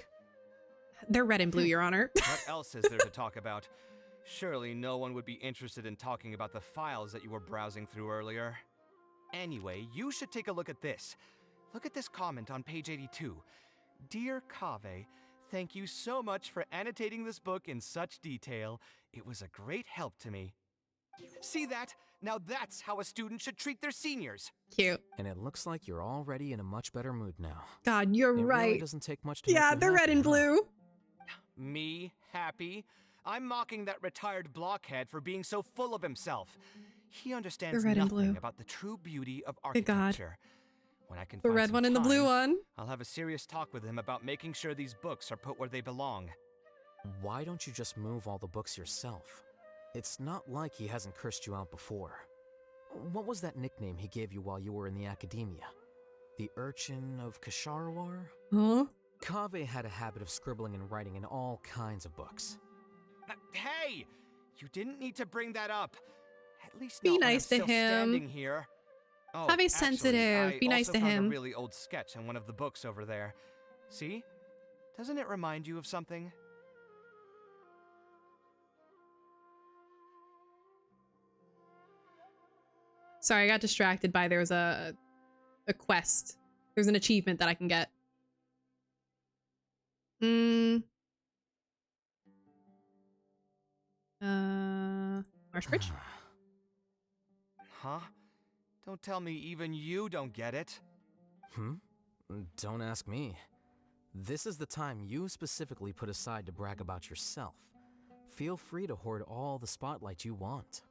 They're red and blue, Your Honor. What else is there to talk about? Surely no one would be interested in talking about the files that you were browsing through earlier. Anyway, you should take a look at this. Look at this comment on page 82. Dear Kaveh, thank you so much for annotating this book in such detail. It was a great help to me. See that? Now that's how a student should treat their seniors. Cute. And it looks like you're already in a much better mood now. God, you're It right. really doesn't take much to Yeah, make you they're red happy, and huh? blue. Me happy? I'm mocking that retired blockhead for being so full of himself. He understands The red and nothing blue. about the true beauty of Good God. architecture. When I can The find red some one and the blue time, one. I'll have a serious talk with him about making sure these books are put where they belong. Why don't you just move all the books yourself? It's not like he hasn't cursed you out before. What was that nickname he gave you while you were in the academia? The Urchin of Kshahrewar? Huh? Kaveh had a habit of scribbling and writing in all kinds of books. Hey! You didn't need to bring that up. At least Be not when I'm nice to still him. standing here. Oh, Kaveh's actually, sensitive. I Be nice also to found him. a really old sketch in one of the books over there. See? Doesn't it remind you of something? Sorry, I got distracted by there's a quest. There's an achievement that I can get. Marshbridge? Huh? Don't tell me even you don't get it. Don't ask me. This is the time you specifically put aside to brag about yourself. Feel free to hoard all the spotlight you want.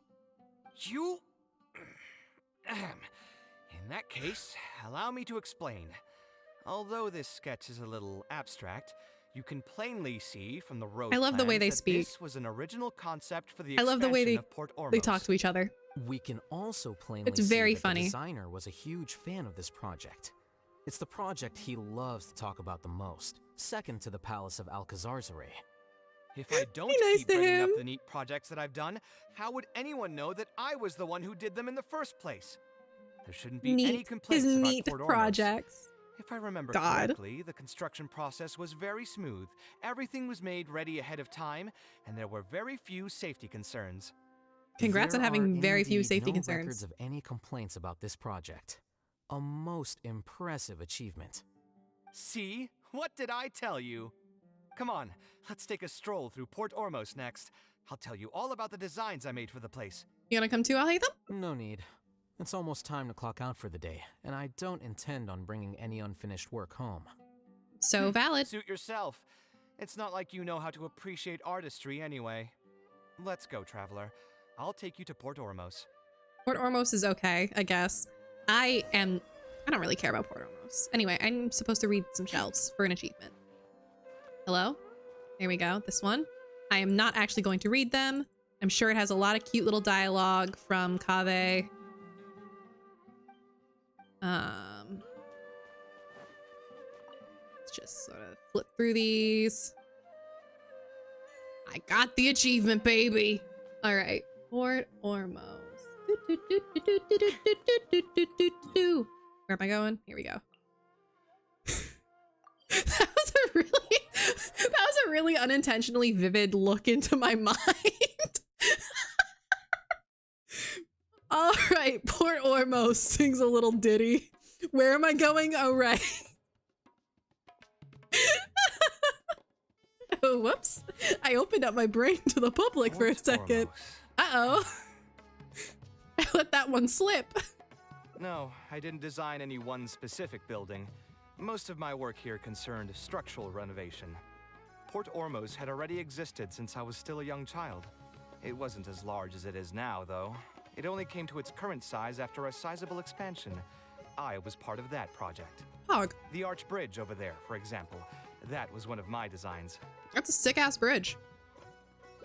You... In that case, allow me to explain. Although this sketch is a little abstract, you can plainly see from the road I love the way plans they that speak. This was an original concept for the I love the way expansion of Port they Ormos. talk to each other. We can also plainly It's see very that funny. the designer was a huge fan of this project. It's the project he loves to talk about the most, second to the Palace of Alcazarzaray. If I don't nice keep to bringing him. up the neat projects that I've done, how would anyone know that I was the one who did them in the first place? There shouldn't be any Neat. complaints His about neat Port Ormos. projects. If I remember God. correctly, the construction process was very smooth. Everything was made ready ahead of time, and there were very few safety concerns. Congrats on There having are very few indeed safety no concerns. records of any complaints about this project. A most impressive achievement. See? What did I tell you? Come on, let's take a stroll through Port Ormos next. I'll tell you all about the designs I made for the place. You gonna come too, Alhaitham? No need. It's almost time to clock out for the day, and I don't intend on bringing any unfinished work home. So valid. Suit yourself. It's not like you know how to appreciate artistry anyway. Let's go, traveler. I'll take you to Port Ormos. Port Ormos is okay, I guess. I don't really care about Port Ormos. Anyway, I'm supposed to read some shelves for an achievement. Hello? Here we go. This one. I am not actually going to read them. I'm sure it has a lot of cute little dialogue from Kaveh. Let's just sort of flip through these. I got the achievement, baby. All right. Port Ormos. Where am I going? Here we go. That was a really unintentionally vivid look into my mind. All right, Port Ormos sings a little ditty. Where am I going? Oh, right. Oh, whoops. I opened up my brain to the public for a second. Uh-oh. I let that one slip. No, I didn't design any one specific building. Most of my work here concerned structural renovation. Port Ormos had already existed since I was still a young child. It wasn't as large as it is now, though. It only came to its current size after a sizable expansion. I was part of that project. Hog. The arch bridge over there, for example. That was one of my designs. That's a sick-ass bridge.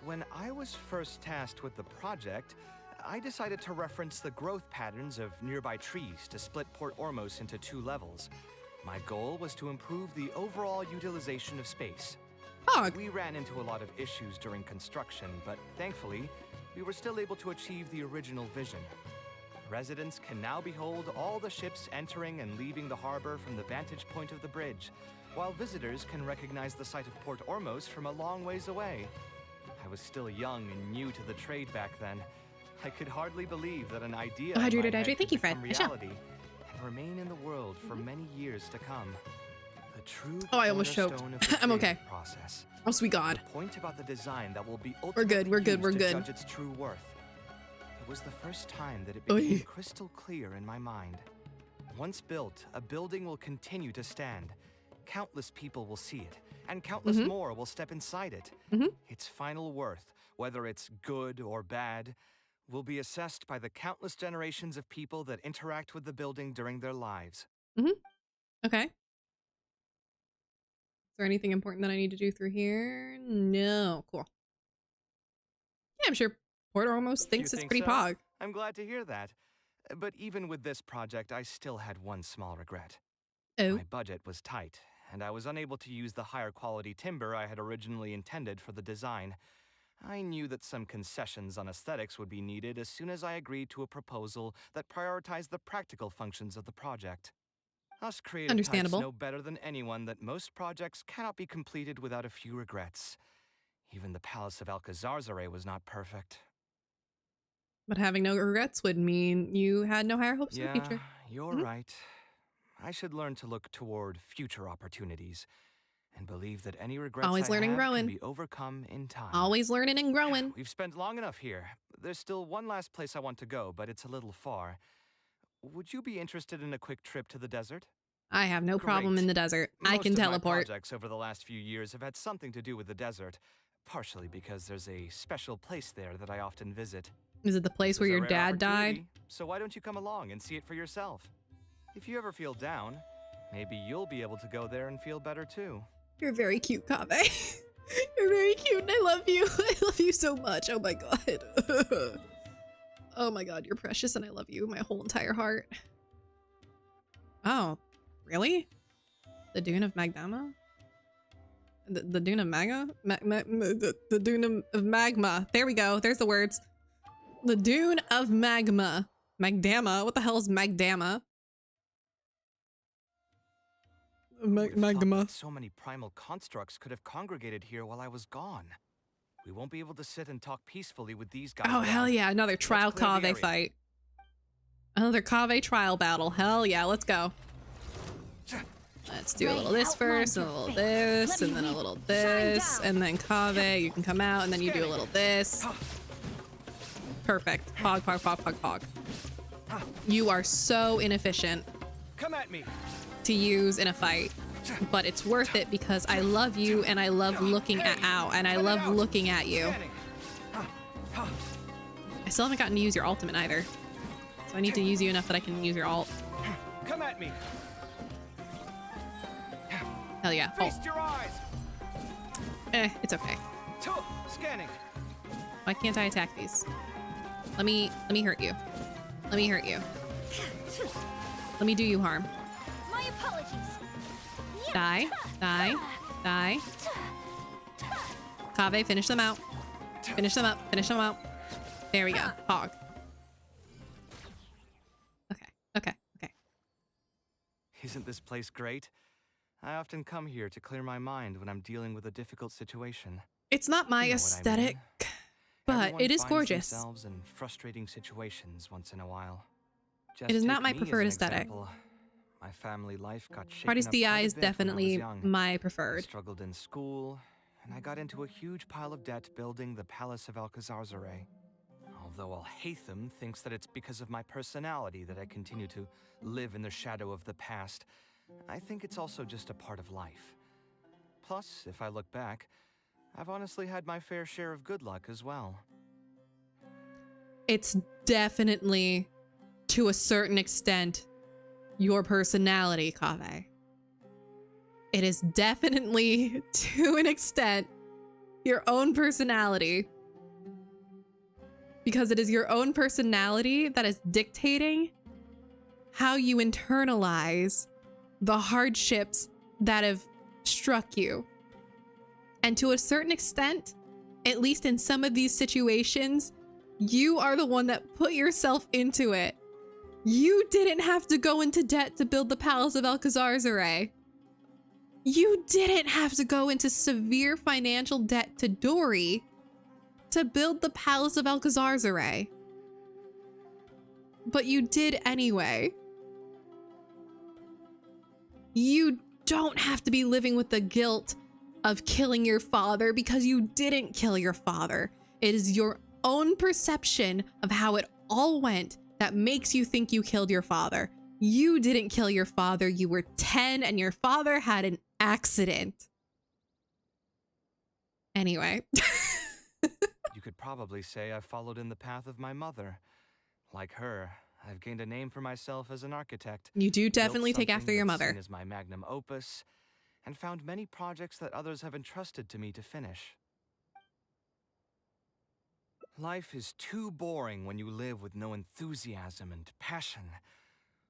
When I was first tasked with the project, I decided to reference the growth patterns of nearby trees to split Port Ormos into 2 levels. My goal was to improve the overall utilization of space. Hog. We ran into a lot of issues during construction, but thankfully, we were still able to achieve the original vision. Residents can now behold all the ships entering and leaving the harbor from the vantage point of the bridge, while visitors can recognize the site of Port Ormos from a long ways away. I was still young and new to the trade back then. I could hardly believe that an idea Thank you, could Fred. become reality and remain in the world for many years to come. The true I almost choked. cornerstone of the I'm okay. creative process. Oh, sweet God. The point about the design that will be We're good, we're good, ultimately we're used good. to judge its true worth. It was the first time that it became Oy. crystal clear in my mind. Once built, a building will continue to stand. Countless people will see it, and countless more will step inside it. Its final worth, whether it's good or bad, will be assessed by the countless generations of people that interact with the building during their lives. Okay. Is there anything important that I need to do through here? No. Cool. Yeah, I'm sure Port Ormos thinks You it's think pretty so? pog. I'm glad to hear that. But even with this project, I still had one small regret. Oh. My budget was tight, and I was unable to use the higher quality timber I had originally intended for the design. I knew that some concessions on aesthetics would be needed as soon as I agreed to a proposal that prioritized the practical functions of the project. Us creative types Understandable. know better than anyone that most projects cannot be completed without a few regrets. Even the Palace of Alcazarzaray was not perfect. But having no regrets would mean you had no higher hopes for the future. You're right. I should learn to look toward future opportunities and believe that any regrets Always I learning, have growing. can be overcome in time. Always learning and growing. We've spent long enough here. There's still one last place I want to go, but it's a little far. Would you be interested in a quick trip to the desert? I have no problem Great. in the desert. I Most can of my teleport. projects over the last few years have had something to do with the desert, partially because there's a special place there that I often visit. Is it the place This where is a your rare dad died? opportunity, so why don't you come along and see it for yourself? If you ever feel down, maybe you'll be able to go there and feel better too. You're very cute, Kaveh. You're very cute and I love you. I love you so much. Oh my god. Oh my god, you're precious and I love you. My whole entire heart. Oh, really? The Dune of Magdama? The Dune of Maga? The Dune of Magma. There we go. There's the words. The Dune of Magma. Magdama? What the hell is Magdama? Magma. So many primal constructs could have congregated here while I was gone. We won't be able to sit and talk peacefully with these guys. Oh, hell yeah. Another trial Kaveh fight. Another Kaveh trial battle. Hell yeah. Let's go. Let's do a little this first, and a little this, and then a little this, and then Kaveh, you can come out, and then you do a little this. Perfect. Pog, pog, pog, pog, pog. You are so inefficient. Come at me. To use in a fight, but it's worth it because I love you and I love looking at I love looking at you. I still haven't gotten to use your ultimate either, so I need to use you enough that I can use your ult. Come at me. Hell yeah. Feast your eyes. It's okay. Scanning. Why can't I attack these? Let me hurt you. Let me hurt you. Let me do you harm. My apologies. Die, die, die. Kaveh, finish them out. Finish them up, finish them out. There we go. Hog. Okay. Isn't this place great? I often come here to clear my mind when I'm dealing with a difficult situation. It's not my aesthetic, but it is gorgeous. Themselves in frustrating situations once in a while. It is not my preferred aesthetic. My family life got shaken Party's up DI quite a is bit when I was definitely young. my preferred. I struggled in school, and I got into a huge pile of debt building the Palace of Alcazarzaray. Although Al-Haytham thinks that it's because of my personality that I continue to live in the shadow of the past, I think it's also just a part of life. Plus, if I look back, I've honestly had my fair share of good luck as well. It's definitely, to a certain extent, your personality, Kaveh. It is definitely, to an extent, your own personality. Because it is your own personality that is dictating how you internalize the hardships that have struck you. And to a certain extent, at least in some of these situations, you are the one that put yourself into it. You didn't have to go into debt to build the Palace of Alcazarzaray. You didn't have to go into severe financial debt to Dori to build the Palace of Alcazarzaray. But you did anyway. You don't have to be living with the guilt of killing your father because you didn't kill your father. It is your own perception of how it all went that makes you think you killed your father. You didn't kill your father. You were 10 and your father had an accident. Anyway. You could probably say I followed in the path of my mother. Like her, I've gained a name for myself as an architect. You do definitely take after your mother. Seen as my magnum opus, and found many projects that others have entrusted to me to finish. Life is too boring when you live with no enthusiasm and passion.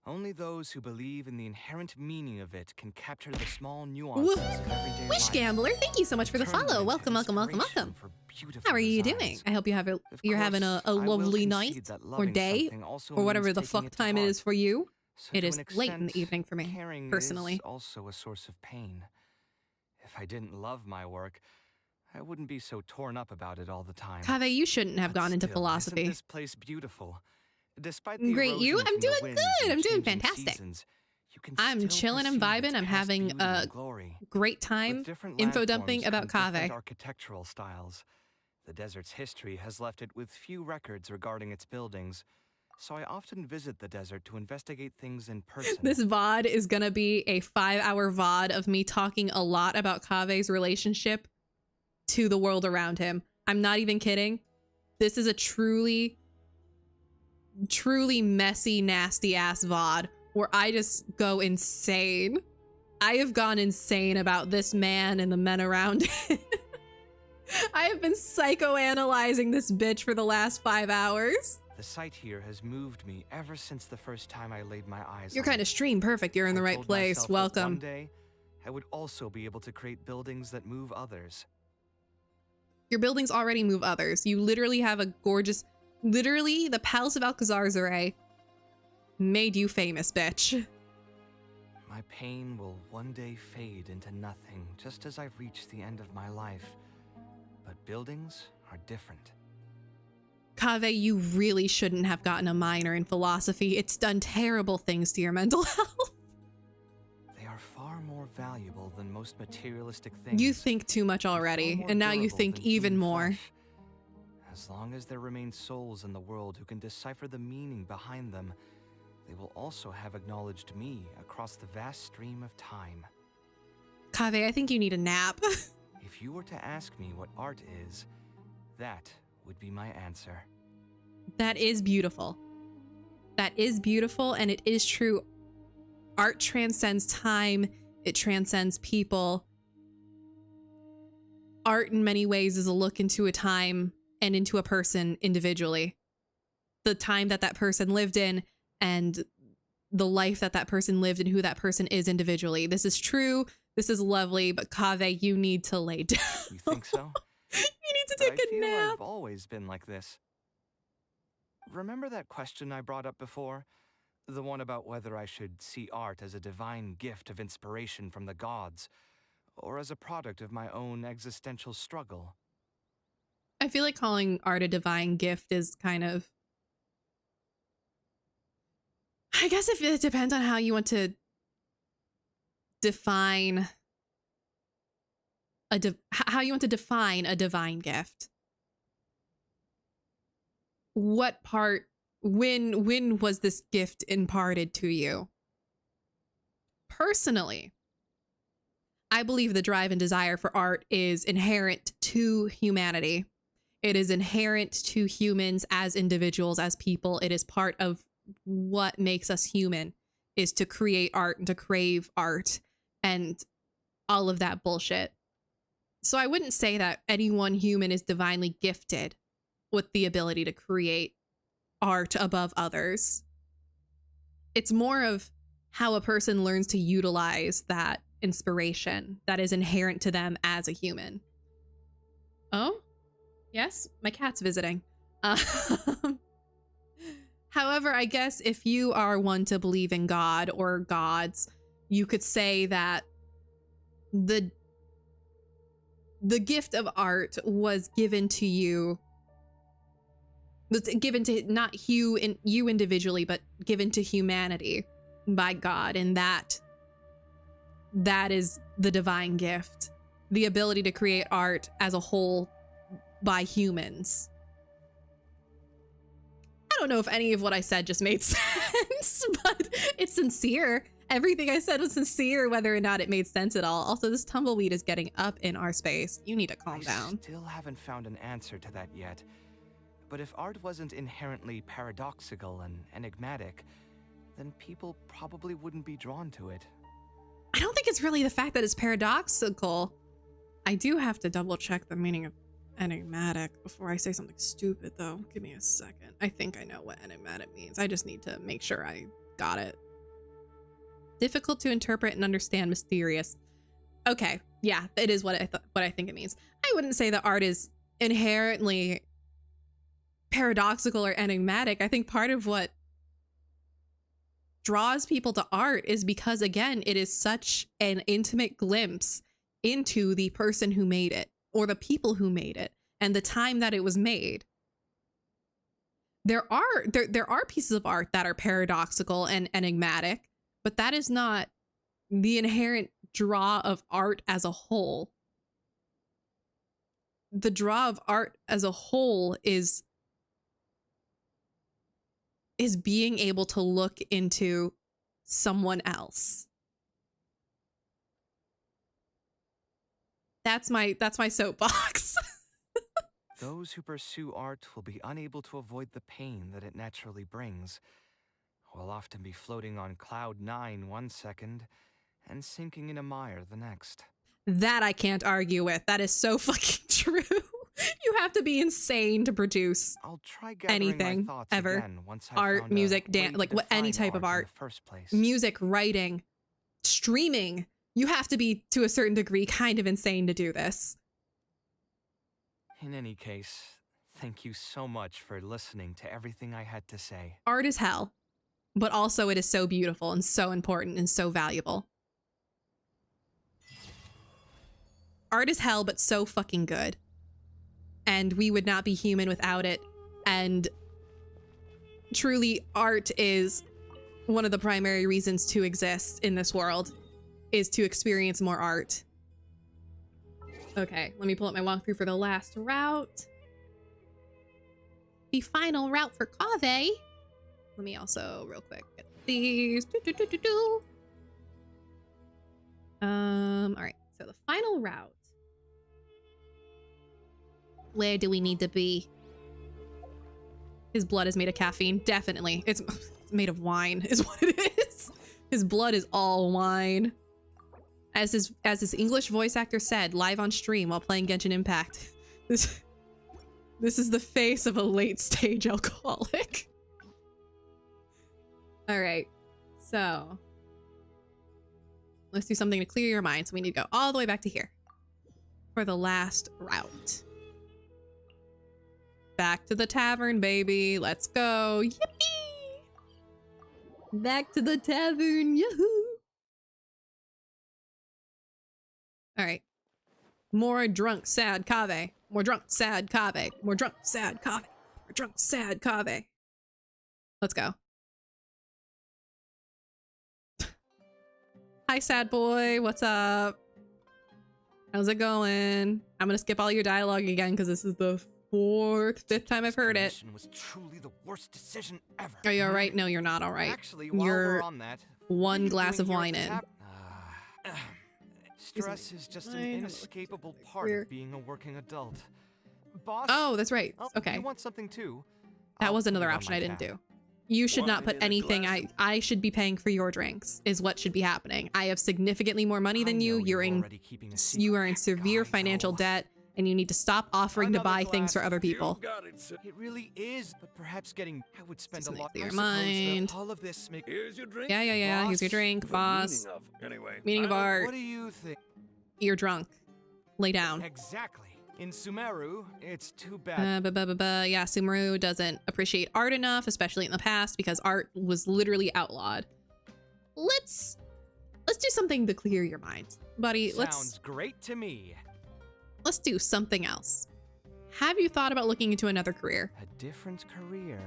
Only those who believe in the inherent meaning of it can capture the small nuances of everyday Wish life. Gambler, thank you so much for the follow. Welcome. How are you doing? I hope you're having a lovely night or day or whatever the fuck time it is for you. So it to is an late in extent, the evening for me, caring personally. is also a source of pain. If I didn't love my work, I wouldn't be so torn up about it all the time. Kaveh, you shouldn't have gone into Still, philosophy. Isn't this place beautiful? Despite the Great, you? erosion I'm from the doing winds good. and I'm doing changing fantastic. seasons, you can I'm still chilling and perceive its vibing. I'm past having beauty a and glory. great time With different info landforms dumping about come different Kaveh. architectural styles. The desert's history has left it with few records regarding its buildings, so I often visit the desert to investigate things in person. This VOD is gonna be a 5-hour VOD of me talking a lot about Kaveh's relationship to the world around him. I'm not even kidding. This is a truly messy, nasty ass VOD where I just go insane. I have gone insane about this man and the men around him. I have been psychoanalyzing this bitch for the last 5 hours. The sight here has moved me ever since the first time I laid my eyes You're on kind of stream perfect. You're in the I right told place. myself that Welcome. One day, I would also be able to create buildings that move others. Your buildings already move others. You literally have a gorgeous... Literally, the Palace of Alcazarzaray made you famous, bitch. My pain will one day fade into nothing, just as I've reached the end of my life. But buildings are different. Kaveh, you really shouldn't have gotten a minor in philosophy. It's done terrible things to your mental health. They are far more valuable than most materialistic things. You think too much already, and now you think even more. Flesh. As long as there remain souls in the world who can decipher the meaning behind them, they will also have acknowledged me across the vast stream of time. Kaveh, I think you need a nap. If you were to ask me what art is, that would be my answer. That is beautiful. That is beautiful, and it is true. Art transcends time. It transcends people. Art, in many ways, is a look into a time and into a person individually. The time that that person lived in and the life that that person lived and who that person is individually. This is true. This is lovely, but Kaveh, you need to lay down. You think so? You need to take a nap. I've always been like this. Remember that question I brought up before? The one about whether I should see art as a divine gift of inspiration from the gods, or as a product of my own existential struggle. I feel like calling art a divine gift is kind of... I guess if it depends on how you want to define how you want to define a divine gift. What part, when was this gift imparted to you? Personally, I believe the drive and desire for art is inherent to humanity. It is inherent to humans as individuals, as people. It is part of what makes us human, is to create art and to crave art and all of that bullshit. So I wouldn't say that any one human is divinely gifted with the ability to create art above others. It's more of how a person learns to utilize that inspiration that is inherent to them as a human. Oh, yes, my cat's visiting. However, I guess if you are one to believe in God or gods, you could say that the gift of art was given to you, was given to not you individually, but given to humanity by God, and that is the divine gift, the ability to create art as a whole by humans. I don't know if any of what I said just made sense, but it's sincere. Everything I said was sincere, whether or not it made sense at all. Also, this tumbleweed is getting up in our space. You need to calm down. I still haven't found an answer to that yet. But if art wasn't inherently paradoxical and enigmatic, then people probably wouldn't be drawn to it. I don't think it's really the fact that it's paradoxical. I do have to double check the meaning of enigmatic before I say something stupid, though. Give me a second. I think I know what enigmatic means. I just need to make sure I got it. Difficult to interpret and understand, mysterious. Okay, yeah, it is what I think it means. I wouldn't say that art is inherently paradoxical or enigmatic. I think part of what draws people to art is because, again, it is such an intimate glimpse into the person who made it, or the people who made it, and the time that it was made. There are pieces of art that are paradoxical and enigmatic, but that is not the inherent draw of art as a whole. The draw of art as a whole is being able to look into someone else. That's my soapbox. Those who pursue art will be unable to avoid the pain that it naturally brings. Will often be floating on cloud 9 one second and sinking in a mire the next. That I can't argue with. That is so fucking true. You have to be insane to produce anything ever. Art, music, dance, like what, any type of art. Music, writing, streaming. You have to be, to a certain degree, kind of insane to do this. In any case, thank you so much for listening to everything I had to say. Art is hell. but also it is so beautiful and so important and so valuable. Art is hell, but so fucking good. And we would not be human without it. And truly, art is one of the primary reasons to exist in this world, is to experience more art. Okay, let me pull up my walkthrough for the last route. The final route for Kaveh. Let me also, real quick, get these. All right, so the final route. Where do we need to be? His blood is made of caffeine. Definitely. It's made of wine is what it is. His blood is all wine. As his English voice actor said live on stream while playing Genshin Impact. This is the face of a late stage alcoholic. All right. So let's do something to clear your mind. So we need to go all the way back to here for the last route. Back to the tavern, baby. Let's go. Yippee! Back to the tavern. Yahoo! All right. More drunk, sad Kaveh. More drunk, sad Kaveh. More drunk, sad Kaveh. More drunk, sad Kaveh. Let's go. Hi, sad boy. What's up? How's it going? I'm gonna skip all your dialogue again because this is the fifth time I've heard it. Was truly the worst decision ever. Are you all right? No, you're not all right. Actually, while you're we're on that, one glass of wine in. Stress is just an inescapable part of being a working adult. Boss. Oh, that's right. Okay. You want something too? That was another option I didn't do. You should not put anything. I should be paying for your drinks is what should be happening. I have significantly more money than you. You are in severe financial debt. And you need to stop offering to buy things for other people. It really is, but perhaps getting I would spend a lot. Clear your mind. All of this make Here's your drink. Yeah. Here's your drink, boss. Meaning of art. What do you think? You're drunk. Lay down. Exactly. In Sumeru, it's too bad. Yeah, Sumeru doesn't appreciate art enough, especially in the past, because art was literally outlawed. Let's do something to clear your mind, buddy. Sounds great to me. Let's do something else. Have you thought about looking into another career? A different career.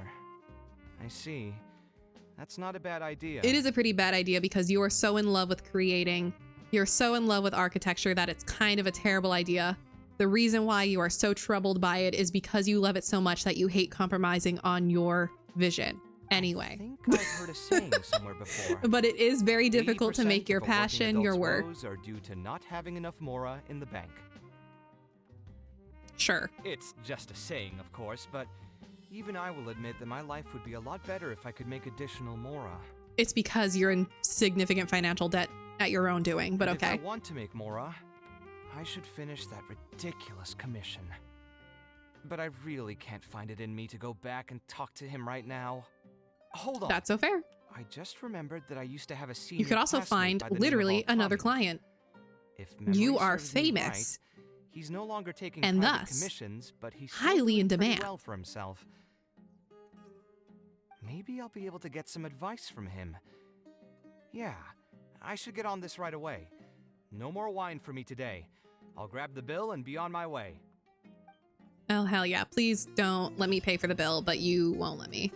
I see. That's not a bad idea. It is a pretty bad idea because you are so in love with creating. You're so in love with architecture that it's kind of a terrible idea. The reason why you are so troubled by it is because you love it so much that you hate compromising on your vision. Anyway. I think I've heard a saying somewhere before. But it is very difficult to make your passion your work. Are due to not having enough mora in the bank. Sure. It's just a saying, of course, but even I will admit that my life would be a lot better if I could make additional mora. It's because you're in significant financial debt at your own doing, but okay. If I want to make mora, I should finish that ridiculous commission. But I really can't find it in me to go back and talk to him right now. Hold on. That's so fair. I just remembered that I used to have a senior. You could also find literally another client. If you are famous. He's no longer taking and private thus commissions, but he's highly in demand. Well for himself. Maybe I'll be able to get some advice from him. Yeah, I should get on this right away. No more wine for me today. I'll grab the bill and be on my way. Oh, hell yeah. Please don't let me pay for the bill, but you won't let me.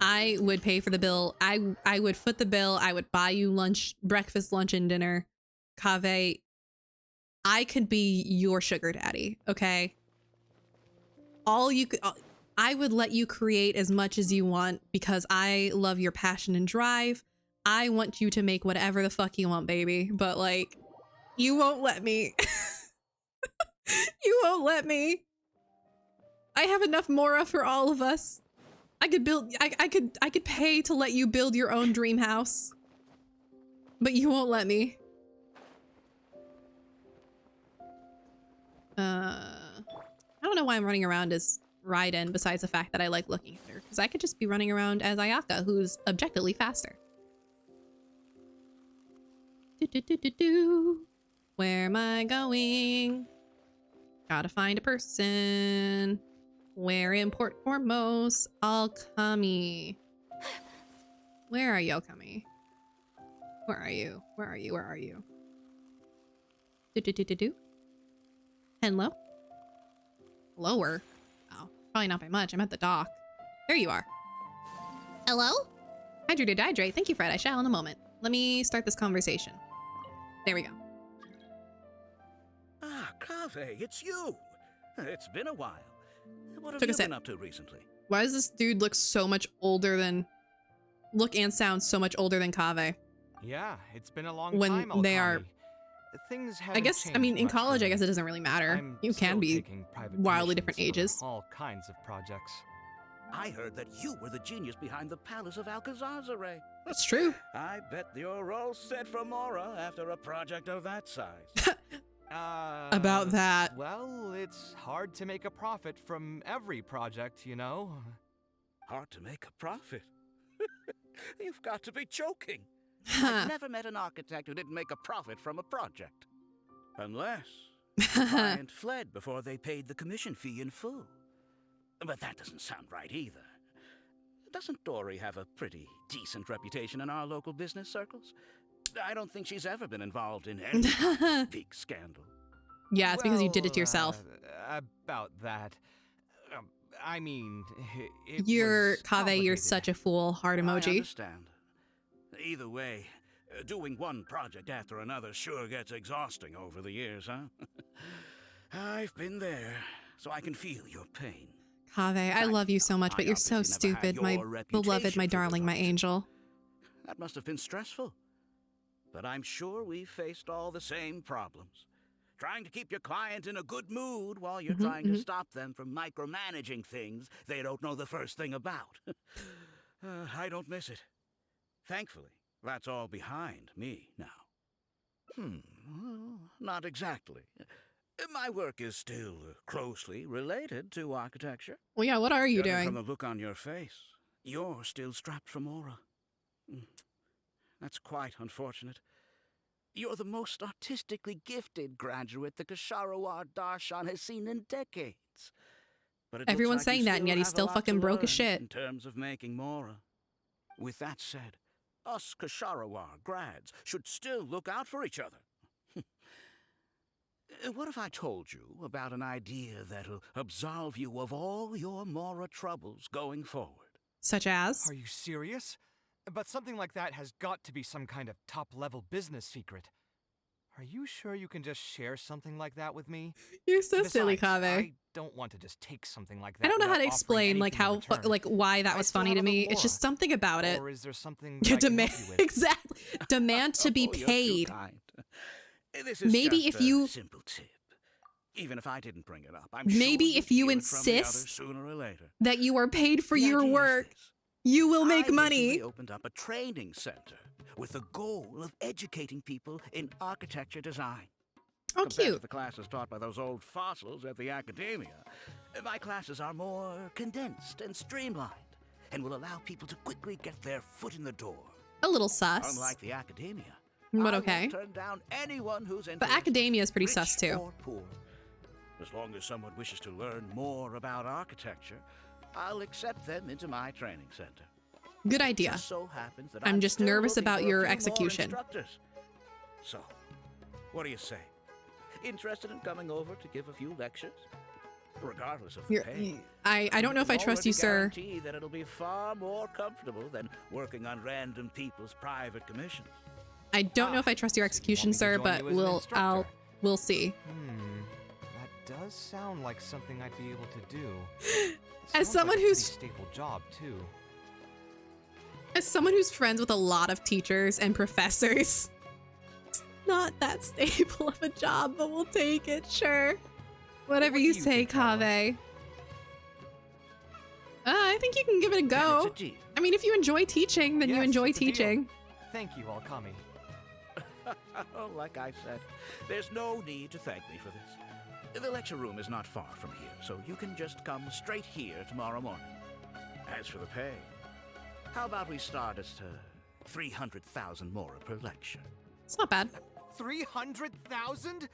I would pay for the bill. I would foot the bill. I would buy you lunch, breakfast, lunch, and dinner. Kaveh, I could be your sugar daddy, okay? I would let you create as much as you want because I love your passion and drive. I want you to make whatever the fuck you want, baby. But like, you won't let me. You won't let me. I have enough mora for all of us. I could build, I could pay to let you build your own dream house. But you won't let me. I don't know why I'm running around as Raiden besides the fact that I like looking at her. Because I could just be running around as Ayaka, who's objectively faster. Where am I going? Gotta find a person. Where in Port Formos? Okami. Where are you, Okami? Where are you? Where are you? Where are you? Do. Hello? Lower? Oh, probably not by much. I'm at the dock. There you are. Hello? Hydrate or dihydrate. Thank you, Fred. I shall in a moment. Let me start this conversation. There we go. Ah, Kaveh, it's you. It's been a while. What have Took a you sip. been up to recently? Why does this dude look so much older than... Look and sound so much older than Kaveh? Yeah, it's been a long When time, they Okami. are... Things I haven't guess, I changed mean, in much college, for I me. guess it doesn't really matter. I'm You can still be taking private wildly commissions different ages. for all kinds of projects. I heard that you were the genius behind the Palace of Alcazazare. That's true. I bet you're all set for Mora after a project of that size. About that. Well, it's hard to make a profit from every project, you know. Hard to make a profit? You've got to be joking. I've never met an architect who didn't make a profit from a project. Unless the client fled before they paid the commission fee in full. But that doesn't sound right either. Doesn't Dory have a pretty decent reputation in our local business circles? I don't think she's ever been involved in any big scandal. Yeah, it's because you did it to yourself. About that. I mean, You're Kaveh, you're such a fool. Heart emoji. I understand. Either way, doing one project after another sure gets exhausting over the years, huh? I've been there, so I can feel your pain. Kaveh, I love you so much, but you're so stupid. My beloved, my darling, my angel. That must have been stressful. But I'm sure we faced all the same problems. Trying to keep your client in a good mood while you're trying to stop them from micromanaging things they don't know the first thing about. I don't miss it. Thankfully, that's all behind me now. Not exactly. My work is still closely related to architecture. Well, yeah, what are you Judging doing? From the look on your face, you're still strapped for Mora. That's quite unfortunate. You're the most artistically gifted graduate the Ksharawar Darshan has seen in decades. But Everyone's saying that, and yet he's still fucking broke as shit. In terms of making Mora. With that said, us Ksharawar grads should still look out for each other. What if I told you about an idea that'll absolve you of all your Mora troubles going forward? Such as? Are you serious? But something like that has got to be some kind of top-level business secret. Are you sure you can just share something like that with me? You're so silly, Besides, Kaveh. I don't want to just take something like that. I don't know how without to explain offering like anything in how return. like why that I was still funny have to a me. little It's just more. something about it. Or is there something You I can demand help you with? exactly demand to be Oh, you're too paid. kind. This is Maybe just if a you simple tip. Even if I didn't bring it up, I'm maybe sure if you hear it from the others insist sooner or later. that you are paid for The your idea is work, this. you will I make money. recently opened up a training center with the goal of educating people in architecture design. Oh, Compared cute. to the classes taught by those old fossils at the academia, my classes are more condensed and streamlined, and will allow people to quickly get their foot in the door. A little sus. Unlike the academia, But I okay. won't turn down anyone who's But interested, academia is pretty rich sus too. or poor. As long as someone wishes to learn more about architecture, I'll accept them into my training center. Good It idea. just so happens that I'm just still nervous looking about for a your few more execution. instructors. So, what do you say? Interested in coming over to give a few lectures? Regardless of the pay. I don't know if I trust you, sir. Guarantee that it'll be far more comfortable than working on random people's private commissions. I don't know if I trust your execution, sir, join but you as an instructor? we'll see. That does sound like something I'd be able to do. As Sounds someone like a who's pretty stable job too. As someone who's friends with a lot of teachers and professors, it's not that stable of a job, but we'll take it, sure. Whatever you say, Kaveh. I think you can give it a go. It's a deal. I mean, if you enjoy teaching, then you Yes, enjoy it's a deal. teaching. Thank you, Okami. Like I said, there's no need to thank me for this. The lecture room is not far from here, so you can just come straight here tomorrow morning. As for the pay, how about we start at 300,000 Mora per lecture? It's not bad. 300,000?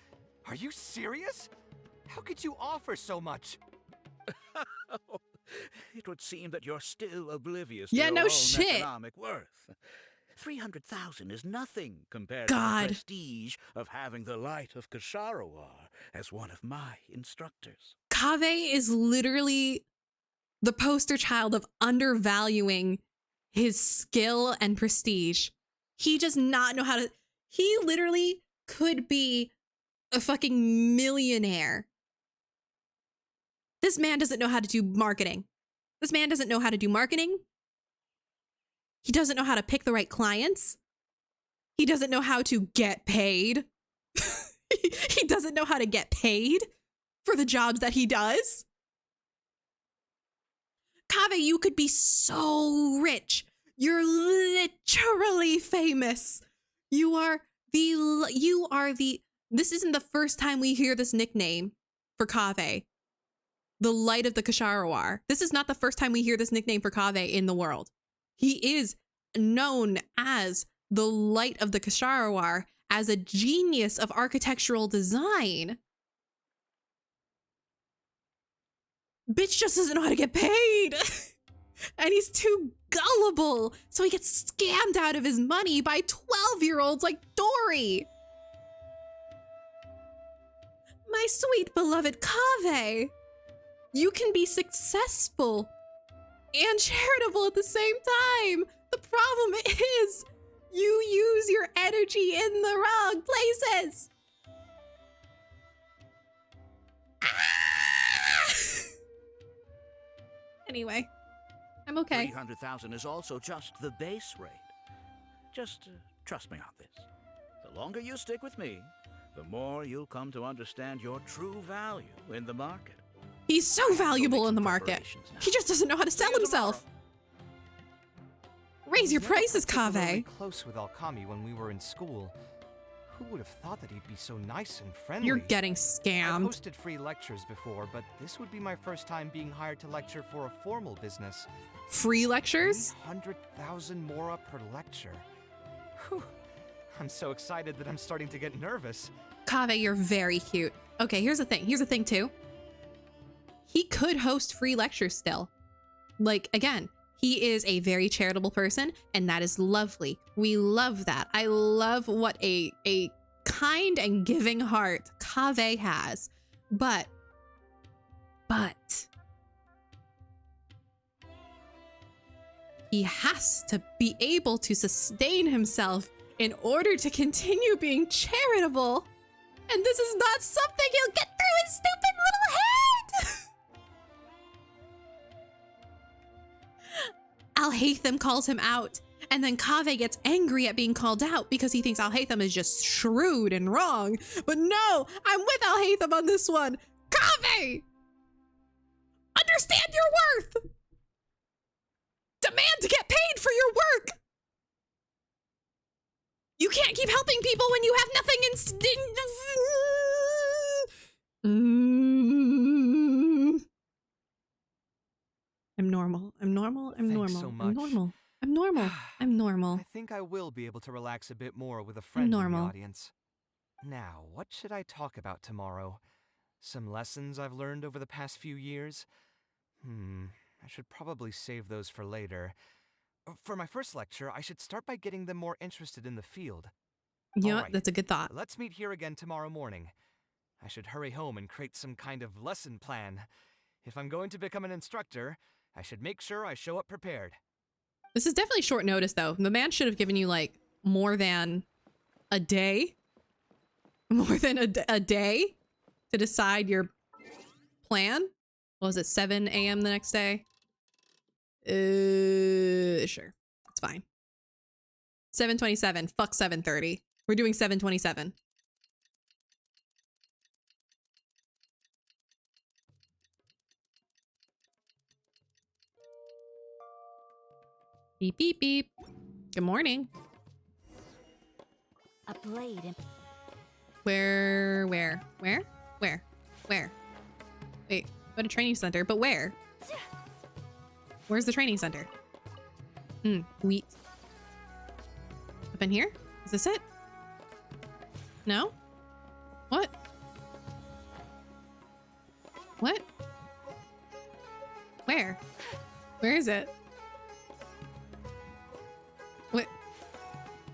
Are you serious? How could you offer so much? it would seem that you're still oblivious Yeah, to no your own shit. economic worth. 300,000 is nothing compared God. to the prestige of having the light of Kasharawar as one of my instructors. Kaveh is literally the poster child of undervaluing his skill and prestige. He does not know how to... He literally could be a fucking millionaire. This man doesn't know how to do marketing. This man doesn't know how to do marketing. He doesn't know how to pick the right clients. He doesn't know how to get paid. He doesn't know how to get paid for the jobs that he does. Kaveh, you could be so rich. You're literally famous. You are the, this isn't the first time we hear this nickname for Kaveh. The light of the Kasharawar. This is not the first time we hear this nickname for Kaveh in the world. He is known as the light of the Kasharawar, as a genius of architectural design. Bitch just doesn't know how to get paid. And he's too gullible. So he gets scammed out of his money by 12-year-olds like Dory. My sweet beloved Kaveh, you can be successful and charitable at the same time. The problem is you use your energy in the wrong places. Anyway, I'm okay. 300,000 is also just the base rate. Just trust me on this. The longer you stick with me, the more you'll come to understand your true value in the market. He's so valuable in the market. He just doesn't know how to sell himself. Raise your prices, Kaveh. Close with Okami when we were in school. Who would have thought that he'd be so nice and friendly? You're getting I've scammed. hosted free lectures before, but this would be my first time being hired to lecture for a formal business. Free lectures? 100,000 mora per lecture. Whew. I'm so excited that I'm starting to get nervous. Kaveh, you're very cute. Okay, here's the thing. Here's the thing too. He could host free lectures still. Like, again, he is a very charitable person, and that is lovely. We love that. I love what a kind and giving heart Kaveh has. But he has to be able to sustain himself in order to continue being charitable. And this is not something he'll get through his stupid little head. Al-Haytham calls him out, and then Kaveh gets angry at being called out because he thinks Al-Haytham is just shrewd and wrong. But no, I'm with Al-Haytham on this one. Kaveh! Understand your worth! Demand to get paid for your work! You can't keep helping people when you have nothing I'm normal. I'm normal. I'm Thanks normal. so I'm much. normal. I'm normal. I'm normal. I think I will be able to relax a bit more with a friend in normal. the audience. Now, what should I talk about tomorrow? Some lessons I've learned over the past few years? I should probably save those for later. For my first lecture, I should start by getting them more interested in the field. Yeah, Alright, that's a good thought. Let's meet here again tomorrow morning. I should hurry home and create some kind of lesson plan. If I'm going to become an instructor, I should make sure I show up prepared. This is definitely short notice, though. The man should have given you, like, more than a day. More than a day to decide your plan. What was it, 7 a.m. the next day? Sure. That's fine. 7:27. Fuck 7:30. We're doing 7:27. Beep, beep, beep. Good morning. A blade in... Where? Wait, go to training center, but where? Where's the training center? Wheat. Up in here? Is this it? No? What? What? Where? Where? Where is it? What?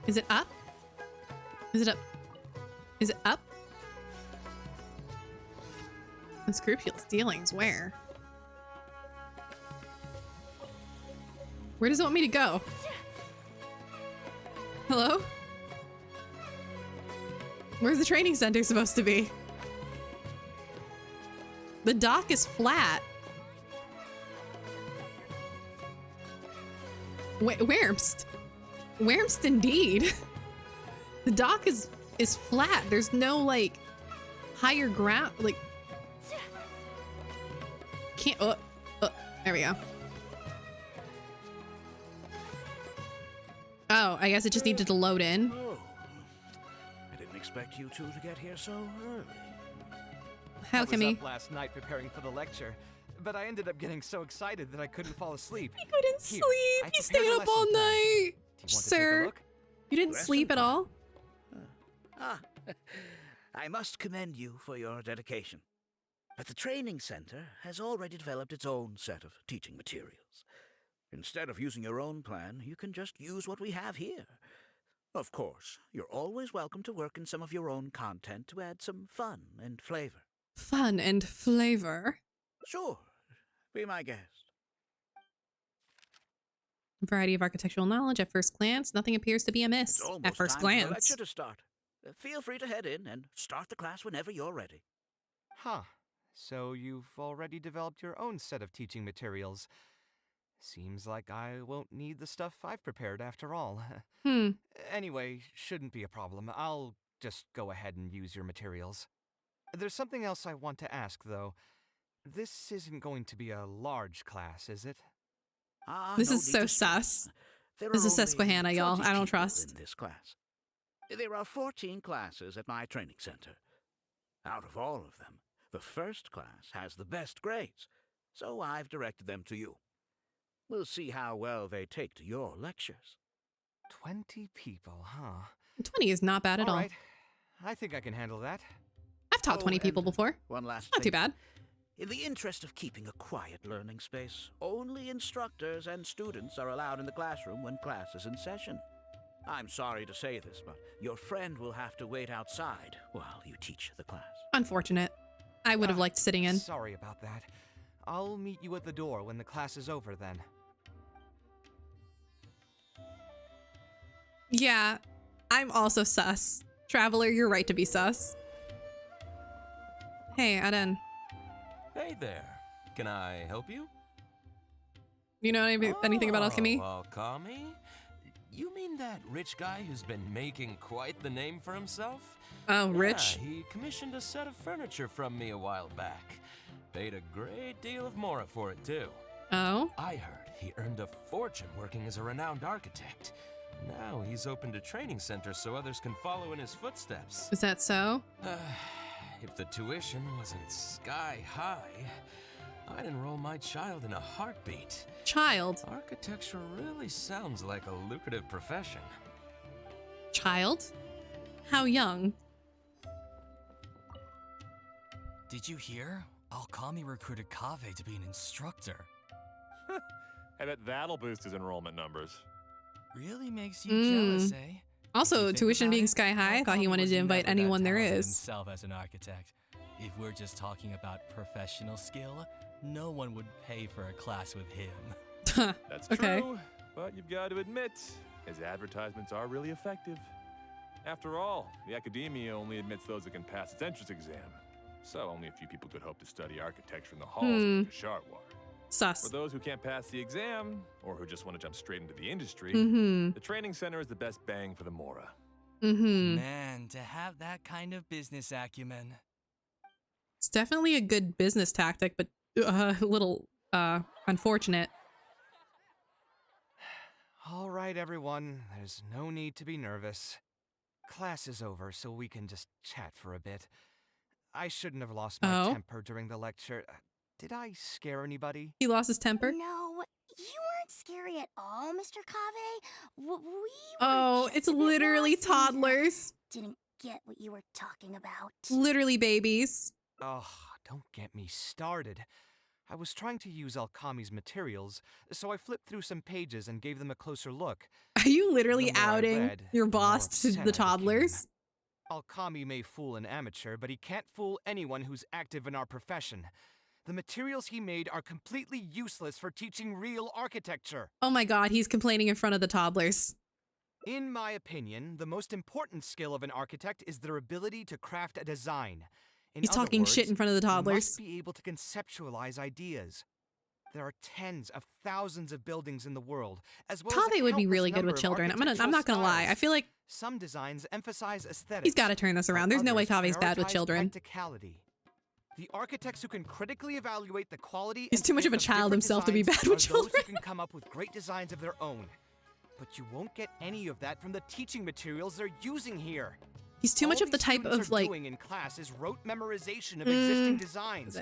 Is it up? Is it up? Is it up? Unscrupulous dealings, where? Where does it want me to go? Hello? Where's the training center supposed to be? The dock is flat. Whermst. Whermst indeed. The dock is flat. There's no like higher ground. Like can't. There we go. Oh, I guess it just needed to load in. Oh, I didn't expect you two to get here so early. How can I was we? up last night preparing for the lecture, but I ended up getting so excited that I couldn't fall asleep. I couldn't sleep. You stayed up all night, sir. You didn't sleep at all? I must commend you for your dedication. But the training center has already developed its own set of teaching materials. Instead of using your own plan, you can just use what we have here. Of course, you're always welcome to work in some of your own content to add some fun and flavor. Fun and flavor. Sure. Be my guest. Variety of architectural knowledge at first glance. Nothing appears to be amiss at first time for the glance. lecture to start. Feel free to head in and start the class whenever you're ready. Huh. So you've already developed your own set of teaching materials. Seems like I won't need the stuff I've prepared after all. Anyway, shouldn't be a problem. I'll just go ahead and use your materials. There's something else I want to ask, though. This isn't going to be a large class, is it? This is so sus. This is Susquehanna, y'all. I don't trust. In this class. There are 14 classes at my training center. Out of all of them, the first class has the best grades, so I've directed them to you. We'll see how well they take to your lectures. 20 people, huh? 20 is not bad at all. Right. I think I can handle that. I've taught 20 people before. One last Not thing. too bad. In the interest of keeping a quiet learning space, only instructors and students are allowed in the classroom when class is in session. I'm sorry to say this, but your friend will have to wait outside while you teach the class. Unfortunate. I would have liked sitting in. Sorry about that. I'll meet you at the door when the class is over then. Yeah, I'm also sus. Traveler, you're right to be sus. Hey, Aden. Hey there. Can I help you? You know anything about alchemy? Okami? You mean that rich guy who's been making quite the name for himself? Oh, rich? Yeah, he commissioned a set of furniture from me a while back. Paid a great deal of mora for it, too. Oh? I heard he earned a fortune working as a renowned architect. Now he's opened a training center so others can follow in his footsteps. Is that so? If the tuition wasn't sky high, I'd enroll my child in a heartbeat. Child? Architecture really sounds like a lucrative profession. Child? How young? Did you hear? Okami recruited Kaveh to be an instructor. I bet that'll boost his enrollment numbers. Really makes you jealous, eh? Also, tuition being sky high, I thought he wanted to invite anyone there is. Himself as an architect. If we're just talking about professional skill, no one would pay for a class with him. That's okay. true, but you've got to admit, his advertisements are really effective. After all, the academia only admits those that can pass its entrance exam, so only a few people could hope to study architecture in the halls of Kasharwar. Sus. For those who can't pass the exam, or who just want to jump straight into the industry, Mhm. the training center is the best bang for the mora. Man, to have that kind of business acumen. It's definitely a good business tactic, but a little unfortunate. All right, everyone. There's no need to be nervous. Class is over, so we can just chat for a bit. I shouldn't have lost my temper during the lecture. Did I scare anybody? He lost his temper? No, you weren't scary at all, Mr. Kaveh. It's literally toddlers. Didn't get what you were talking about. Literally babies. Oh, don't get me started. I was trying to use Okami's materials, so I flipped through some pages and gave them a closer look. Are you literally The more I outing read, your the more boss to upset the I became. toddlers? Okami may fool an amateur, but he can't fool anyone who's active in our profession. The materials he made are completely useless for teaching real architecture. Oh my god, he's complaining in front of the toddlers. In my opinion, the most important skill of an architect is their ability to craft a design. He's talking shit in front of the You toddlers. must be able to conceptualize ideas. There are tens of thousands of buildings in the world, as well as Kaveh a would be countless really good number with of children. I'm not architectural gonna lie. I styles. feel like Some designs emphasize aesthetics. he's got to turn this around. There's no way while Kaveh's bad with prioritize children. Practicality. The architects who can critically evaluate the quality He's and too much fit of a child different himself to be designs bad with are children. Those who can come up with great designs of their own. But you won't get any of that from the teaching materials they're using here. He's too much All of the these type students of are like doing in class is rote memorization of existing designs.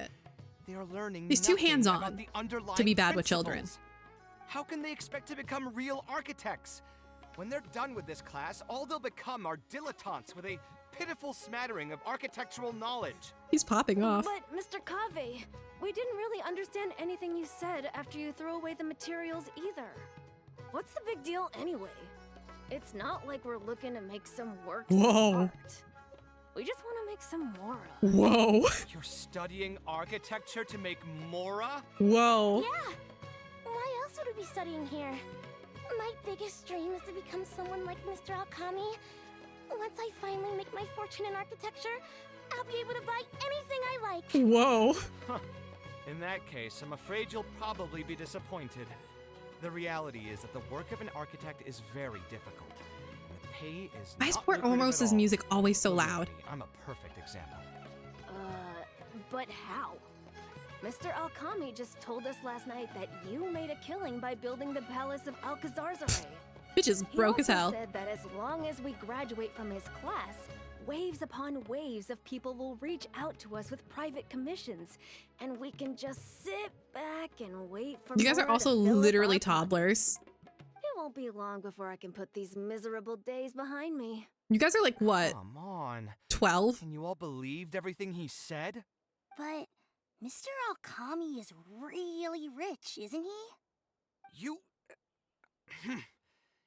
They are learning he's too nothing hands-on about the underlying to be bad with children. principles. How can they expect to become real architects? When they're done with this class, all they'll become are dilettantes with a pitiful smattering of architectural knowledge. He's popping off. But, Mr. Kaveh, we didn't really understand anything you said after you threw away the materials either. What's the big deal anyway? It's not like we're looking to make some works of art. We just want to make some Mora. Whoa. You're studying architecture to make Mora? Whoa. Yeah. Why else would we be studying here? My biggest dream is to become someone like Mr. Okami. Once I finally make my fortune in architecture, I'll be able to buy anything I like. Whoa. In that case, I'm afraid you'll probably be disappointed. The reality is that the work of an architect is very difficult. And the pay is Why is not poor lucrative at Omos's all. music always so Believe loud? me, I'm a perfect example. But how? Mr. Okami just told us last night that you made a killing by building the Palace of Alcazar's Array. Bitch is broke as hell. He also said that as long as we graduate from his class, waves upon waves of people will reach out to us with private commissions, and we can just sit back and wait for You guys are Mora also to fill up literally our toddlers. It won't be long before I can put these miserable days behind me. You guys are like what? Come on. 12? And you all believed everything he said? But Mr. Okami is really rich, isn't he? You...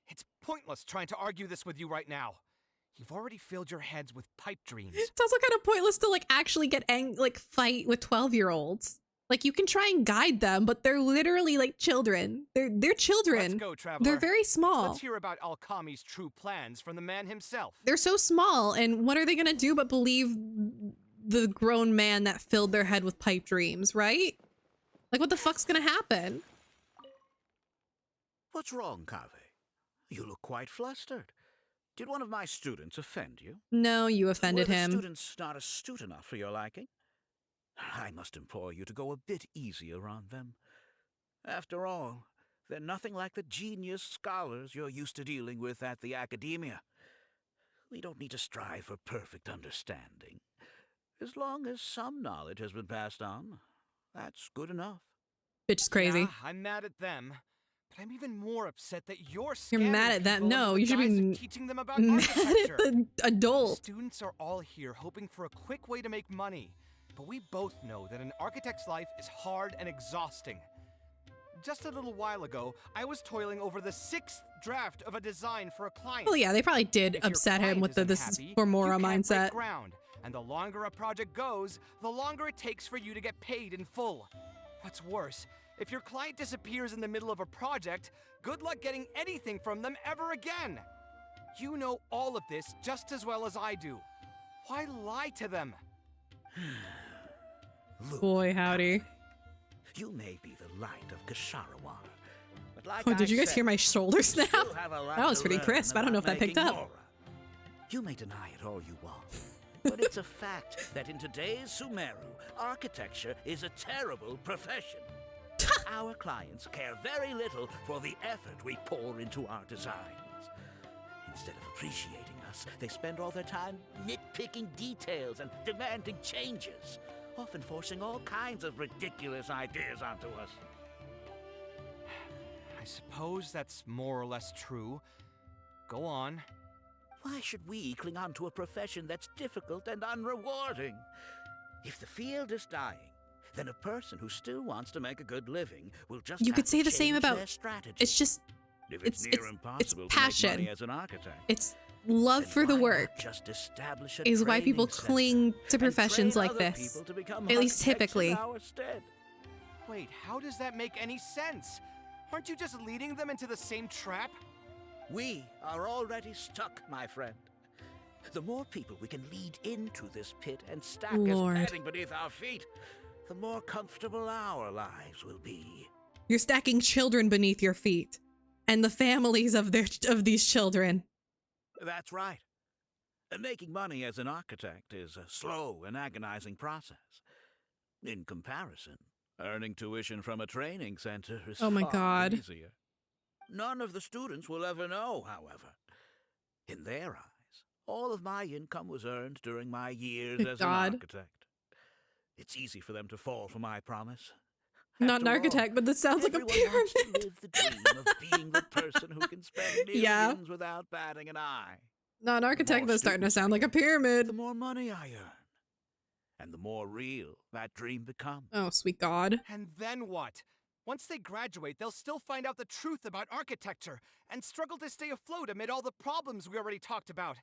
It's pointless trying to argue this with you right now. You've already filled your heads with pipe dreams. It's also kind of pointless to like actually get fight with 12-year-olds. Like you can try and guide them, but they're literally like children. They're children. Let's go, Traveler. They're very small. Let's hear about Okami's true plans from the man himself. They're so small, and what are they gonna do but believe the grown man that filled their head with pipe dreams, right? Like what the fuck's gonna happen? What's wrong, Kaveh? You look quite flustered. Did one of my students offend you? No, you offended Were the him. students not astute enough for your liking? I must implore you to go a bit easier on them. After all, they're nothing like the genius scholars you're used to dealing with at the academia. We don't need to strive for perfect understanding. As long as some knowledge has been passed on, that's good enough. Bitch is crazy. Yeah, I'm mad at them. But I'm even more upset that you're You're mad at that? No, you should be teaching them about mad architecture. at the adult. Students are all here hoping for a quick way to make money, but we both know that an architect's life is hard and exhausting. Just a little while ago, I was toiling over the 6th draft of a design for a client. Well, yeah, they probably did If your upset him client with the isn't this is happy, for Mora you can't break mindset. ground, and the longer a project goes, the longer it takes for you to get paid in full. What's worse, if your client disappears in the middle of a project, good luck getting anything from them ever again. You know all of this just as well as I do. Why lie to them? Boy, howdy. You may be the light of Kasharawar, but like Oh, did you guys said, hear my shoulder snap? still have a lot That was to pretty learn crisp. I don't know if about that picked making up. Mora. You may deny it all you want, but it's a fact that in today's Sumeru, architecture is a terrible profession. Our clients care very little for the effort we pour into our designs. Instead of appreciating us, they spend all their time nitpicking details and demanding changes, often forcing all kinds of ridiculous ideas onto us. I suppose that's more or less true. Go on. Why should we cling on to a profession that's difficult and unrewarding? If the field is dying, then a person who still wants to make a good living will just You have could to say the same change about. their strategy. It's just. If it's near impossible to make passion. money as an architect, It's love then for the why not work. just establish a Is why people training center cling to and professions train like other this. people to become At least architects in typically. our stead. Wait, how does that make any sense? Aren't you just leading them into the same trap? We are already stuck, my friend. The more people we can lead into this pit and stack Lord. as padding beneath our feet, the more comfortable our lives will be. You're stacking children beneath your feet, and the families of these children. That's right. Making money as an architect is a slow and agonizing process. In comparison, earning tuition from a training center is Oh my far God. easier. None of the students will ever know, however. In their eyes, all of my income was earned during my years as an God. architect. It's easy for them to fall for my promise. Not an After all, architect, but this sounds like a everyone wants to pyramid. live the dream of being the person who can spend millions Yeah. without batting an eye. Not an architect, but it's starting to sound like a pyramid. The more money I earn, and the more real that dream becomes. Oh, sweet God. And then what? Once they graduate, they'll still find out the truth about architecture and struggle to stay afloat amid all the problems we already talked about.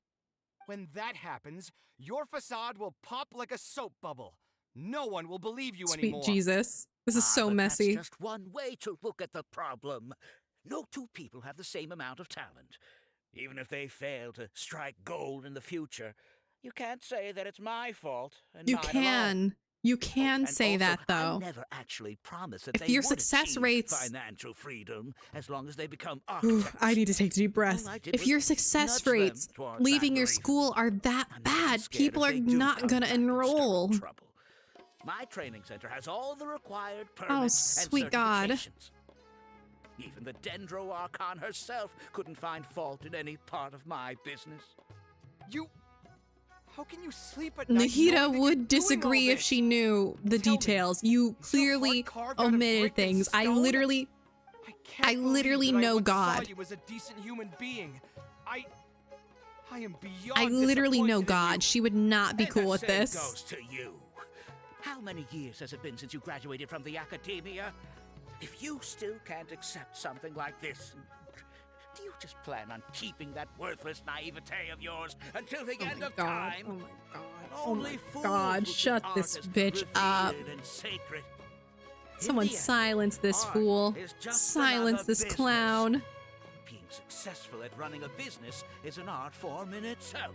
When that happens, your facade will pop like a soap bubble. No one will believe you Sweet anymore. Jesus. This is so but messy. That's just one way to look at the problem. No two people have the same amount of talent. Even if they fail to strike gold in the future, you can't say that it's my fault. And You mine can. alone. You can And say also, that, I though. never actually promised that If they your would success achieve rates- financial freedom as long as they become Ooh, architects. I need to take deep breaths. All I did If was your success nudge them rates towards leaving that your belief. school are that bad, scared people if are they do not come gonna back and stir up enroll. trouble. My training center has all the required permits and sweet God. certifications. Even the Dendro Archon herself couldn't find fault in any part of my business. How can you sleep at night? Nahida knowing that you're would doing disagree all if this? she knew the details. You clearly carved out of omitted brick and things. I stone? literally Can't literally believe that know I once God. Saw you as a decent human being. I am beyond. I literally know disappointed in God. She would not be And cool the with same this. goes to you. How many years has it been since you graduated from the academia? If you still can't accept something like this, do you just plan on keeping that worthless naivete of yours until the end of time? Oh my God. Only Oh my God. Shut this bitch up. And sacred. Someone the end, silence this art fool. is just Silence another this business. clown. Being successful at running a business is an art form in itself.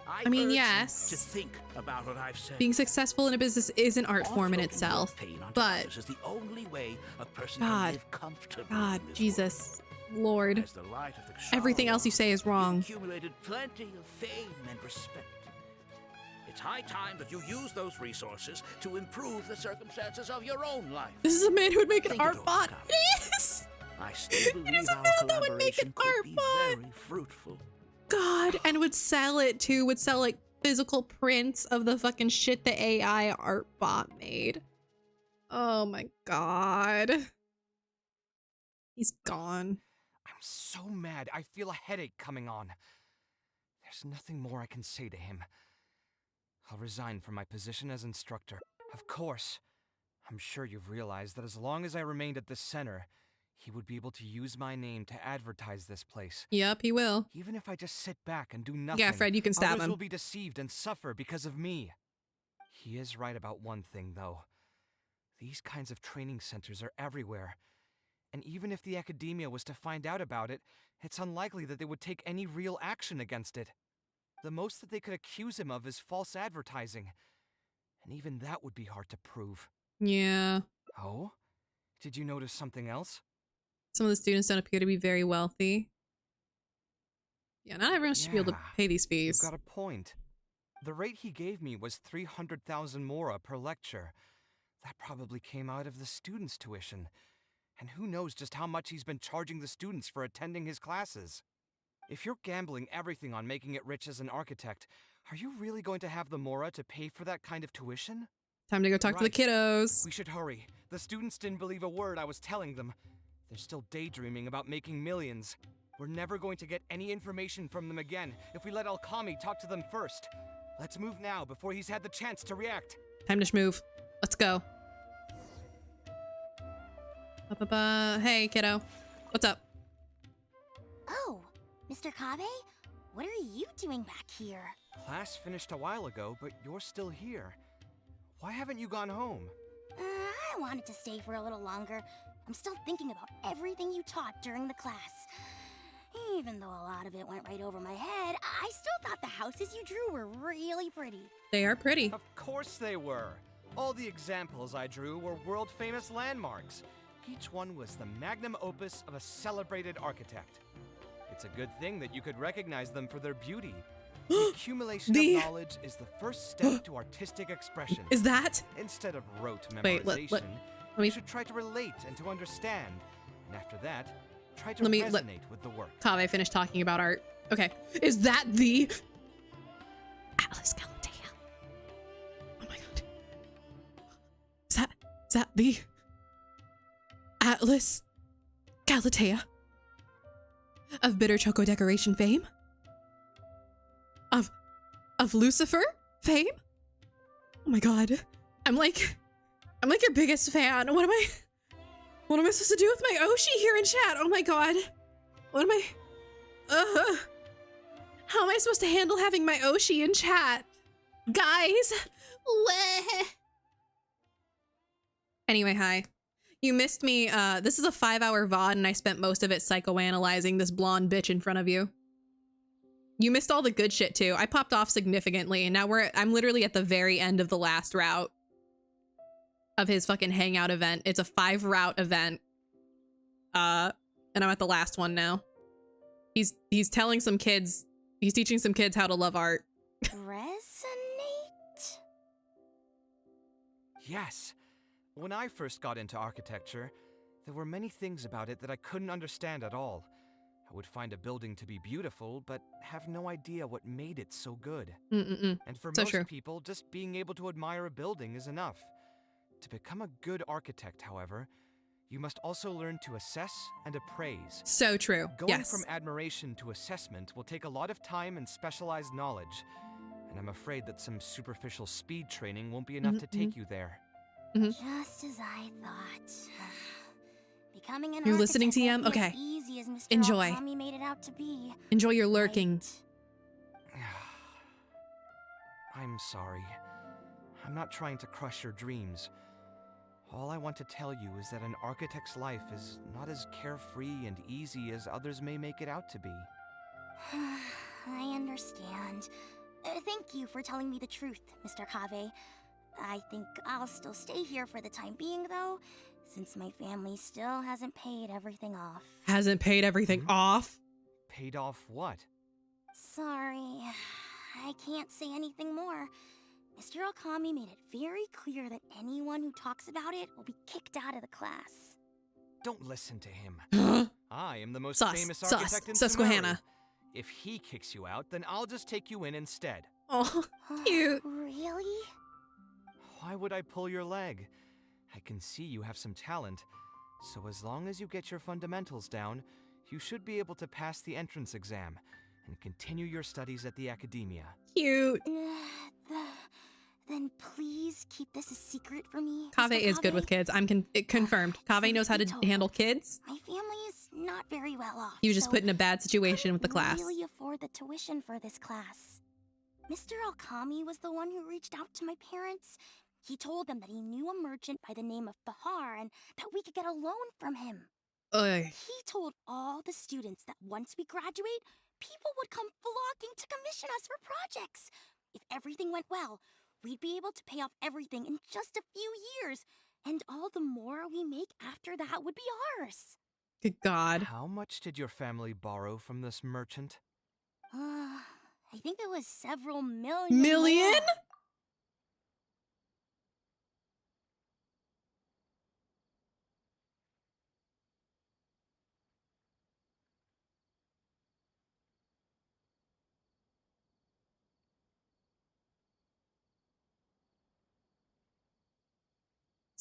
I mean, urge you yes. to think about what I've said. Being successful in a business is an art form in Offloading itself. your pain onto But others is the only way a person God. can live comfortably God, in this Jesus, Lord. As the light of the Everything else you say is wrong. accumulated plenty of fame and respect. It's high time that you use those resources to improve the circumstances of your own life. This is a man who would make an Think it art over, bot. Kaveh. It is. I still believe is a our man that would make collaboration an could art be bot. very fruitful. God, and would sell it too. Would sell like physical prints of the fucking shit the AI art bot made. Oh my God. He's gone. I'm so mad. I feel a headache coming on. There's nothing more I can say to him. I'll resign from my position as instructor. Of course. I'm sure you've realized that as long as I remained at this center, he would be able to use my name to advertise this place. Yep, he will. Even if I just sit back and do nothing, Yeah, Fred, you can stab others him. will be deceived and suffer because of me. He is right about one thing, though. These kinds of training centers are everywhere. And even if the academia was to find out about it, it's unlikely that they would take any real action against it. The most that they could accuse him of is false advertising. And even that would be hard to prove. Yeah. Oh? Did you notice something else? Some of the students don't appear to be very wealthy. Yeah, not everyone should be able to pay these fees. You've got a point. The rate he gave me was 300,000 mora per lecture. That probably came out of the students' tuition. And who knows just how much he's been charging the students for attending his classes. If you're gambling everything on making it rich as an architect, are you really going to have the mora to pay for that kind of tuition? Time to go talk to the kiddos. We should hurry. The students didn't believe a word I was telling them. They're still daydreaming about making millions. We're never going to get any information from them again if we let Okami talk to them first. Let's move now before he's had the chance to react. Time to move. Let's go. Hey, kiddo. What's up? Oh, Mr. Kaveh? What are you doing back here? Class finished a while ago, but you're still here. Why haven't you gone home? I wanted to stay for a little longer. I'm still thinking about everything you taught during the class. Even though a lot of it went right over my head, I still thought the houses you drew were really pretty. They are pretty. Of course they were. All the examples I drew were world-famous landmarks. Each one was the magnum opus of a celebrated architect. It's a good thing that you could recognize them for their beauty. The accumulation of knowledge is the first step to artistic expression. Is that? Instead of rote Wait, memorization, let me... you should try to relate and to understand. And after that, try to resonate with the work. Kaveh finished talking about art. Okay. Is that the Atlas Galatea? Oh my god. Is that the Atlas Galatea of bitter choco decoration fame? Of Lucifer fame? Oh my god. I'm like your biggest fan. What am I supposed to do with my Oshi here in chat? Oh my god. What am I? How am I supposed to handle having my Oshi in chat? Guys. Anyway, hi. You missed me. This is a 5-hour VOD and I spent most of it psychoanalyzing this blonde bitch in front of you. You missed all the good shit too. I popped off significantly and now I'm literally at the very end of the last route of his fucking hangout event. It's a 5-route event. And I'm at the last one now. He's telling some kids, he's teaching some kids how to love art. Resonate? Yes. When I first got into architecture, there were many things about it that I couldn't understand at all. I would find a building to be beautiful, but have no idea what made it so good. And for most people, just being able to admire a building is enough. To become a good architect, however, you must also learn to assess and appraise. So true. Going from admiration to assessment will take a lot of time and specialized knowledge, and I'm afraid that some superficial speed training won't be enough to take you there. Just as I thought. Becoming an You're listening, TM? Okay. As easy as Mr. Enjoy. Okami made it out to be. Enjoy your lurking. I'm sorry. I'm not trying to crush your dreams. All I want to tell you is that an architect's life is not as carefree and easy as others may make it out to be. I understand. Thank you for telling me the truth, Mr. Kaveh. I think I'll still stay here for the time being, though, since my family still hasn't paid everything off. Hasn't paid everything off? Paid off what? Sorry. I can't say anything more. Mr. Okami made it very clear that anyone who talks about it will be kicked out of the class. Don't listen to him. I am the most famous architect in Sumeru. If he kicks you out, then I'll just take you in instead. Oh, cute. Really? Why would I pull your leg? I can see you have some talent, so as long as you get your fundamentals down, you should be able to pass the entrance exam and continue your studies at the academia. Cute. Then please keep this a secret for me. Kaveh is good with kids. I'm confirmed. Kaveh knows how to handle kids. My family is not very well off. He was just put in a bad situation with the class. Really afford the tuition for this class. Mr. Okami was the one who reached out to my parents. He told them that he knew a merchant by the name of Bahar and that we could get a loan from him. He told all the students that once we graduate, people would come flocking to commission us for projects. If everything went well, we'd be able to pay off everything in just a few years, and all the more we make after that would be ours. Good God. How much did your family borrow from this merchant? I think it was several million. Million? More.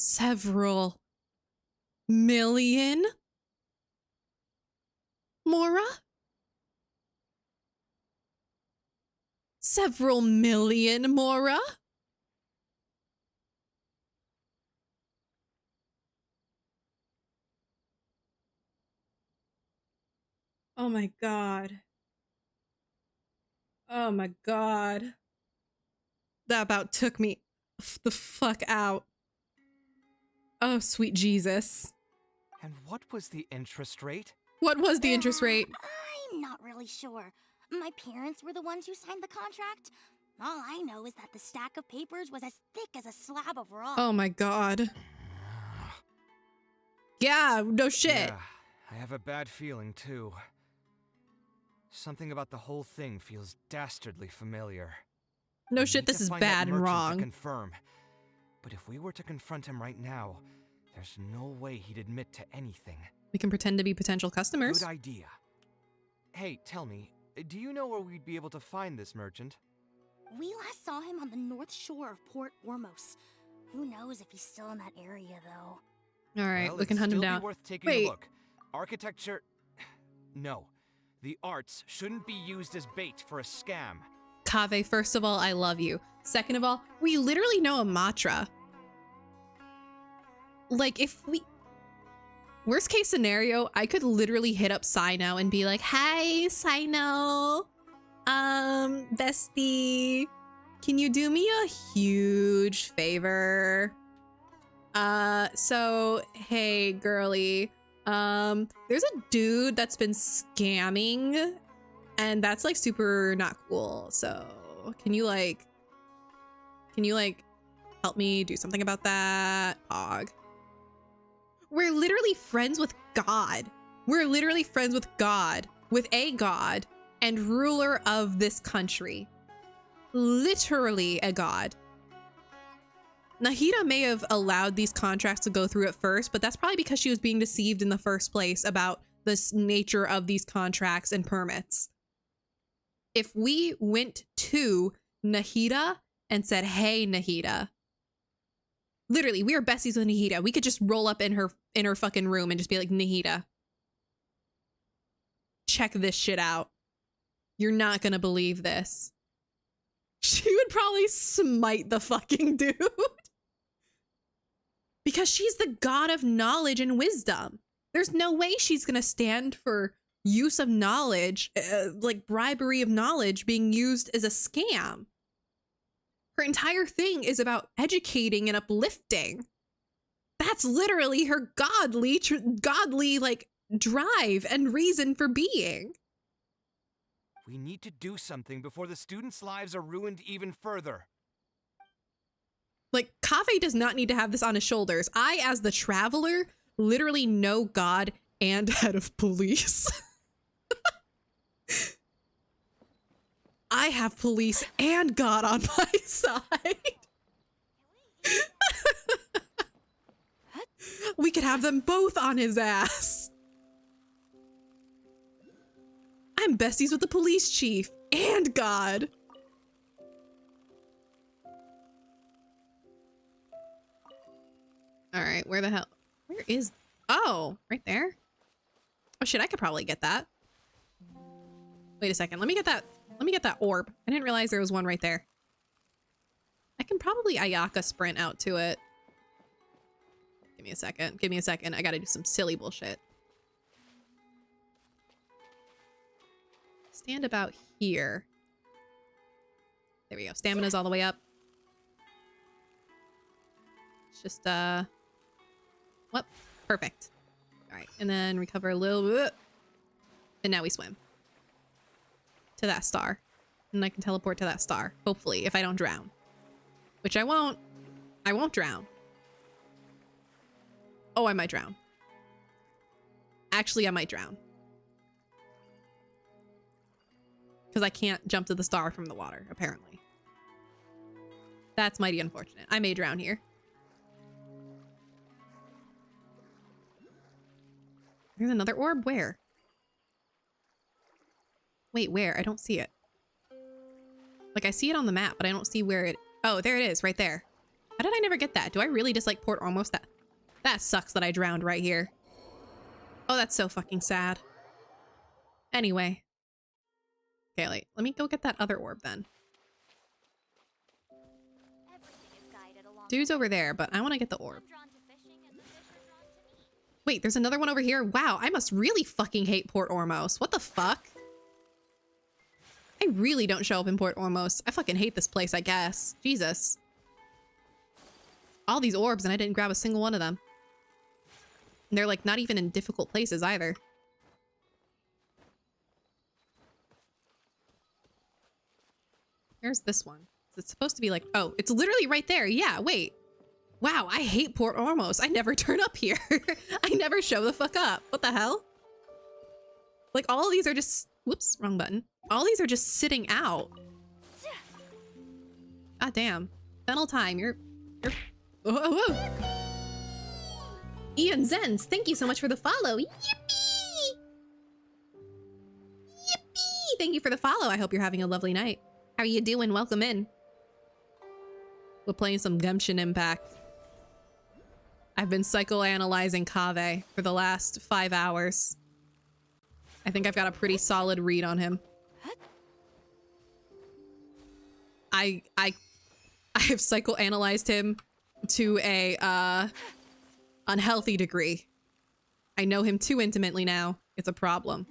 Several million? Mora? Several million, Mora? Oh my god. Oh my god. That about took me the fuck out. Oh, sweet Jesus. And what was the interest rate? What was the interest rate? I'm not really sure. My parents were the ones who signed the contract. All I know is that the stack of papers was as thick as a slab of rock. Oh my god. Yeah, no shit. Yeah, I have a bad feeling too. Something about the whole thing feels dastardly familiar. No shit, this is bad and wrong. To confirm. But if we were to confront him right now, there's no way he'd admit to anything. We can pretend to be potential customers. Good idea. Hey, tell me, do you know where we'd be able to find this merchant? We last saw him on the north shore of Port Ormos. Who knows if he's still in that area, though. All right, well, we can hunt him down. It'd still be worth taking a look. Architecture... No. The arts shouldn't be used as bait for a scam. Kaveh, first of all, I love you. Second of all, we literally know a mantra. Like, if we... Worst case scenario, I could literally hit up Sino and be like, "Hi, Sino. Bestie, can you do me a huge favor? So, hey, girly, there's a dude that's been scamming, and that's like super not cool. So, can you like help me do something about that?" Og. We're literally friends with God. We're literally friends with God, with a God and ruler of this country. Literally a god. Nahida may have allowed these contracts to go through at first, but that's probably because she was being deceived in the first place about the nature of these contracts and permits. If we went to Nahida and said, "Hey, Nahida," literally, we are besties with Nahida. We could just roll up in her fucking room and just be like, "Nahida, check this shit out. You're not gonna believe this." She would probably smite the fucking dude. Because she's the god of knowledge and wisdom. There's no way she's gonna stand for use of knowledge, like bribery of knowledge being used as a scam. Her entire thing is about educating and uplifting. That's literally her godly like drive and reason for being. We need to do something before the students' lives are ruined even further. Like, Kaveh does not need to have this on his shoulders. I, as the traveler, literally know God and head of police. I have police and God on my side. We could have them both on his ass. I'm besties with the police chief and God. All right, where the hell? Where is? Oh, right there. Oh shit, I could probably get that. Wait a second. Let me get that. Let me get that orb. I didn't realize there was one right there. I can probably Ayaka sprint out to it. Give me a second. Give me a second. I gotta do some silly bullshit. Stand about here. There we go. Stamina's all the way up. It's just, whoop. Perfect. All right. And then recover a little bit. And now we swim. To that star. And I can teleport to that star. Hopefully, if I don't drown. Which I won't. I won't drown. Oh, I might drown. Actually, I might drown. Because I can't jump to the star from the water, apparently. That's mighty unfortunate. I may drown here. There's another orb? Where? Wait, where? I don't see it. Like, I see it on the map, but I don't see where it... Oh, there it is, right there. How did I never get that? Do I really just, like, port almost that? That sucks that I drowned right here. Oh, that's so fucking sad. Anyway. Okay, like, let me go get that other orb then. Dude's over there, but I want to get the orb. Wait, there's another one over here. Wow, I must really fucking hate Port Ormos. What the fuck? I really don't show up in Port Ormos. I fucking hate this place, I guess. Jesus. All these orbs and I didn't grab a single one of them. And they're like not even in difficult places either. Here's this one. It's supposed to be like, oh, it's literally right there. Yeah, wait. Wow, I hate Port Ormos. I never turn up here. I never show the fuck up. What the hell? Like all of these are just, whoops, wrong button. All these are just sitting out. God damn. Fennel-Thyme, you're whoa, whoa. Ian Zens, thank you so much for the follow. Yippee! Yippee! Thank you for the follow. I hope you're having a lovely night. How are you doing? Welcome in. We're playing some Genshin Impact. I've been psychoanalyzing Kaveh for the last 5 hours. I think I've got a pretty solid read on him. I have psychoanalyzed him to a unhealthy degree. I know him too intimately now. It's a problem.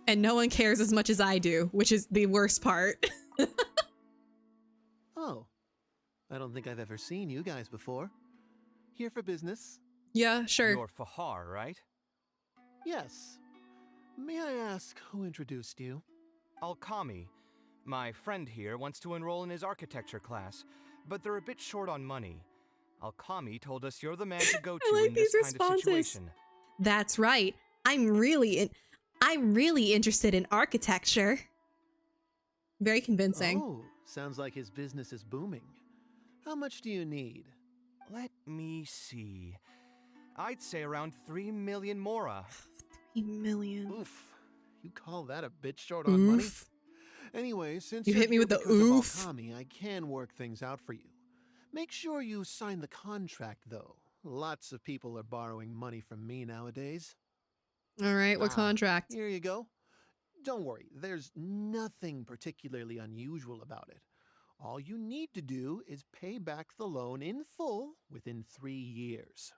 And no one cares as much as I do, which is the worst part. Oh, I don't think I've ever seen you guys before. Here for business? Yeah, sure. You're Fahar, right? Yes. May I ask who introduced you? Okami. My friend here wants to enroll in his architecture class, but they're a bit short on money. Okami told us you're the man to go to in this kind of situation. That's right. I'm really interested in architecture. Very convincing. Oh, sounds like his business is booming. How much do you need? Let me see. I'd say around 3 million mora. 3 million. Oof. You call that a bit short on money? Anyway, since you hit me with the oof, Okami, I can work things out for you. Make sure you sign the contract, though. Lots of people are borrowing money from me nowadays. All right, what contract? Here you go. Don't worry, there's nothing particularly unusual about it. All you need to do is pay back the loan in full within 3 years.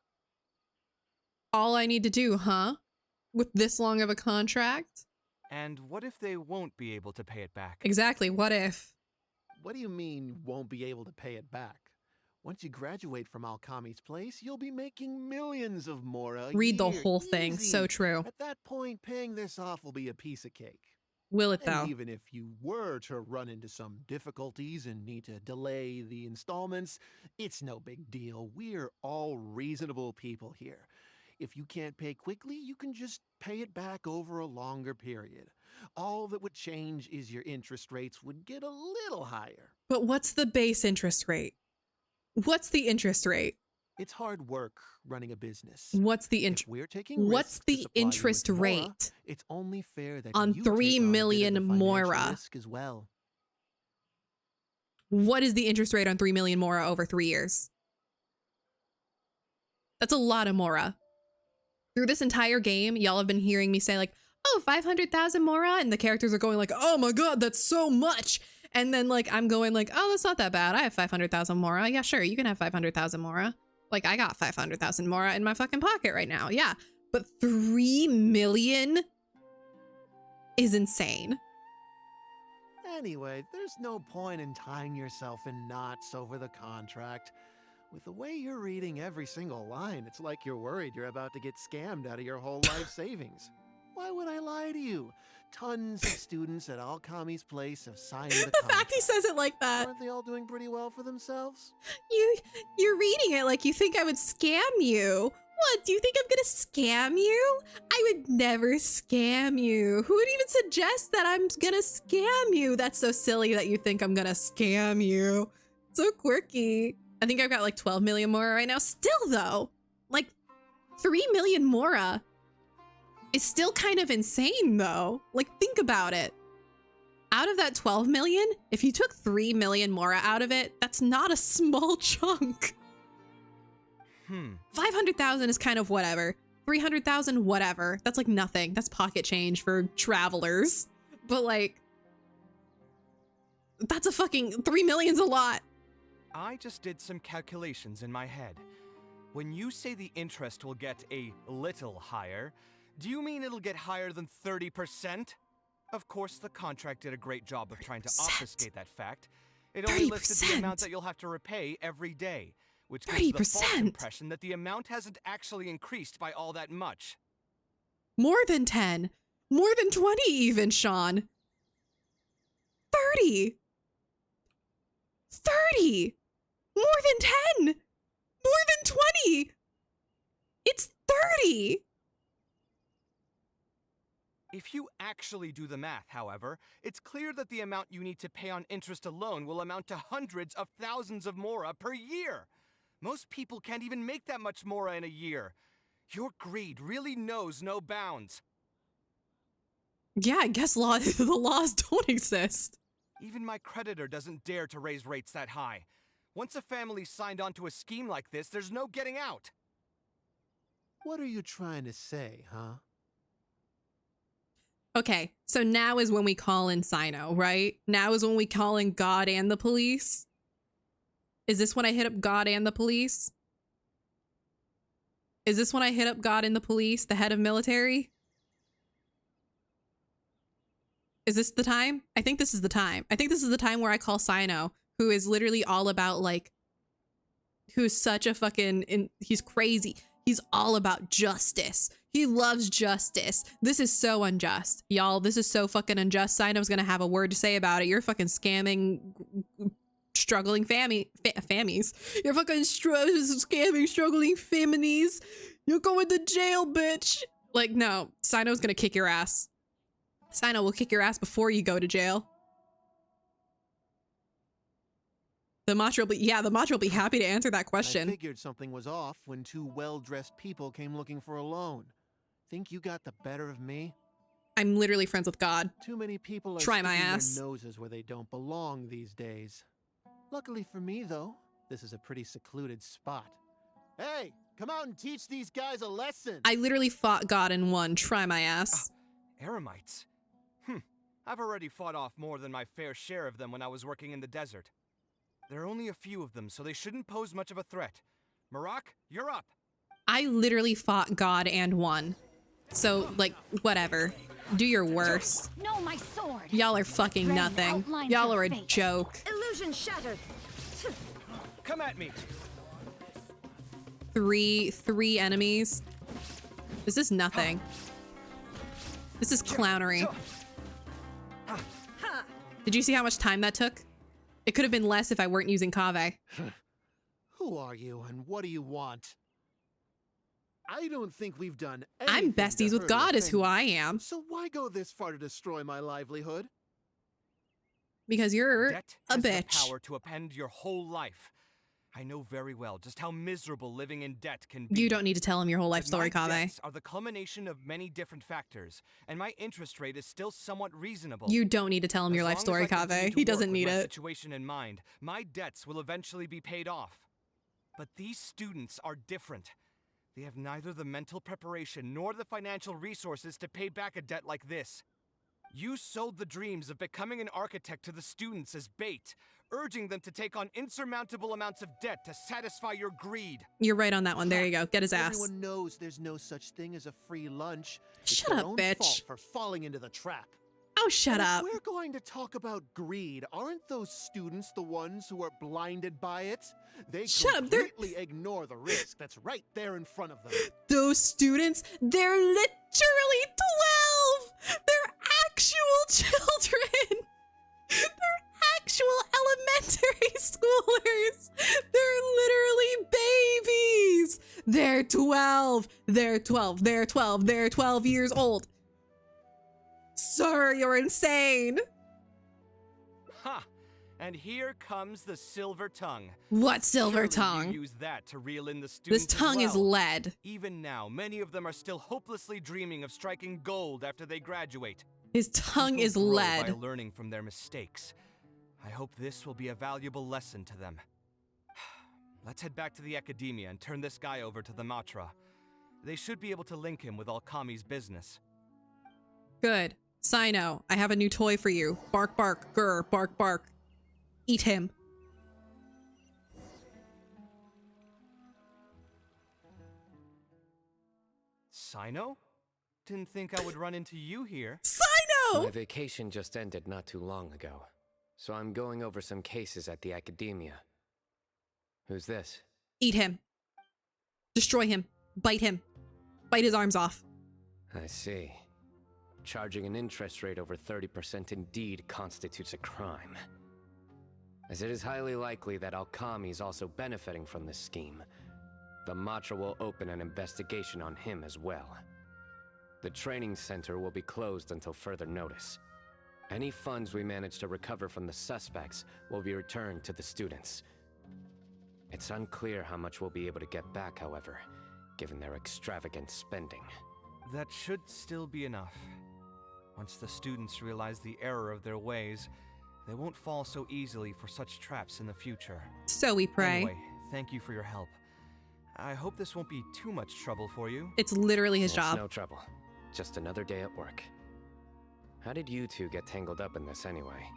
All I need to do, huh? With this long of a contract? And what if they won't be able to pay it back? Exactly, what if? What do you mean, won't be able to pay it back? Once you graduate from Okami's place, you'll be making millions of mora a Read the year. whole thing, Easy. so true. At that point, paying this off will be a piece of cake. Will it, though? And even if you were to run into some difficulties and need to delay the installments, it's no big deal. We're all reasonable people here. If you can't pay quickly, you can just pay it back over a longer period. All that would change is your interest rates would get a little higher. But what's the base interest rate? What's the interest rate? It's hard work running a business. What's the interest? What's the interest rate? It's only fair that on 3 million mora risk as well. What is the interest rate on 3 million mora over 3 years? That's a lot of mora. Through this entire game, y'all have been hearing me say like, oh, 500,000 mora, and the characters are going like, oh my god, that's so much. And then like I'm going like, oh, that's not that bad. I have 500,000 mora. Yeah, sure, you can have 500,000 mora. Like I got 500,000 mora in my fucking pocket right now. Yeah, but 3 million is insane. Anyway, there's no point in tying yourself in knots over the contract. With the way you're reading every single line, it's like you're worried you're about to get scammed out of your whole life savings. Why would I lie to you? Tons of students at Okami's place have signed the contract. The fact he says it like that. Aren't they all doing pretty well for themselves? You're reading it like you think I would scam you. What, do you think I'm gonna scam you? I would never scam you. Who would even suggest that I'm gonna scam you? That's so silly that you think I'm gonna scam you. So quirky. I think I've got like 12 million mora right now. Still though, like 3 million mora is still kind of insane though. Like think about it. Out of that 12 million, if you took 3 million mora out of it, that's not a small chunk. 500,000 is kind of whatever. 300,000, whatever. That's like nothing. That's pocket change for travelers. But like, that's a fucking 3 million's a lot. I just did some calculations in my head. When you say the interest will get a little higher, do you mean it'll get higher than 30%? Of course, the contract did a great job of trying to obfuscate that fact. It only listed the amount that you'll have to repay every day, which gives the false impression that the amount hasn't actually increased by all that much. More than 10. More than 20 even, Sean. 30. 30. More than 10. More than 20. It's 30. If you actually do the math, however, it's clear that the amount you need to pay on interest alone will amount to hundreds of thousands of mora per year. Most people can't even make that much mora in a year. Your greed really knows no bounds. Yeah, I guess the laws don't exist. Even my creditor doesn't dare to raise rates that high. Once a family's signed on to a scheme like this, there's no getting out. What are you trying to say, huh? Okay, so now is when we call in Sino, right? Now is when we call in God and the police? Is this when I hit up God and the police? Is this when I hit up God and the police, the head of military? Is this the time? I think this is the time. I think this is the time where I call Sino, who is literally all about like, who's such a fucking, he's crazy. He's all about justice. He loves justice. This is so unjust. Y'all, this is so fucking unjust. Sino's gonna have a word to say about it. You're fucking scamming struggling fammies. You're fucking scamming struggling feminies. You're going to jail, bitch. Like, no, Sino's gonna kick your ass. Sino will kick your ass before you go to jail. The Matra will be happy to answer that question. I figured something was off when two well-dressed people came looking for a loan. Think you got the better of me? I'm literally friends with God. Too many people are Try my ass. sticking their noses where they don't belong these days. Luckily for me, though, this is a pretty secluded spot. Hey, come out and teach these guys a lesson. I literally fought God and won. Try my ass. Eremites? I've already fought off more than my fair share of them when I was working in the desert. There are only a few of them, so they shouldn't pose much of a threat. Marak, you're up. I literally fought God and won. So, like, whatever. Do your worst. No, my sword. Y'all are fucking nothing. Y'all are a joke. Illusion shattered. Come at me. Three enemies. This is nothing. This is clownery. Did you see how much time that took? It could have been less if I weren't using Kaveh. Who are you and what do you want? I don't think we've done anything. I'm besties with God is who I am. So why go this far to destroy my livelihood? Because you're Debt a has the bitch. power to upend your whole life. I know very well just how miserable living in debt can be. You don't need to tell him your whole life story, My Kaveh. debts are the culmination of many different factors, and my interest rate is still somewhat reasonable. You don't need to tell him your life story, Kaveh. He doesn't need it. Situation in mind, my debts will eventually be paid off. But these students are different. They have neither the mental preparation nor the financial resources to pay back a debt like this. You sold the dreams of becoming an architect to the students as bait, urging them to take on insurmountable amounts of debt to satisfy your greed. You're right on that one. There you go. Get his ass. Everyone knows there's no such thing as a free lunch. Shut it's their up, own bitch. fault for falling into the trap. Oh, shut And up. If we're going to talk about greed, aren't those students the ones who are blinded by it? They Shut up, they're- completely ignore the risk that's right there in front of them. Those students, they're literally 12. They're actual children. They're actual elementary schoolers. They're literally babies. They're 12. They're 12. They're 12. They're 12 years old. Sir, you're insane. Ha! And here comes the silver tongue. What silver Surely tongue? You use that to reel in the students. This tongue as is well. lead. Even now, many of them are still hopelessly dreaming of striking gold after they graduate. His tongue People is grow lead. By learning from their mistakes. I hope this will be a valuable lesson to them. Let's head back to the academia and turn this guy over to the Matra. They should be able to link him with Okami's business. Good. Sino, I have a new toy for you. Bark, bark, grr, bark, bark. Eat him. Sino? Didn't think I would run into you here. Sino! My vacation just ended not too long ago, so I'm going over some cases at the academia. Who's this? Eat him. Destroy him. Bite him. Bite his arms off. I see. Charging an interest rate over 30% indeed constitutes a crime. As it is highly likely that Okami is also benefiting from this scheme, the Matra will open an investigation on him as well. The training center will be closed until further notice. Any funds we manage to recover from the suspects will be returned to the students. It's unclear how much we'll be able to get back, however, given their extravagant spending. That should still be enough. Once the students realize the error of their ways, they won't fall so easily for such traps in the future. So we pray. Anyway, thank you for your help. I hope this won't be too much trouble for you. It's literally his job. It's no trouble. Just another day at work. How did you two get tangled up in this anyway?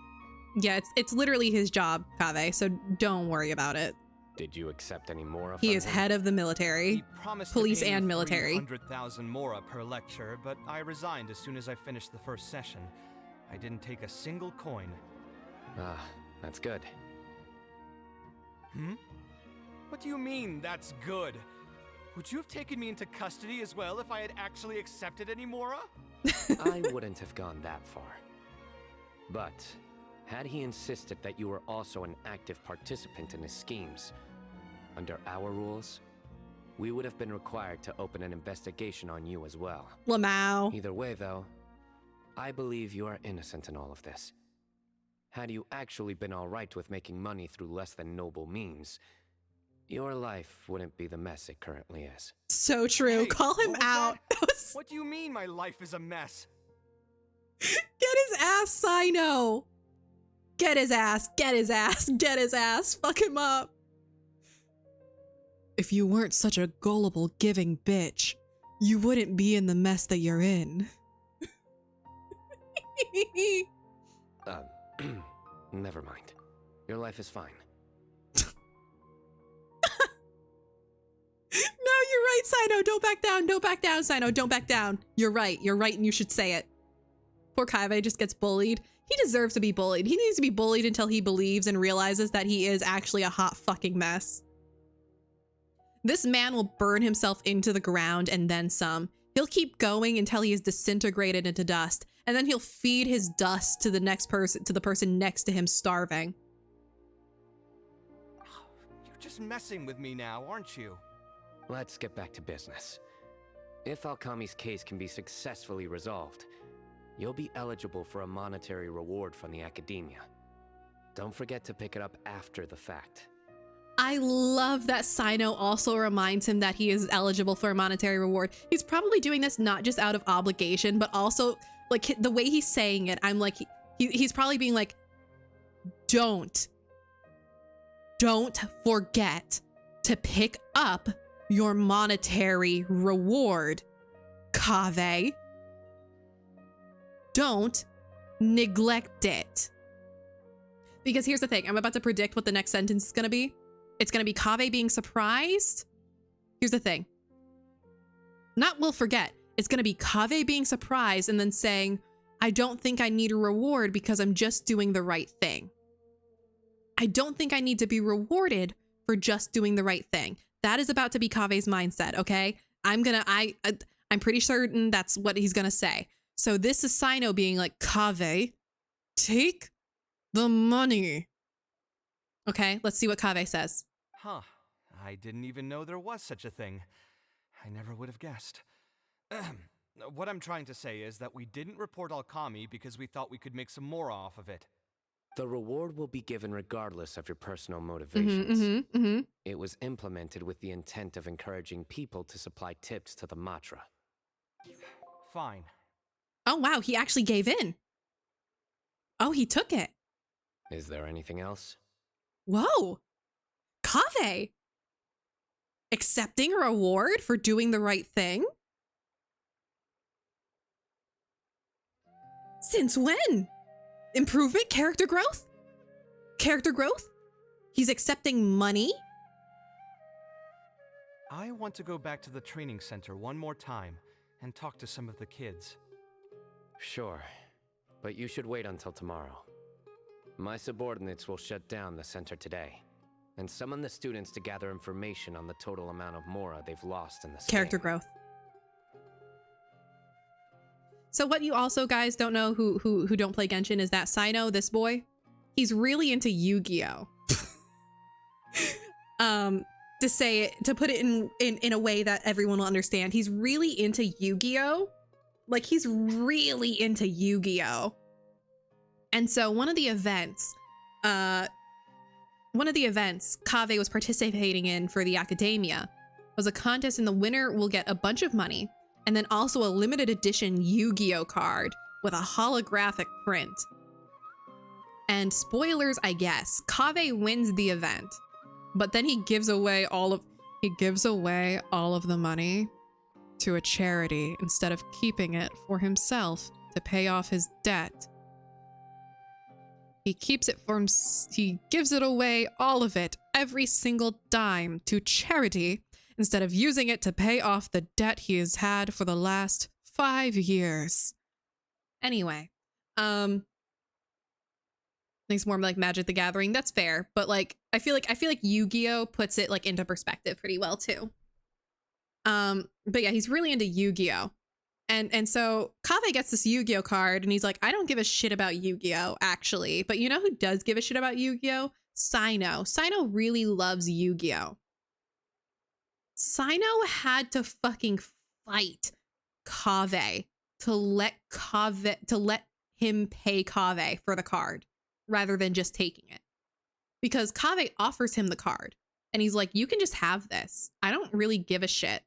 Yeah, it's literally his job, Kaveh, so don't worry about it. Did you accept any more of He is head of the military. He promised police to pay and me military. 300,000 mora per lecture, but I resigned as soon as I finished the first session. I didn't take a single coin. Ah, that's good. What do you mean, that's good? Would you have taken me into custody as well if I had actually accepted any mora? I wouldn't have gone that far. But, had he insisted that you were also an active participant in his schemes, under our rules, we would have been required to open an investigation on you as well. Lamau. Either way, though, I believe you are innocent in all of this. Had you actually been alright with making money through less than noble means, your life wouldn't be the mess it currently is. So true. Hey, call him out. What do you mean my life is a mess? Get his ass, Sino. Get his ass. Get his ass. Get his ass. Fuck him up. If you weren't such a gullible, giving bitch, you wouldn't be in the mess that you're in. Never mind. Your life is fine. No, you're right, Sino. Don't back down. Don't back down, Sino. Don't back down. You're right. You're right, and you should say it. Poor Kaveh just gets bullied. He deserves to be bullied. He needs to be bullied until he believes and realizes that he is actually a hot fucking mess. This man will burn himself into the ground and then some. He'll keep going until he is disintegrated into dust, and then he'll feed his dust to the next person, to the person next to him starving. You're just messing with me now, aren't you? Let's get back to business. If Okami's case can be successfully resolved, you'll be eligible for a monetary reward from the academia. Don't forget to pick it up after the fact. I love that Sino also reminds him that he is eligible for a monetary reward. He's probably doing this not just out of obligation, but also like the way he's saying it. I'm like, he's probably being like, don't forget to pick up your monetary reward, Kaveh. Don't neglect it. Because here's the thing, I'm about to predict what the next sentence is going to be. It's going to be Kaveh being surprised. Here's the thing. Not will forget. It's going to be Kaveh being surprised and then saying, I don't think I need a reward because I'm just doing the right thing. I don't think I need to be rewarded for just doing the right thing. That is about to be Kaveh's mindset, okay? I'm pretty certain that's what he's going to say. So this is Sino being like, Kaveh, take the money. Okay, let's see what Kaveh says. Huh. I didn't even know there was such a thing. I never would have guessed. What I'm trying to say is that we didn't report Okami because we thought we could make some more off of it. The reward will be given regardless of your personal motivations. It was implemented with the intent of encouraging people to supply tips to the Matra. Fine. Oh, wow, he actually gave in. Oh, he took it. Is there anything else? Whoa. Kaveh. Accepting a reward for doing the right thing? Since when? Improvement? Character growth? Character growth? He's accepting money? I want to go back to the training center one more time. and talk to some of the kids. Sure, but you should wait until tomorrow. My subordinates will shut down the center today, and summon the students to gather information on the total amount of Mora they've lost in this Character game. growth. So what you also guys don't know who don't play Genshin is that Sino, this boy, he's really into Yu-Gi-Oh. To put it in a way that everyone will understand, he's really into Yu-Gi-Oh. Like, he's really into Yu-Gi-Oh. And so one of the events Kaveh was participating in for the academia was a contest, and the winner will get a bunch of money and then also a limited edition Yu-Gi-Oh card with a holographic print. And spoilers, I guess, Kaveh wins the event, but then he gives away all of the money to a charity instead of keeping it for himself to pay off his debt. He keeps it for he gives it away, all of it, every single dime, to charity instead of using it to pay off the debt he has had for the last 5 years. Anyway, it's more like Magic the Gathering. That's fair, but like I feel like Yu-Gi-Oh puts it like into perspective pretty well too. But yeah, he's really into Yu-Gi-Oh. And so Kaveh gets this Yu-Gi-Oh card and he's like, I don't give a shit about Yu-Gi-Oh actually. But you know who does give a shit about Yu-Gi-Oh? Sino. Sino really loves Yu-Gi-Oh. Sino had to fucking fight Kaveh to let him pay Kaveh for the card rather than just taking it. Because Kaveh offers him the card and he's like, you can just have this. I don't really give a shit.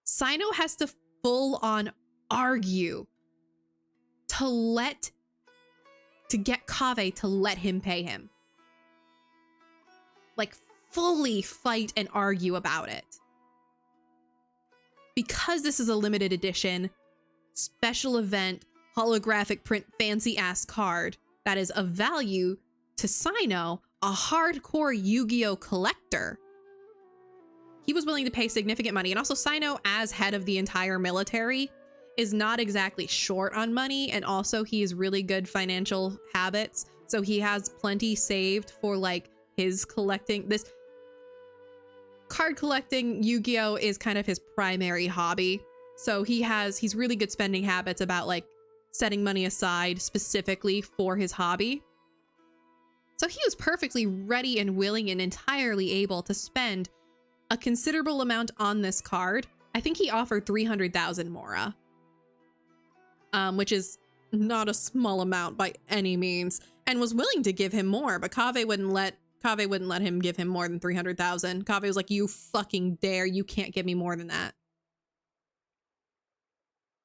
Sino has to full on argue to get Kaveh to let him pay him. Like fully fight and argue about it. Because this is a limited edition, special event, holographic print, fancy ass card that is of value to Sino, a hardcore Yu-Gi-Oh collector. He was willing to pay significant money. And also Sino, as head of the entire military, is not exactly short on money. And also he has really good financial habits. So he has plenty saved for like his collecting. This card collecting, Yu-Gi-Oh is kind of his primary hobby. So he's really good spending habits about like setting money aside specifically for his hobby. So he was perfectly ready and willing and entirely able to spend a considerable amount on this card. I think he offered 300,000 Mora, which is not a small amount by any means, and was willing to give him more, but Kaveh wouldn't let him give him more than 300,000. Kaveh was like, you fucking dare, you can't give me more than that.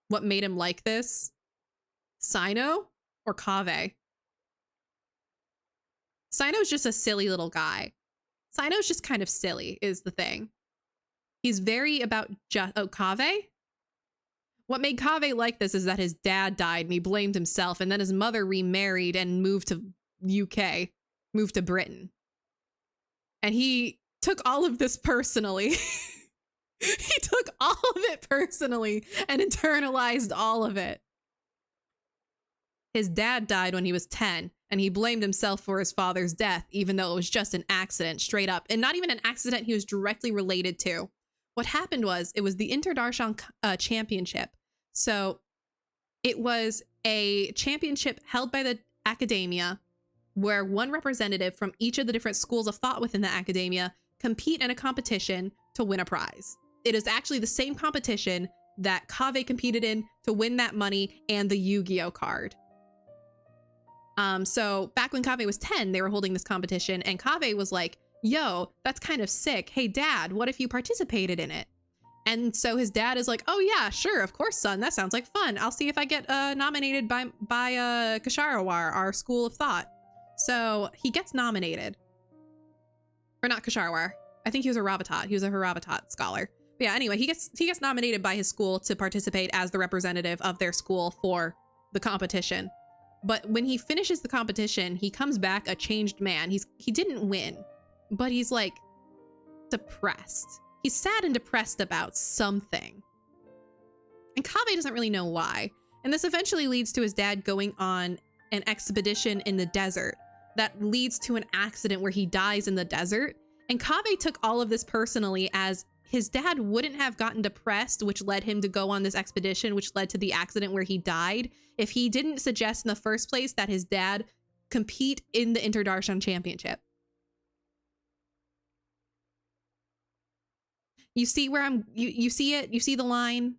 What made him like this? Sino or Kaveh? Sino's just a silly little guy. Sino's just kind of silly is the thing. He's very about Kaveh? What made Kaveh like this is that his dad died and he blamed himself, and then his mother remarried and moved to UK, moved to Britain. And he took all of this personally. He took all of it personally and internalized all of it. His dad died when he was 10, and he blamed himself for his father's death, even though it was just an accident, straight up. And not even an accident he was directly related to. What happened was, it was the Interdarshan Championship. So it was a championship held by the academia, where one representative from each of the different schools of thought within the academia compete in a competition to win a prize. It is actually the same competition that Kaveh competed in to win that money and the Yu-Gi-Oh card. So back when Kaveh was 10, they were holding this competition, and Kaveh was like, yo, that's kind of sick. Hey, Dad, what if you participated in it? And so his dad is like, oh yeah, sure, of course, son. That sounds like fun. I'll see if I get nominated by Kasharawar, our school of thought. So he gets nominated. Or not Kasharawar. I think he was a Rabatat. He was a Harabatat scholar. But yeah, anyway, he gets nominated by his school to participate as the representative of their school for the competition. But when he finishes the competition, he comes back a changed man. He didn't win, but he's like depressed. He's sad and depressed about something. And Kaveh doesn't really know why. And this eventually leads to his dad going on an expedition in the desert that leads to an accident where he dies in the desert. And Kaveh took all of this personally, as his dad wouldn't have gotten depressed, which led him to go on this expedition, which led to the accident where he died, if he didn't suggest in the first place that his dad compete in the Interdarshan Championship. You see where you see it? You see the line?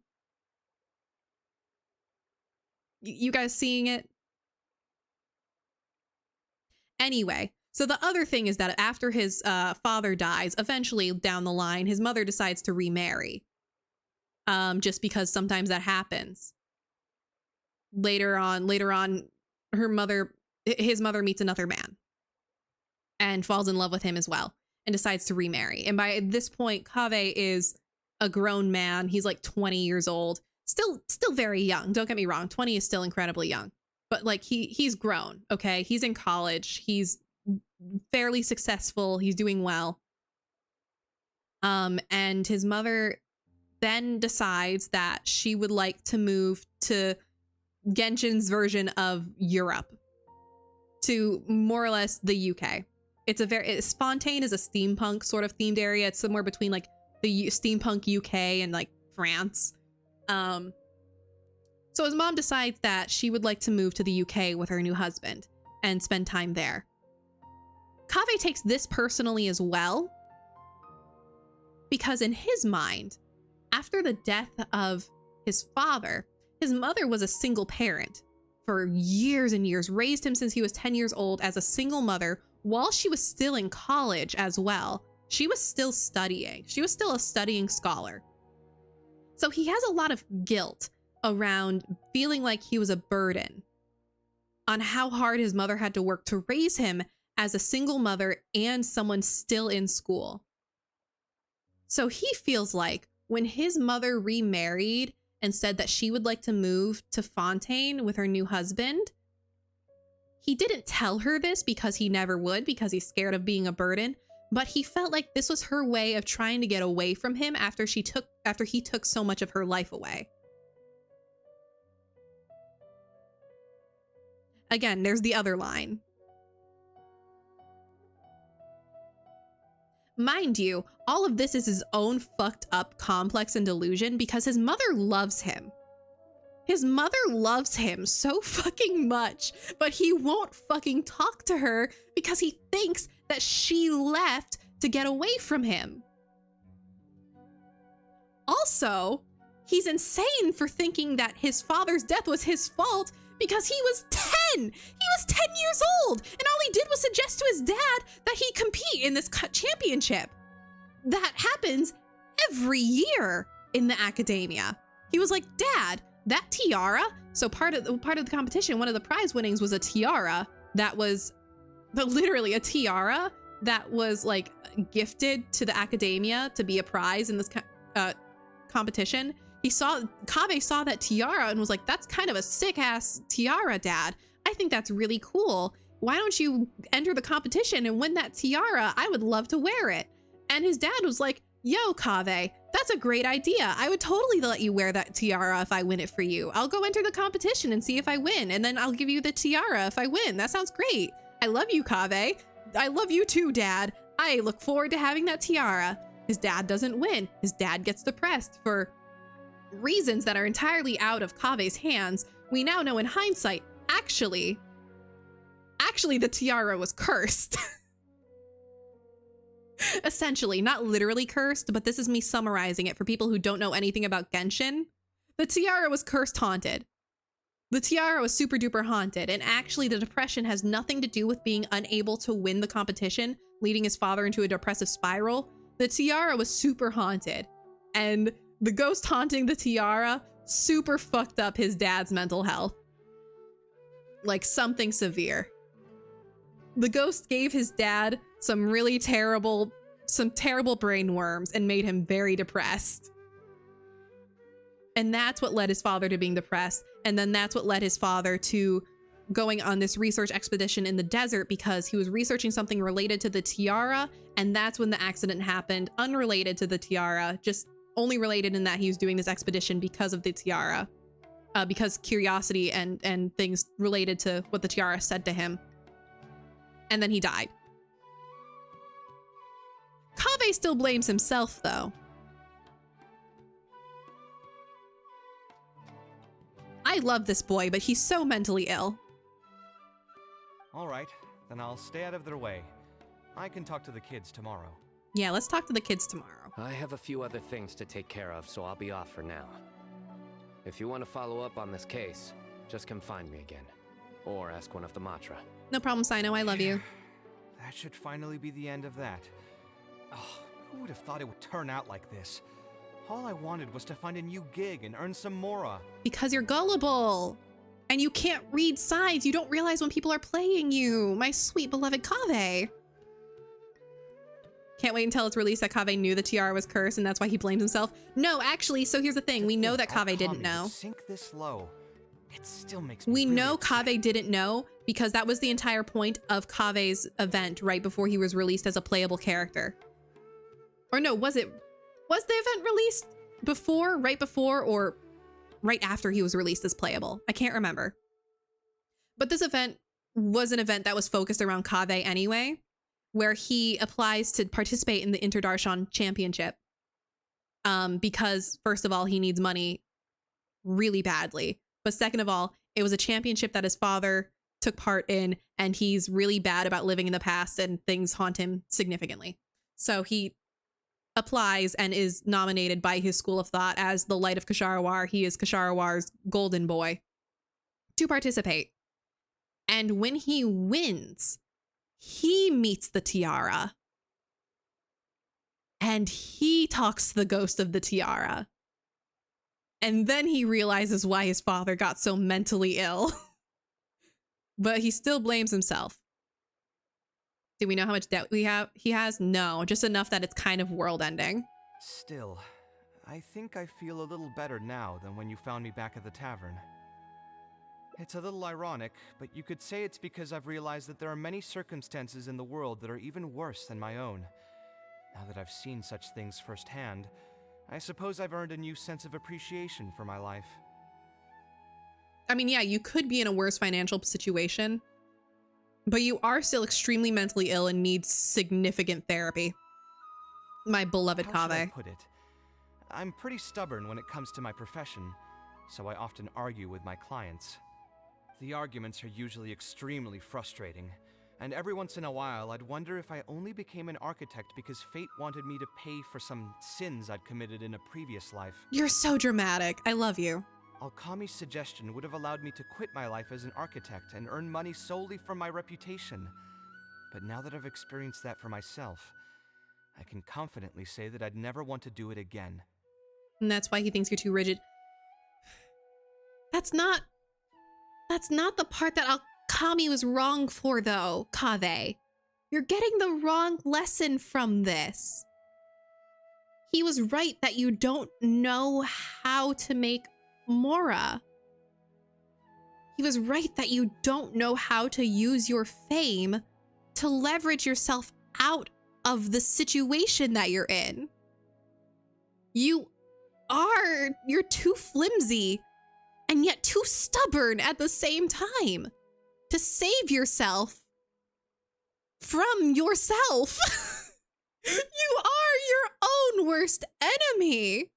You guys seeing it? Anyway, so the other thing is that after his father dies, eventually down the line, his mother decides to remarry. Just because sometimes that happens. Later on, his mother meets another man and falls in love with him as well and decides to remarry. And by this point, Kaveh is a grown man. He's like 20 years old. Still very young. Don't get me wrong. 20 is still incredibly young. But like he's grown, okay? He's in college. He's fairly successful. He's doing well. And his mother then decides that she would like to move to Genshin's version of Europe, to more or less the UK. Fontaine is a steampunk sort of themed area. It's somewhere between like the steampunk UK and like France. So his mom decides that she would like to move to the UK with her new husband and spend time there. Kaveh takes this personally as well, because in his mind, after the death of his father, his mother was a single parent for years and years, raised him since he was 10 years old as a single mother while she was still in college as well. She was still studying. She was still a studying scholar. So he has a lot of guilt around feeling like he was a burden on how hard his mother had to work to raise him as a single mother and someone still in school. So he feels like when his mother remarried and said that she would like to move to Fontaine with her new husband, he didn't tell her this because he never would, because he's scared of being a burden, but he felt like this was her way of trying to get away from him after he took so much of her life away. Again, there's the other line. Mind you, all of this is his own fucked up complex and delusion because his mother loves him. His mother loves him so fucking much, but he won't fucking talk to her because he thinks that she left to get away from him. Also, he's insane for thinking that his father's death was his fault because he was 10. He was 10 years old, and all he did was suggest to his dad that he compete in this championship. That happens every year in the academia. He was like, "Dad, that tiara." So part of the competition, one of the prize winnings was a tiara that was, but literally a tiara that was like gifted to the academia to be a prize in this competition. Kaveh saw that tiara and was like, "That's kind of a sick ass tiara, Dad. I think that's really cool. Why don't you enter the competition and win that tiara? I would love to wear it." And his dad was like, "Yo, Kaveh, that's a great idea. I would totally let you wear that tiara if I win it for you. I'll go enter the competition and see if I win, and then I'll give you the tiara if I win. That sounds great. I love you, Kaveh. I love you too, Dad. I look forward to having that tiara." His dad doesn't win. His dad gets depressed for reasons that are entirely out of Kaveh's hands. We now know in hindsight, actually the tiara was cursed. Essentially, not literally cursed, but this is me summarizing it for people who don't know anything about Genshin. The tiara was cursed haunted. The tiara was super duper haunted, and actually the depression has nothing to do with being unable to win the competition, leading his father into a depressive spiral. The tiara was super haunted, and the ghost haunting the tiara super fucked up his dad's mental health. Like something severe. The ghost gave his dad some terrible brain worms and made him very depressed. And that's what led his father to being depressed. And then that's what led his father to going on this research expedition in the desert, because he was researching something related to the tiara. And that's when the accident happened, unrelated to the tiara, just only related in that he was doing this expedition because of the tiara. Because curiosity and things related to what the tiara said to him. And then he died. Kaveh still blames himself, though. I love this boy, but he's so mentally ill. All right, then I'll stay out of their way. I can talk to the kids tomorrow. Yeah, let's talk to the kids tomorrow. I have a few other things to take care of, so I'll be off for now. If you want to follow up on this case, just come find me again. Or ask one of the Matra. No problem, Sino. I love you. That should finally be the end of that. Oh, who would have thought it would turn out like this? All I wanted was to find a new gig and earn some mora. Because you're gullible. And you can't read signs. You don't realize when people are playing you. My sweet beloved Kaveh. Can't wait until it's released that Kaveh knew the tiara was cursed and that's why he blames himself. No, actually, so here's the thing. We know that Kaveh didn't know. Sink this low. It still makes me We really know upset. Kaveh didn't know because that was the entire point of Kaveh's event right before he was released as a playable character. Or no, was the event released before, right before, or right after he was released as playable? I can't remember. But this event was an event that was focused around Kaveh anyway, where he applies to participate in the Interdarshan Championship. Because first of all, he needs money really badly. But second of all, it was a championship that his father took part in, and he's really bad about living in the past and things haunt him significantly. So he applies and is nominated by his school of thought as the Light of Ksharawar. He is Kshaраwar's golden boy to participate. And when he wins, he meets the tiara. And he talks to the ghost of the tiara. And then he realizes why his father got so mentally ill. But he still blames himself. Do we know how much debt he has? No, just enough that it's kind of world ending. Still, I think I feel a little better now than when you found me back at the tavern. It's a little ironic, but you could say it's because I've realized that there are many circumstances in the world that are even worse than my own. Now that I've seen such things firsthand, I suppose I've earned a new sense of appreciation for my life. I mean, yeah, you could be in a worse financial situation, but you are still extremely mentally ill and need significant therapy. My beloved How should I Kaveh. put it? I'm pretty stubborn when it comes to my profession, so I often argue with my clients. The arguments are usually extremely frustrating, and every once in a while I'd wonder if I only became an architect because fate wanted me to pay for some sins I'd committed in a previous life. You're so dramatic. I love you. Okami's suggestion would have allowed me to quit my life as an architect and earn money solely from my reputation. But now that I've experienced that for myself, I can confidently say that I'd never want to do it again. And that's why he thinks you're too rigid. That's not the part that Okami was wrong for, though, Kaveh. You're getting the wrong lesson from this. He was right that you don't know how to make mora. He was right that you don't know how to use your fame to leverage yourself out of the situation that you're in. You're too flimsy and yet too stubborn at the same time to save yourself from yourself. You are your own worst enemy.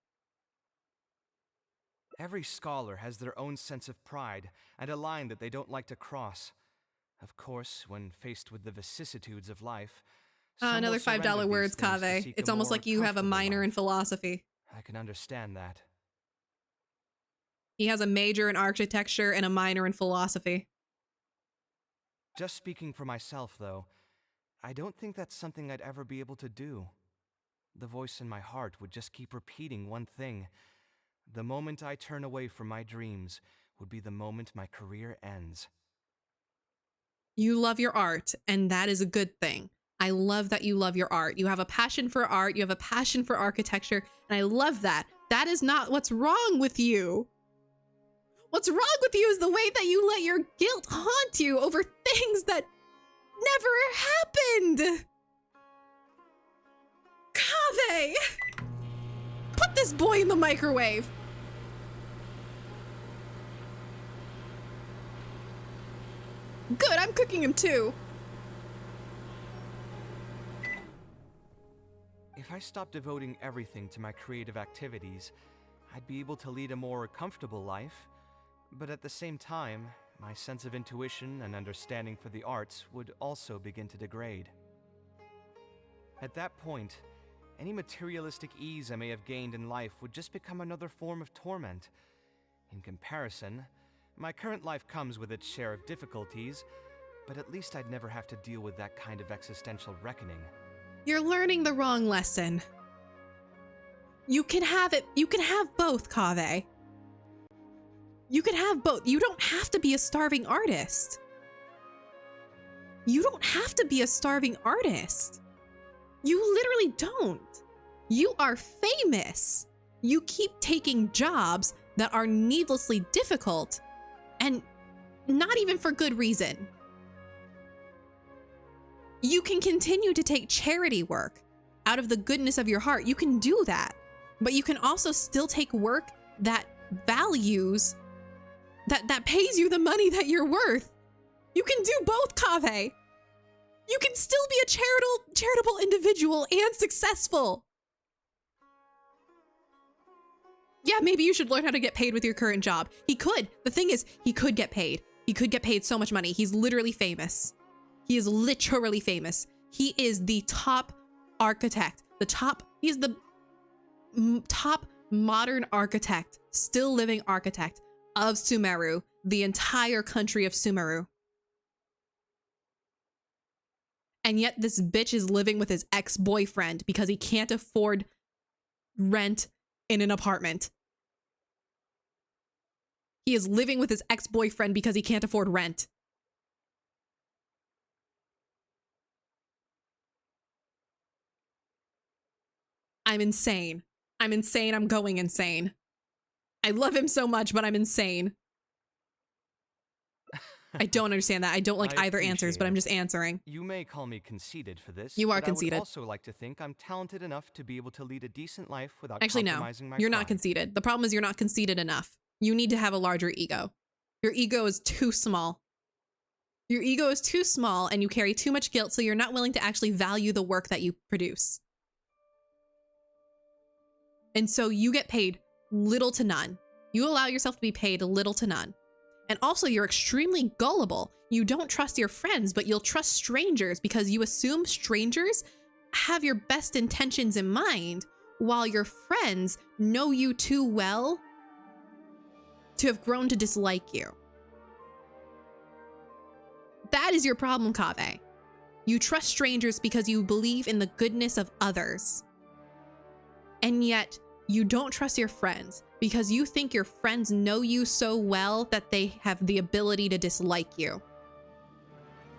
Every scholar has their own sense of pride and a line that they don't like to cross. Of course, when faced with the vicissitudes of life, some Another will surrender $5 these words, things to Kaveh. seek It's a almost more like you have a comfortable minor in life. philosophy. I can understand that. He has a major in architecture and a minor in philosophy. Just speaking for myself, though, I don't think that's something I'd ever be able to do. The voice in my heart would just keep repeating one thing. The moment I turn away from my dreams would be the moment my career ends. You love your art, and that is a good thing. I love that you love your art. You have a passion for art, you have a passion for architecture, and I love that. That is not what's wrong with you. What's wrong with you is the way that you let your guilt haunt you over things that never happened. Kaveh! Put this boy in the microwave. Good, I'm cooking him too. If I stopped devoting everything to my creative activities, I'd be able to lead a more comfortable life. But at the same time, my sense of intuition and understanding for the arts would also begin to degrade. At that point, any materialistic ease I may have gained in life would just become another form of torment. In comparison, my current life comes with its share of difficulties, but at least I'd never have to deal with that kind of existential reckoning. You're learning the wrong lesson. You can have it. You can have both, Kaveh. You can have both. You don't have to be a starving artist. You don't have to be a starving artist. You literally don't. You are famous. You keep taking jobs that are needlessly difficult and not even for good reason. You can continue to take charity work out of the goodness of your heart. You can do that, but you can also still take work that values, that pays you the money that you're worth. You can do both, Kaveh. You can still be a charitable individual and successful. Yeah, maybe you should learn how to get paid with your current job. He could. The thing is, he could get paid. He could get paid so much money. He's literally famous. He is literally famous. He is the top architect. He's the top modern architect, still living architect of Sumeru, the entire country of Sumeru. And yet this bitch is living with his ex-boyfriend because he can't afford rent in an apartment. He is living with his ex-boyfriend because he can't afford rent. I'm insane. I'm insane. I'm going insane. I love him so much, but I'm insane. I don't understand that. I don't like either answers, but I'm just answering. You may call me conceited for this. You are but conceited. I would also like to think I'm talented enough to be able to lead a decent life without Actually, no. compromising my You're pride. not conceited. The problem is you're not conceited enough. You need to have a larger ego. Your ego is too small. Your ego is too small and you carry too much guilt, so you're not willing to actually value the work that you produce. And so you get paid little to none. You allow yourself to be paid little to none. And also, you're extremely gullible. You don't trust your friends, but you'll trust strangers because you assume strangers have your best intentions in mind, while your friends know you too well to have grown to dislike you. That is your problem, Kaveh. You trust strangers because you believe in the goodness of others. And yet, you don't trust your friends because you think your friends know you so well that they have the ability to dislike you.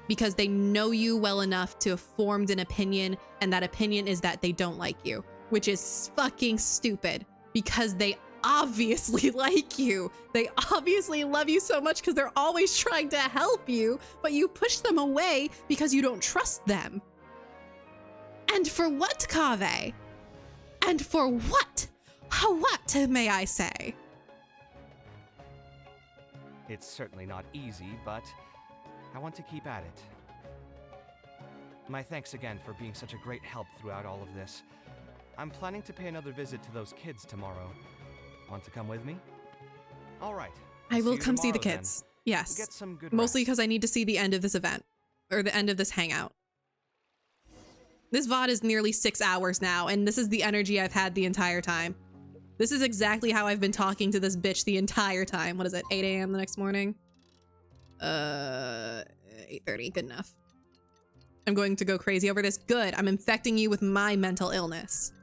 Because they know you well enough to have formed an opinion, and that opinion is that they don't like you, which is fucking stupid because they obviously like you. They obviously love you so much because they're always trying to help you, but you push them away because you don't trust them. And for what, Kaveh? And for what? What, may I say? It's certainly not easy, but I want to keep at it. My thanks again for being such a great help throughout all of this. I'm planning to pay another visit to those kids tomorrow. Want to come with me? All right. I will come see the kids. Yes. Get some good Mostly rest. because I need to see the end of this event, or the end of this hangout. This VOD is nearly 6 hours now, and this is the energy I've had the entire time. This is exactly how I've been talking to this bitch the entire time. What is it, 8 a.m. the next morning? 8:30, good enough. I'm going to go crazy over this. Good, I'm infecting you with my mental illness.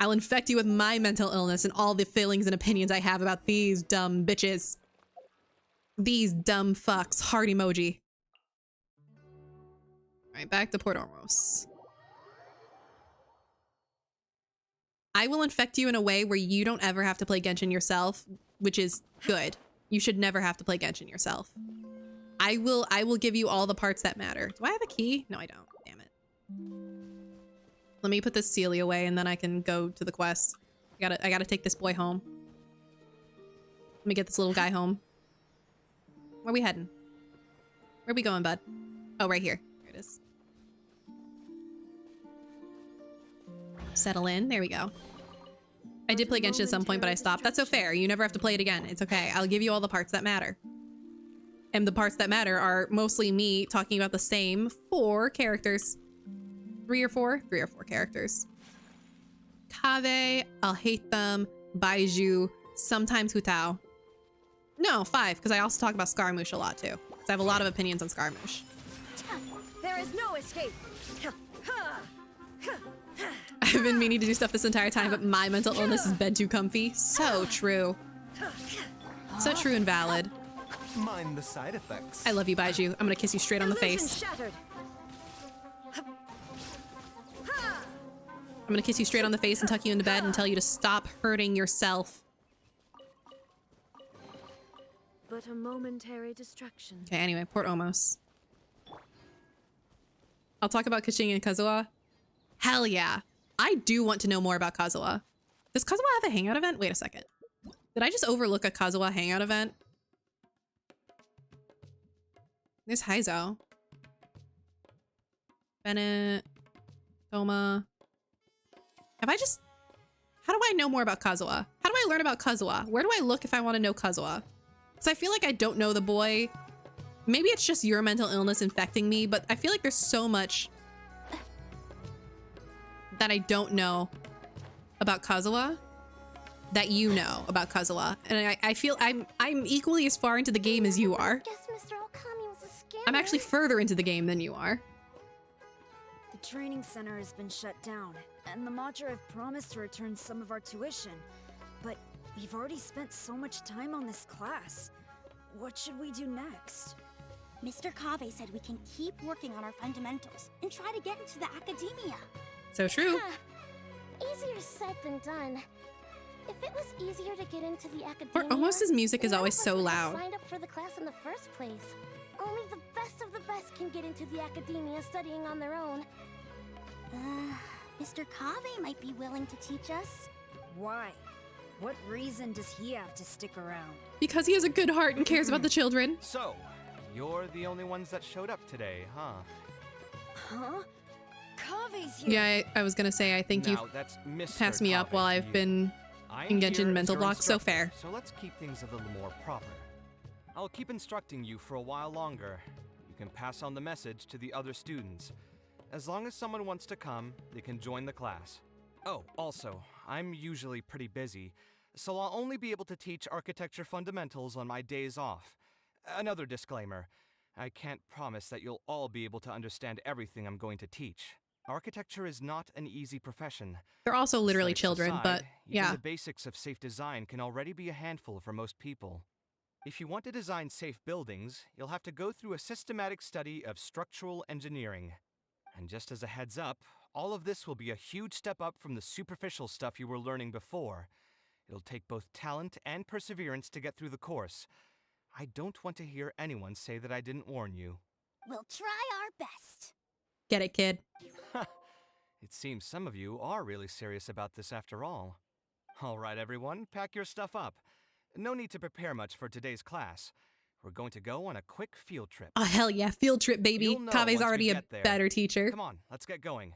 I'll infect you with my mental illness and all the feelings and opinions I have about these dumb bitches. These dumb fucks. Heart emoji. Alright, back to Port Ormos. I will infect you in a way where you don't ever have to play Genshin yourself, which is good. You should never have to play Genshin yourself. I will give you all the parts that matter. Do I have a key? No, I don't. Damn it. Let me put this Celia away and then I can go to the quest. I gotta take this boy home. Let me get this little guy home. Where are we heading? Where are we going, bud? Oh, right here. Here it is. Settle in. There we go. I did play Genshin at some point, but I stopped. That's so fair. You never have to play it again. It's okay. I'll give you all the parts that matter. And the parts that matter are mostly me talking about the same 4 characters. 3 or 4? 3 or 4 characters. Kaveh, I'll hate them. Baiju, sometimes Hu Tao. No, 5, because I also talk about Scaramouche a lot too. So I have a lot of opinions on Scaramouche. There is no escape. I've been meaning to do stuff this entire time, but my mental illness has been too comfy. So true. So true and valid. Mind the side effects. I love you, Baiju. I'm gonna kiss you straight on the face. I'm gonna kiss you straight on the face and tuck you into bed and tell you to stop hurting yourself. But a momentary distraction. Okay, anyway, Port Omos. I'll talk about Keqing and Kazuha. Hell yeah. I do want to know more about Kazuha. Does Kazuha have a hangout event? Wait a second. Did I just overlook a Kazuha hangout event? There's Heizo. Bennett. Toma. Have I just... How do I know more about Kazuha? How do I learn about Kazuha? Where do I look if I want to know Kazuha? Because I feel like I don't know the boy. Maybe it's just your mental illness infecting me, but I feel like there's so much that I don't know about Kazuha that you know about Kazuha. And I feel I'm equally as far into the game as you are. Guess Mr. Okami was a scammer. I'm actually further into the game than you are. The training center has been shut down, and the Madra have promised to return some of our tuition. But we've already spent so much time on this class. What should we do next? Mr. Kaveh said we can keep working on our fundamentals and try to get into the academia. So true. Easier said than done. If it was easier to get into the academia, Or almost his music is always so loud. Signed up for the class in the first place. Only the best of the best can get into the academia studying on their own. Mr. Kaveh might be willing to teach us. Why? What reason does he have to stick around? Because he has a good heart and cares about the children. So, you're the only ones that showed up today, huh? Huh? Kaveh's here. Yeah, I was gonna say, I think Now, you've that's Mr. passed me up while Kaveh to I've you. been I'm in here Genshin as mental your block. So instructor, fair. So let's keep things a little more proper. I'll keep instructing you for a while longer. You can pass on the message to the other students. As long as someone wants to come, they can join the class. Oh, also, I'm usually pretty busy, so I'll only be able to teach architecture fundamentals on my days off. Another disclaimer, I can't promise that you'll all be able to understand everything I'm going to teach. Architecture is not an easy profession. They're also literally Aesthetics children, aside, but even yeah. the basics of safe design can already be a handful for most people. If you want to design safe buildings, you'll have to go through a systematic study of structural engineering. And just as a heads up, all of this will be a huge step up from the superficial stuff you were learning before. It'll take both talent and perseverance to get through the course. I don't want to hear anyone say that I didn't warn you. We'll try our best. Get it, kid. It seems some of you are really serious about this after all. All right, everyone, pack your stuff up. No need to prepare much for today's class. We're going to go on a quick field trip. Oh, hell yeah. Field trip, baby. You'll know Kaveh's once we already a get there. better teacher. Come on, let's get going.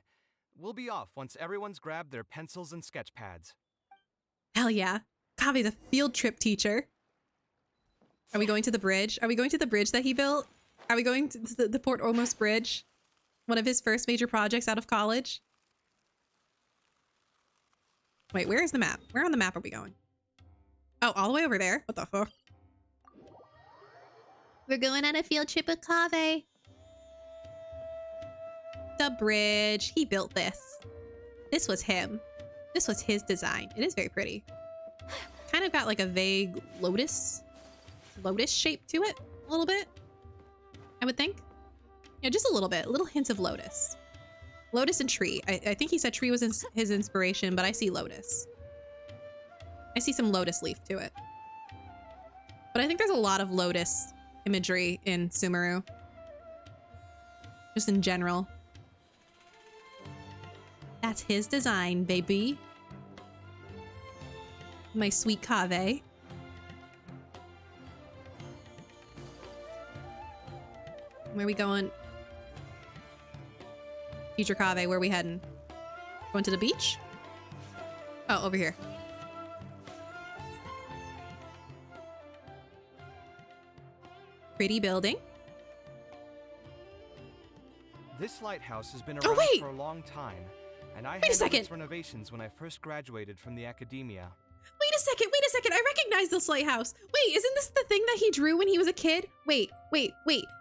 We'll be off once everyone's grabbed their pencils and sketch pads. Hell yeah. Kaveh's a field trip teacher. Are we going to the bridge? Are we going to the bridge that he built? Are we going to the Port Omos Bridge? One of his first major projects out of college? Wait, where is the map? Where on the map are we going? Oh, all the way over there? What the fuck? We're going on a field trip with Kaveh. The bridge. He built this. This was him. This was his design. It is very pretty. Kind of got like a vague lotus shape to it. A little bit. I would think. Yeah, just a little bit. Little hints of lotus. Lotus and tree. I think he said tree was his inspiration, but I see lotus. I see some lotus leaf to it. But I think there's a lot of lotus imagery in Sumeru. Just in general. That's his design, baby. My sweet Kaveh. Where are we going? Future Kaveh, where are we heading? Going to the beach? Oh, over here. Pretty building. This lighthouse has been Oh, around wait! for a long time, and I Wait a handled second. its renovations when I first graduated from the academia. Wait a second. I recognize this lighthouse. Wait, isn't this the thing that he drew when he was a kid? Wait.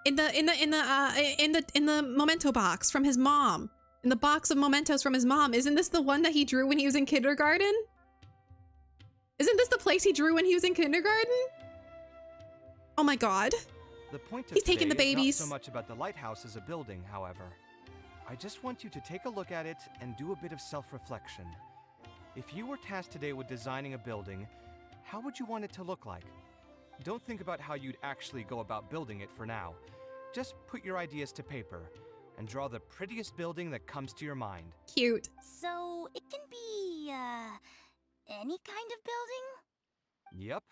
In the memento box from his mom. In the box of mementos from his mom. Isn't this the one that he drew when he was in kindergarten? Isn't this the place he drew when he was in kindergarten? Oh my god. The point of He's taking the today is babies. not so much about the lighthouse as a building, however. I just want you to take a look at it and do a bit of self-reflection. If you were tasked today with designing a building, how would you want it to look like? Don't think about how you'd actually go about building it for now. Just put your ideas to paper and draw the prettiest building that comes to your mind. Cute. So it can be, any kind of building? Yep,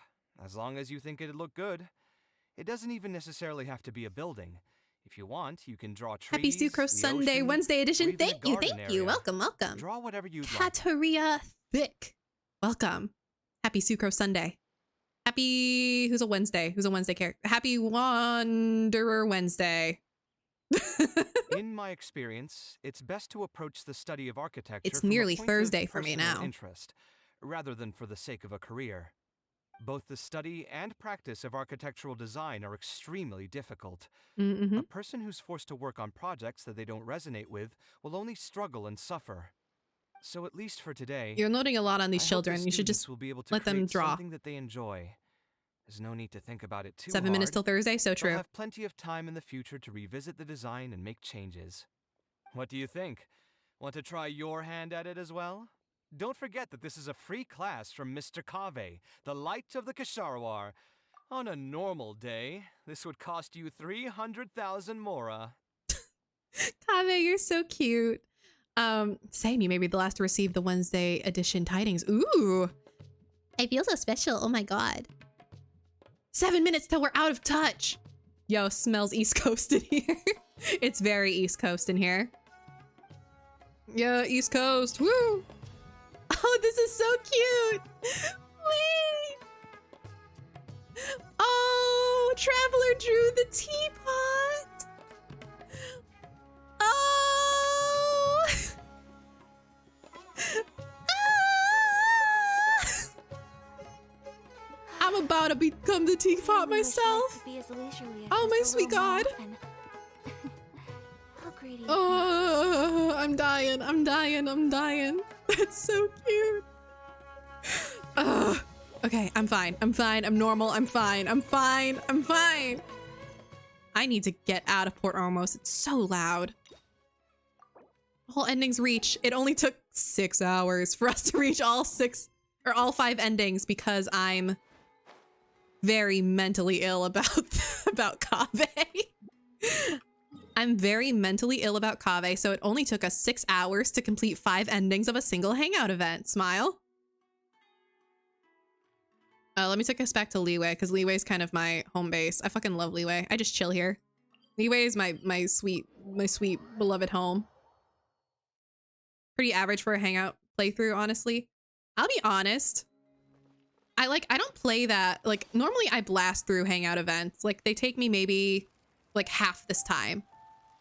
as long as you think it'd look good. It doesn't even necessarily have to be a building. If you want, you can draw trees, Happy Sucrose the Sunday, ocean, Wednesday or edition. even a Thank you. garden Thank you. area. Welcome. Draw whatever you'd like. Kataria Thick. Welcome. Happy Sucrose Sunday. Happy... Who's a Wednesday? Who's a Wednesday character? Happy Wanderer Wednesday. In my experience, it's best to approach the study of architecture It's from a nearly point of Thursday for me personal now. interest, rather than for the sake of a career. Both the study and practice of architectural design are extremely difficult. A person who's forced to work on projects that they don't resonate with will only struggle and suffer. So at least for today, You're loading a lot on these I hope the children. You should students just will be able to let them create draw. something that they enjoy. There's no need to think about it too 7 minutes hard. till Thursday, so They'll true. have plenty of time in the future to revisit the design and make changes. What do you think? Want to try your hand at it as well? Don't forget that this is a free class from Mr. Kaveh, the Light of the Kasharawar. On a normal day, this would cost you 300,000 mora. Kaveh, you're so cute. Same, you may be the last to receive the Wednesday edition tidings. Ooh. I feel so special. Oh my god. 7 minutes till we're out of touch. Yo, smells East Coast in here. It's very East Coast in here. Yeah, East Coast. Woo! Oh, this is so cute. Wait. Oh, Traveler drew the teapot. Oh. I'm about to become the teapot myself. Oh, my sweet god. Oh, I'm dying. That's so cute. Okay, I'm fine. I'm normal. I'm fine. I need to get out of Port Ormos. It's so loud. Whole endings reach. It only took 6 hours for us to reach all 5 endings because I'm very mentally ill about Kaveh. I'm very mentally ill about Kaveh, so it only took us 6 hours to complete 5 endings of a single hangout event. Smile. Let me take us back to Leeway, because Leeway's kind of my home base. I fucking love Leeway. I just chill here. Leeway is my sweet beloved home. Pretty average for a hangout playthrough, honestly. I'll be honest. I don't play that. Like, normally I blast through hangout events. Like, they take me maybe like half this time.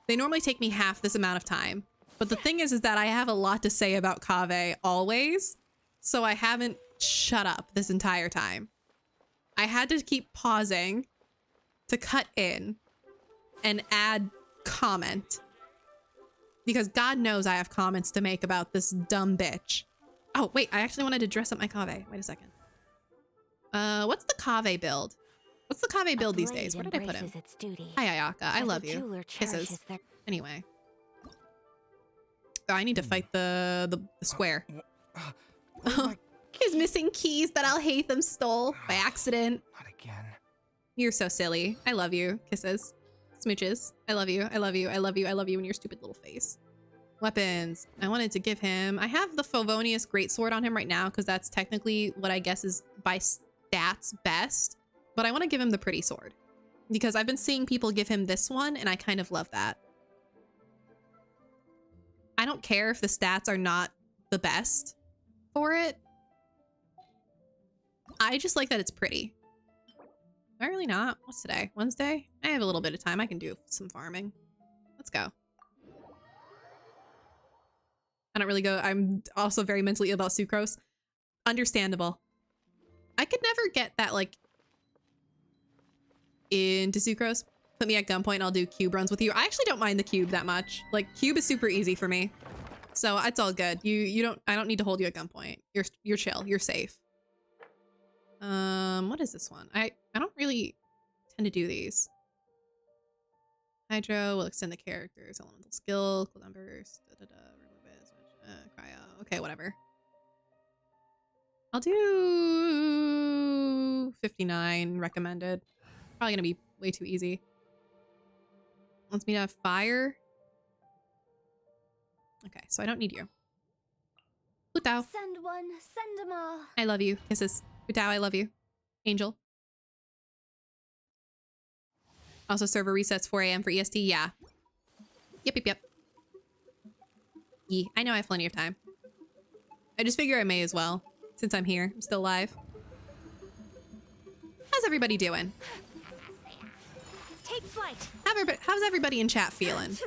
They normally take me half this amount of time. But the thing is that I have a lot to say about Kaveh always. So I haven't shut up this entire time. I had to keep pausing to cut in and add comment. Because God knows I have comments to make about this dumb bitch. Oh, wait, I actually wanted to dress up my Kaveh. Wait a second. What's the Kaveh build? What's the Kaveh build these days? Where did I put him? Hi, Ayaka. I love you. Kisses. Anyway. Oh, I need to fight the square. His missing keys that I'll hate them stole by accident. Not again. You're so silly. I love you. Kisses. Smooches. I love you. I love you. I love you. I love you in your stupid little face. Weapons. I wanted to give him... I have the Favonius Greatsword on him right now because that's technically what I guess is by stats best. But I want to give him the Pretty Sword because I've been seeing people give him this one and I kind of love that. I don't care if the stats are not the best for it. I just like that it's pretty. Am I really not? What's today? Wednesday? I have a little bit of time. I can do some farming. Let's go. I don't really go. I'm also very mentally ill about sucrose. Understandable. I could never get that, like, into sucrose. Put me at gunpoint and I'll do cube runs with you. I actually don't mind the cube that much. Like, cube is super easy for me. So it's all good. I don't need to hold you at gunpoint. You're chill. You're safe. What is this one? I don't really tend to do these. Hydro will extend the character's elemental skill, cooldown burst, remove it, switch, cryo. Okay, whatever. I'll do 59 recommended. Probably gonna be way too easy. Wants me to have fire. Okay, so I don't need you. Putao. Send one, send them all. I love you. Kisses. Putao, I love you. Angel. Also, server resets 4 a.m. for EST. Yeah. Yep. Yeah, I know I have plenty of time. I just figure I may as well, since I'm here. I'm still live. How's everybody doing? Take flight. How's everybody in chat feeling?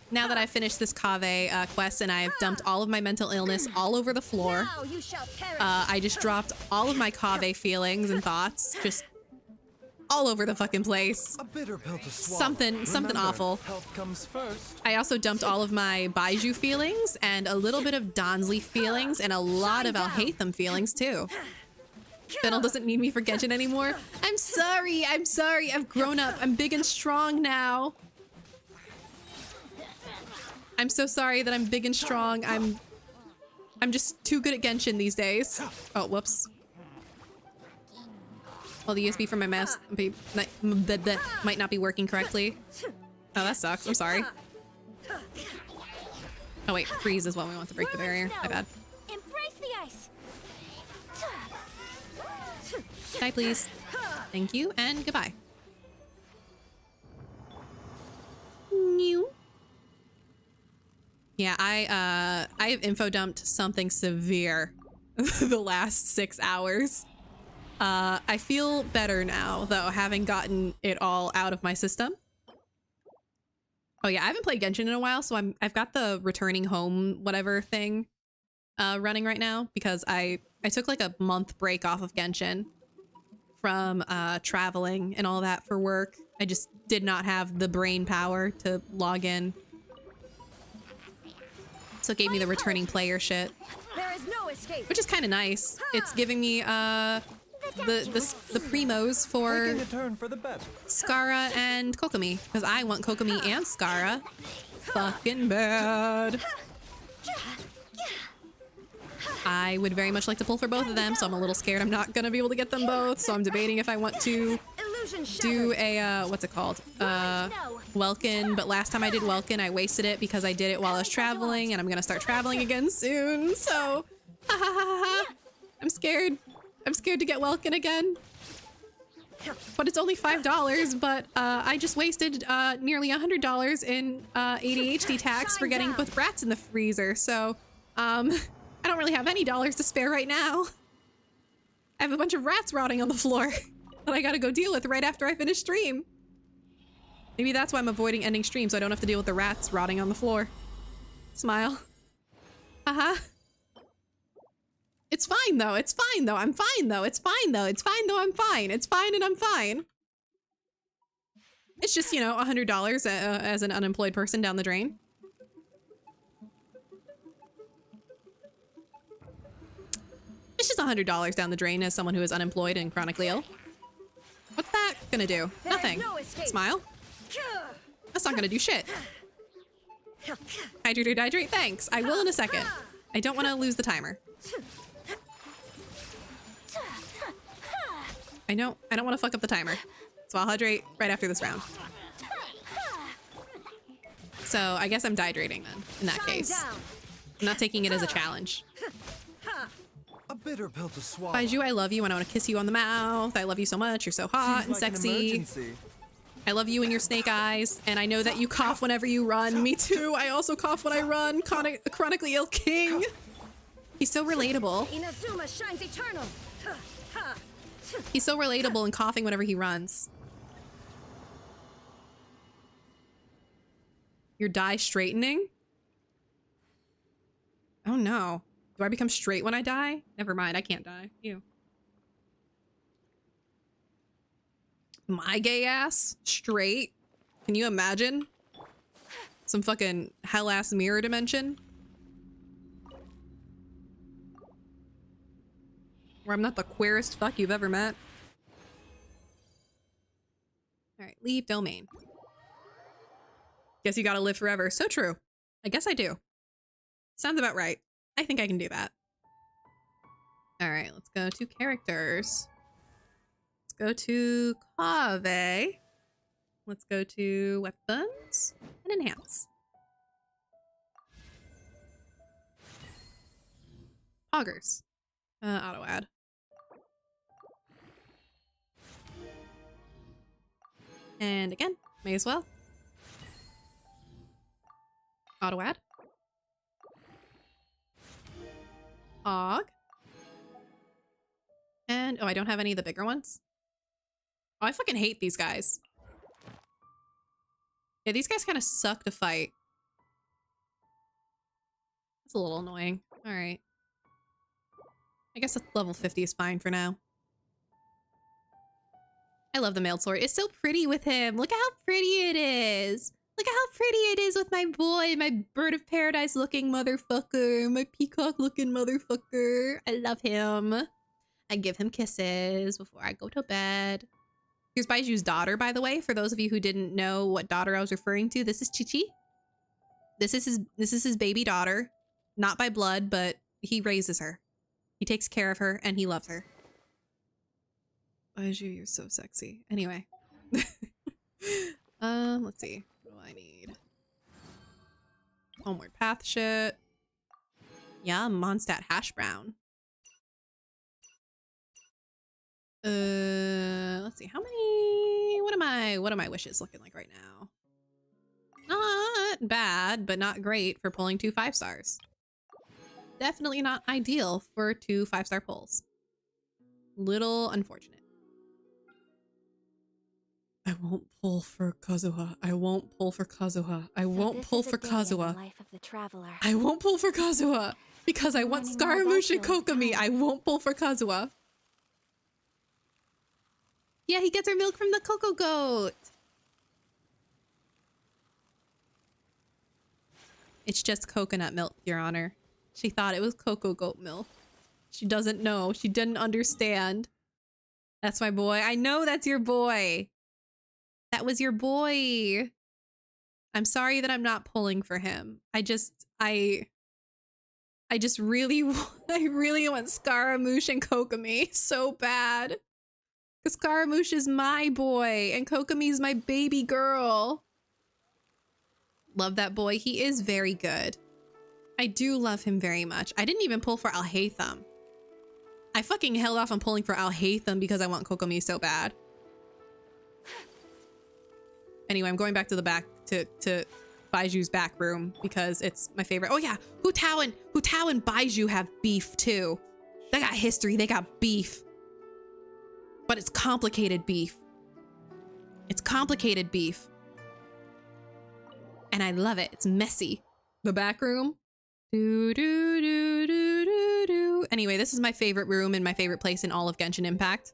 Now that I've finished this Kaveh quest and I've dumped all of my mental illness all over the floor. Now you shall perish. I just dropped all of my Kaveh feelings and thoughts. Just all over the fucking place. A bitter pill to swallow. Something awful. Health comes first. I also dumped all of my Baiju feelings and a little bit of Donsley feelings and a lot of Alhaitham feelings too. Fennel doesn't need me for Genshin anymore. I'm sorry. I've grown up. I'm big and strong now. I'm so sorry that I'm big and strong. I'm just too good at Genshin these days. Oh, whoops. Well, the USB from my mouse might not be working correctly. Oh, that sucks. I'm sorry. Oh wait, freeze is what we want to break the barrier. My bad. Embrace the ice. Die, please. Thank you, and goodbye. New. Yeah, I have info dumped something severe the last 6 hours. I feel better now, though, having gotten it all out of my system. Oh yeah, I haven't played Genshin in a while, so I've got the returning home whatever thing running right now because I took like a month break off of Genshin from traveling and all that for work. I just did not have the brain power to log in. So it gave me the returning player shit. There is no escape. Which is kind of nice. It's giving me the primos for Skara and Okami because I want Okami and Skara. Fucking bad. I would very much like to pull for both of them, so I'm a little scared I'm not gonna be able to get them both. So I'm debating if I want to do a what's it called? Welkin, but last time I did Welkin, I wasted it because I did it while I was traveling, and I'm gonna start traveling again soon. So, I'm scared. I'm scared to get Welkin again. But it's only $5. But I just wasted nearly $100 in ADHD tax for getting both rats in the freezer. So, I don't really have any dollars to spare right now. I have a bunch of rats rotting on the floor that I gotta go deal with right after I finish stream. Maybe that's why I'm avoiding ending stream, so I don't have to deal with the rats rotting on the floor. Smile. Haha. It's fine though. It's fine though. I'm fine though. It's fine though. It's fine though. I'm fine. It's fine and I'm fine. It's just, you know, $100 as an unemployed person down the drain. It's just $100 down the drain as someone who is unemployed and chronically ill. What's that gonna do? Nothing. Smile. That's not gonna do shit. Hydrate or dehydrate? Thanks. I will in a second. I don't want to lose the timer. I don't want to fuck up the timer. So I'll hydrate right after this round. So I guess I'm dehydrating then, in that case. I'm not taking it as a challenge. A bitter pill to swallow. Baiju, I love you and I want to kiss you on the mouth. I love you so much. You're so hot and sexy. I love you and your snake eyes. And I know that you cough whenever you run. Me too. I also cough when I run. Chronically ill king. He's so relatable. Inazuma shines eternal. He's so relatable and coughing whenever he runs. Your dye straightening? Oh no. Do I become straight when I die? Never mind, I can't die. Ew. My gay ass? Straight? Can you imagine? Some fucking hell-ass mirror dimension? Where I'm not the queerest fuck you've ever met. Alright, leave domain. Guess you gotta live forever. So true. I guess I do. Sounds about right. I think I can do that. Alright, let's go to characters. Let's go to Kaveh. Let's go to weapons and enhance. Augers. Auto add. And again, may as well. Auto add. Og. And, oh, I don't have any of the bigger ones. Oh, I fucking hate these guys. Yeah, these guys kind of suck to fight. That's a little annoying. Alright. I guess level 50 is fine for now. I love the mailed sword. It's so pretty with him. Look how pretty it is. Look at how pretty it is with my boy, my bird of paradise looking motherfucker, my peacock looking motherfucker. I love him. I give him kisses before I go to bed. Here's Baiju's daughter, by the way. For those of you who didn't know what daughter I was referring to, this is Chi-Chi. This is his baby daughter. Not by blood, but he raises her. He takes care of her and he loves her. Baiju, you're so sexy. Anyway. Let's see. What do I need? Homeward path shit. Yeah, Mondstadt hash brown. Let's see. How many? What are my wishes looking like right now? Not bad, but not great for pulling 2 5-stars. Definitely not ideal for 2 5-star pulls. Little unfortunate. I won't pull for Kazuha. I won't pull for Kazuha. I won't pull for Kazuha. I won't pull for Kazuha because I want Scaramouche and Kokami. I won't pull for Kazuha. Yeah, he gets her milk from the Cocoa Goat. It's just coconut milk, Your Honor. She thought it was Cocoa Goat milk. She doesn't know. She didn't understand. That's my boy. I know that's your boy. That was your boy. I'm sorry that I'm not pulling for him. I really want Scaramouche and Kokami so bad. Because Scaramouche is my boy and Kokami's my baby girl. Love that boy. He is very good. I do love him very much. I didn't even pull for Alhaitham. I fucking held off on pulling for Alhaitham because I want Kokami so bad. Anyway, I'm going back to the back to Baiju's back room because it's my favorite. Oh yeah, Hu Tao and Baiju have beef too. They got history, they got beef. But it's complicated beef. It's complicated beef. And I love it. It's messy. The back room. Anyway, this is my favorite room and my favorite place in all of Genshin Impact.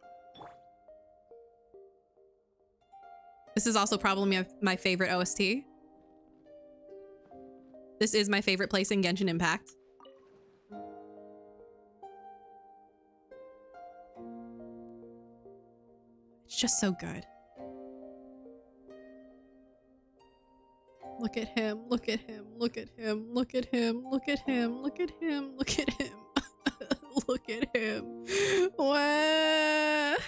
This is also probably my favorite OST. This is my favorite place in Genshin Impact. It's just so good. Look at him, look at him, look at him, look at him, look at him, look at him, look at him. Look at him. What?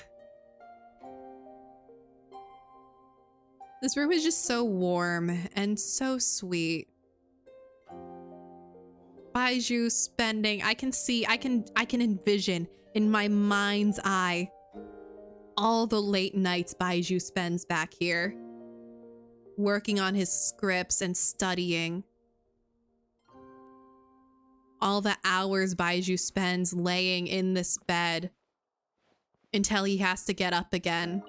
This room is just so warm and so sweet. Baiju spending, I can envision in my mind's eye all the late nights Baiju spends back here, working on his scripts and studying. All the hours Baiju spends laying in this bed until he has to get up again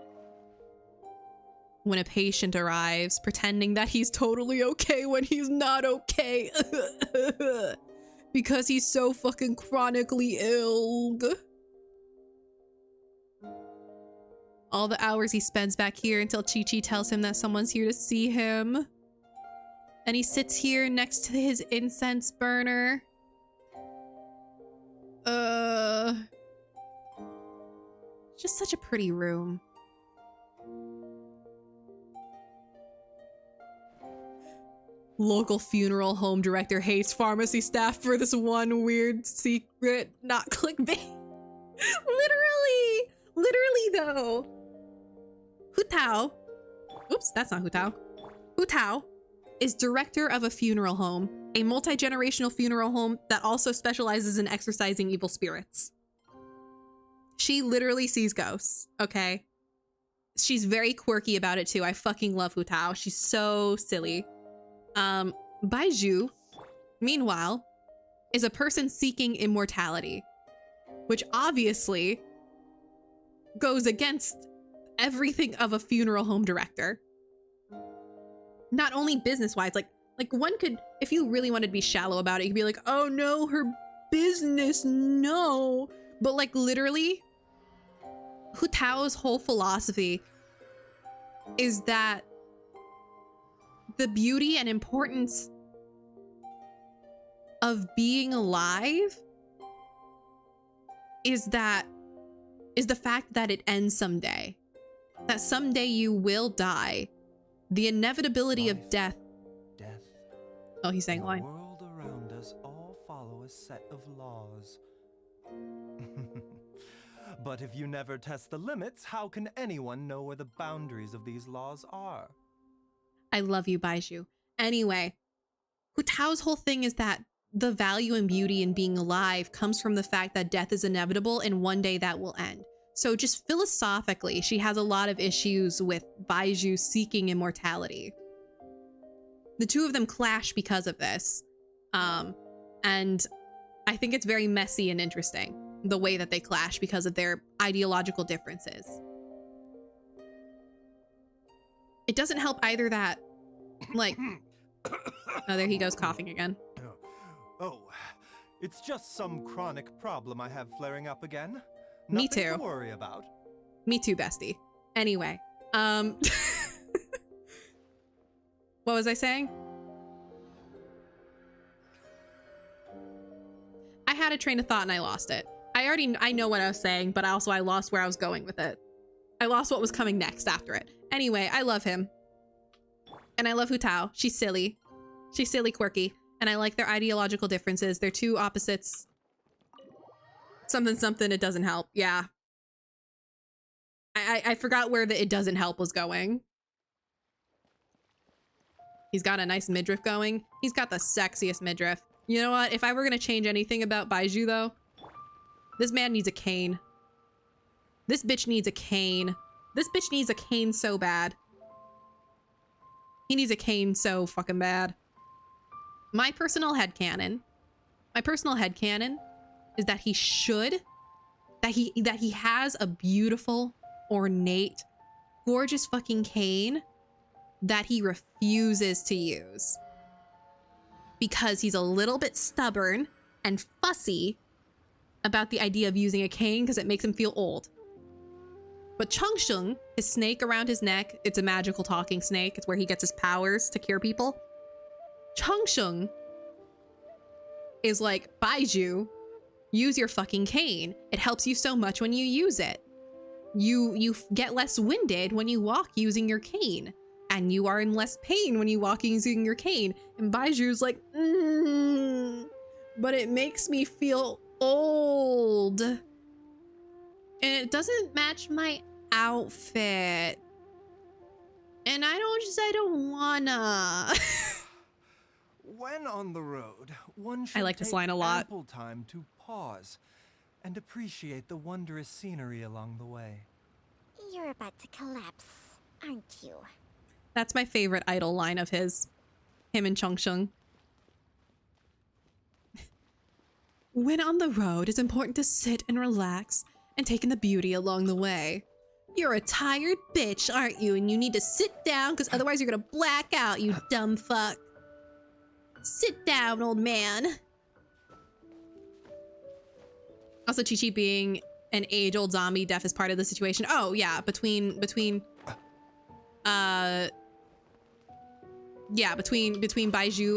when a patient arrives, pretending that he's totally okay when he's not okay. Because he's so fucking chronically ill. All the hours he spends back here until Chi-Chi tells him that someone's here to see him. And he sits here next to his incense burner. Just such a pretty room. Local funeral home director hates pharmacy staff for this one weird secret, not clickbait. Literally though. Hu Tao, oops, that's not Hu Tao. Hu Tao is director of a funeral home, a multi-generational funeral home that also specializes in exorcising evil spirits. She literally sees ghosts, okay? She's very quirky about it too. I fucking love Hu Tao. She's so silly. Baiju, meanwhile, is a person seeking immortality, which obviously goes against everything of a funeral home director. Not only business-wise, like one could, if you really wanted to be shallow about it, you could be like, oh no, her business, no. But like literally, Hu Tao's whole philosophy is that the beauty and importance of being alive is the fact that it ends someday. That someday you will die. The inevitability of death. Oh, he's saying line. The world around us all follow a set of laws. But if you never test the limits, how can anyone know where the boundaries of these laws are? I love you, Baiju. Anyway, Hu Tao's whole thing is that the value and beauty in being alive comes from the fact that death is inevitable and one day that will end. So just philosophically, she has a lot of issues with Baiju seeking immortality. The two of them clash because of this. And I think it's very messy and interesting, the way that they clash because of their ideological differences. It doesn't help either that, like, oh, there he goes coughing again. Oh, it's just some chronic problem I have flaring up again. Me Nothing too. to worry about. Me too, bestie. Anyway, what was I saying? I had a train of thought and I lost it. I know what I was saying, but I lost where I was going with it. I lost what was coming next after it. Anyway, I love him. And I love Hu Tao. She's silly. She's silly, quirky. And I like their ideological differences. They're two opposites. Something, something, it doesn't help. Yeah. I forgot where the it doesn't help was going. He's got a nice midriff going. He's got the sexiest midriff. You know what? If I were going to change anything about Baiju, though, this man needs a cane. This bitch needs a cane. This bitch needs a cane so bad. He needs a cane so fucking bad. My personal headcanon is that he should, that he has a beautiful, ornate, gorgeous fucking cane that he refuses to use. Because he's a little bit stubborn and fussy about the idea of using a cane because it makes him feel old. But Changsheng, his snake around his neck, it's a magical talking snake. It's where he gets his powers to cure people. Changsheng is like, Baiju, use your fucking cane. It helps you so much when you use it. You get less winded when you walk using your cane. And you are in less pain when you walk using your cane. And Baiju's like, but it makes me feel old. And it doesn't match my outfit. And And I don't wanna. When on the road, one should I like this take line a lot. ample time to pause and appreciate the wondrous scenery along the way. You're about to collapse, aren't you? That's my favorite idol line of his. Him and Chung Chung. When on the road, it's important to sit and relax and take in the beauty along the way. You're a tired bitch, aren't you? And you need to sit down because otherwise you're gonna black out, you dumb fuck. Sit down, old man. Also, Chi-Chi being an age-old zombie deaf is part of the situation. Oh, yeah, between Baizhu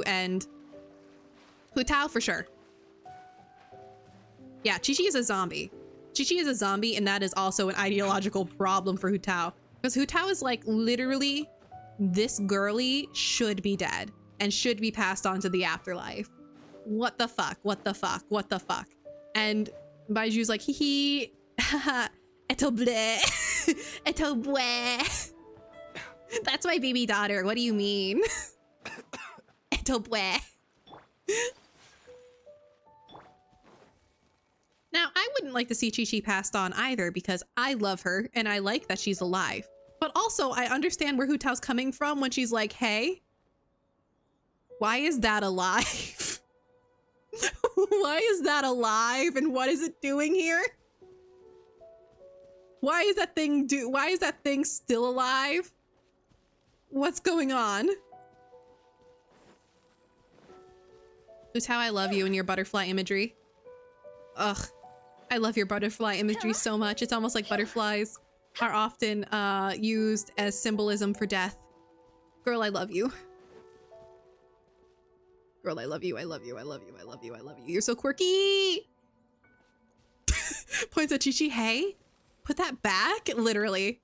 and Hu Tao for sure. Yeah, Chi-Chi is a zombie. Chi-Chi is a zombie, and that is also an ideological problem for Hu Tao. Because Hu Tao is like, literally, this girly should be dead and should be passed on to the afterlife. What the fuck? What the fuck? What the fuck? And Baiju's like, hee hee, eto bleh, eto bleh. That's my baby daughter. What do you mean? Eto bleh. Now, I wouldn't like to see Chi-Chi passed on either because I love her and I like that she's alive. But also, I understand where Hu Tao's coming from when she's like, hey, why is that alive? Why is that alive and what is it doing here? Why is that thing still alive? What's going on? Hu Tao, I love you and your butterfly imagery. Ugh. I love your butterfly imagery so much. It's almost like butterflies are often used as symbolism for death. Girl, I love you. Girl, I love you. I love you. I love you. I love you. I love you. You're so quirky. Points at Chi-Chi. Hey, put that back. Literally.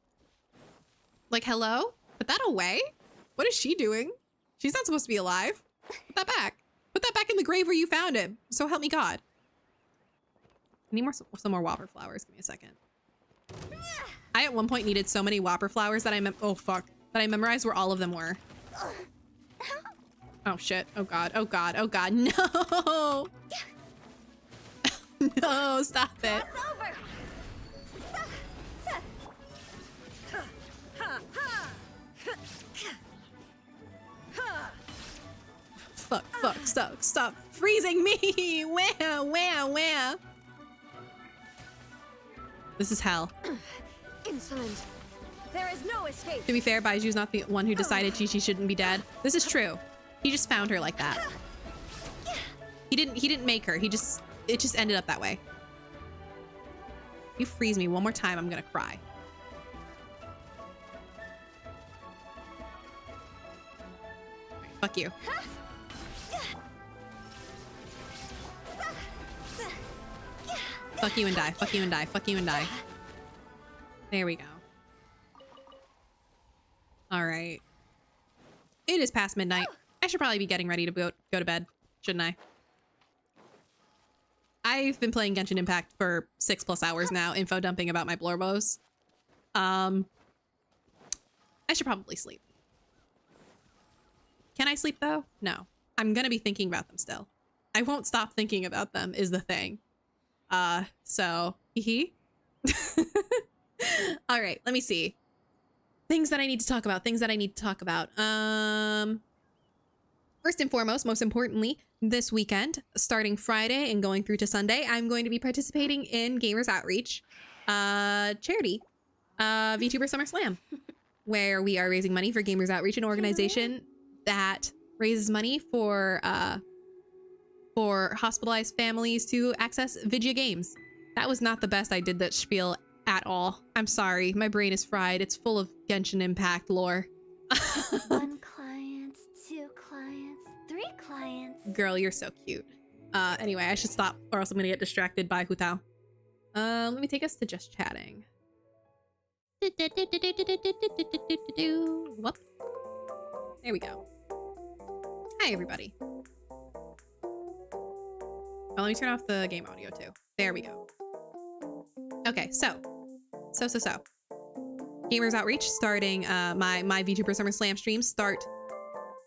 Like, hello? Put that away? What is she doing? She's not supposed to be alive. Put that back. Put that back in the grave where you found him. So help me God. I need some more whopper flowers. Give me a second. I at one point needed so many whopper flowers that I memorized where all of them were. Oh shit. Oh god. Oh god. Oh god. No. No, stop it. Fuck, stop freezing me. Where? This is hell. Insolent. There is no escape. To be fair, Baiju's not the one who decided Chi-Chi shouldn't be dead. This is true. He just found her like that. He didn't make her. It just ended up that way. You freeze me one more time, I'm gonna cry. Fuck you. Fuck you and die. Fuck you and die. Fuck you and die. There we go. All right. It is past midnight. I should probably be getting ready to go to bed, shouldn't I? I've been playing Genshin Impact for 6+ hours now, info dumping about my Blorbos. I should probably sleep. Can I sleep though? No. I'm gonna be thinking about them still. I won't stop thinking about them is the thing. So, hee. All right, let me see. Things that I need to talk about. First and foremost, most importantly, this weekend, starting Friday and going through to Sunday, I'm going to be participating in Gamers Outreach charity, VTuber Summer Slam, where we are raising money for Gamers Outreach, an organization that raises money for hospitalized families to access video games. That was not the best I did that spiel at all. I'm sorry, my brain is fried. It's full of Genshin Impact lore. 1 client, 2 clients, 3 clients. Girl, you're so cute. Anyway, I should stop or else I'm gonna get distracted by Hu Tao. Let me take us to just chatting. Whoop. There we go. Hi, everybody. Oh, let me turn off the game audio too. There we go. Okay, so. Gamers Outreach starting my VTuber Summer Slam streams start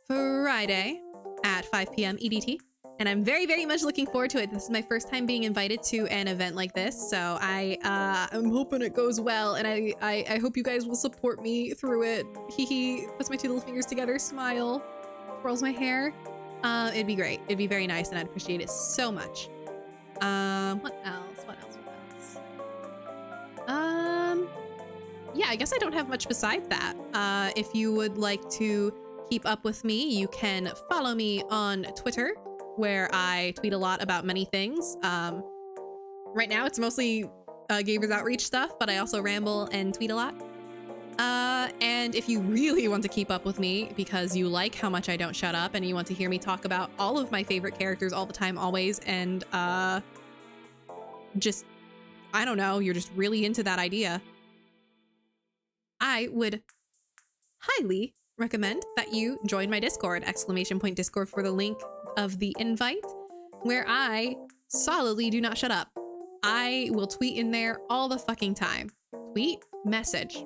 Friday at 5 p.m. EDT. And I'm very, very much looking forward to it. This is my first time being invited to an event like this. So I'm hoping it goes well. And I hope you guys will support me through it. Hee puts my two little fingers together, smile, twirls my hair. It'd be great. It'd be very nice and I'd appreciate it so much. What else? Yeah, I guess I don't have much besides that. If you would like to keep up with me, you can follow me on Twitter, where I tweet a lot about many things. Right now, it's mostly Gamers Outreach stuff, but I also ramble and tweet a lot. And if you really want to keep up with me because you like how much I don't shut up and you want to hear me talk about all of my favorite characters all the time, always, and just, I don't know, you're just really into that idea, I would highly recommend that you join my Discord, !Discord for the link of the invite, where I solidly do not shut up. I will tweet in there all the fucking time. Tweet, message.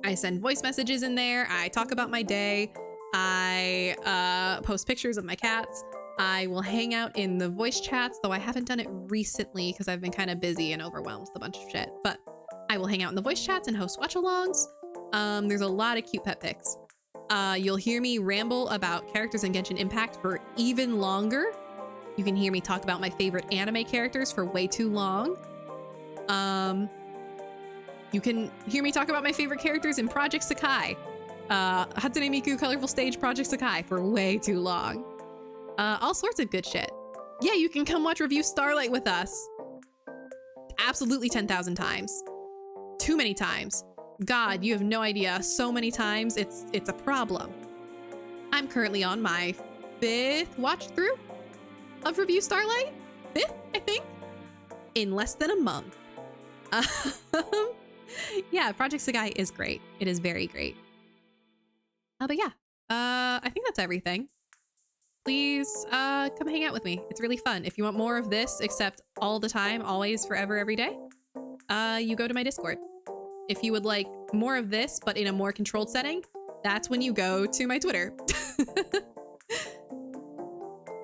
I send voice messages in there. I talk about my day. I post pictures of my cats. I will hang out in the voice chats, though I haven't done it recently because I've been kind of busy and overwhelmed with a bunch of shit. But I will hang out in the voice chats and host watch-alongs. There's a lot of cute pet pics. You'll hear me ramble about characters in Genshin Impact for even longer. You can hear me talk about my favorite anime characters for way too long. You can hear me talk about my favorite characters in Project Sakai. Hatsune Miku Colorful Stage Project Sakai for way too long. All sorts of good shit. Yeah, you can come watch Review Starlight with us. Absolutely 10,000 times. Too many times. God, you have no idea. So many times, it's a problem. I'm currently on my 5th watch through of Review Starlight. 5th, I think. In less than a month. Yeah, Project Sakai is great. It is very great. But yeah, I think that's everything. Please come hang out with me. It's really fun. If you want more of this, except all the time, always, forever, every day, you go to my Discord. If you would like more of this, but in a more controlled setting, that's when you go to my Twitter.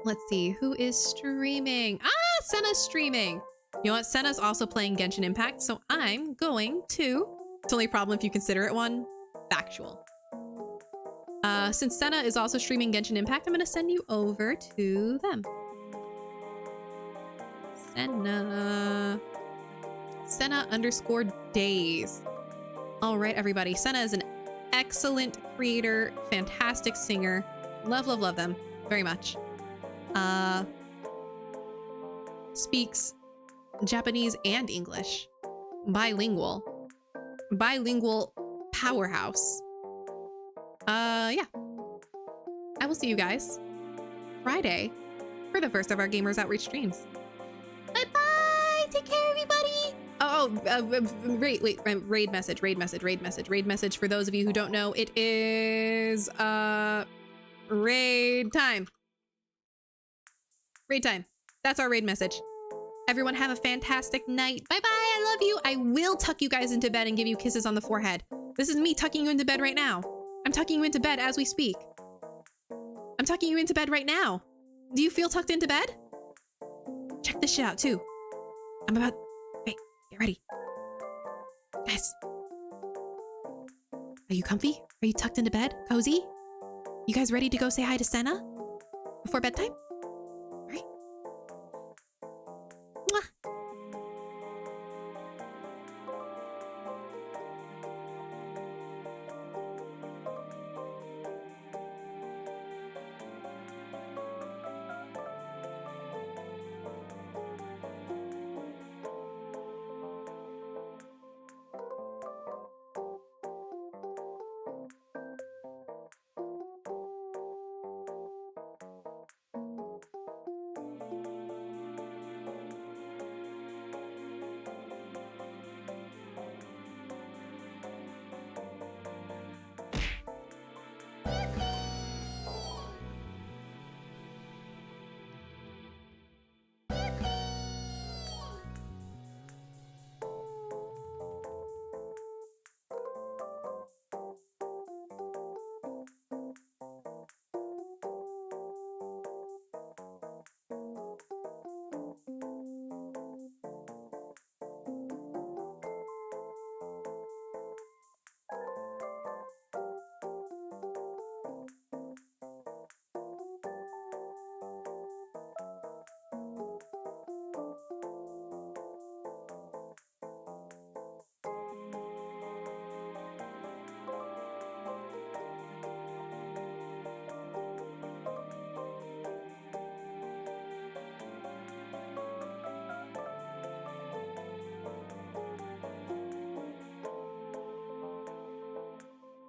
Let's see, who is streaming? Senna's streaming. You know what? Senna's also playing Genshin Impact, so I'm going to... It's only a problem if you consider it one. Factual. Since Senna is also streaming Genshin Impact, I'm going to send you over to them. Senna_days. All right, everybody. Senna is an excellent creator, fantastic singer. Love, love, love them very much. Speaks Japanese and English. Bilingual powerhouse. Yeah. I will see you guys Friday for the first of our Gamers Outreach streams. Bye-bye! Take care, everybody! Raid message. For those of you who don't know, it is, raid time. Raid time. That's our raid message. Everyone have a fantastic night. Bye-bye, I love you. I will tuck you guys into bed and give you kisses on the forehead. This is me tucking you into bed right now. I'm tucking you into bed as we speak. I'm tucking you into bed right now. Do you feel tucked into bed? Check this shit out too. I'm about... Wait, get ready. Guys. Are you comfy? Are you tucked into bed? Cozy? You guys ready to go say hi to Senna? Before bedtime?